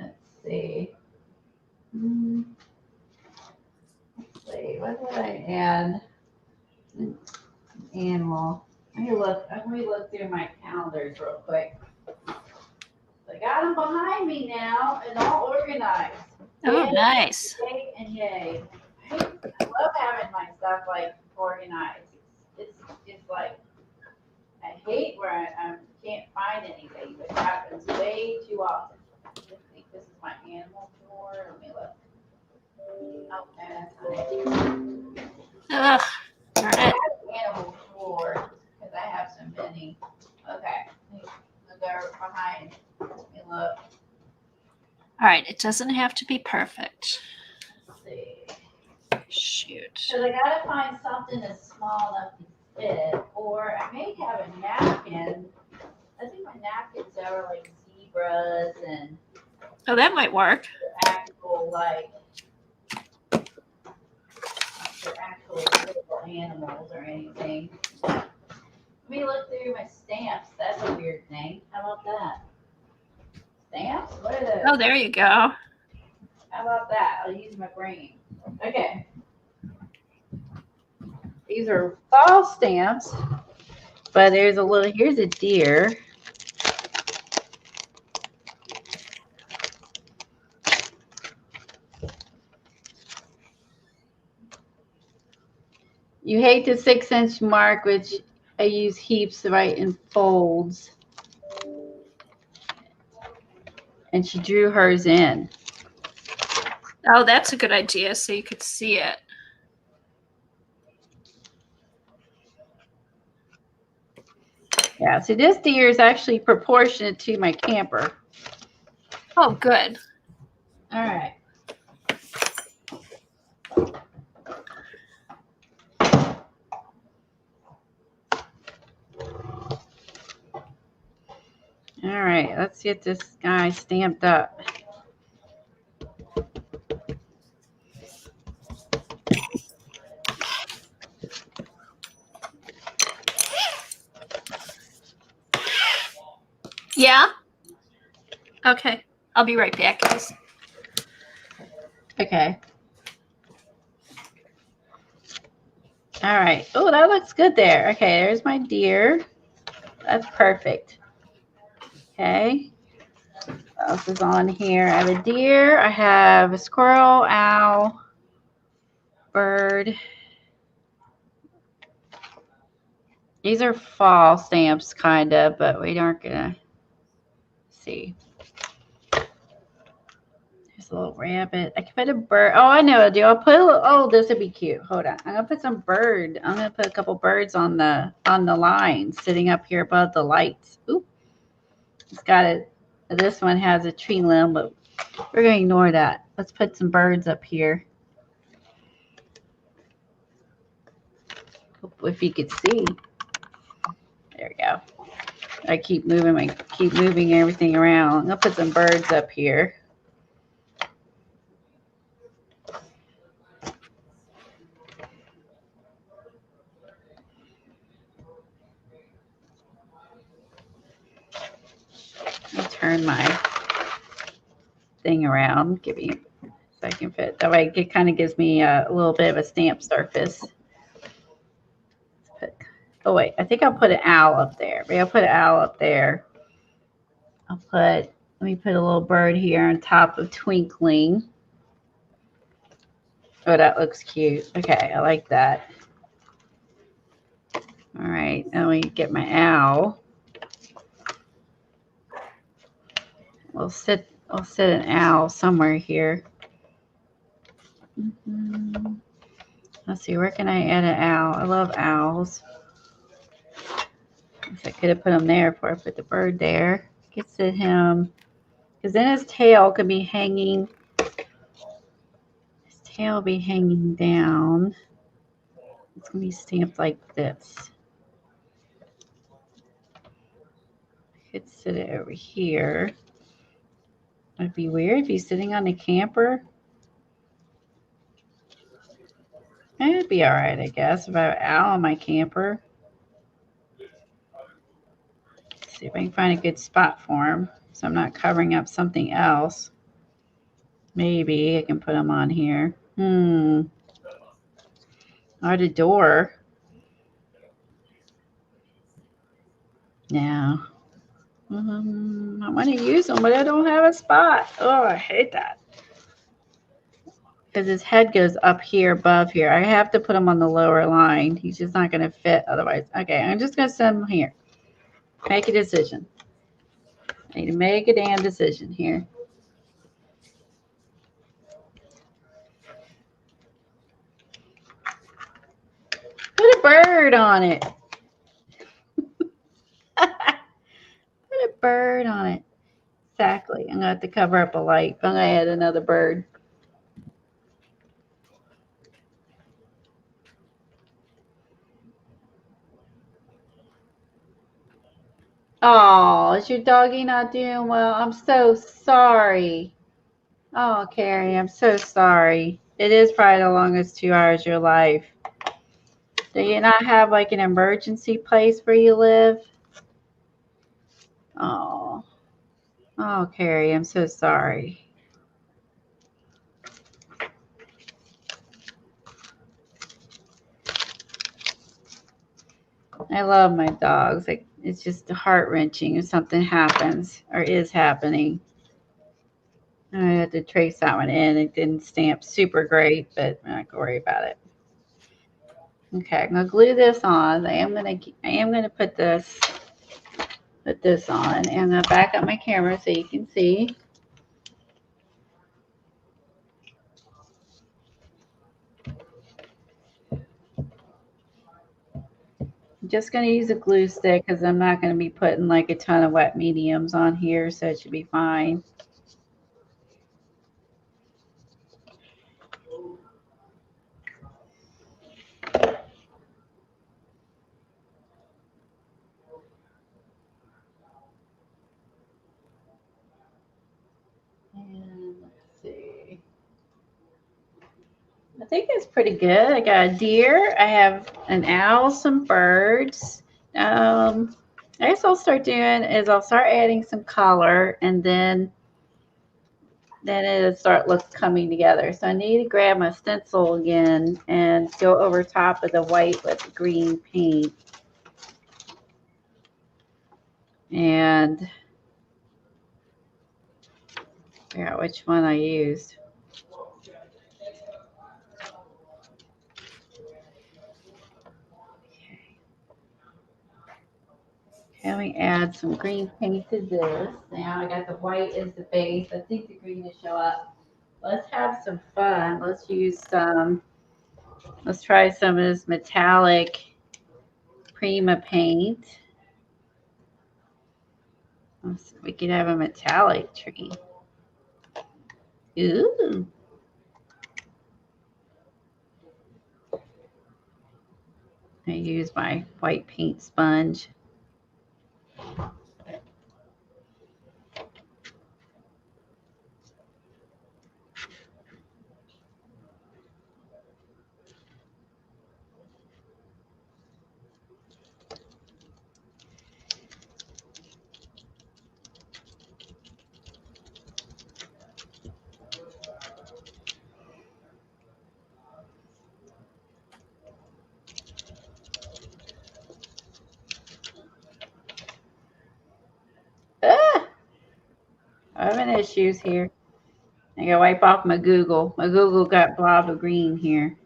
Let's see. Let's see. What would I add? An animal. Let me look through my calendars real quick. I got them behind me now and all organized. Oh, Yay, nice. Yay and yay. I love having my stuff like organized. It's like I hate where I can't find anything, which happens way too often. I think this is my animal drawer. Let me look. Oh, no, Ugh, darn it. animal drawer because I have so many. Okay, I'll go behind. Let me look. All right, it doesn't have to be perfect. Let's see. Shoot. So I gotta find something that's small enough to fit, or I may have a napkin. I think my napkins are like zebras and Oh, that might work. actual like they're actual little animals or anything. Let me look through my stamps. That's a weird thing. How about that? Stamps? What are those? Oh, there you go. How about that? I'll use my brain. Okay. These are fall stamps, but there's a little, here's a deer. You hate the 6-inch mark, which I use heaps right in folds. And she drew hers in. Oh, that's a good idea, so you could see it. Yeah, so this deer is actually proportionate to my camper. Oh, good. All right. All right, let's get this guy stamped up. Yeah? Okay. I'll be right back, guys. Okay. All right. Oh, that looks good there. Okay, there's my deer. That's perfect. Okay. What else is on here? I have a deer. I have a squirrel, owl, bird. These are fall stamps, kind of, but we aren't going to see. There's a little rabbit. I can put a bird. Oh, I know what I'll do. I'll put a little, oh, this would be cute. Hold on. I'm going to put some bird. I'm going to put a couple birds on the line sitting up here above the lights. Ooh. It's got a, this one has a tree limb, but we're going to ignore that. Let's put some birds up here. If you could see. There we go. I keep moving everything around. I'm going to put some birds up here. turn my thing around. Give me a second fit. That way it kind of gives me a little bit of a stamp surface. Oh wait, I think I'll put an owl up there. Maybe I'll put an owl up there. Let me put a little bird here on top of Twinkling. Oh, that looks cute. Okay, I like that. All right, now we get my owl. We'll sit an owl somewhere here. Let's see, where can I add an owl? I love owls. I could have put him there before I put the bird there. Could sit him, because then his tail could be hanging. His tail will be hanging down. It's gonna be stamped like this. I could sit it over here. It'd be weird if he's sitting on the camper. It'd be all right, I guess, if I have an owl on my camper. Let's see if I can find a good spot for him so I'm not covering up something else. Maybe I can put him on here. Or the door. No. I want to use them, but I don't have a spot. Oh, I hate that. Because his head goes up here above here. I have to put him on the lower line. He's just not going to fit otherwise. Okay, I'm just going to send him here. Make a decision. I need to make a damn decision here. Put a bird on it. Put a bird on it. Exactly. I'm going to have to cover up a light. I'm going to add another bird. Oh, is your doggy not doing well? I'm so sorry. Oh, Carrie, I'm so sorry. It is probably the longest 2 hours of your life. Do you not have like an emergency place where you live? Oh. Oh, Carrie, I'm so sorry. I love my dogs. It's just heart-wrenching if something happens or is happening. I had to trace that one in. It didn't stamp super great, but I'm not gonna worry about it. Okay, I'm gonna glue this on. I am gonna put this on, and I'm gonna back up my camera so you can see. I'm just going to use a glue stick because I'm not going to be putting like a ton of wet mediums on here, so it should be fine. And let's see. I think it's pretty good. I got a deer. I have an owl, some birds. I guess I'll start doing is I'll start adding some color, and then it'll start coming together. So I need to grab my stencil again and go over top of the white with the green paint. And figure out which one I used. And we add some green paint to this. Now I got the white as the base. I think the green will show up. Let's have some fun. Let's try some of this metallic Prima paint. We could have a metallic tree. Ooh. I use my white paint sponge. tissues here. I gotta wipe off my Google. My Google got blob of green here.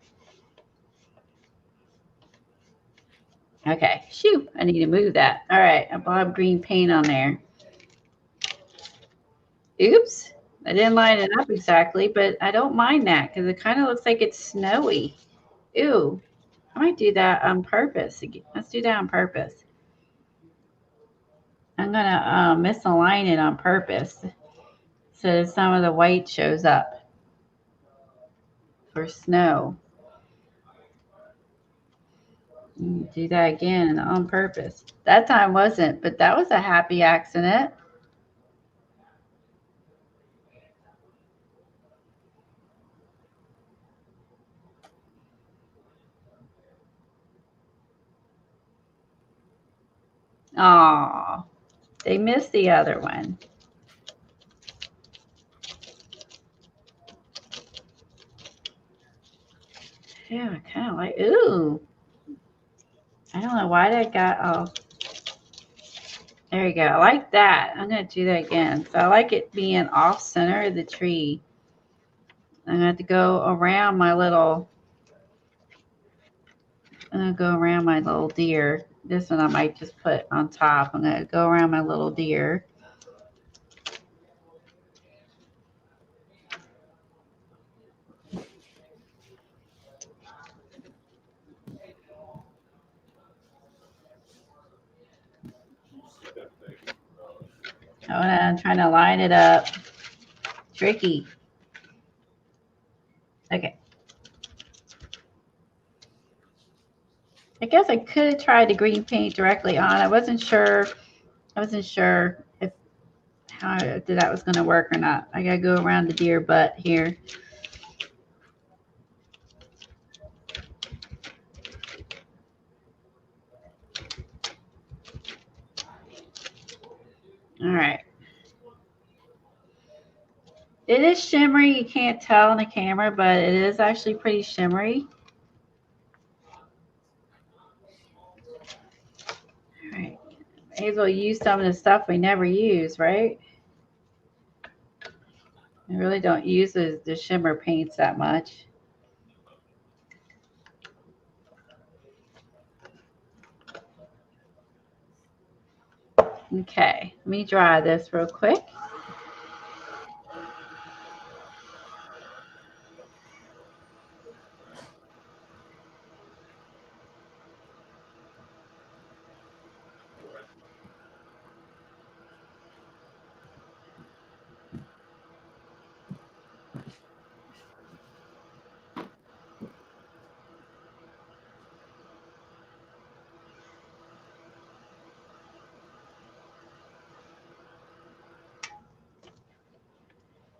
Okay, shoot, I need to move that. All right, a blob green paint on there. Oops, I didn't line it up exactly, but I don't mind that because it kind of looks like it's snowy. Ew, I might do that on purpose. Let's do that on purpose. I'm gonna misalign it on purpose so some of the white shows up for snow. Do that again on purpose. That time wasn't, but that was a happy accident. Aw, they missed the other one. Yeah, I kind of like, ooh. I don't know why that got, oh. There you go. I like that. I'm going to do that again. So I like it being off center of the tree. I'm going to have to go around my little, I'm going to go around my little deer. This one I might just put on top. I'm going to go around my little deer. Oh, I'm trying to line it up. Tricky. Okay. I guess I could have tried the green paint directly on. I wasn't sure if how that was going to work or not. I got to go around the deer butt here. All right. It is shimmery. You can't tell on the camera, but it is actually pretty shimmery. All right. May as well use some of the stuff we never use, right? I really don't use the shimmer paints that much. Okay, let me dry this real quick.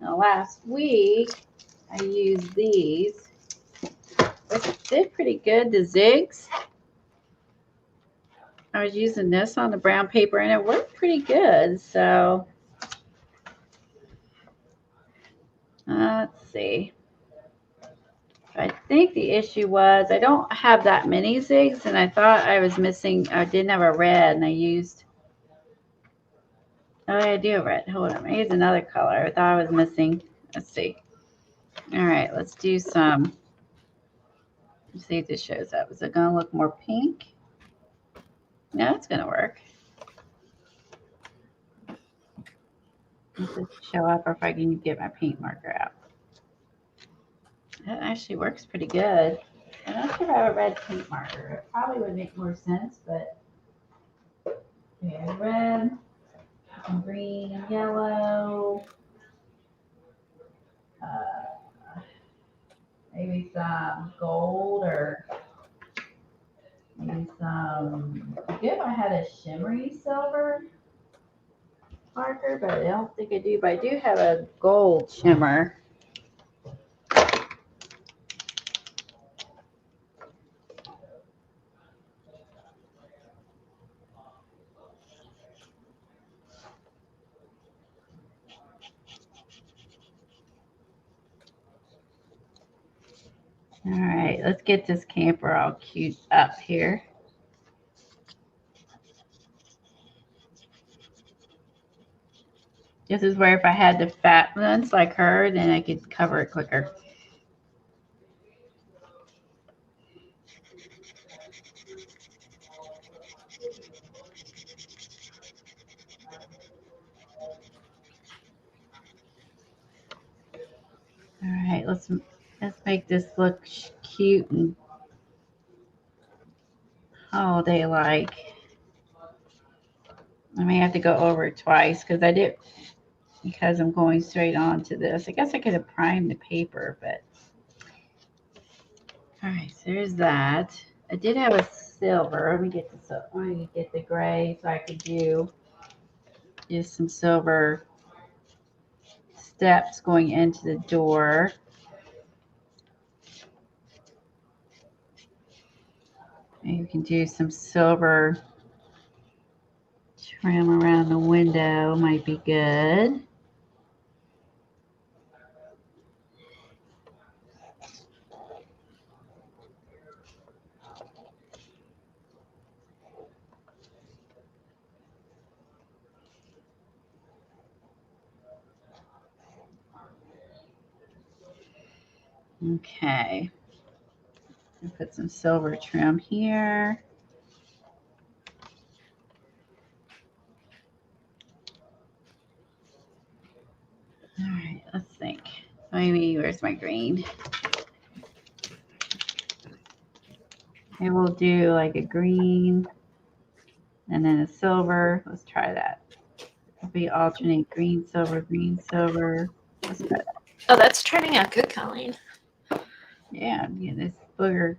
Now, last week, I used these. It did pretty good, the zigs. I was using this on the brown paper, and it worked pretty good. So, let's see. I think the issue was I don't have that many zigs, and I thought I was missing, I didn't have a red, and I used, oh, I do have red. Hold on, I used another color. I thought I was missing. Let's see. All right, let's do some. Let's see if this shows up. Is it going to look more pink? No, it's going to work. Does this show up, or if I can get my paint marker out? That actually works pretty good. I'm not sure if I have a red paint marker. It probably would make more sense, but okay, red, some green and yellow. Maybe some gold, or maybe some, if I had a shimmery silver marker, but I don't think I do. But I do have a gold shimmer. All right, let's get this camper all cute up here. This is where if I had the fat ones like her, then I could cover it quicker. All right, let's make this look cute and holiday like. I may have to go over it twice because I'm going straight on to this. I guess I could have primed the paper, but all right, so there's that. I did have a silver. Let me get this up. Let me get the gray so I could do just some silver steps going into the door. And you can do some silver trim around the window, might be good. Okay. I'll put some silver trim here. All right, let's think. Maybe, where's my green? Maybe we'll do like a green and then a silver. Let's try that. It'll be alternate green, silver, green, silver. Let's try that. Oh, that's turning out good, Colleen. Yeah, this booger.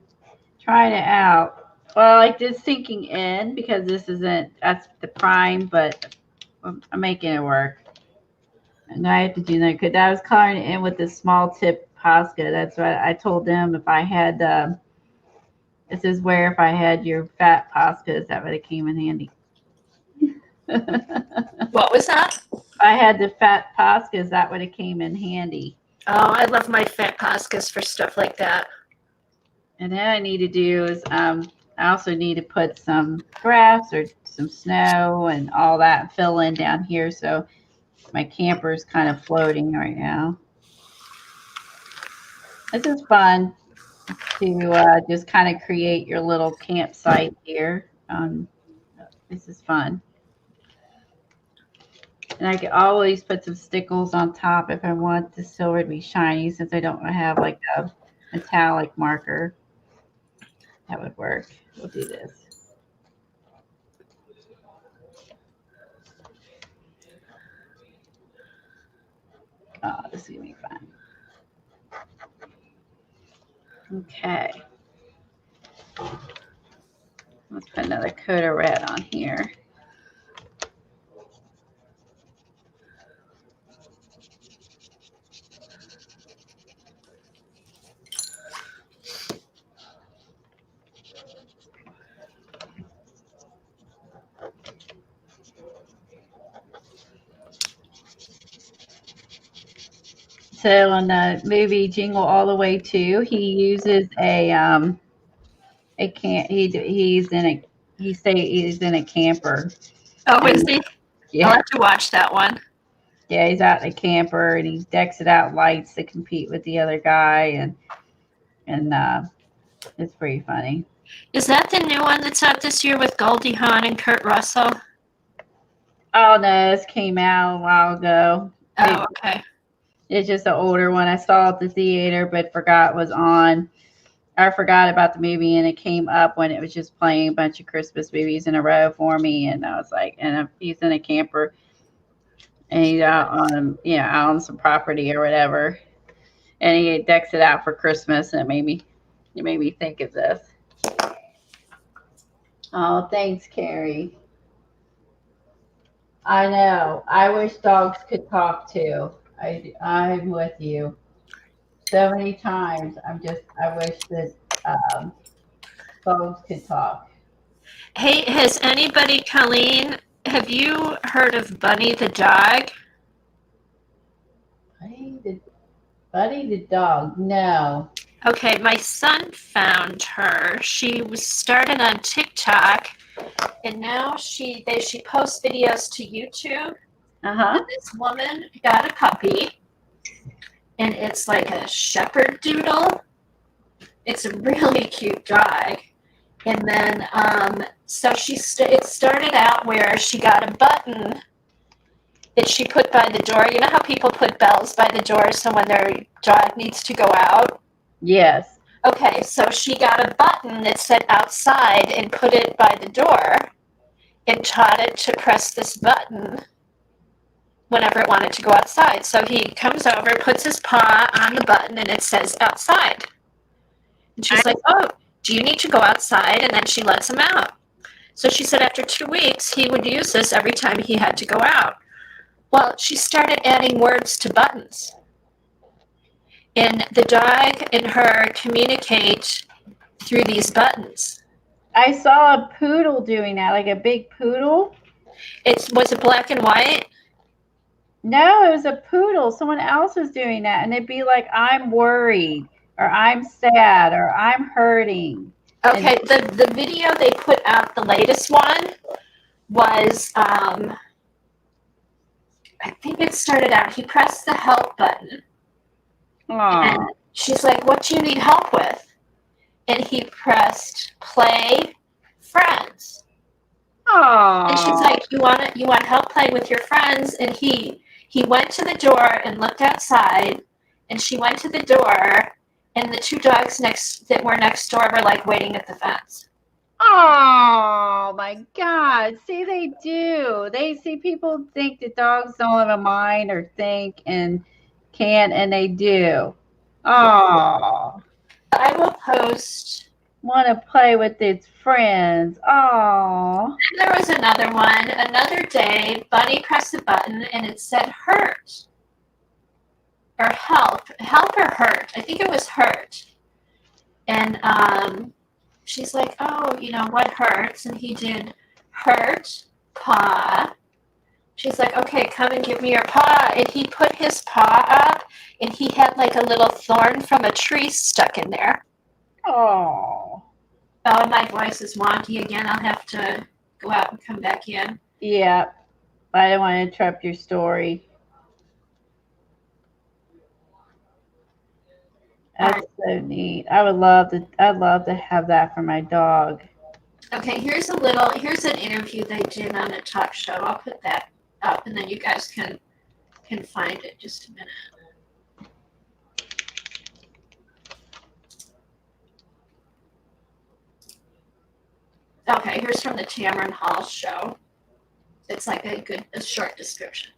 Trying it out. Well, I like this sinking in because that's the prime, but I'm making it work. And I have to do that because I was coloring it in with this small tip Posca. That's what I told them. If I had, this is where if I had your fat Poscas, that would have came in handy. What was that? If I had the fat Poscas, that would have came in handy. Oh, I love my fat Poscas for stuff like that. And then I need to do is, I also need to put some grass or some snow and all that fill in down here. So my camper is kind of floating right now. This is fun to just kind of create your little campsite here. This is fun. And I can always put some stickles on top if I want the silver to be shiny, since I don't have like a metallic marker. That would work. We'll do this. Oh, this is going to be fun. Okay. Let's put another coat of red on here. So in the movie Jingle All the Way 2, he uses he's in a camper. Oh, is he? Yeah. I'll have to watch that one. Yeah, he's out in a camper and he decks it out lights to compete with the other guy, and it's pretty funny. Is that the new one that's out this year with Goldie Hawn and Kurt Russell? Oh no, this came out a while ago. Oh, okay. It's just an older one. I saw it at the theater, but forgot it was on. I forgot about the movie, and it came up when it was just playing a bunch of Christmas movies in a row for me, and I was like, he's in a camper, and he's out on, out on some property or whatever, and he decks it out for Christmas, and it made me think of this. Oh, thanks, Carrie. I know. I wish dogs could talk too. I'm with you. So many times, I wish that dogs could talk. Hey, has anybody, Colleen, have you heard of Bunny the dog? Buddy the dog? No. Okay, my son found her. She was started on TikTok, and now she posts videos to YouTube. Uh-huh. And this woman got a puppy, and it's like a shepherd doodle. It's a really cute dog. And then, so it started out where she got a button that she put by the door. You know how people put bells by the door so when their dog needs to go out? Yes. Okay, so she got a button that said outside and put it by the door and taught it to press this button whenever it wanted to go outside. So he comes over, puts his paw on the button, and it says outside. And she's like, oh, do you need to go outside? And then she lets him out. So she said after 2 weeks, he would use this every time he had to go out. Well, she started adding words to buttons. And the dog and her communicate through these buttons. I saw a poodle doing that, like a big poodle. Was it black and white? No, it was a poodle. Someone else was doing that. And they'd be like, I'm worried, or I'm sad, or I'm hurting. Okay, the video they put out, the latest one, was, I think it started out, he pressed the help button. Aww. And she's like, what do you need help with? And he pressed play friends. Aww. And she's like, you want help playing with your friends? And he went to the door and looked outside, and she went to the door, and the two dogs that were next door were like waiting at the fence. Oh my God. See, they do. They see people think that dogs don't have a mind or think and can't, and they do. Oh. I will post. Want to play with its friends. Oh. And there was another one. Another day, Bunny pressed a button and it said hurt. Or help. Help or hurt. I think it was hurt. And she's like, oh, what hurts? And he did hurt, paw. She's like, okay, come and give me your paw. And he put his paw up, and he had like a little thorn from a tree stuck in there. Oh. Oh, my voice is wonky again. I'll have to go out and come back in. Yeah. I don't want to interrupt your story. That's so neat. I'd love to have that for my dog. Okay, here's an interview they did on a talk show. I'll put that up, and then you guys can find it. Just a minute. Okay, here's from the Tamron Hall show. It's like a short description.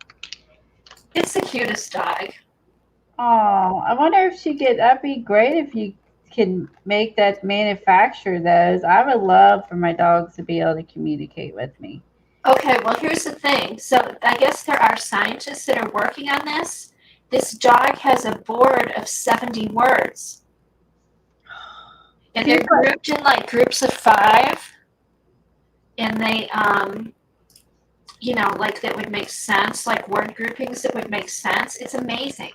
It's the cutest dog. Oh, I wonder if that'd be great if you can manufacture those. I would love for my dogs to be able to communicate with me. Okay, well, here's the thing. So I guess there are scientists that are working on this. This dog has a board of 70 words. And they're grouped in like groups of 5. And they, like that would make sense, like word groupings that would make sense. It's amazing.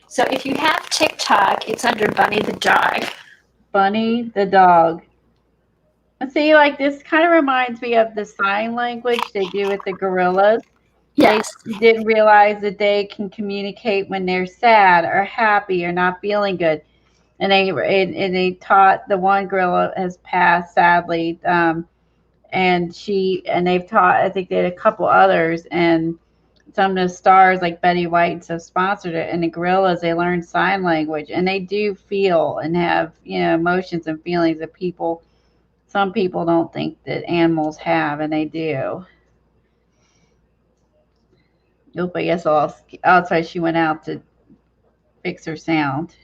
So if you have TikTok, it's under Bunny the Dog. Bunny the Dog. And see, like this kind of reminds me of the sign language they do with the gorillas. Yes. They didn't realize that they can communicate when they're sad or happy or not feeling good. And they taught, the one gorilla has passed sadly, and they've taught, I think they had a couple others, and some of the stars like Betty White and stuff sponsored it. And the gorillas, they learn sign language, and they do feel and have emotions and feelings that some people don't think that animals have, and they do. Nope, I guess outside she went out to fix her sound.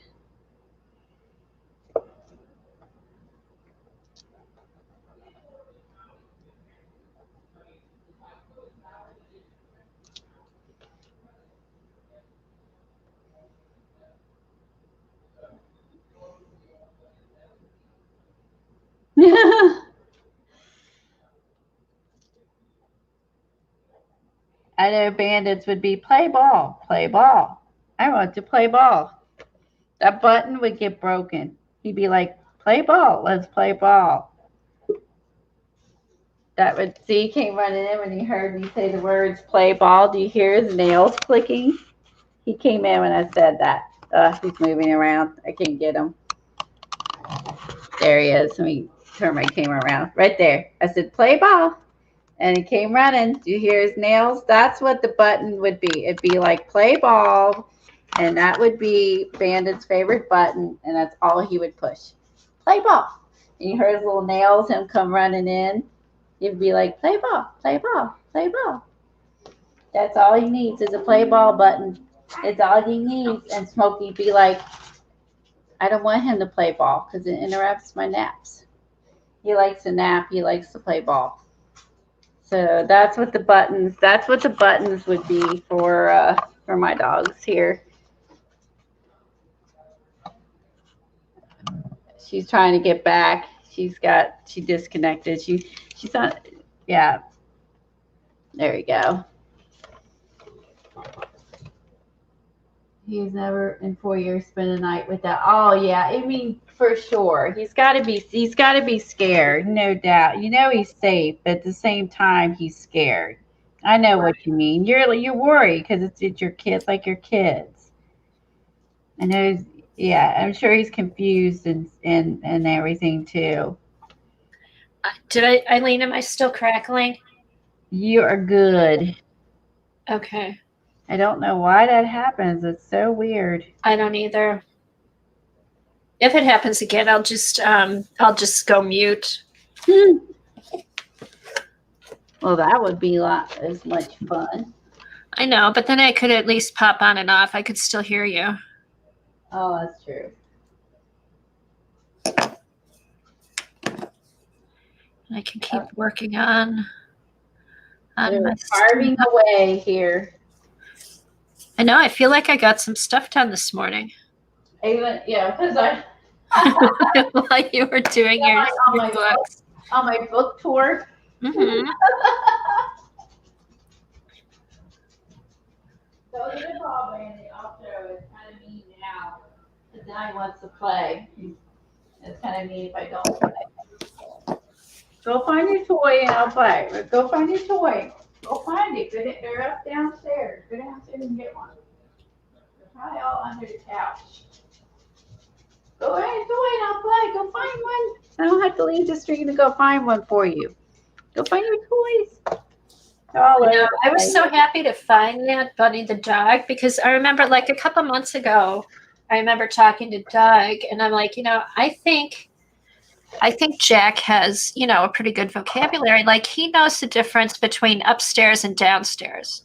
I know bandits would be play ball, play ball. I want to play ball. That button would get broken. He'd be like, play ball, let's play ball. That would see, he came running in when he heard me say the words play ball. Do you hear his nails clicking? He came in when I said that. He's moving around. I can't get him. There he is. Let me turn my camera around. Right there. I said play ball. And he came running. Do you hear his nails? That's what the button would be. It'd be like play ball. And that would be Bandit's favorite button. And that's all he would push. Play ball. And you heard his little nails, him come running in. You'd be like, play ball, play ball, play ball. That's all he needs is a play ball button. It's all he needs. And Smokey'd be like, I don't want him to play ball because it interrupts my naps. He likes to nap. He likes to play ball. So that's what the buttons would be for my dogs here. She's trying to get back. She disconnected. She's not, yeah. There you go. He's never in 4 years spent a night with that. Oh yeah, I mean for sure. He's got to be scared, no doubt. You know he's safe, but at the same time he's scared. I know what you mean. You're worried because it's your kids, like your kids. I know. Yeah, I'm sure he's confused and everything too. Eileen, am I still crackling? You are good. Okay. I don't know why that happens. It's so weird. I don't either. If it happens again, I'll just go mute. Well, that would be as much fun. I know, but then I could at least pop on and off. I could still hear you. Oh, that's true. I can keep working on my carving away here. I know. I feel like I got some stuff done this morning. Even because I while you were doing your books on my book tour. Mm-hmm. So the ball band, the outro is kind of mean now. Because now he wants to play. It's kind of mean if I don't play. Go find your toy and I'll play. Go find your toy. Go find it. They're up downstairs. Go downstairs and get one. They're probably all under the couch. Go ahead, toy and I'll play. Go find one. I don't have to leave the street to go find one for you. Go find your toys. I was so happy to find that Bunny the dog because I remember like a couple months ago, I remember talking to Doug and I'm like, I think Jack has, a pretty good vocabulary. Like he knows the difference between upstairs and downstairs.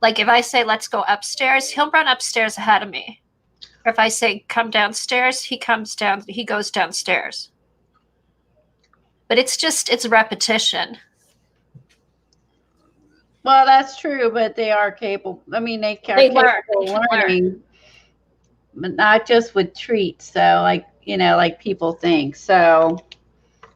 Like if I say, let's go upstairs, he'll run upstairs ahead of me. Or if I say, come downstairs, he goes downstairs. But it's repetition. Well, that's true, but they are capable. I mean, they are capable of learning, but not just with treats. So, like people think. So,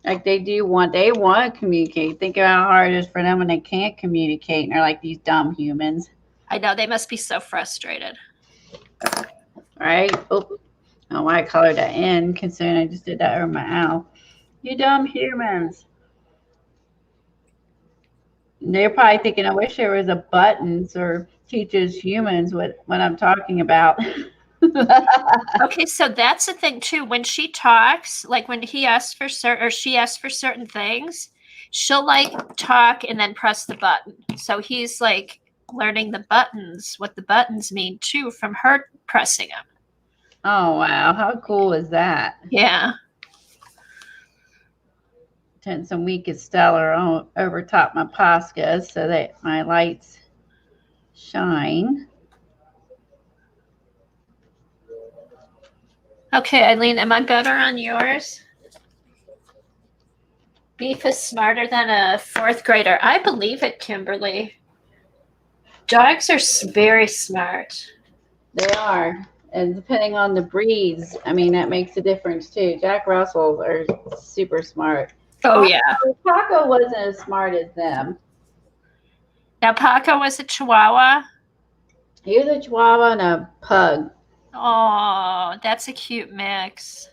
like they want to communicate. Think about how hard it is for them when they can't communicate and they're like these dumb humans. I know they must be so frustrated. Right? Oh, I colored that in, considering I just did that over my owl. You dumb humans. They're probably thinking, I wish there was a buttons or teaches humans what I'm talking about. Okay, so that's the thing too. When she talks, like when he asks for she asks for certain things, she'll like talk and then press the button. So he's like learning the buttons, what the buttons mean too, from her pressing them. Oh wow, how cool is that? Yeah. Turn some weakest stellar over top my Posca so that my lights shine. Okay, Eileen, am I better on yours? Beef is smarter than a fourth grader. I believe it, Kimberly. Dogs are very smart. They are. And depending on the breeds, I mean, that makes a difference too. Jack Russells are super smart. Oh, yeah. Paco wasn't as smart as them. Now, Paco was a Chihuahua? He was a Chihuahua and a Pug. Oh, that's a cute mix.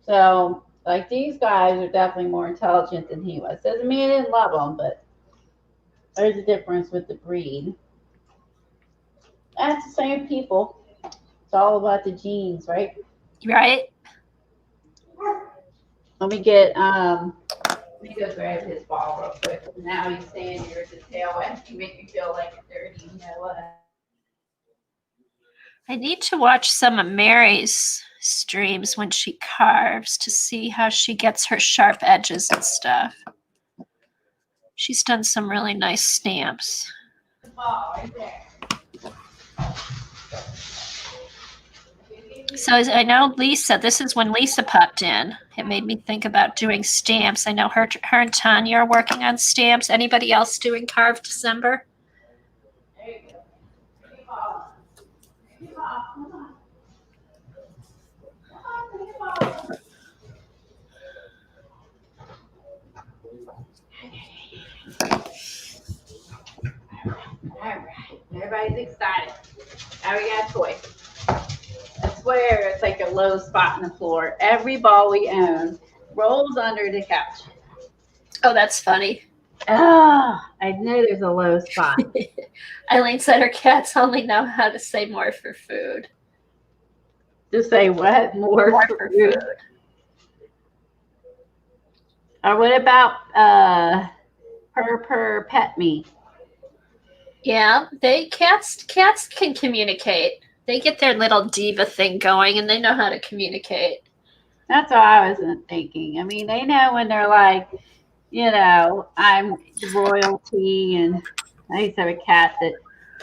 So Like these guys are definitely more intelligent than he was. Doesn't mean I didn't love them, but there's a difference with the breed. That's the same people. It's all about the genes, right? Right? Let me get let me go grab his ball real quick. Now he's standing here at the tail end. You make me feel like a dirty, you know what? I need to watch some of Mary's streams when she carves to see how she gets her sharp edges and stuff. She's done some really nice stamps. Ball right there. So I know Lisa, this is when Lisa popped in. It made me think about doing stamps. I know her and Tanya are working on stamps. Anybody else doing Carved December? There you go. Keep on. Keep on. Come on. Come on, keep on. All right. Everybody's excited. Now we got a toy. I swear it's like a low spot in the floor. Every ball we own rolls under the couch. Oh, that's funny. Oh, I know there's a low spot. Eileen said her cats only know how to say more for food. To say what? More for food. Or what about per pet me? Yeah, cats can communicate. They get their little diva thing going and they know how to communicate. That's what I was thinking. I mean, they know when they're like, you know, I'm royalty, and I used to have a cat that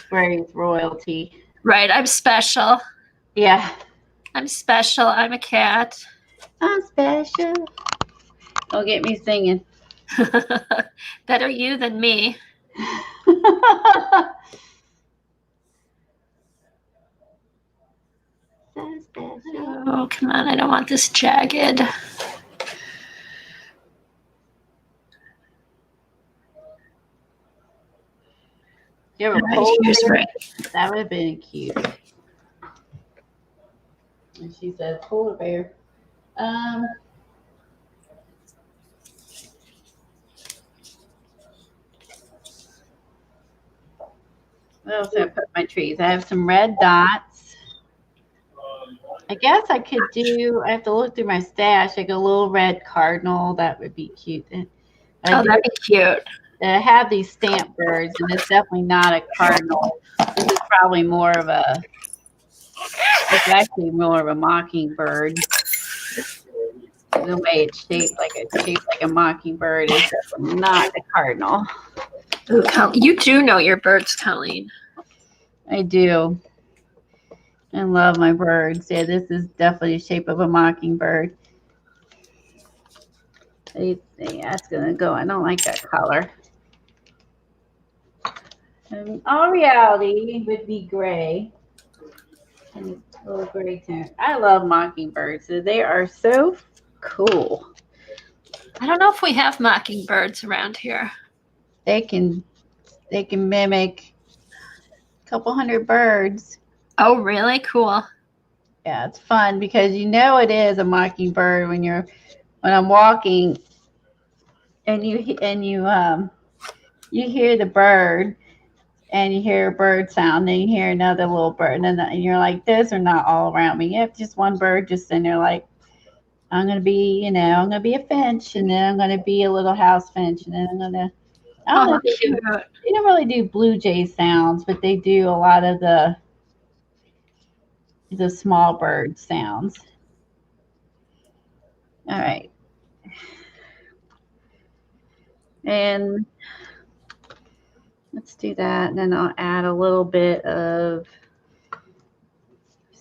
brings royalty. Right, I'm special. Yeah. I'm special. I'm a cat. I'm special. Don't get me singing. Better you than me. So special. Oh, come on. I don't want this jagged. You have a polar Here's bear? right. That would have been cute. And she said polar bear. I also put my trees. I have some red dots. I guess I could do, I have to look through my stash, like a little red cardinal. That would be cute. Oh, that'd be cute. I have these stamp birds, and it's definitely not a cardinal. This is probably more of a, it's actually more of a mockingbird. The way it's shaped like a mockingbird is definitely not a cardinal. Ooh, you do know your birds, Colleen. I do. I love my birds. Yeah, this is definitely the shape of a mockingbird. Yeah, it's gonna go. I don't like that color. In all reality, it would be gray. And a little gray tone. I love mockingbirds. They are so cool. I don't know if we have mockingbirds around here. They can mimic a couple hundred birds. Oh, really? Cool. Yeah, it's fun because you know it is a mockingbird when I'm walking and you hear the bird and you hear a bird sound, and you hear another little bird, and you're like, those are not all around me. You have just one bird just sitting there like, I'm gonna be a finch, and then I'm gonna be a little house finch, and then I don't know if they don't really do blue jay sounds, but they do a lot of the small bird sounds. All right. And let's do that. And then I'll add a little bit of,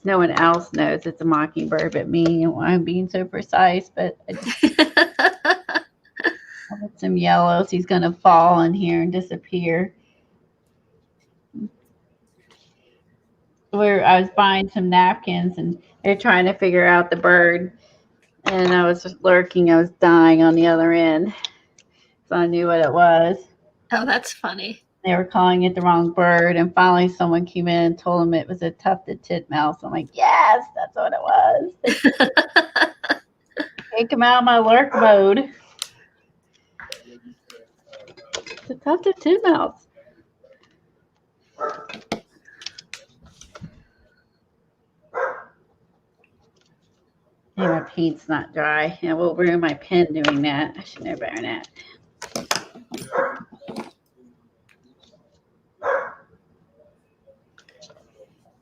no one else knows it's a mockingbird but me. I'm being so precise, but I just I'll put some yellows. He's going to fall in here and disappear. I was buying some napkins, and they're trying to figure out the bird. And I was just lurking. I was dying on the other end. So I knew what it was. Oh, that's funny. They were calling it the wrong bird. And finally someone came in and told them it was a tufted titmouse. I'm like, yes, that's what it was. Take him out of my lurk mode. To talk to two mouths. Yeah, my paint's not dry. I will ruin my pen doing that. I should know better than that.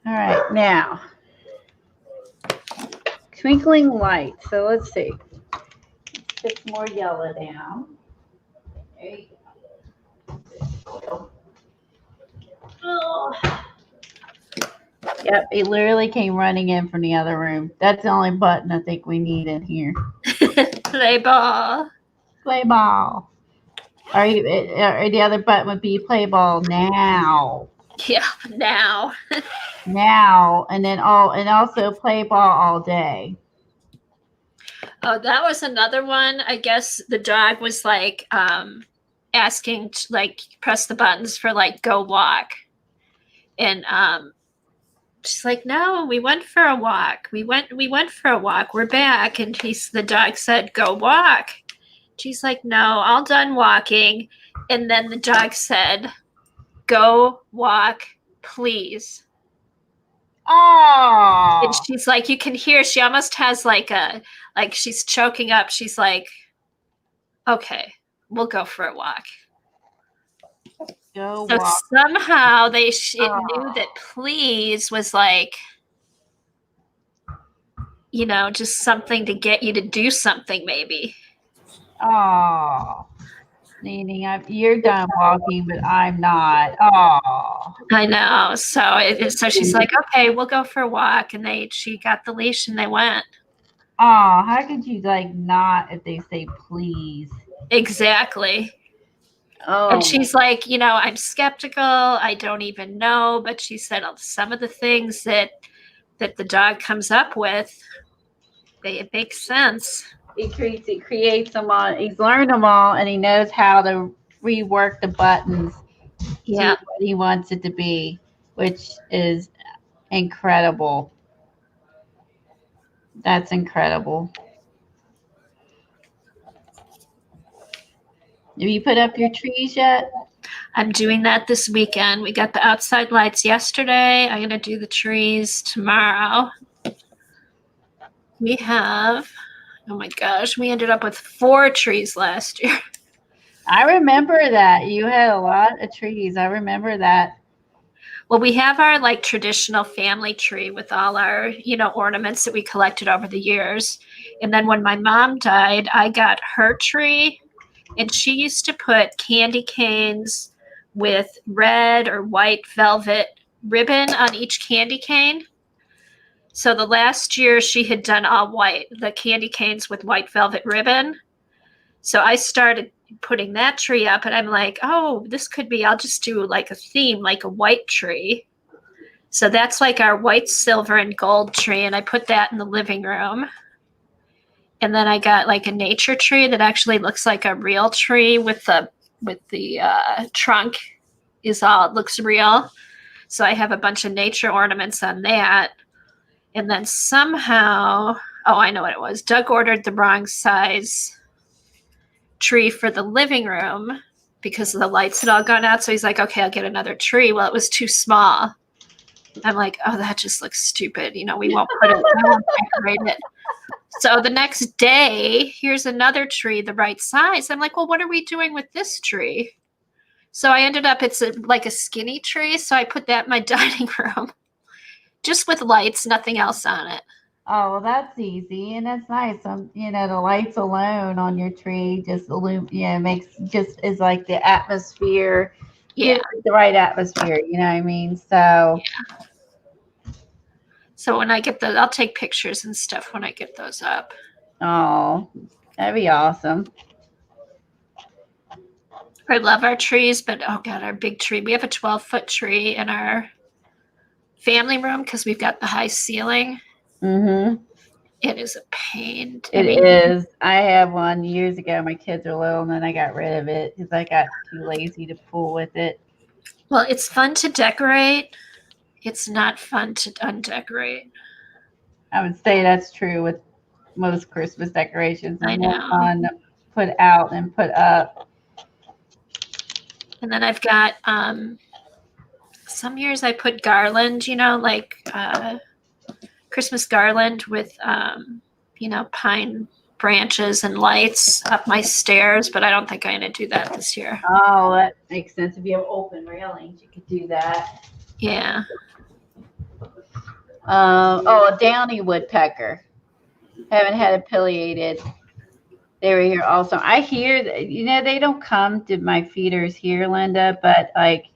All right, now twinkling light. So let's see. Put some more yellow down. There you go. Oh. Yep, it literally came running in from the other room. That's the only button I think we need in here. Play ball. Play ball. Or the other button would be play ball now. Yeah, now. Now, and then and also play ball all day. Oh, that was another one. I guess the dog was like asking to like press the buttons for like go walk. And she's like, no, we went for a walk. We went for a walk. We're back. And the dog said, go walk. She's like, no, all done walking. And then the dog said, go walk, please. Oh. And she's like, you can hear, she almost has like she's choking up. She's like, okay, we'll go for a walk. Go so walk. Somehow it knew that please was like, just something to get you to do something maybe. Oh. Meaning you're done walking, but I'm not. Oh. I know. So she's like, okay, we'll go for a walk. And she got the leash and they went. Oh, how could you not if they say please? Exactly. Oh. And she's like, I'm skeptical. I don't even know. But she said some of the things that the dog comes up with, it makes sense. He creates them all. He's learned them all, and he knows how to rework the buttons to what he wants it to be, which is incredible. That's incredible. Have you put up your trees yet? I'm doing that this weekend. We got the outside lights yesterday. I'm going to do the trees tomorrow. We have, oh my gosh, we ended up with 4 trees last year. I remember that. You had a lot of trees. I remember that. Well, we have our like traditional family tree with all our, ornaments that we collected over the years. And then when my mom died, I got her tree, and she used to put candy canes with red or white velvet ribbon on each candy cane. So the last year she had done all white, the candy canes with white velvet ribbon. So I started putting that tree up, and I'm like, oh, this could be, I'll just do like a theme, like a white tree. So that's like our white, silver, and gold tree. And I put that in the living room. And then I got like a nature tree that actually looks like a real tree with the trunk it looks real. So I have a bunch of nature ornaments on that. And then somehow, I know what it was. Doug ordered the wrong size tree for the living room because the lights had all gone out. So he's like, okay, I'll get another tree. Well, it was too small. I'm like, oh, that just looks stupid. We won't decorate it. So the next day, here's another tree, the right size. I'm like, well, what are we doing with this tree? So I ended up, it's like a skinny tree. So I put that in my dining room, just with lights, nothing else on it. Oh, well, that's easy, and that's nice. The lights alone on your tree just is like the atmosphere. Yeah, the right atmosphere. You know what I mean? So. Yeah. So when I get those, I'll take pictures and stuff when I get those up. Oh, that'd be awesome. I love our trees, but oh God, our big tree. We have a 12-foot tree in our family room because we've got the high ceiling. Mm-hmm. It is a pain. It is. I had one years ago. My kids were little, and then I got rid of it because I got too lazy to fool with it. Well, it's fun to decorate. It's not fun to undecorate. I would say that's true with most Christmas decorations. I It's more know. fun to put out than put up. And then I've got some years I put garland, like Christmas garland with pine branches and lights up my stairs, but I don't think I'm going to do that this year. Oh, that makes sense. If you have open railings, you could do that. Yeah. A downy woodpecker. Haven't had it pileated. They were here also. I hear that, they don't come to my feeders here, Linda, but like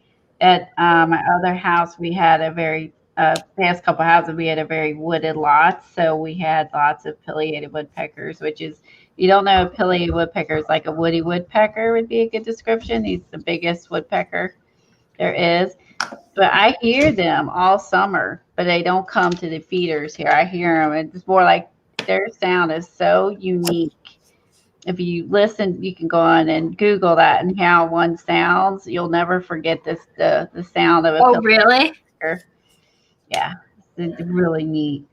at my other house, we had a very, past couple houses, we had a very wooded lot. So we had lots of pileated woodpeckers, which is, you don't know, a pileated woodpecker is like a woody woodpecker would be a good description. He's the biggest woodpecker there is. But I hear them all summer, but they don't come to the feeders here. I hear them. It's more like their sound is so unique. If you listen, you can go on and Google that and how one sounds. You'll never forget the sound of a Oh, really? woodpecker. Yeah, it's really neat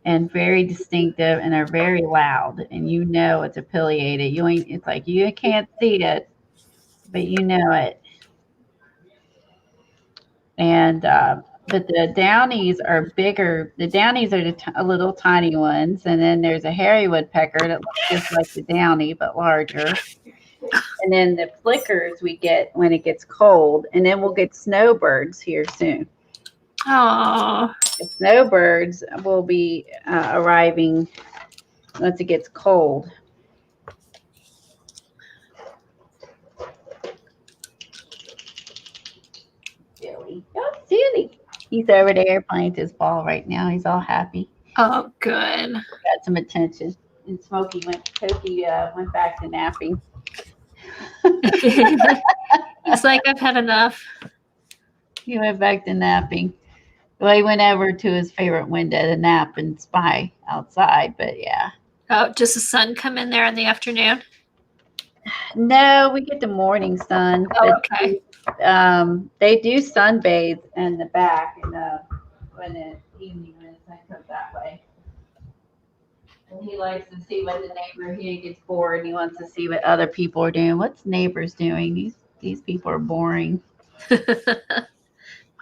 and very distinctive, and they're very loud. And it's a pileated. It's like you can't see it, but you know it. And but the downies are bigger. The downies are the little tiny ones, and then there's a hairy woodpecker that looks just like the downy but larger. And then the flickers we get when it gets cold, and then we'll get snowbirds here soon. Oh, The snowbirds will be arriving once it gets cold. Silly. Oh, silly. He's over there playing with his ball right now. He's all happy. Oh, good. Got some attention. And Smokey went back to napping. He's like, I've had enough. He went back to napping. Well, he went over to his favorite window to nap and spy outside, but yeah. Oh, does the sun come in there in the afternoon? No, we get the morning sun. Oh, okay. They do sunbathe in the back when the evening when the sun comes that way. And he likes to see what the neighbor, he gets bored and he wants to see what other people are doing. What's neighbors doing? These people are boring.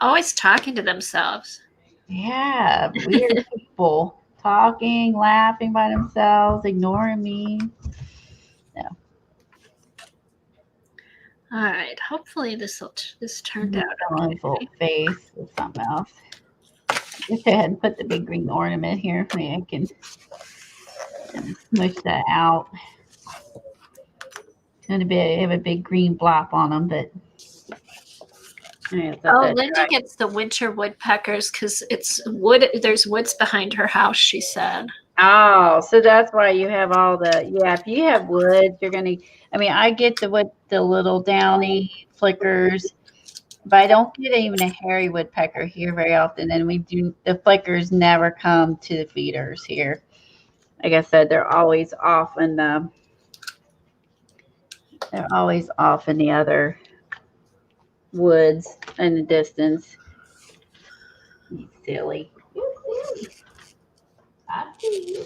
Always talking to themselves. Yeah, weird people talking, laughing by themselves, ignoring me. No. All right. Hopefully this turned out okay. Full face with something else. Just go ahead and put the big green ornament here. Maybe I can smush that out. Have a big green blop on them, but. Linda gets the winter woodpeckers because it's wood. There's woods behind her house, she said. Oh, so that's why you have all if you have woods, you're going to, I get the little downy flickers, but I don't get even a hairy woodpecker here very often. And the flickers never come to the feeders here. Like I said, they're always off in the other woods in the distance. You silly. I see you.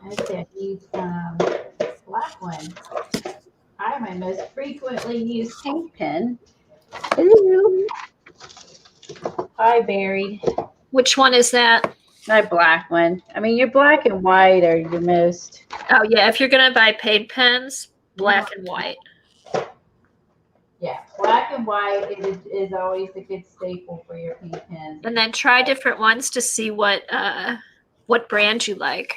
I said use black one. My most frequently used paint pen. Hello. Hi, Buried. Which one is that? My black one. Your black and white are your most. Oh, yeah. If you're going to buy paint pens, black and white. Yeah, black and white is always a good staple for your paint pens. And then try different ones to see what brand you like.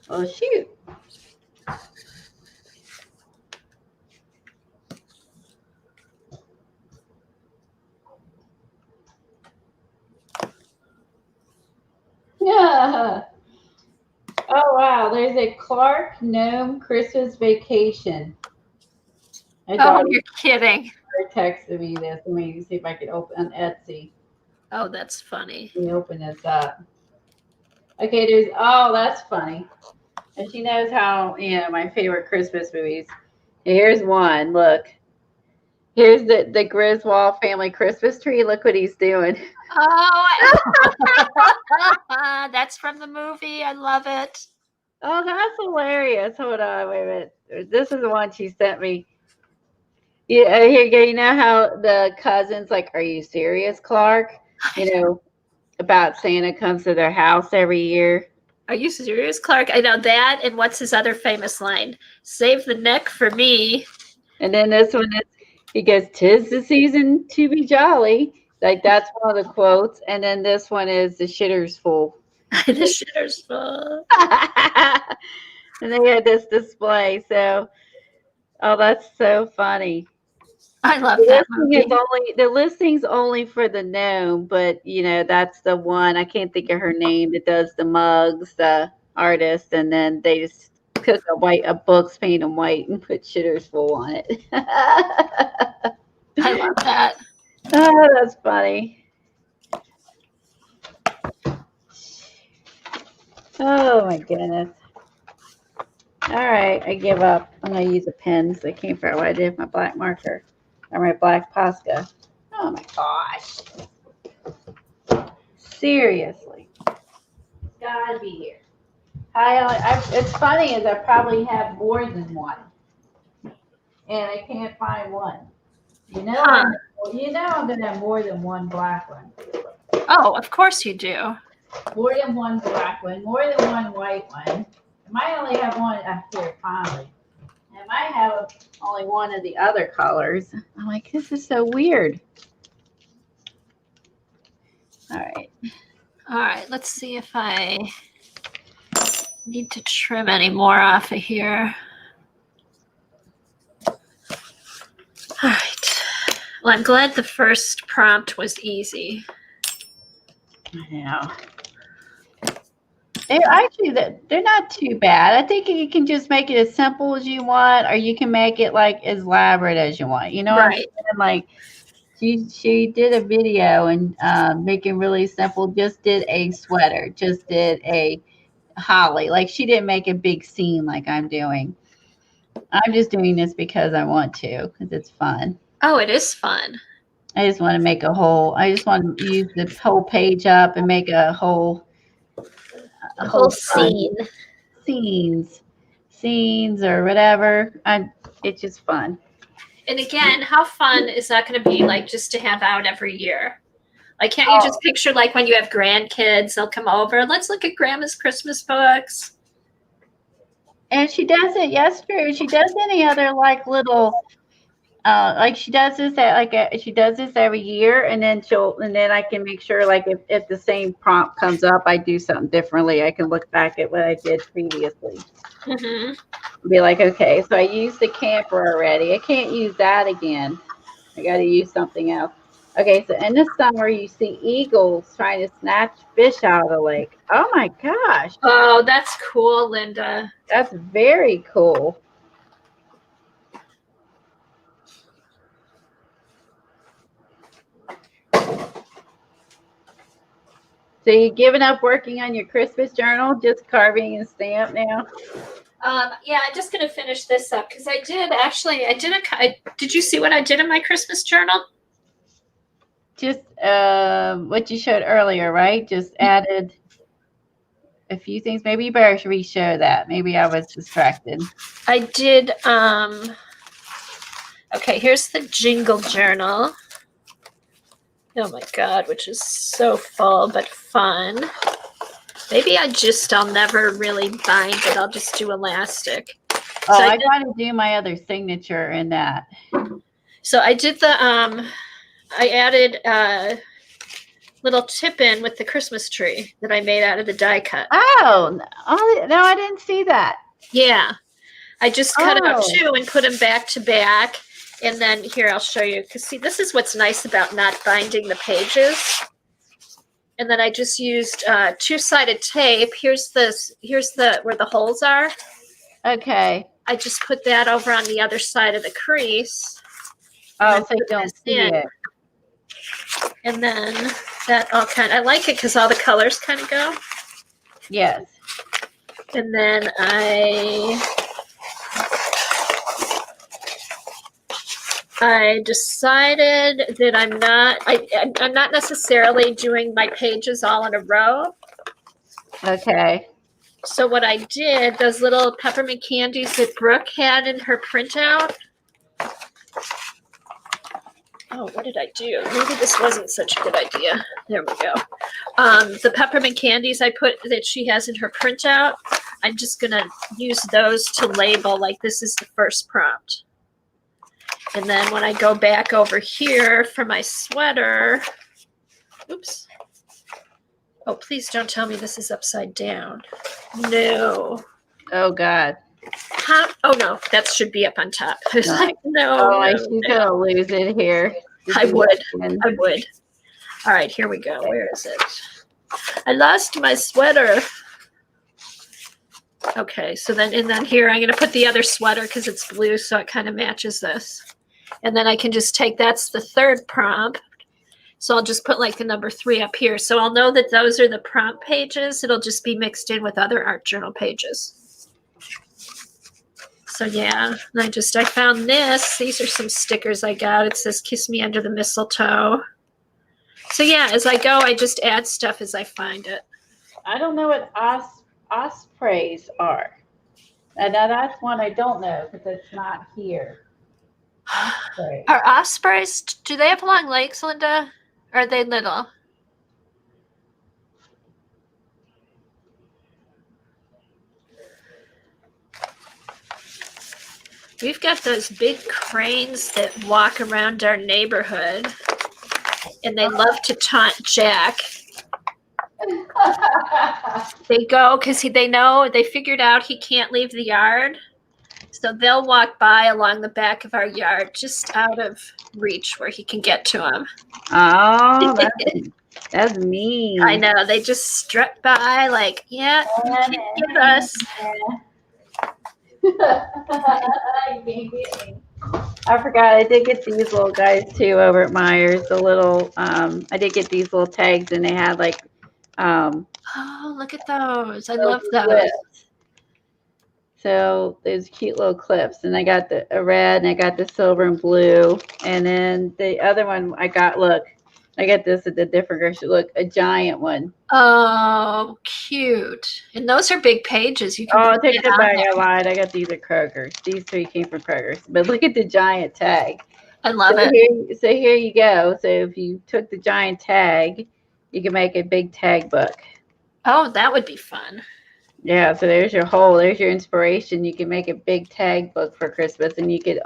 Oh, shoot. Yeah. Oh, wow. There's a Clark Gnome Christmas Vacation. Oh, you're kidding. Texted me this. Let me see if I can open on Etsy. Oh, that's funny. Let me open this up. Okay, that's funny. And she knows how, my favorite Christmas movies. Here's one. Look. Here's the Griswold family Christmas tree. Look what he's doing. Oh, that's from the movie. I love it. Oh, that's hilarious. Hold on, wait a minute. This is the one she sent me. Yeah, here you go. You know how the cousins like, "Are you serious, Clark?" You know, about Santa comes to their house every year. Are you serious, Clark? I know that. And what's his other famous line? Save the neck for me. And then this one is, he goes, "'Tis the season to be jolly." Like that's one of the quotes. And then this one is, "The shitter's full." The shitter's full. And they had this display. So, oh, that's so funny. I love that movie. The listing's only for the gnome, but you know that's the one. I can't think of her name that does the mugs, the artist, and then they just cook a books, paint them white, and put shitters full on it. I love that. Oh, that's funny. Oh my goodness. All right, I give up. I'm gonna use a pen because I can't figure out what I did with my black marker or my black Posca. Oh my gosh. Seriously. It's gotta be here. It's funny is I probably have more than one. And I can't find one. You know, I'm gonna have more than one black one. Oh, of course you do. More than one black one, more than one white one. I might only have one here finally. I might have only one of the other colors. I'm like, this is so weird. All right. All right, let's see if I need to trim any more off of here. All right. Well, I'm glad the first prompt was easy. I know. They're not too bad. I think you can just make it as simple as you want, or you can make it like as elaborate as you want. You know, right? Like she did a video and making really simple. Just did a sweater. Just did a holly. Like she didn't make a big scene like I'm doing. I'm just doing this because I want to, because it's fun. Oh, it is fun. I just want to make I just want to use the whole page up and make a whole scene. Scenes or whatever. It's just fun. And again, how fun is that going to be, like, just to have out every year? Like, can't you just picture, like, when you have grandkids, they'll come over, let's look at Grandma's Christmas books. And she does it. Yes, true. She does any other like little, like she does this she does this every year, and then I can make sure like if the same prompt comes up, I do something differently. I can look back at what I did previously. Mm-hmm. Be like, okay, so I used the camper already. I can't use that again. I got to use something else. Okay, so in the summer, you see eagles trying to snatch fish out of the lake. Oh my gosh! Oh, that's cool, Linda. That's very cool. So you giving up working on your Christmas journal, just carving and stamp now? Yeah, I'm just gonna finish this up because I did did you see what I did in my Christmas journal? Just what you showed earlier, right? Just added a few things. Maybe you better re-show that. Maybe I was distracted. I did. Okay, here's the jingle journal. Oh my God, which is so full but fun. Maybe I'll never really bind it. I'll just do elastic. Oh, so I got to do my other signature in that. So I did I added a little tip in with the Christmas tree that I made out of the die cut. Oh, no, I didn't see that. Yeah. I just cut out two and put them back to back. And then here, I'll show you. Because see, this is what's nice about not binding the pages. And then I just used two-sided tape. Here's where the holes are. Okay. I just put that over on the other side of the crease. Oh, so you don't see it. And then that I like it because all the colors kind of go. Yes. And then I decided that I'm not necessarily doing my pages all in a row. Okay. So what I did, those little peppermint candies that Brooke had in her printout. Oh, what did I do? Maybe this wasn't such a good idea. There we go. The peppermint candies I put that she has in her printout, I'm just gonna use those to label like this is the first prompt. And then when I go back over here for my sweater, oops. Oh, please don't tell me this is upside down. No. Oh God. Huh? Oh no, that should be up on top. It's like, no, Oh, no, she's no. gonna lose it here. I would. All right, here we go. Where is it? I lost my sweater. Okay, so then here I'm going to put the other sweater because it's blue, so it kind of matches this. And then I can just take, that's the third prompt. So I'll just put like the number 3 up here. So I'll know that those are the prompt pages. It'll just be mixed in with other art journal pages. So yeah, I found this. These are some stickers I got. It says "Kiss Me Under the Mistletoe." So yeah, as I go, I just add stuff as I find it. I don't know what ospreys are. And now that's one I don't know because it's not here. Osprey. Are ospreys, do they have long legs, Linda? Or are they little? We've got those big cranes that walk around our neighborhood, and they love to taunt Jack. They go because they figured out he can't leave the yard. So they'll walk by along the back of our yard, just out of reach where he can get to him. Oh, that's mean. I know. They just strut by like, yeah, you can't get us. I forgot. I did get these little guys too over at Myers. The little, I did get these little tags, and they had like, oh, look at those! I love those. Clips. So there's cute little clips, and I got a red, and I got the silver and blue, and then the other one I got. Look, I got this at the different grocery. Look, a giant one. Oh, cute! And those are big pages. You can. Oh, take that back. I lied. I got these at Kroger's. These 3 came from Kroger's. But look at the giant tag. I love it. So here you go. So if you took the giant tag, you can make a big tag book. Oh, that would be fun. Yeah, so there's your inspiration. You can make a big tag book for Christmas, and you could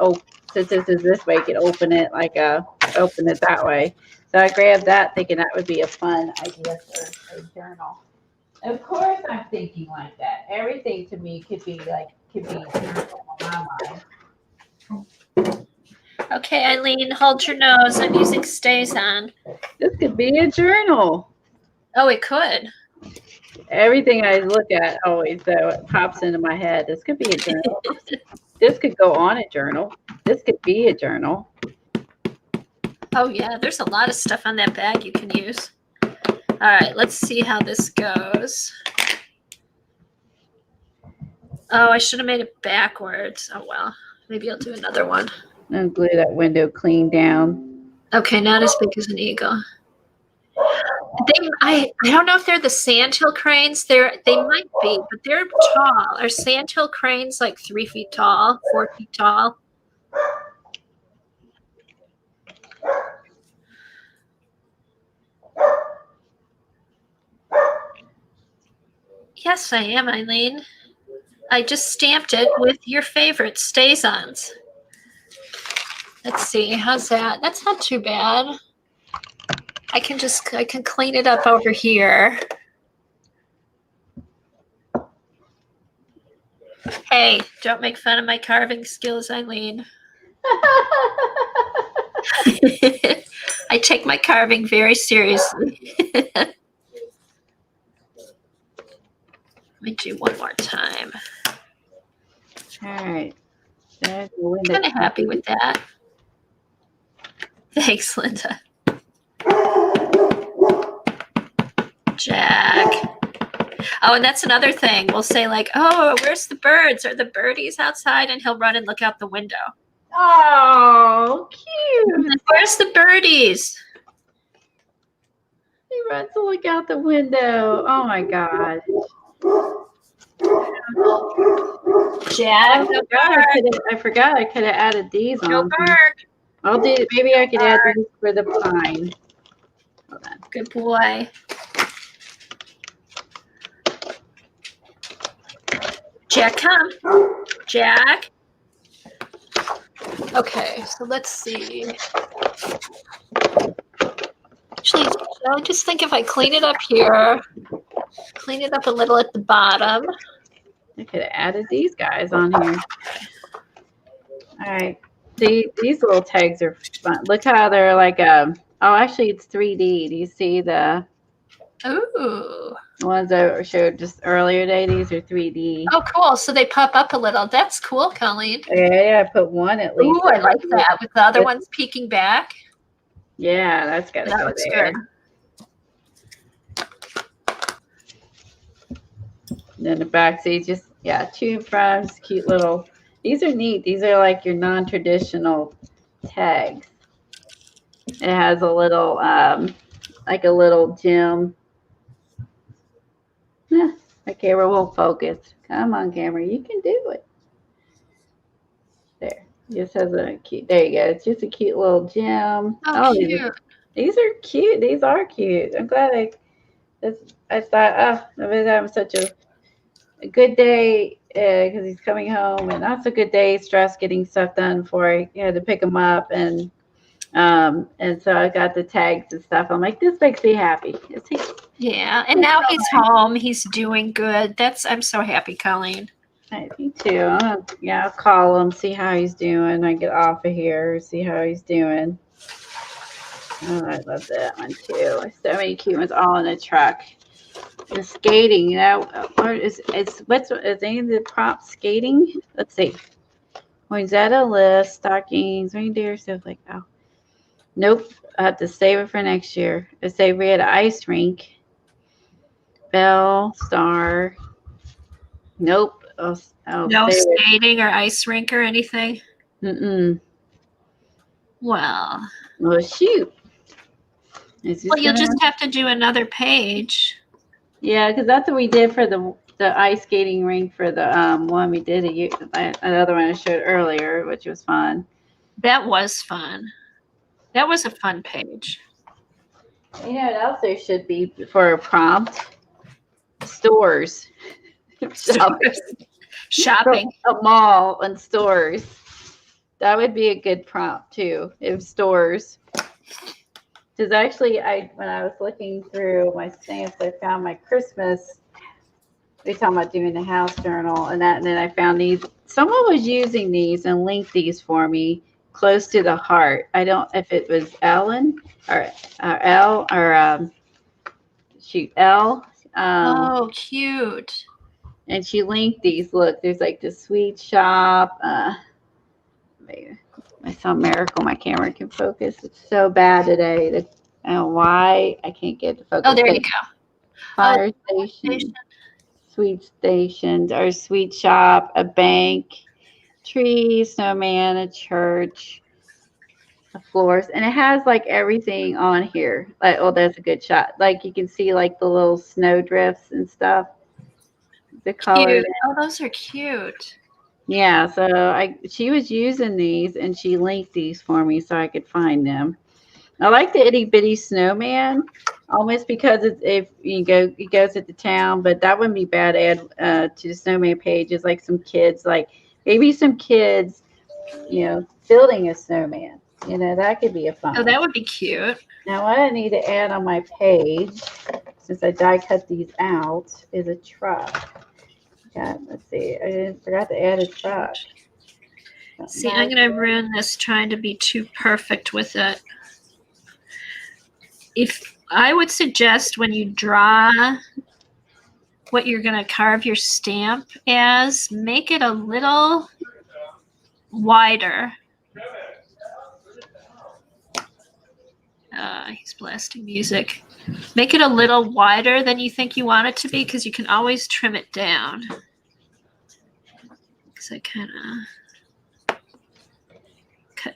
since this is this way, you could open it open it that way. So I grabbed that thinking that would be a fun idea for a journal. Of course I'm thinking like that. Everything to me could be journal in my mind. Okay, Eileen, hold your nose. I'm using Stays On. This could be a journal. Oh, it could. Everything I look at always though pops into my head. This could be a journal. This could go on a journal. This could be a journal. Oh yeah, there's a lot of stuff on that bag you can use. All right, let's see how this goes. Oh, I should have made it backwards. Oh well, maybe I'll do another one. And glue that window clean down. Okay, not as big as an eagle. I don't know if they're the sandhill cranes. They might be, but they're tall. Are sandhill cranes like 3 feet tall, 4 feet tall? Yes, I am, Eileen. I just stamped it with your favorite Stays-Ons. Let's see, how's that? That's not too bad. I can clean it up over here. Hey, don't make fun of my carving skills, Eileen. I take my carving very seriously. Let me do one more time. All right. I'm kind of happy with that. Thanks, Linda. Jack. Oh, and that's another thing. We'll say like, oh, where's the birds? Are the birdies outside? And he'll run and look out the window. Oh, cute. Where's the birdies? He runs to look out the window. Oh my God. Jack, I forgot I could have added these no on. bark. I'll do. Maybe I could add these for the pine. Hold on. Good boy. Jack, come. Jack. Okay, so let's see. Actually, I just think if I clean it up here, clean it up a little at the bottom. I could have added these guys on here. All right. See, these little tags are fun. Look how they're like oh, actually it's 3D. Do you see the Ooh. ones I showed just earlier today? These are 3D. Oh, cool. So they pop up a little. That's cool, Colleen. Yeah, I put one at least. Ooh, I like that. With the other ones peeking back. Yeah, that's got to go looks there. good. And then the back seats, just, yeah, to and from, just cute little. These are neat. These are like your non-traditional tags. It has a little, like a little gem. Yeah, my camera won't focus. Come on, camera, you can do it. There, just has a cute. There you go. It's just a cute little gem. Oh, cute. These are cute. These are cute. I'm glad I thought, oh, I've been having such a good day because he's coming home, and that's a good day. Stress getting stuff done before I had to pick him up, and so I got the tags and stuff. I'm like, this makes me happy. Yeah, and now he's home. He's doing good. I'm so happy, Colleen. Me too. I'll call him, see how he's doing. I get off of here, see how he's doing. Oh, I love that one too. So many cute ones all in the truck. The skating, is any of the props skating? Let's see. Poinsettia list, stockings, reindeer, stuff like that. Oh. Nope. I have to save it for next year. I say we had an ice rink. Bell, star. Nope. No skating or ice rink or anything? Mm-mm. Well, shoot. You'll just have to do another page. Yeah, because that's what we did for the ice skating rink for the one we did another one I showed earlier, which was fun. That was fun. That was a fun page. You know what else there should be for a prompt? Stores. Shopping. A mall and stores. That would be a good prompt too. If stores. Because actually, when I was looking through my stamps, I found my Christmas. We're talking about doing the house journal and then I found these. Someone was using these and linked these for me close to the heart. I don't if it was Ellen or L or L. Oh, cute. And she linked these. Look, there's like the sweet shop. I saw Miracle. My camera can focus. It's so bad today. I don't know why I can't get the focus. Oh, there you go. Fire station, sweet stations, or sweet shop, a bank, tree, snowman, a church, a florist, and it has like everything on here. Like, oh, that's a good shot. Like you can see like the little snow drifts and stuff. The color. Oh, those are cute. Yeah, so she was using these and she linked these for me so I could find them. I like the itty bitty snowman, almost because it goes at the town, but that wouldn't be bad to add to the snowman page. Is like some kids, maybe some kids, building a snowman. That could be a fun. Oh, that would be cute. Now what I need to add on my page, since I die cut these out, is a truck. Let's see. I forgot to add a truck. See, I'm going to ruin this trying to be too perfect with it. If I would suggest when you draw what you're going to carve your stamp as, make it a little wider. He's blasting music. Make it a little wider than you think you want it to be, because you can always trim it down. Because I kind of...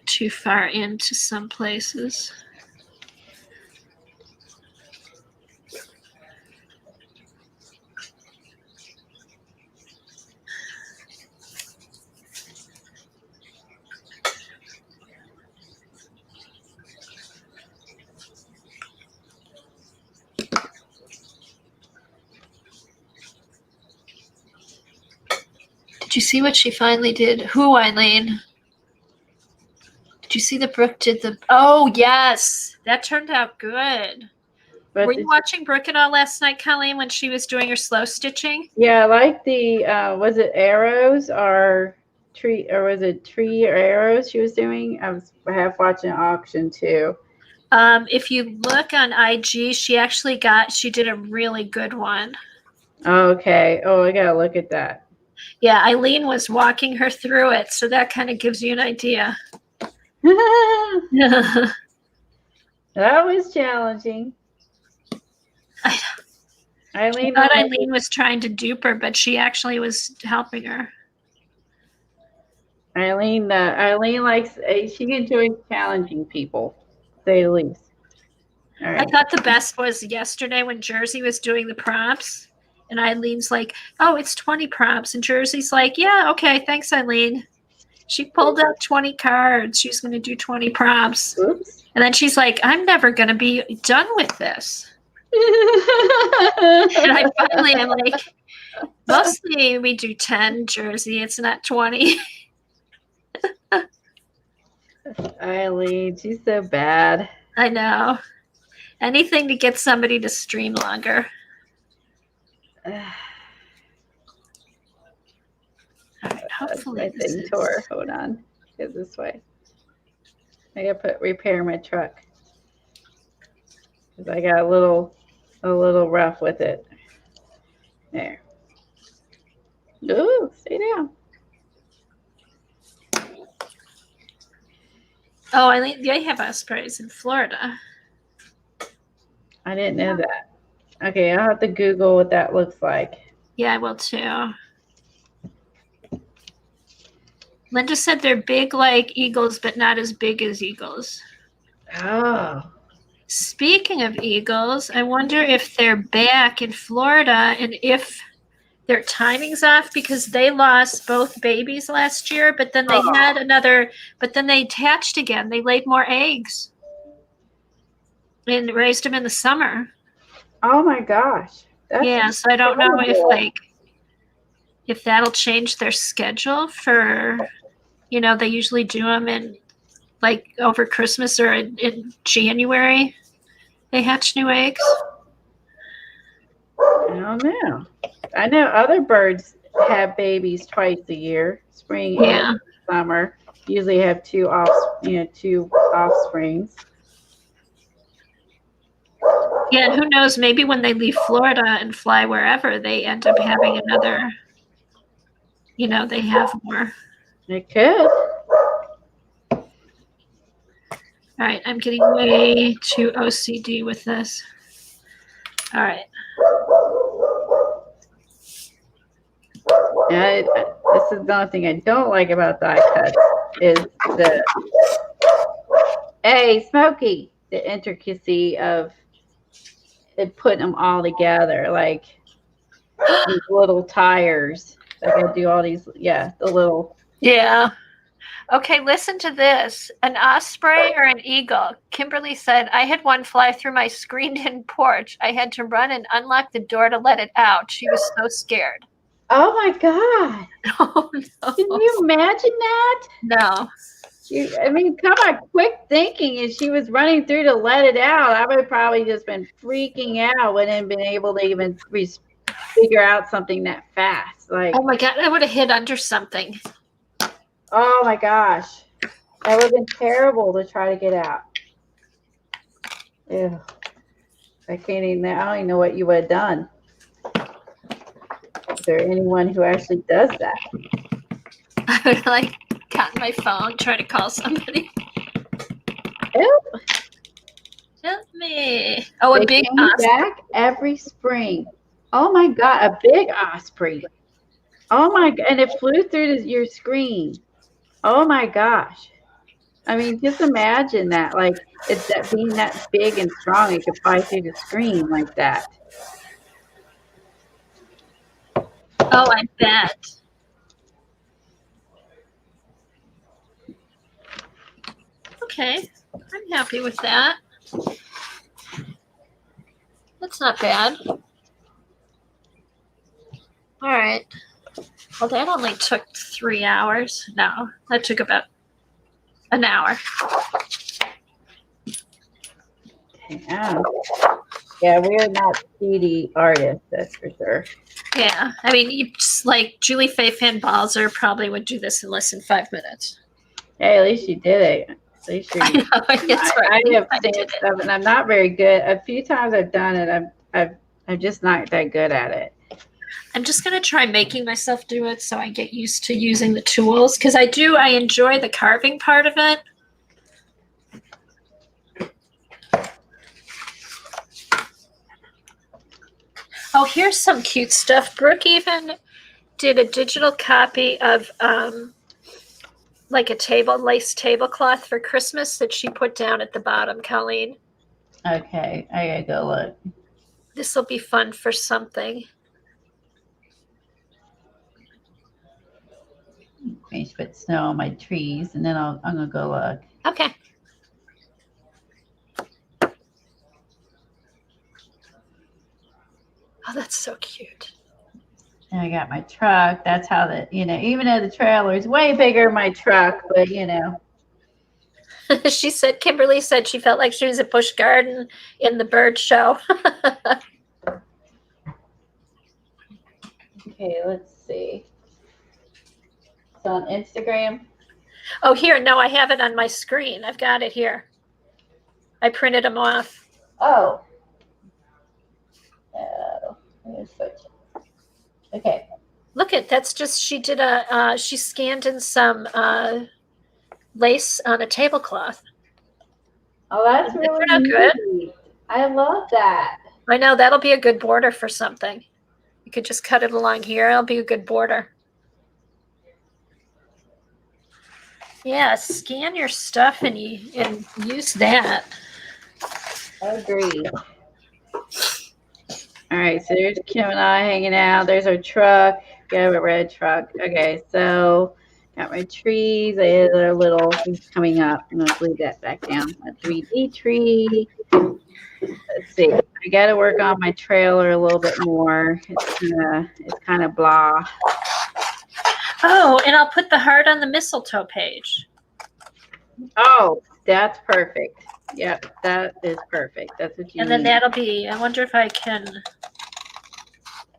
too far into some places. Did you see what she finally did? Who, Eileen? Did you see that Brooke did the... Oh, yes. That turned out good. But Were you watching Brooke at all last night, Colleen, when she was doing her slow stitching? Yeah, I like the, was it arrows or tree, or was it tree or arrows she was doing? I was half watching auction too. If you look on IG, she did a really good one. Okay. Oh, I gotta look at that. Yeah, Eileen was walking her through it, so that kind of gives you an idea. That was challenging. I thought Eileen was trying to dupe her, but she actually was helping her. Eileen likes, she enjoys challenging people, to say the least. All right. I thought the best was yesterday when Jersey was doing the prompts, and Eileen's like, "Oh, it's 20 prompts," and Jersey's like, "Yeah, okay, thanks, Eileen." She pulled out 20 cards. She's going to do 20 prompts. Oops. And then she's like, "I'm never going to be done with this." And I finally am like, mostly we do 10, Jersey. It's not 20. Eileen, she's so bad. I know. Anything to get somebody to stream longer. All right, hopefully my thing tore. Hold on. Go this way. I gotta repair my truck. Because I got a little rough with it. There. Ooh, stay down. Oh, Eileen, they have ospreys in Florida. I didn't know that. Okay, I'll have to Google what that looks like. Yeah, I will too. Linda said they're big like eagles, but not as big as eagles. Oh. Speaking of eagles, I wonder if they're back in Florida and if their timing's off, because they lost both babies last year, but then they had another, but then they hatched again. They laid more eggs and raised them in the summer. Oh my gosh. Yeah, so I don't know if that'll change their schedule for, they usually do them in like over Christmas or in January. They hatch new eggs. I don't know. I know other birds have babies twice a year, spring and summer. Usually have two offsprings. Yeah, and who knows? Maybe when they leave Florida and fly wherever, they end up having another. They have more. It could. All right, I'm getting way too OCD with this. All right. And this is the only thing I don't like about die cuts is Smokey, the intricacy of it putting them all together, like these little tires. Like I do all these, the little. Yeah. Okay, listen to this. An osprey or an eagle? Kimberly said, I had one fly through my screened-in porch. I had to run and unlock the door to let it out. She was so scared. Oh, my God. Oh, no. Can you imagine that? No. Come on, quick thinking. As she was running through to let it out, I would have probably just been freaking out. Wouldn't been able to even figure out something that fast. Like, oh, my God. I would have hid under something. Oh my gosh. That would have been terrible to try to get out. Ew. I don't even know what you would have done. Is there anyone who actually does that? I would have gotten my phone, try to call somebody. Help. Help me. Oh, a big osprey. Back every spring. Oh my God, a big osprey. Oh my God, and it flew through your screen. Oh my gosh. I mean, just imagine that, like, it that being that big and strong, it could fly through the screen like that. Oh, I bet. Okay, I'm happy with that. That's not bad. All right. Well, that only took 3 hours. No, that took about an hour. Yeah. Yeah, we're not speedy artists, that's for sure. Yeah, I mean, you just like Julie Faye Fan Balzer probably would do this in less than 5 minutes. Hey, at least you did it. At least you. I know, it's right. I have seen stuff, and I'm not very good. A few times I've done it, I'm just not that good at it. I'm just gonna try making myself do it so I get used to using the tools because I enjoy the carving part of it. Oh, here's some cute stuff. Brooke even did a digital copy of like a lace tablecloth for Christmas that she put down at the bottom, Colleen. Okay, I gotta go look. This will be fun for something. Finish put snow on my trees, and then I'm gonna go look. Okay. Oh, that's so cute. And I got my truck. That's how even though the trailer is way bigger than my truck, but Kimberly said she felt like she was at Busch Garden in the bird show. Okay, let's see. It's on Instagram. Oh, here. No, I have it on my screen. I've got it here. I printed them off. Oh. Okay. Look at that's just she did she scanned in some lace on a tablecloth. Oh, that's really good. I love that. I know that'll be a good border for something. You could just cut it along here. It'll be a good border. Yeah, scan your stuff and use that. Agreed. All right, so there's Kim and I hanging out. There's our truck. We have a red truck. Okay, so got my trees. I had a little things coming up. I'm gonna leave that back down. A 3D tree. Let's see. I got to work on my trailer a little bit more. It's kind of blah. Oh, and I'll put the heart on the mistletoe page. Oh, that's perfect. Yep, that is perfect. That's what you need. And then that'll be, I wonder if I can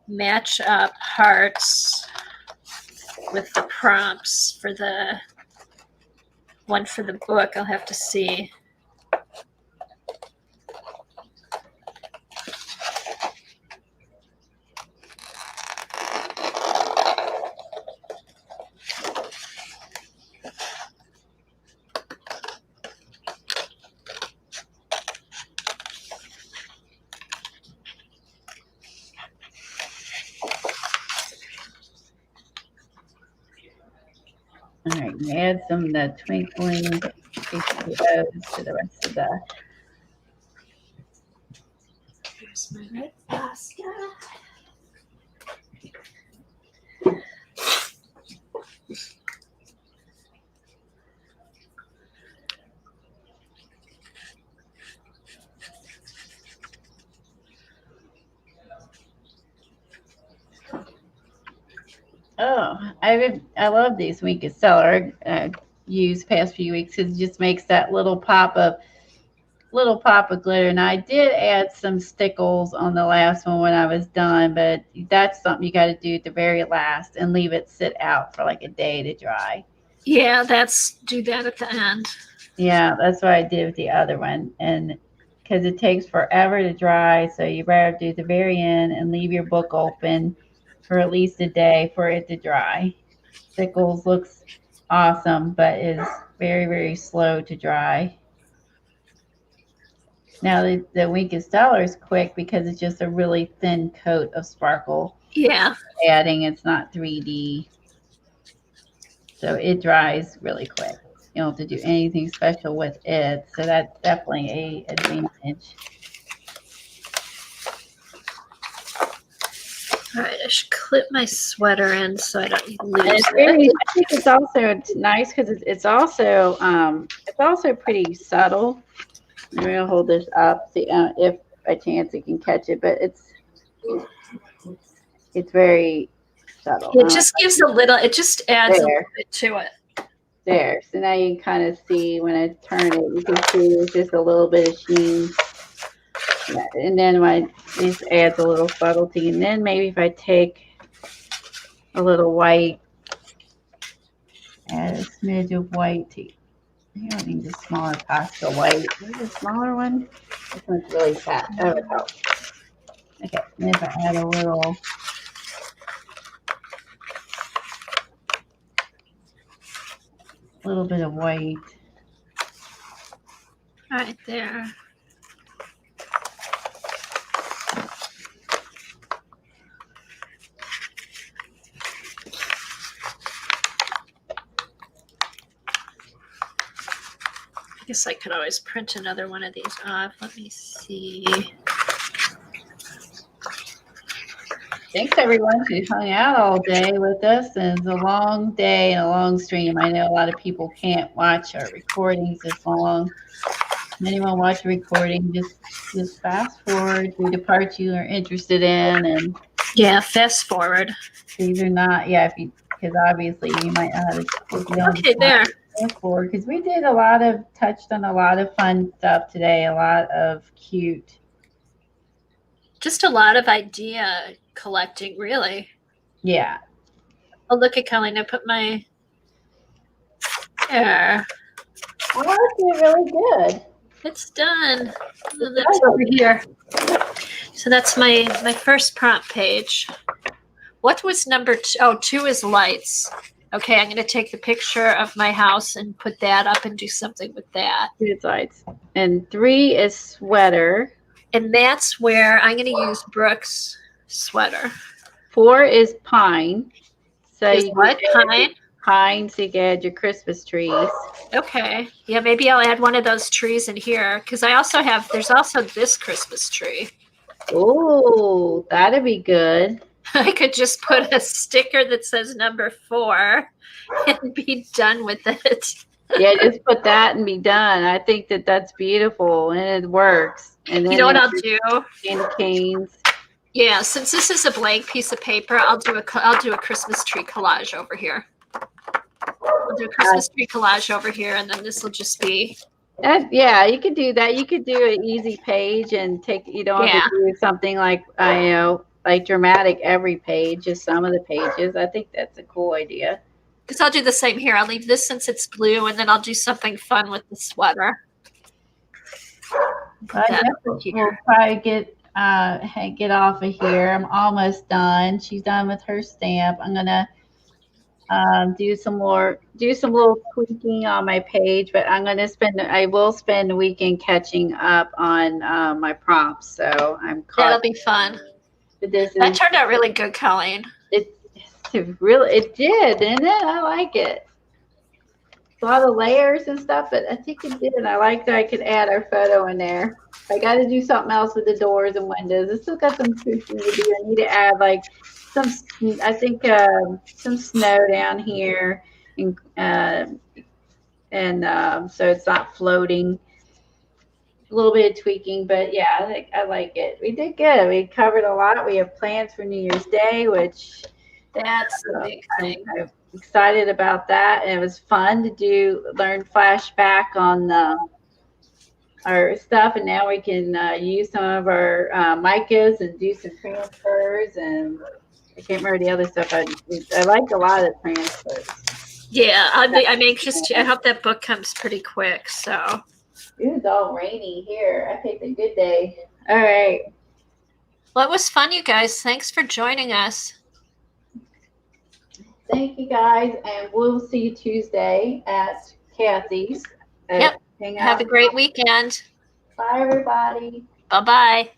match up hearts with the prompts for the one for the book. I'll have to see. All right, add some of the twinkling H2Os to the rest of the. Here's my red basket. Oh, I love these Wink of Stellar used past few weeks because it just makes that little pop of glitter. And I did add some stickles on the last one when I was done, but that's something you got to do at the very last and leave it sit out for like a day to dry. Yeah, do that at the end. Yeah, that's what I did with the other one, and because it takes forever to dry, so you better do the very end and leave your book open for at least a day for it to dry. Stickles looks awesome, but is very, very slow to dry. Now the Wink of Stellar is quick because it's just a really thin coat of sparkle. Yeah. Adding, it's not 3D. So it dries really quick. you don't have to do anything special with it. So that's definitely a advantage. All right, I should clip my sweater in so I don't lose I think it's also nice because it's also pretty subtle. I'm gonna hold this up, see if by chance you can catch it, but it's very subtle. It just gives a little. It just adds a little bit to it. There. So now you can kind of see when I turn it, you can see it's just a little bit of sheen. Yeah, and then this adds a little subtlety. And then maybe if I take a little white, add a smidge of white to, you don't need the smaller Pastel white. Where's the smaller one? This one's really fat. Oh, it helps. Okay, and if I add a little bit of white. Right there. I guess I could always print another one of these off. Let me see. Thanks everyone who hung out all day with us. And it's a long day and a long stream. I know a lot of people can't watch our recordings this long. If anyone watch a recording, just fast forward through the parts you are interested in, and yeah, fast forward. These are not, because obviously you might not have to click it on. Okay, there. Fast forward, because we did touched on a lot of fun stuff today, a lot of cute. Just a lot of idea collecting, really. Yeah. Oh, look at Colleen. I put my there. Oh, that's really good. It's done. And that's over here. So that's my first prompt page. What was number 2? Oh, 2 is lights. Okay, I'm going to take the picture of my house and put that up and do something with that. 2 is lights. And 3 is sweater. And that's where I'm going to use Brooke's sweater. 4 is pine. So is what? Pine? Pine, so you can add your Christmas trees. Okay. Yeah, maybe I'll add one of those trees in here. Because there's also this Christmas tree. Oh, that'd be good. I could just put a sticker that says number 4 and be done with it. Yeah, just put that and be done. I think that's beautiful and it works. And then you know what I'll do? Candy canes. Yeah, since this is a blank piece of paper, I'll do a Christmas tree collage over here. I'll do a Christmas tree collage over here, and then this will just be. Yeah, you could do that. You could do an easy page and you don't have to do something like like dramatic every page, just some of the pages. I think that's a cool idea. Because I'll do the same here. I'll leave this since it's blue, and then I'll do something fun with the sweater. We'll probably get off of here. I'm almost done. She's done with her stamp. I'm gonna do some little tweaking on my page, but I will spend the weekend catching up on my prompts. So that'll be fun. That turned out really good, Colleen. It did, didn't it? I like it. A lot of layers and stuff, but I think it did. I like that I could add our photo in there. I got to do something else with the doors and windows. I still got some tweaking to do. I need to add some snow down here, and so it's not floating. A little bit of tweaking, but yeah, I like it. We did good. We covered a lot. We have plans for New Year's Day, which that's the big thing. I'm excited about that. And it was fun to learn flashback on our stuff, and now we can use some of our micas and do some transfers. And I can't remember the other stuff. I liked a lot of the transfers. Yeah, I'm anxious. I hope that book comes pretty quick. So. It was all rainy here. I picked a good day. All right. Well, it was fun, you guys. Thanks for joining us. Thank you, guys. And we'll see you Tuesday at Kathy's. Yep. Have a great weekend. Bye, everybody. Bye-bye.